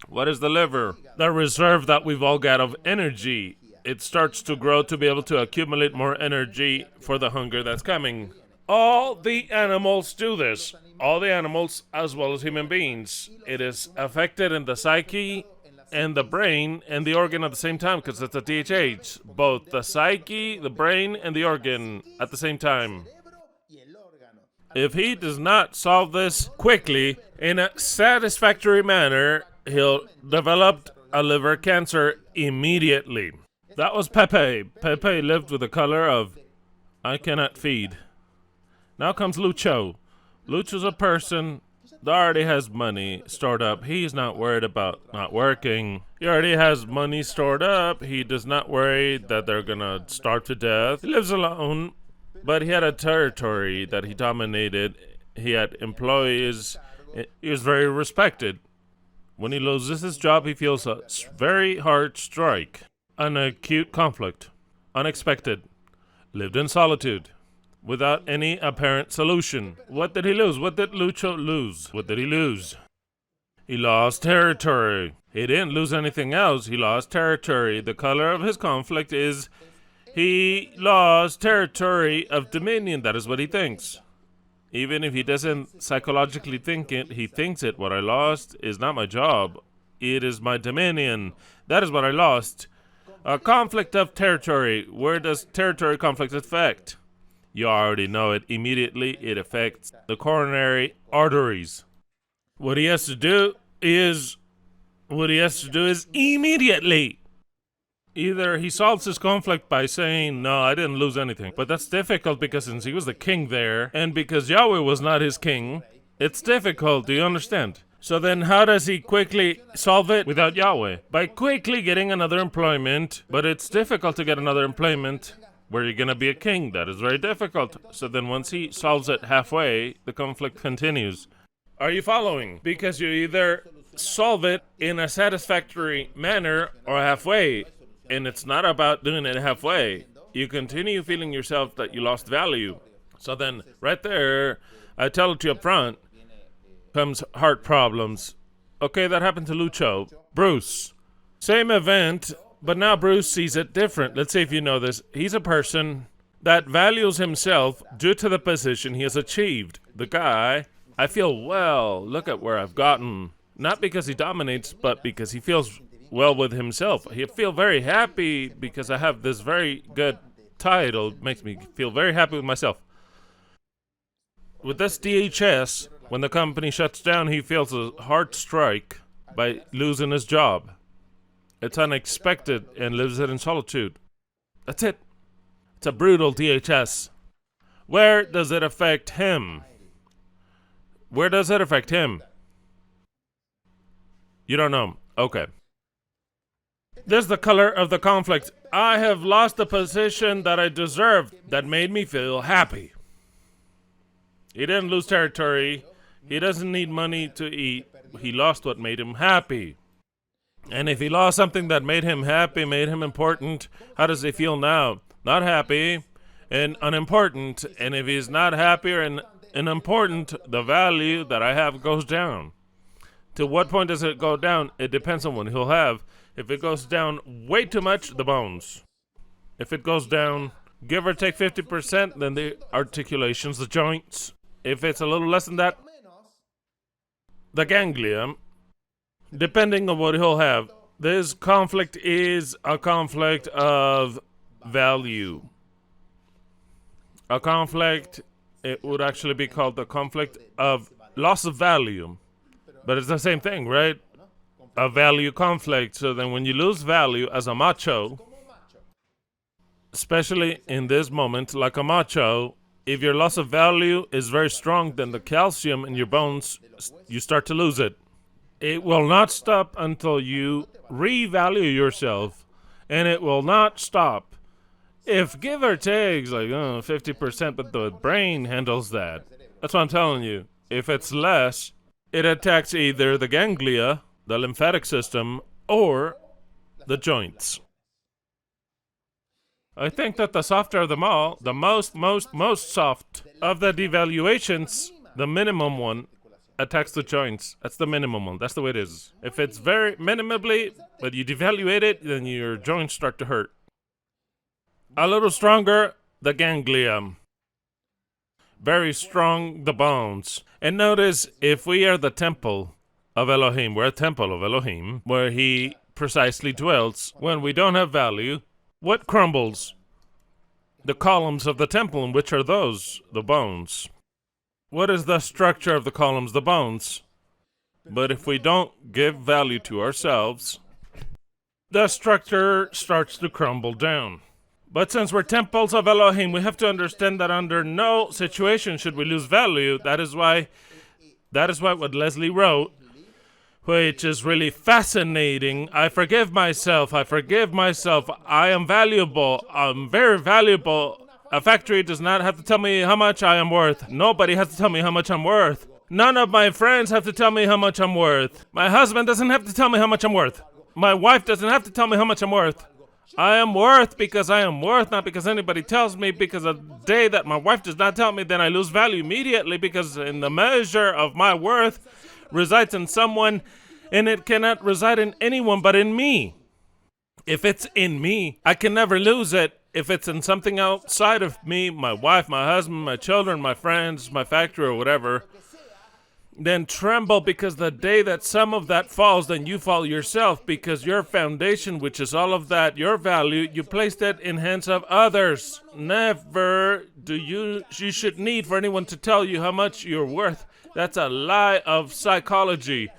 S1: what is the liver? The reserve that we've all got of energy. It starts to grow to be able to accumulate more energy for the hunger that's coming. All the animals do this. All the animals as well as human beings. It is affected in the psyche and the brain and the organ at the same time because it's a DHH. Both the psyche, the brain, and the organ at the same time. If he does not solve this quickly in a satisfactory manner, he'll develop a liver cancer immediately. That was Pepe. Pepe lived with the color of, I cannot feed. Now comes Lucho. Lucho's a person that already has money stored up. He's not worried about not working. He already has money stored up. He does not worry that they're going to starve to death. He lives alone, but he had a territory that he dominated. He had employees. He was very respected. When he loses his job, he feels a very hard strike. An acute conflict. Unexpected. Lived in solitude. Without any apparent solution. What did he lose? What did Lucho lose? What did he lose? He lost territory. He didn't lose anything else. He lost territory. The color of his conflict is he lost territory of dominion. That is what he thinks. Even if he doesn't psychologically think it, he thinks it. What I lost is not my job. It is my dominion. That is what I lost. A conflict of territory. Where does territory conflict affect? You already know it. Immediately, it affects the coronary arteries. What he has to do is immediately. Either he solves his conflict by saying, no, I didn't lose anything. But that's difficult because since he was the king there, and because Yahweh was not his king, it's difficult. Do you understand? So then how does he quickly solve it without Yahweh? By quickly getting another employment. But it's difficult to get another employment where you're going to be a king. That is very difficult. So then once he solves it halfway, the conflict continues. Are you following? Because you either solve it in a satisfactory manner or halfway. And it's not about doing it halfway. You continue feeling yourself that you lost value. So then right there, I tell it to you up front, comes heart problems. Okay, that happened to Lucho. Bruce. Same event, but now Bruce sees it different. Let's see if you know this. He's a person that values himself due to the position he has achieved. The guy, I feel well, look at where I've gotten. Not because he dominates, but because he feels well with himself. He feel very happy because I have this very good title. It makes me feel very happy with myself. With this DHS, when the company shuts down, he feels a hard strike by losing his job. It's unexpected and lives it in solitude. That's it. It's a brutal DHS. Where does it affect him? Where does it affect him? You don't know. Okay. This is the color of the conflict. I have lost the position that I deserved that made me feel happy. He didn't lose territory. He doesn't need money to eat. He lost what made him happy. And if he lost something that made him happy, made him important, how does he feel now? Not happy and unimportant. And if he's not happy or unimportant, the value that I have goes down. To what point does it go down? It depends on what he'll have. If it goes down way too much, the bones. If it goes down, give or take 50%, then the articulations, the joints. If it's a little less than that, the ganglia, depending on what he'll have. This conflict is a conflict of value. A conflict, it would actually be called the conflict of loss of value. But it's the same thing, right? A value conflict. So then when you lose value as a macho, especially in this moment, like a macho, if your loss of value is very strong, then the calcium in your bones, you start to lose it. It will not stop until you revalue yourself, and it will not stop. If give or take, like 50%, but the brain handles that. That's what I'm telling you. If it's less, it attacks either the ganglia, the lymphatic system, or the joints. I think that the softer of them all, the most soft of the devaluations, the minimum one, attacks the joints. That's the minimum one. That's the way it is. If it's very minimally, but you devaluate it, then your joints start to hurt. A little stronger, the ganglia. Very strong, the bones. And notice, if we are the temple of Elohim, we're a temple of Elohim, where he precisely dwells. When we don't have value, what crumbles? The columns of the temple, and which are those? The bones. What is the structure of the columns? The bones. But if we don't give value to ourselves, the structure starts to crumble down. But since we're temples of Elohim, we have to understand that under no situation should we lose value. That is why what Leslie wrote, which is really fascinating. I forgive myself. I am valuable. I'm very valuable. A factory does not have to tell me how much I am worth. Nobody has to tell me how much I'm worth. None of my friends have to tell me how much I'm worth. My husband doesn't have to tell me how much I'm worth. My wife doesn't have to tell me how much I'm worth. I am worth because I am worth, not because anybody tells me, because a day that my wife does not tell me, then I lose value immediately, because in the measure of my worth resides in someone, and it cannot reside in anyone but in me. If it's in me, I can never lose it. If it's in something outside of me, my wife, my husband, my children, my friends, my factory, or whatever, then tremble, because the day that some of that falls, then you fall yourself, because your foundation, which is all of that, your value, you placed it in hands of others. Never you should need for anyone to tell you how much you're worth. That's a lie of psychology.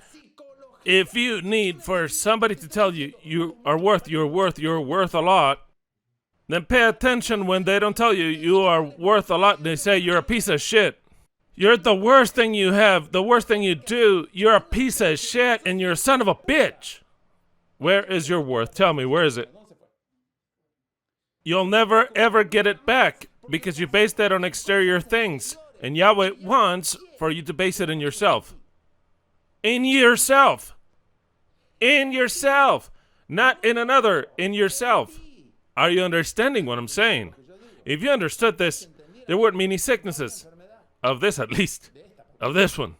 S1: If you need for somebody to tell you you're worth a lot, then pay attention when they don't tell you you are worth a lot. They say you're a piece of shit. You're the worst thing you have, the worst thing you do. You're a piece of shit and you're a son of a bitch. Where is your worth? Tell me, where is it? You'll never ever get it back, because you based that on exterior things. And Yahweh wants for you to base it in yourself. In yourself. In yourself. Not in another, in yourself. Are you understanding what I'm saying? If you understood this, there wouldn't be any sicknesses. Of this, at least. Of this one.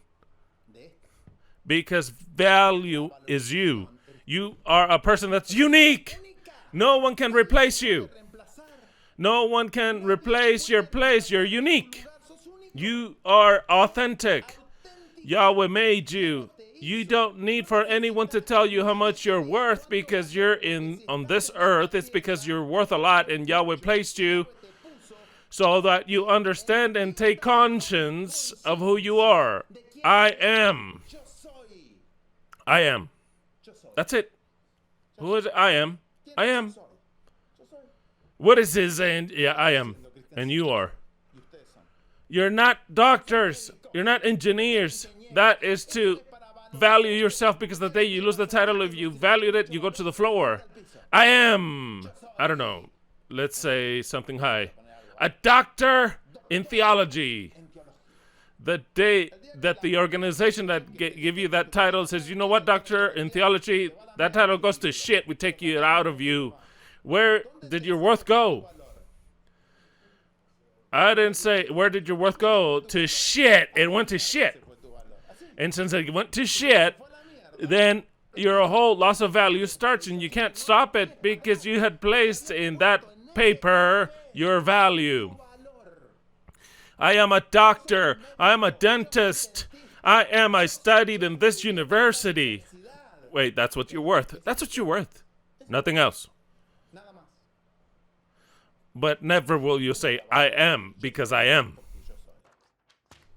S1: Because value is you. You are a person that's unique. No one can replace you. No one can replace your place. You're unique. You are authentic. Yahweh made you. You don't need for anyone to tell you how much you're worth, because you're on this earth. It's because you're worth a lot, and Yahweh placed you so that you understand and take conscience of who you are. I am. I am. That's it. Who is it? I am. I am. What is his and yeah, I am. And you are. You're not doctors. You're not engineers. That is to value yourself, because the day you lose the title, if you valued it, you go to the floor. I am. I don't know. Let's say something high. A doctor in theology. The day that the organization that give you that title says, you know what, doctor in theology, that title goes to shit. We take it out of you. Where did your worth go? I didn't say, where did your worth go? To shit. It went to shit. And since it went to shit, then your whole loss of value starts, and you can't stop it, because you had placed in that paper your value. I am a doctor. I am a dentist. I studied in this university. Wait, that's what you're worth. That's what you're worth. Nothing else. But never will you say, I am, because I am.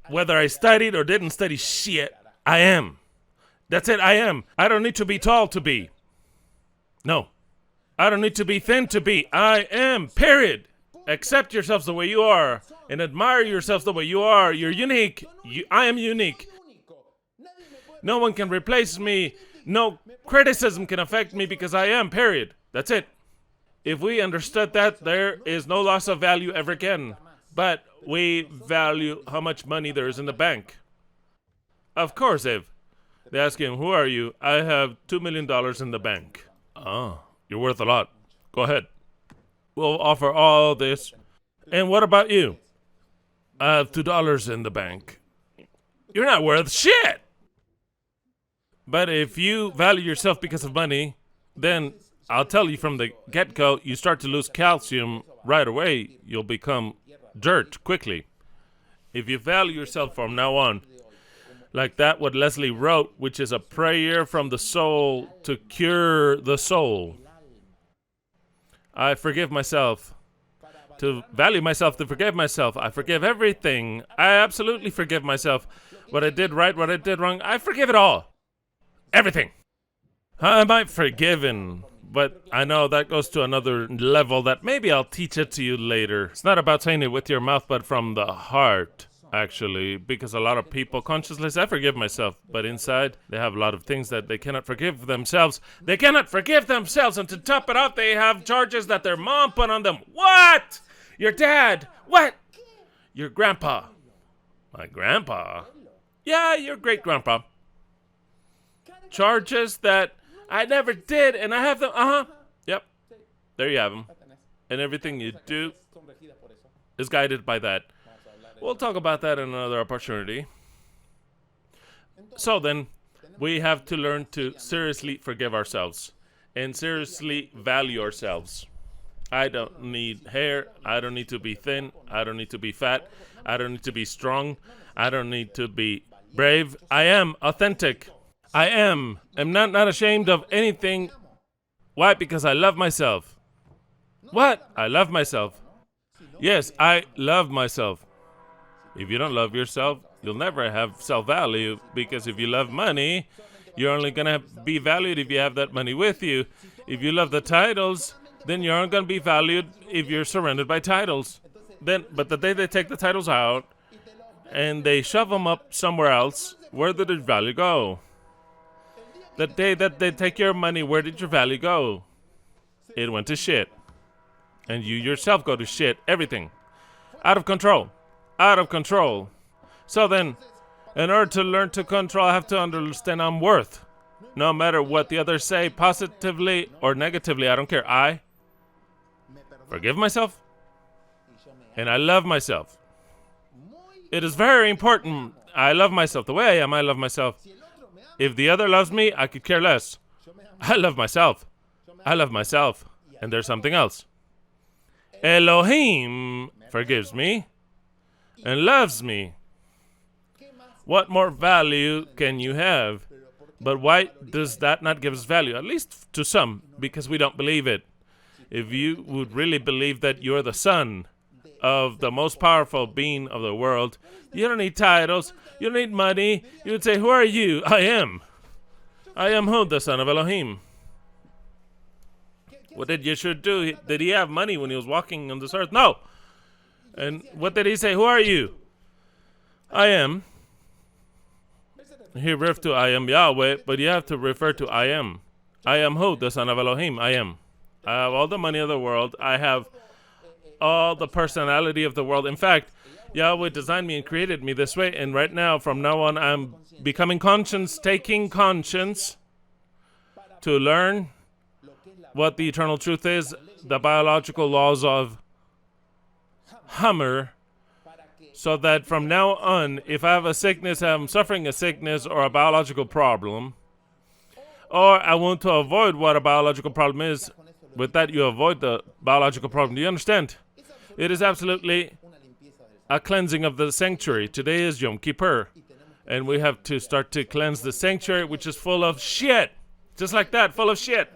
S1: Whether I studied or didn't study shit, I am. That's it, I am. I don't need to be tall to be. No. I don't need to be thin to be. I am, period. Accept yourselves the way you are, and admire yourselves the way you are. You're unique. I am unique. No one can replace me. No criticism can affect me, because I am, period. That's it. If we understood that, there is no loss of value ever again. But we value how much money there is in the bank. Of course, Eve. They ask him, who are you? I have $2 million in the bank. Oh, you're worth a lot. Go ahead. We'll offer all this. And what about you? I have $2 in the bank. You're not worth shit. But if you value yourself because of money, then I'll tell you from the get-go, you start to lose calcium right away. You'll become dirt quickly. If you value yourself from now on, like that what Leslie wrote, which is a prayer from the soul to cure the soul. I forgive myself. To value myself, to forgive myself. I forgive everything. I absolutely forgive myself. What I did right, what I did wrong, I forgive it all. Everything. I might forgiven, but I know that goes to another level that maybe I'll teach it to you later. It's not about saying it with your mouth, but from the heart, actually, because a lot of people consciously say, I forgive myself, but inside they have a lot of things that they cannot forgive themselves. They cannot forgive themselves, and to top it off, they have charges that their mom put on them. What? Your dad? What? Your grandpa? My grandpa? Yeah, your great-grandpa. Charges that I never did, and I have them. Yep. There you have them. And everything you do is guided by that. We'll talk about that in another opportunity. So then, we have to learn to seriously forgive ourselves and seriously value ourselves. I don't need hair. I don't need to be thin. I don't need to be fat. I don't need to be strong. I don't need to be brave. I am authentic. I am not ashamed of anything. Why? Because I love myself. What? I love myself. Yes, I love myself. If you don't love yourself, you'll never have self-value, because if you love money, you're only going to be valued if you have that money with you. If you love the titles, then you aren't going to be valued if you're surrounded by titles. But the day they take the titles out and they shove them up somewhere else, where did the value go? The day that they take your money, where did your value go? It went to shit. And you yourself go to shit. Everything. Out of control. Out of control. So then, in order to learn to control, I have to understand I'm worth. No matter what the others say, positively or negatively, I don't care. I forgive myself, and I love myself. It is very important. I love myself. The way I am, I love myself. If the other loves me, I could care less. I love myself. I love myself. And there's something else. Elohim forgives me and loves me. What more value can you have? But why does that not give us value? At least to some, because we don't believe it. If you would really believe that you're the son of the most powerful being of the world, you don't need titles, you don't need money. You would say, who are you? I am. I am who? The son of Elohim. What did Yeshua do? Did he have money when he was walking on this earth? No. And what did he say? Who are you? I am. He referred to I am Yahweh, but you have to refer to I am. I am who? The son of Elohim. I am. I have all the money of the world. I have all the personality of the world. In fact, Yahweh designed me and created me this way. And right now, from now on, I'm becoming conscious, taking conscience to learn what the eternal truth is, the biological laws of Hammer, so that from now on, if I have a sickness, I'm suffering a sickness or a biological problem, or I want to avoid what a biological problem is, with that you avoid the biological problem. Do you understand? It is absolutely a cleansing of the sanctuary. Today is Yom Kippur, and we have to start to cleanse the sanctuary, which is full of shit. Just like that, full of shit.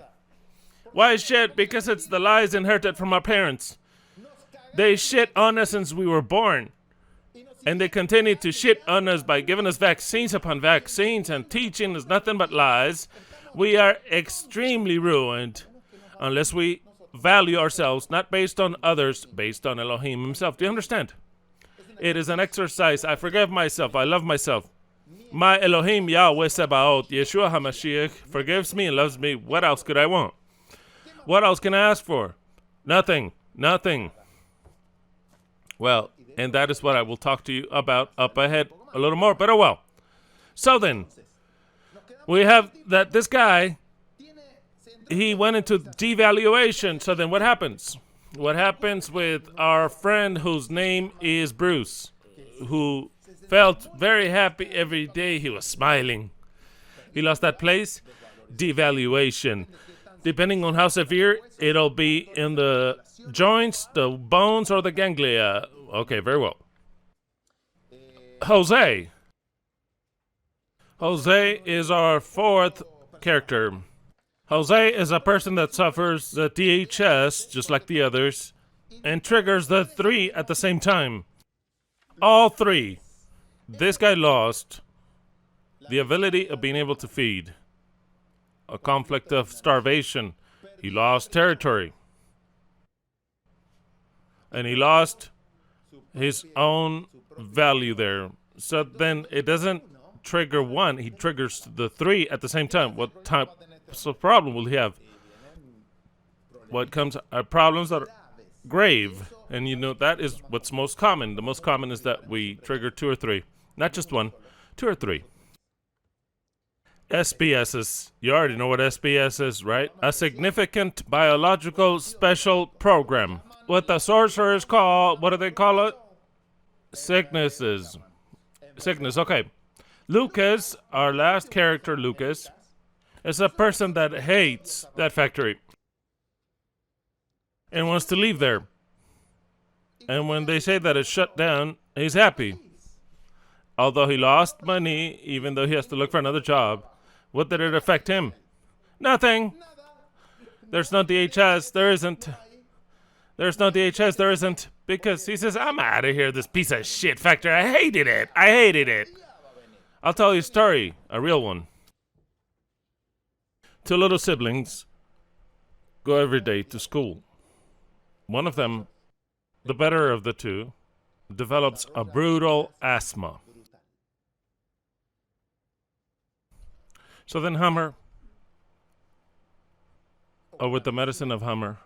S1: Why shit? Because it's the lies inherited from our parents. They shit on us since we were born. And they continue to shit on us by giving us vaccines upon vaccines and teaching us nothing but lies. We are extremely ruined unless we value ourselves, not based on others, based on Elohim himself. Do you understand? It is an exercise. I forgive myself. I love myself. My Elohim, Yahweh Sebaot, Yeshua HaMashiach, forgives me and loves me. What else could I want? What else can I ask for? Nothing. Nothing. Well, and that is what I will talk to you about up ahead a little more, but oh well. So then, we have that this guy, he went into devaluation. So then what happens? What happens with our friend whose name is Bruce, who felt very happy every day? He was smiling. He lost that place. Devaluation. Depending on how severe, it'll be in the joints, the bones, or the ganglia. Okay, very well. Jose. Jose is our fourth character. Jose is a person that suffers the DHS, just like the others, and triggers the three at the same time. All three. This guy lost the ability of being able to feed. a conflict of starvation. He lost territory. And he lost his own value there. So then it doesn't trigger one, he triggers the three at the same time. What type of problem will he have? What comes are problems that are grave. And you know, that is what's most common. The most common is that we trigger two or three. Not just one, two or three. SBSs. You already know what SBS is, right? A significant biological special program. What the sorcerers call, what do they call it? Sicknesses. Sickness, okay. Lucas, our last character, Lucas, is a person that hates that factory and wants to leave there. And when they say that it's shut down, he's happy. Although he lost money, even though he has to look for another job. What did it affect him? Nothing. There's no DHS. There isn't. There's no DHS. There isn't. Because he says, I'm out of here, this piece of shit factory. I hated it. I hated it. I'll tell you a story, a real one. Two little siblings go every day to school. One of them, the better of the two, develops a brutal asthma. So then Hummer, or with the medicine of Hummer,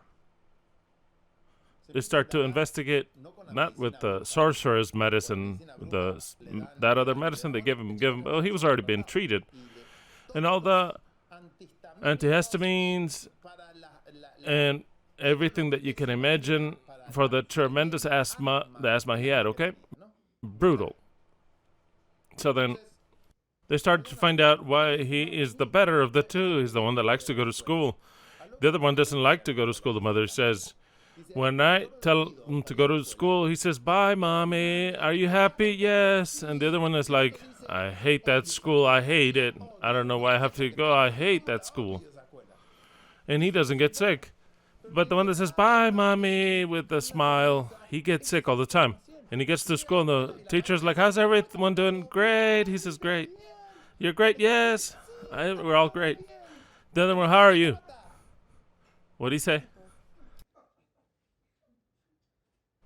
S1: they start to investigate, not with the sorcerer's medicine, that other medicine they give him. Oh, he was already being treated. And all the antihistamines and everything that you can imagine for the tremendous asthma, the asthma he had, okay? Brutal. So then they started to find out why he is the better of the two. He's the one that likes to go to school. The other one doesn't like to go to school, the mother says. When I tell him to go to school, he says, bye, Mommy. Are you happy? Yes. And the other one is like, I hate that school. I hate it. I don't know why I have to go. I hate that school. And he doesn't get sick. But the one that says, bye, Mommy, with a smile, he gets sick all the time. And he gets to school, and the teacher's like, how's everyone doing? Great. He says, great. You're great? Yes. We're all great. The other one, how are you? What'd he say?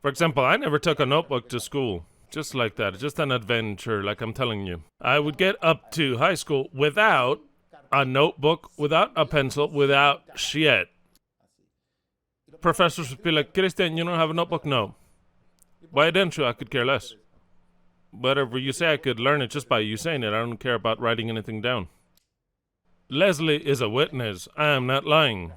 S1: For example, I never took a notebook to school. Just like that. Just an adventure, like I'm telling you. I would get up to high school without a notebook, without a pencil, without shit. Professors would be like, Christian, you don't have a notebook? No. Why didn't you? I could care less. Whatever you say, I could learn it just by you saying it. I don't care about writing anything down. Leslie is a witness. I am not lying.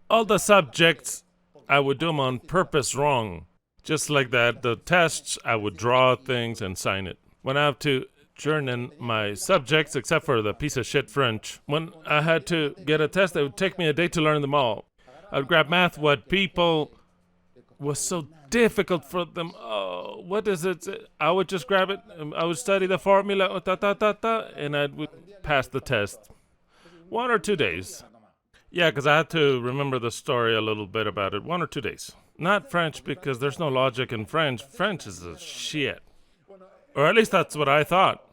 S1: All the subjects, I would do them on purpose wrong. Just like that, the tests, I would draw things and sign it. When I have to turn in my subjects, except for the piece of shit French, when I had to get a test, it would take me a day to learn them all. I would grab math, what people was so difficult for them. Oh, what is it? I would just grab it, I would study the formula, and I would pass the test. 1 or 2 days. Yeah, because I had to remember the story a little bit about it. 1 or 2 days. Not French, because there's no logic in French. French is a shit. Or at least that's what I thought.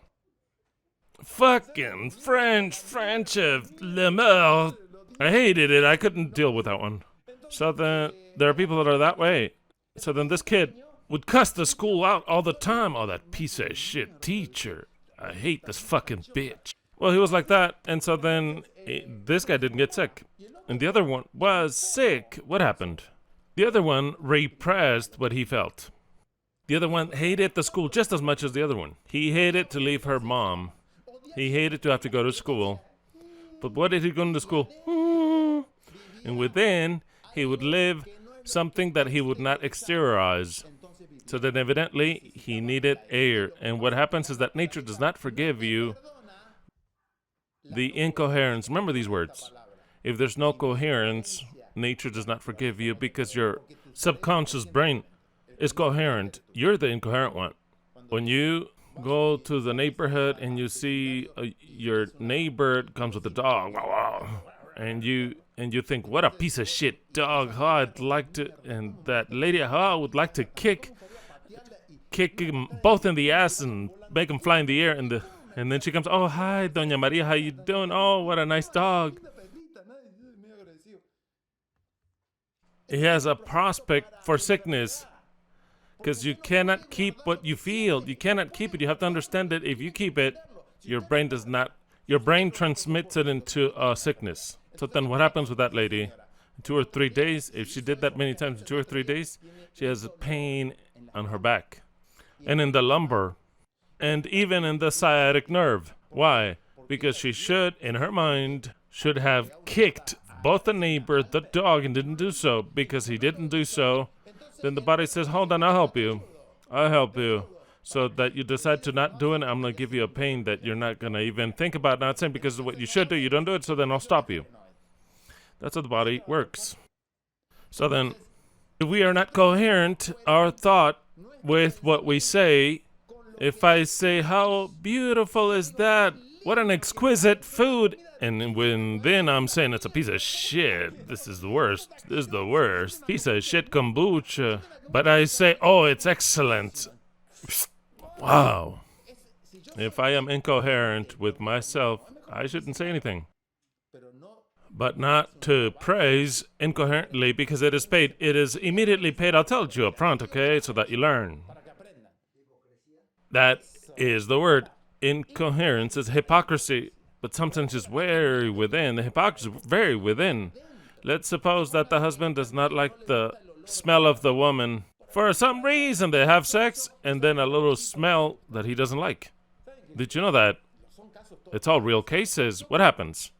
S1: Fucking French of le mort. I hated it. I couldn't deal with that one. So then, there are people that are that way. So then this kid would cuss the school out all the time. Oh, that piece of shit teacher. I hate this fucking bitch. Well, he was like that. And so then, this guy didn't get sick. And the other one was sick. What happened? The other one repressed what he felt. The other one hated the school just as much as the other one. He hated to leave her mom. He hated to have to go to school. But what did he go to school? And within, he would live something that he would not exteriorize. So then evidently, he needed air. And what happens is that nature does not forgive you the incoherence. Remember these words. If there's no coherence, nature does not forgive you because your subconscious brain is coherent. You're the incoherent one. When you go to the neighborhood and you see your neighbor comes with a dog, and you think, what a piece of shit dog. Oh, I'd like to, and that lady, I would like to kick him both in the ass and make him fly in the air. And then she comes, oh, hi, Doña Maria, how you doing? Oh, what a nice dog. He has a prospect for sickness because you cannot keep what you feel. You cannot keep it. You have to understand that if you keep it, your brain does not, your brain transmits it into sickness. So then what happens with that lady? In 2 or 3 days, if she did that many times in 2 or 3 days, she has a pain on her back and in the lumbar and even in the sciatic nerve. Why? Because she should, in her mind, should have kicked both the neighbor, the dog, and didn't do so. Because he didn't do so, then the body says, hold on, I'll help you. I'll help you. So that you decide to not do it, I'm going to give you a pain that you're not going to even think about not saying because of what you should do, you don't do it, so then I'll stop you. That's how the body works. So then, if we are not coherent, our thought with what we say, if I say, how beautiful is that? What an exquisite food. And when then I'm saying it's a piece of shit. This is the worst. This is the worst. Piece of shit kombucha. But I say, oh, it's excellent. Wow. If I am incoherent with myself, I shouldn't say anything. But not to praise incoherently because it is paid. It is immediately paid. I'll tell you up front, okay, so that you learn. That is the word. Incoherence is hypocrisy, but sometimes it's very within. The hypocrisy is very within. Let's suppose that the husband does not like the smell of the woman. For some reason, they have sex, and then a little smell that he doesn't like. Did you know that? It's all real cases. What happens?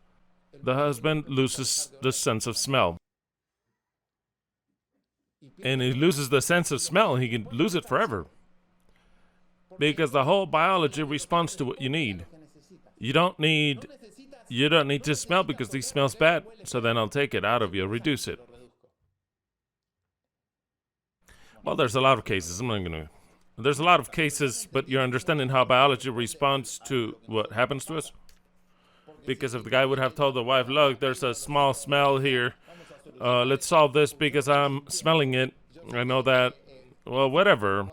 S1: The husband loses the sense of smell. And he loses the sense of smell, and he can lose it forever. Because the whole biology responds to what you need. You don't need to smell because he smells bad. So then I'll take it out of you, reduce it. Well, there's a lot of cases. There's a lot of cases, but you're understanding how biology responds to what happens to us? Because if the guy would have told the wife, look, there's a small smell here. Let's solve this because I'm smelling it. I know that. Well, whatever.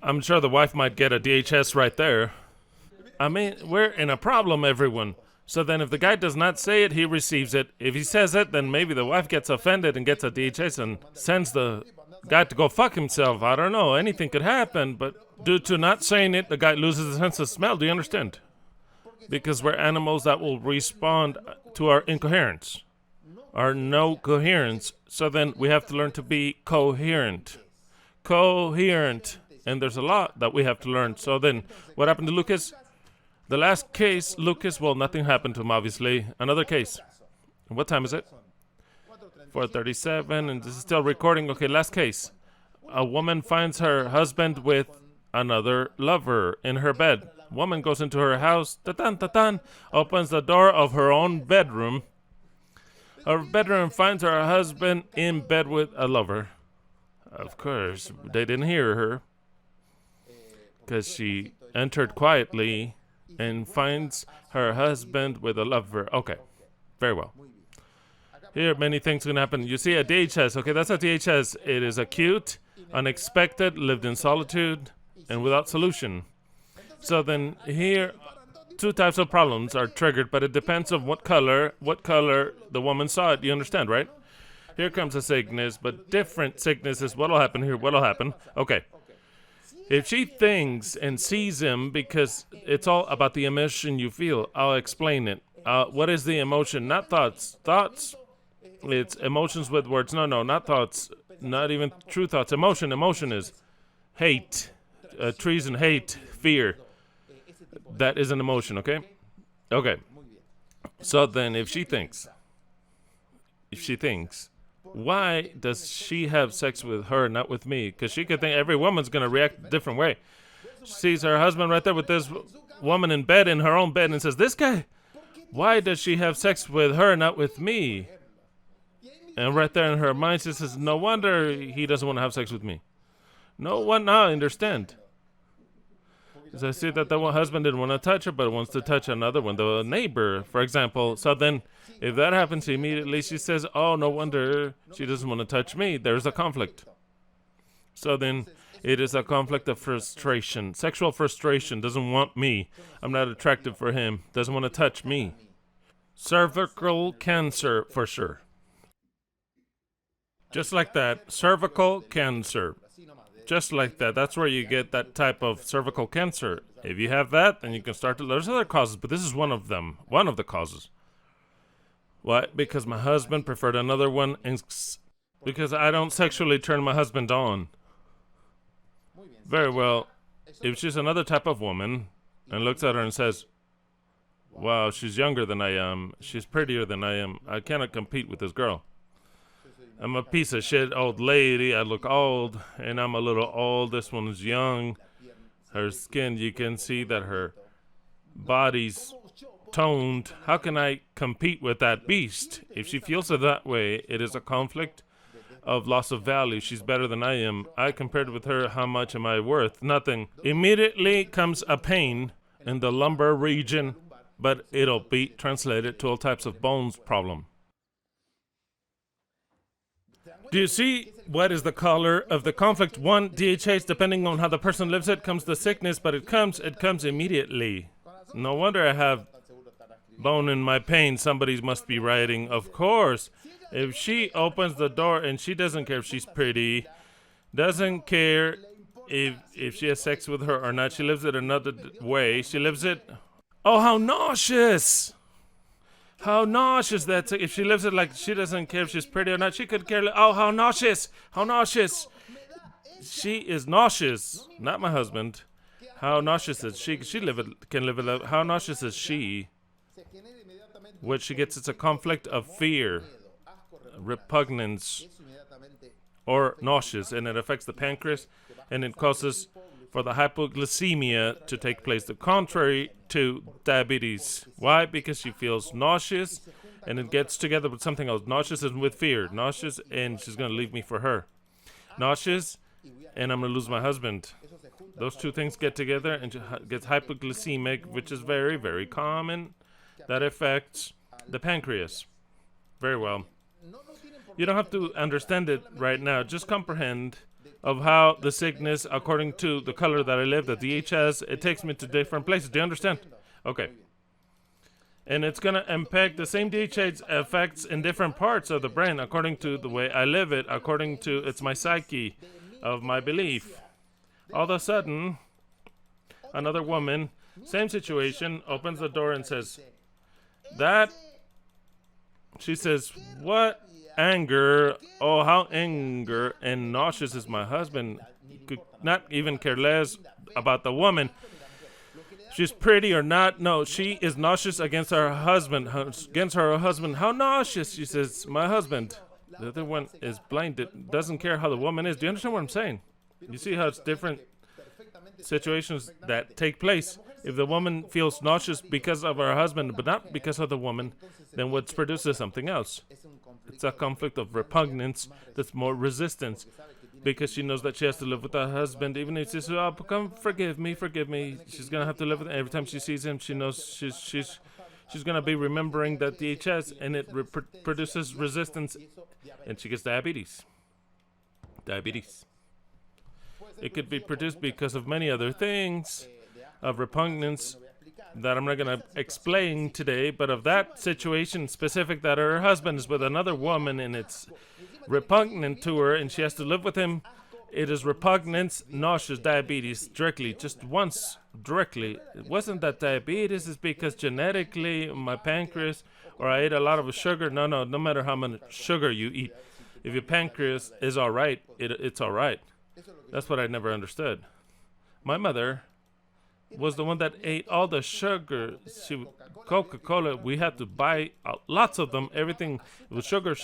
S1: I'm sure the wife might get a DHS right there. I mean, we're in a problem, everyone. So then if the guy does not say it, he receives it. If he says it, then maybe the wife gets offended and gets a DHS and sends the guy to go fuck himself. I don't know. Anything could happen. But due to not saying it, the guy loses the sense of smell. Do you understand? Because we're animals that will respond to our incoherence, our no coherence. So then we have to learn to be coherent. Coherent. And there's a lot that we have to learn. So then, what happened to Lucas? The last case, Lucas, well, nothing happened to him, obviously. Another case. What time is it? 4:37, and this is still recording. Okay, last case. A woman finds her husband with another lover in her bed. Woman goes into her house, ta-tan, opens the door of her own bedroom. Her bedroom finds her husband in bed with a lover. Of course, they didn't hear her. Because she entered quietly and finds her husband with a lover. Okay, very well. Here, many things can happen. You see a DHS. Okay, that's a DHS. It is acute, unexpected, lived in solitude, and without solution. So then here, 2 types of problems are triggered, but it depends on what color the woman saw it. You understand, right? Here comes a sickness, but different sicknesses. What will happen here? What will happen? Okay. If she thinks and sees him, because it's all about the emotion you feel, I'll explain it. What is the emotion? Not thoughts. Thoughts, it's emotions with words. No, not thoughts. Not even true thoughts. Emotion is hate, treason, hate, fear. That is an emotion, okay? Okay. So then if she thinks, why does she have sex with her, not with me? Because she could think every woman's going to react a different way. She sees her husband right there with this woman in bed, in her own bed, and says, this guy, why does she have sex with her, not with me? And right there in her mind, she says, no wonder he doesn't want to have sex with me. No one now understand. Because I see that the husband didn't want to touch her, but wants to touch another one, the neighbor, for example. So then, if that happens, immediately she says, oh, no wonder she doesn't want to touch me. There's a conflict. So then, It is a conflict of frustration. Sexual frustration. Doesn't want me. I'm not attractive for him. Doesn't want to touch me. Cervical cancer for sure. Just like that. Cervical cancer. Just like that. That's where you get that type of cervical cancer. If you have that, then you can start to... There's other causes, but this is one of them. One of the causes. Why? Because my husband preferred another one, and because I don't sexually turn my husband on. Very well. If she's another type of woman, and looks at her and says, wow, she's younger than I am, she's prettier than I am, I cannot compete with this girl. I'm a piece of shit old lady, I look old, and I'm a little old, this one's young. Her skin, you can see that her body's toned. How can I compete with that beast? If she feels it that way, it is a conflict of loss of value. She's better than I am. I compared with her, how much am I worth? Nothing. Immediately comes a pain in the lumbar region, but it'll be translated to all types of bones problem. Do you see what is the color of the conflict? One, DHH, depending on how the person lives it, comes the sickness, but it comes immediately. No wonder I have bone in my pain. Somebody must be writing. Of course. If she opens the door and she doesn't care if she's pretty, doesn't care if she has sex with her or not, she lives it another way. She lives it... Oh, how nauseous! How nauseous that's... If she lives it like she doesn't care if she's pretty or not, she could care... Oh, how nauseous! How nauseous! She is nauseous. Not my husband. How nauseous is she? She can live it... How nauseous is she? What she gets, it's a conflict of fear, repugnance, or nauseous, and it affects the pancreas, and it causes for the hypoglycemia to take place, the contrary to diabetes. Why? Because she feels nauseous, and it gets together with something else. Nauseous is with fear. Nauseous, and she's going to leave me for her. Nauseous, and I'm going to lose my husband. Those two things get together, and she gets hypoglycemic, which is very, very common. That affects the pancreas. Very well. You don't have to understand it right now. Just comprehend of how the sickness, according to the color that I live, the DHS, it takes me to different places. Do you understand? Okay. And it's going to impact the same DHS effects in different parts of the brain according to the way I live it, according to it's my psyche of my belief. All of a sudden, another woman, same situation, opens the door and says, she says, what anger, oh, how anger and nauseous is my husband. Could not even care less about the woman. She's pretty or not. No, she is nauseous against her husband. How nauseous, she says, my husband. The other one is blinded, doesn't care how the woman is. Do you understand what I'm saying? You see how it's different situations that take place. If the woman feels nauseous because of her husband, but not because of the woman, then what produces something else. It's a conflict of repugnance that's more resistance, because she knows that she has to live with her husband, even if she says, oh, come, forgive me. She's going to have to live with him. Every time she sees him, she knows she's going to be remembering that DHS, and it produces resistance, and she gets diabetes. It could be produced because of many other things, of repugnance that I'm not going to explain today, but of that situation specific that her husband is with another woman and it's repugnant to her and she has to live with him. It is repugnance, nauseous, diabetes, directly, just once, directly. It wasn't that diabetes, it's because genetically my pancreas, or I ate a lot of sugar. No matter how much sugar you eat, if your pancreas is all right, it's all right. That's what I never understood. My mother was the one that ate all the sugar. Coca-Cola, we had to buy lots of them. Everything was sugar,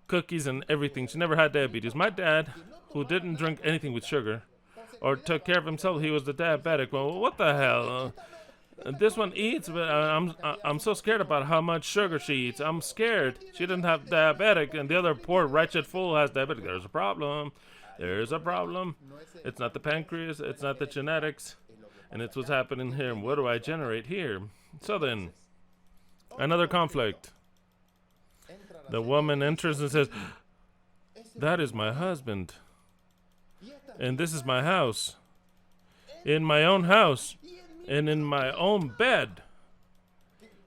S1: cookies and everything. She never had diabetes. My dad, who didn't drink anything with sugar or took care of himself, he was the diabetic. Well, what the hell? This one eats, but I'm so scared about how much sugar she eats. I'm scared. She didn't have diabetic, and the other poor wretched fool has diabetic. There's a problem. It's not the pancreas. It's not the genetics. And it's what's happening here. And what do I generate here? So then, another conflict. The woman enters and says, that is my husband. And this is my house. In my own house. And in my own bed.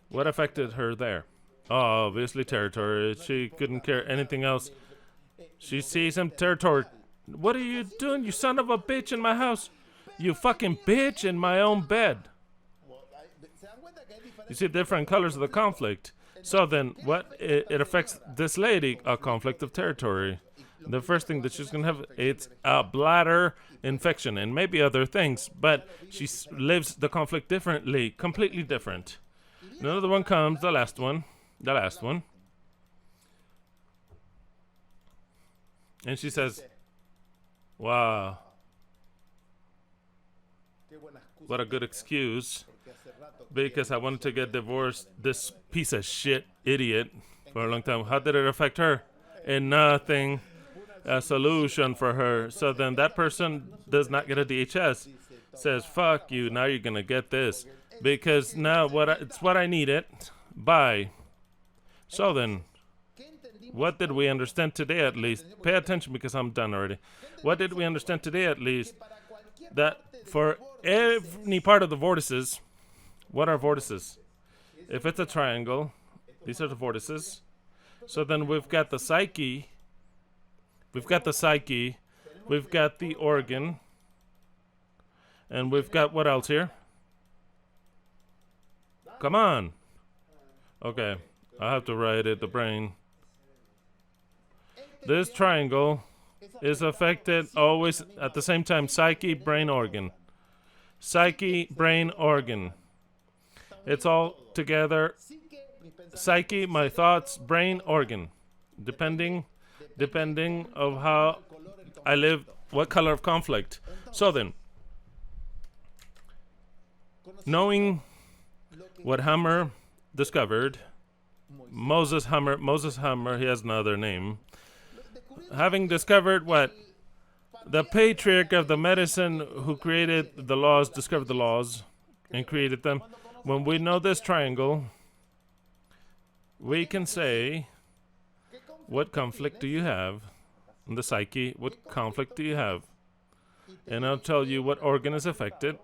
S1: What affected her there? Oh, obviously territory. She couldn't care anything else. She sees him territory. What are you doing, you son of a bitch, in my house? You fucking bitch, in my own bed. You see different colors of the conflict. So then, what it affects this lady, a conflict of territory. The first thing that she's going to have, it's a bladder infection and maybe other things, but she lives the conflict differently, completely different. Another one comes, the last one. And she says, wow, what a good excuse, because I wanted to get divorced, this piece of shit idiot, for a long time. How did it affect her? And nothing, a solution for her. So then that person does not get a DHS, says, fuck you, now you're going to get this, because now it's what I needed. Bye. So then, what did we understand today at least? Pay attention because I'm done already. What did we understand today at least? That for any part of the vortices, what are vortices? If it's a triangle, these are the vortices. So then we've got the psyche, we've got the organ, and we've got what else here? Come on. Okay, I have to write it, the brain. This triangle is affected always at the same time, psyche, brain, organ. Psyche, brain, organ. It's all together. Psyche, my thoughts, brain, organ. Depending of how I live, what color of conflict. So then, knowing what Hammer discovered, Moses Hammer, he has another name. Having discovered what? The patriarch of the medicine who created the laws, discovered the laws, and created them. When we know this triangle, we can say, what conflict do you have in the psyche? What conflict do you have? And I'll tell you what organ is affected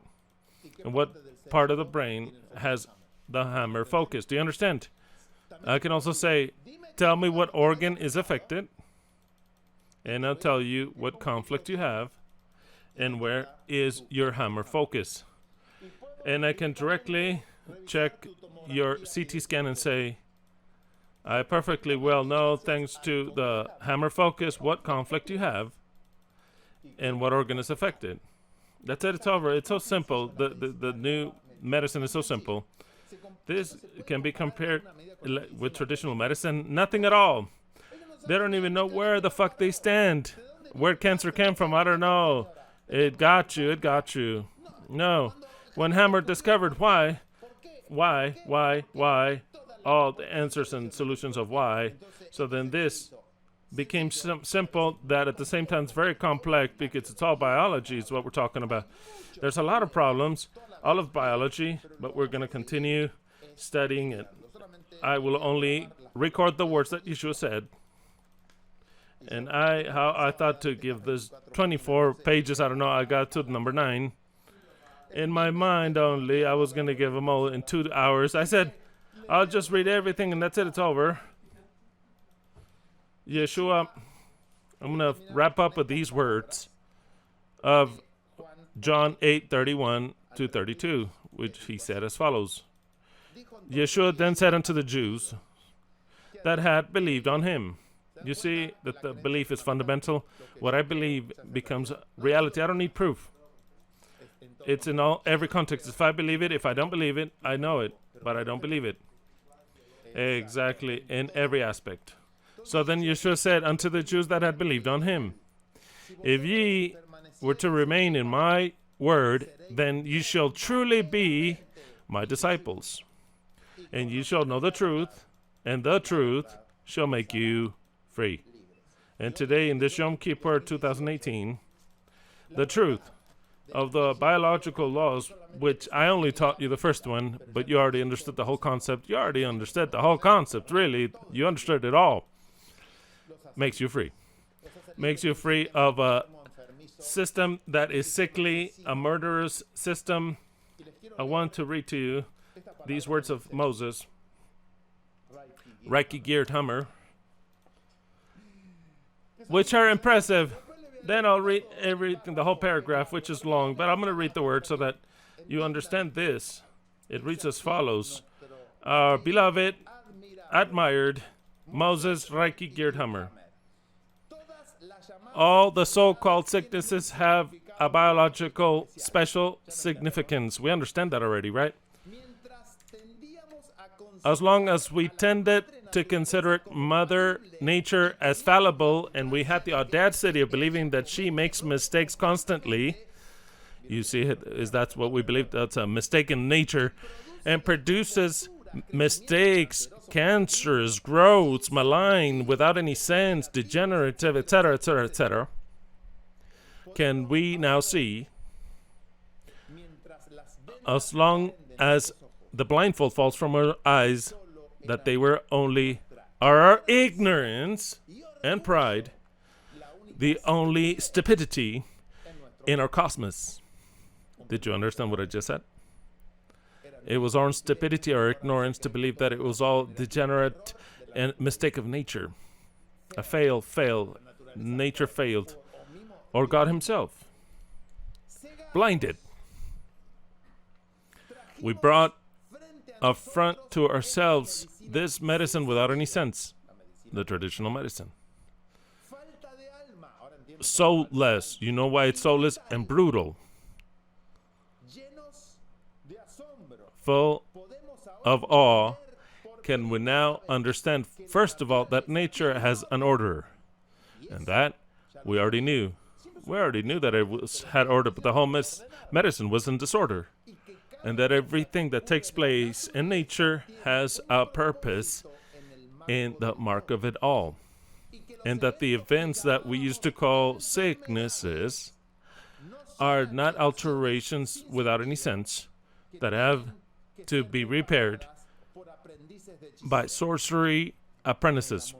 S1: and what part of the brain has the hammer focus. Do you understand? I can also say, tell me what organ is affected, and I'll tell you what conflict you have and where is your hammer focus. And I can directly check your CT scan and say, I perfectly well know, thanks to the hammer focus, what conflict you have and what organ is affected. That's it, it's over. It's so simple. The new medicine is so simple. This can be compared with traditional medicine. Nothing at all. They don't even know where the fuck they stand. Where cancer came from, I don't know. It got you. No. When Hammer discovered why, all the answers and solutions of why. So then this became simple, that at the same time it's very complex, because it's all biology is what we're talking about. There's a lot of problems, all of biology, but we're going to continue studying it. I will only record the words that Yeshua said. And I thought to give this 24 pages, I don't know, I got to number 9. In my mind only, I was going to give them all in 2 hours. I said, I'll just read everything and that's it, it's over. Yeshua, I'm going to wrap up with these words of John 8:31 to 32, which he said as follows. Yeshua then said unto the Jews that had believed on him. You see that the belief is fundamental. What I believe becomes reality. I don't need proof. It's in every context. If I believe it, if I don't believe it, I know it, but I don't believe it. Exactly, in every aspect. So then Yeshua said unto the Jews that had believed on him, if ye were to remain in my word, then ye shall truly be my disciples. And ye shall know the truth, and the truth shall make you free. And today in this Yom Kippur 2018, the truth of the biological laws, which I only taught you the first one, but you already understood the whole concept. You already understood the whole concept, really. You understood it all. Makes you free. Makes you free of system that is sickly, a murderous system. I want to read to you these words of Moses, Reiki geared hammer, which are impressive. Then I'll read everything, the whole paragraph, which is long, but I'm going to read the word so that you understand this. It reads as follows. Our beloved, admired Moses Reiki geared hammer. All the so-called sicknesses have a biological special significance. We understand that already, right? As long as we tended to consider Mother Nature as fallible, and we had the audacity of believing that she makes mistakes constantly, you see, is that's what we believe, that's a mistaken nature, and produces mistakes, cancers, growths, malign, without any sense, degenerative, etc., etc., etc. Can we now see, as long as the blindfold falls from our eyes, that they were only our ignorance and pride, the only stupidity in our cosmos. Did you understand what I just said? It was our stupidity or ignorance to believe that it was all degenerate and mistake of nature. A fail, nature failed, or God himself. Blinded. We brought affront to ourselves this medicine without any sense, the traditional medicine. Soulless. You know why it's soulless and brutal. Full of awe, can we now understand, first of all, that nature has an order. And that we already knew. We already knew that it had order, but the whole medicine was in disorder. And that everything that takes place in nature has a purpose in the mark of it all. And that the events that we used to call sicknesses are not alterations without any sense that have to be repaired by sorcery apprentices.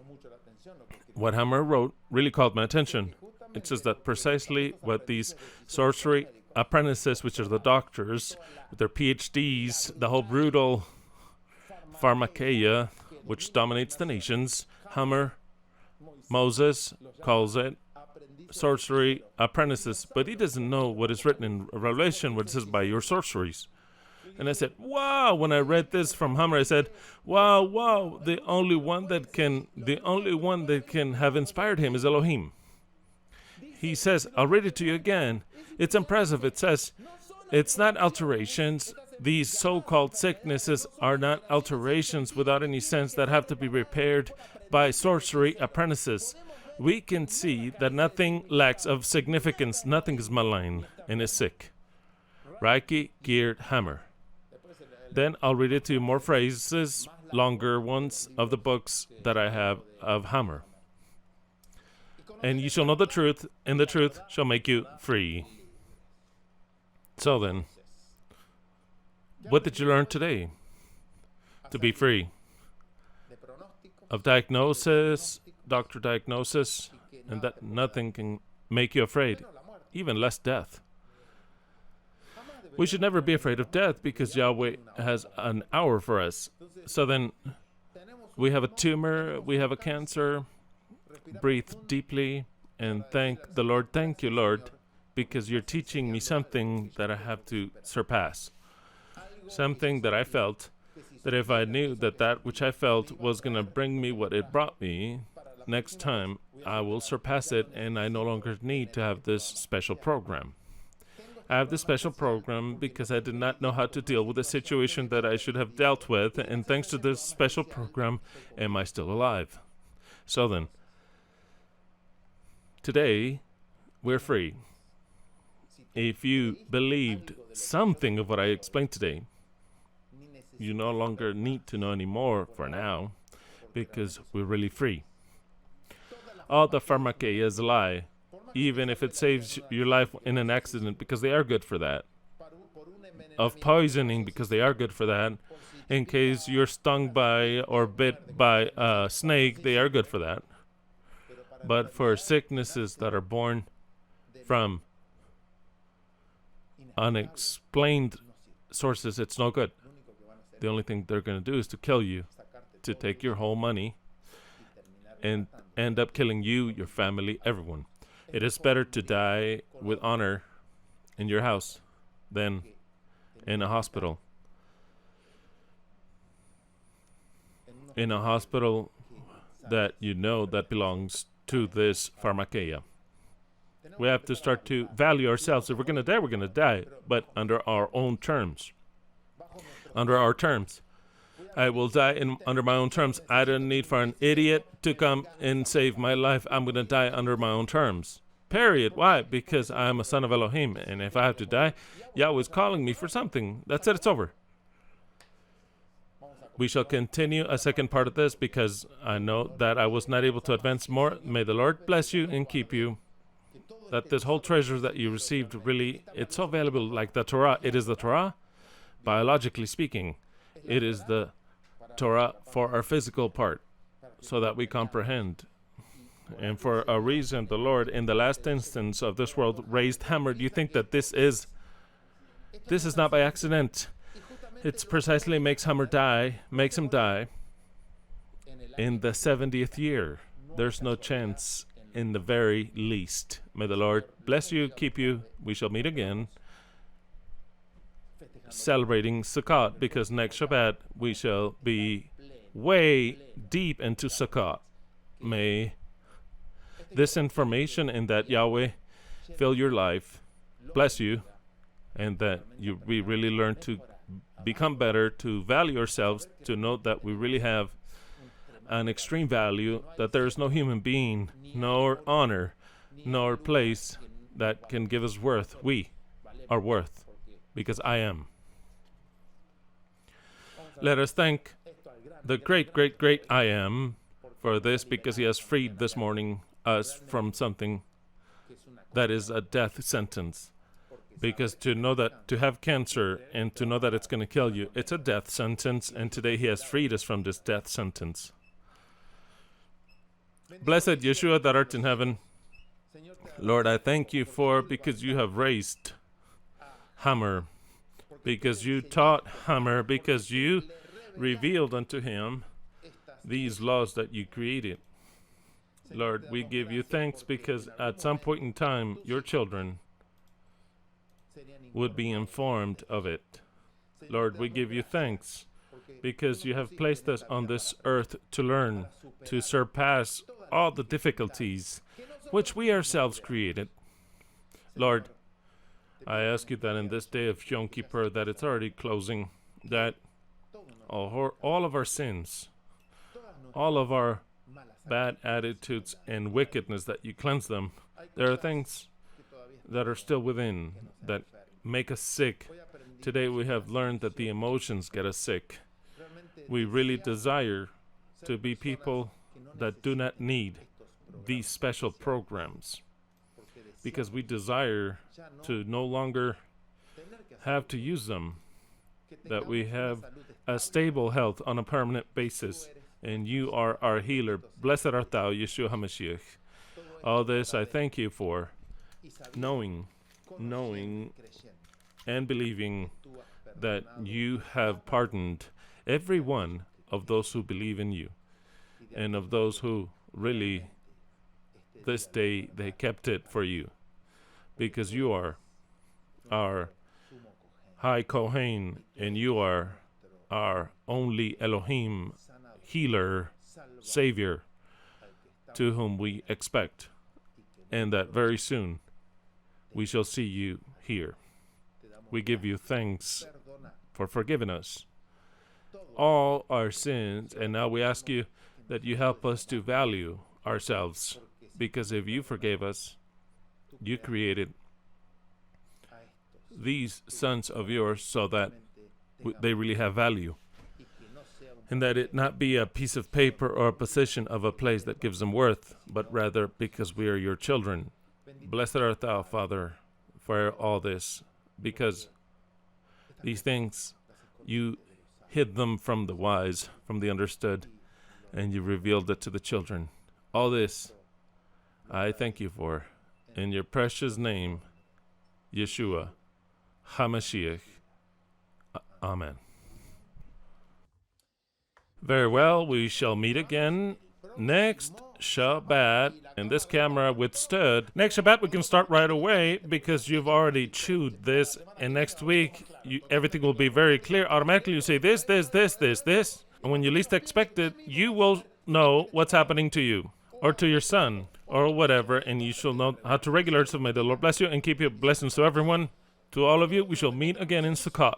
S1: What Hammer wrote really called my attention. It says that precisely what these sorcery apprentices, which are the doctors, with their PhDs, the whole brutal pharmakeia, which dominates the nations, Hammer, Moses calls it sorcery apprentices, but he doesn't know what is written in Revelation, what it says by your sorceries. And I said, wow, when I read this from Hammer, I said, wow, the only one that can have inspired him is Elohim. He says, I'll read it to you again. It's impressive. It says, it's not alterations. These so-called sicknesses are not alterations without any sense that have to be repaired by sorcery apprentices. We can see that nothing lacks of significance. Nothing is malign and is sick. Reiki geared hammer. Then I'll read it to you more phrases, longer ones of the books that I have of Hammer. And you shall know the truth, and the truth shall make you free. So then, what did you learn today? To be free. Of diagnosis, doctor diagnosis, and that nothing can make you afraid, even less death. We should never be afraid of death because Yahweh has an hour for us. So then, we have a tumor, we have a cancer. Breathe deeply and thank the Lord. Thank you, Lord, because you're teaching me something that I have to surpass. Something that I felt, that if I knew that that which I felt was going to bring me what it brought me, next time I will surpass it and I no longer need to have this special program. I have this special program because I did not know how to deal with a situation that I should have dealt with, and thanks to this special program, am I still alive? So then, today, we're free. If you believed something of what I explained today, you no longer need to know anymore for now, because we're really free. All the pharmakeia is a lie, even if it saves your life in an accident, because they are good for that. Of poisoning, because they are good for that. In case you're stung by or bit by a snake, they are good for that. But for sicknesses that are born from unexplained sources, it's no good. The only thing they're going to do is to kill you, to take your whole money, and end up killing you, your family, everyone. It is better to die with honor in your house than in a hospital. In a hospital that you know that belongs to this pharmakeia. We have to start to value ourselves. If we're going to die, we're going to die, but under our own terms. Under our terms. I will die under my own terms. I don't need for an idiot to come and save my life. I'm going to die under my own terms. Period. Why? Because I am a son of Elohim, and if I have to die, Yahweh is calling me for something. That's it. It's over. We shall continue a second part of this because I know that I was not able to advance more. May the Lord bless you and keep you. That this whole treasure that you received, really, it's so valuable, like the Torah. It is the Torah, biologically speaking. It is the Torah for our physical part, so that we comprehend. And for a reason, the Lord, in the last instance of this world, raised hammer. Do you think that this is not by accident? It's precisely makes him die in the 70th year. There's no chance in the very least. May the Lord bless you, keep you. We shall meet again celebrating Sukkot, because next Shabbat we shall be way deep into Sukkot. May this information and that Yahweh fill your life, bless you, and that we really learn to become better, to value ourselves, to know that we really have an extreme value, that there is no human being, nor honor, nor place that can give us worth. We are worth, because I am. Let us thank the great, great, great I am for this, because he has freed this morning us from something that is a death sentence. Because to know that, to have cancer and to know that it's going to kill you, it's a death sentence, and today he has freed us from this death sentence. Blessed Yeshua that art in heaven, Lord, I thank you because you have raised Hammer, because you taught Hammer, because you revealed unto him these laws that you created. Lord, we give you thanks because at some point in time, your children would be informed of it. Lord, we give you thanks because you have placed us on this earth to learn, to surpass all the difficulties which we ourselves created. Lord, I ask you that in this day of Yom Kippur, that it's already closing, that all of our sins, all of our bad attitudes and wickedness, that you cleanse them. There are things that are still within that make us sick. Today we have learned that the emotions get us sick. We really desire to be people that do not need these special programs, because we desire to no longer have to use them, that we have a stable health on a permanent basis, and you are our healer. Blessed art thou, Yeshua HaMashiach. All this I thank you for, knowing and believing that you have pardoned every one of those who believe in you, and of those who really this day they kept it for you, because you are our high Kohen, and you are our only Elohim, healer, savior, to whom we expect, and that very soon we shall see you here. We give you thanks for forgiving us all our sins, and now we ask you that you help us to value ourselves, because if you forgave us, you created these sons of yours so that they really have value, and that it not be a piece of paper or a position of a place that gives them worth, but rather because we are your children. Blessed art thou, Father, for all this, because these things you hid them from the wise, from the understood, and you revealed it to the children. All this I thank you for, In your precious name, Yeshua HaMashiach. Amen. Very well, we shall meet again next Shabbat, and this camera withstood. Next Shabbat we can start right away because you've already chewed this, and next week everything will be very clear. Automatically you say this, and when you least expect it, you will know what's happening to you, or to your son, or whatever, and you shall know how to regulate. So may the Lord bless you and keep you. Blessings to everyone. To all of you, we shall meet again in Sukkot.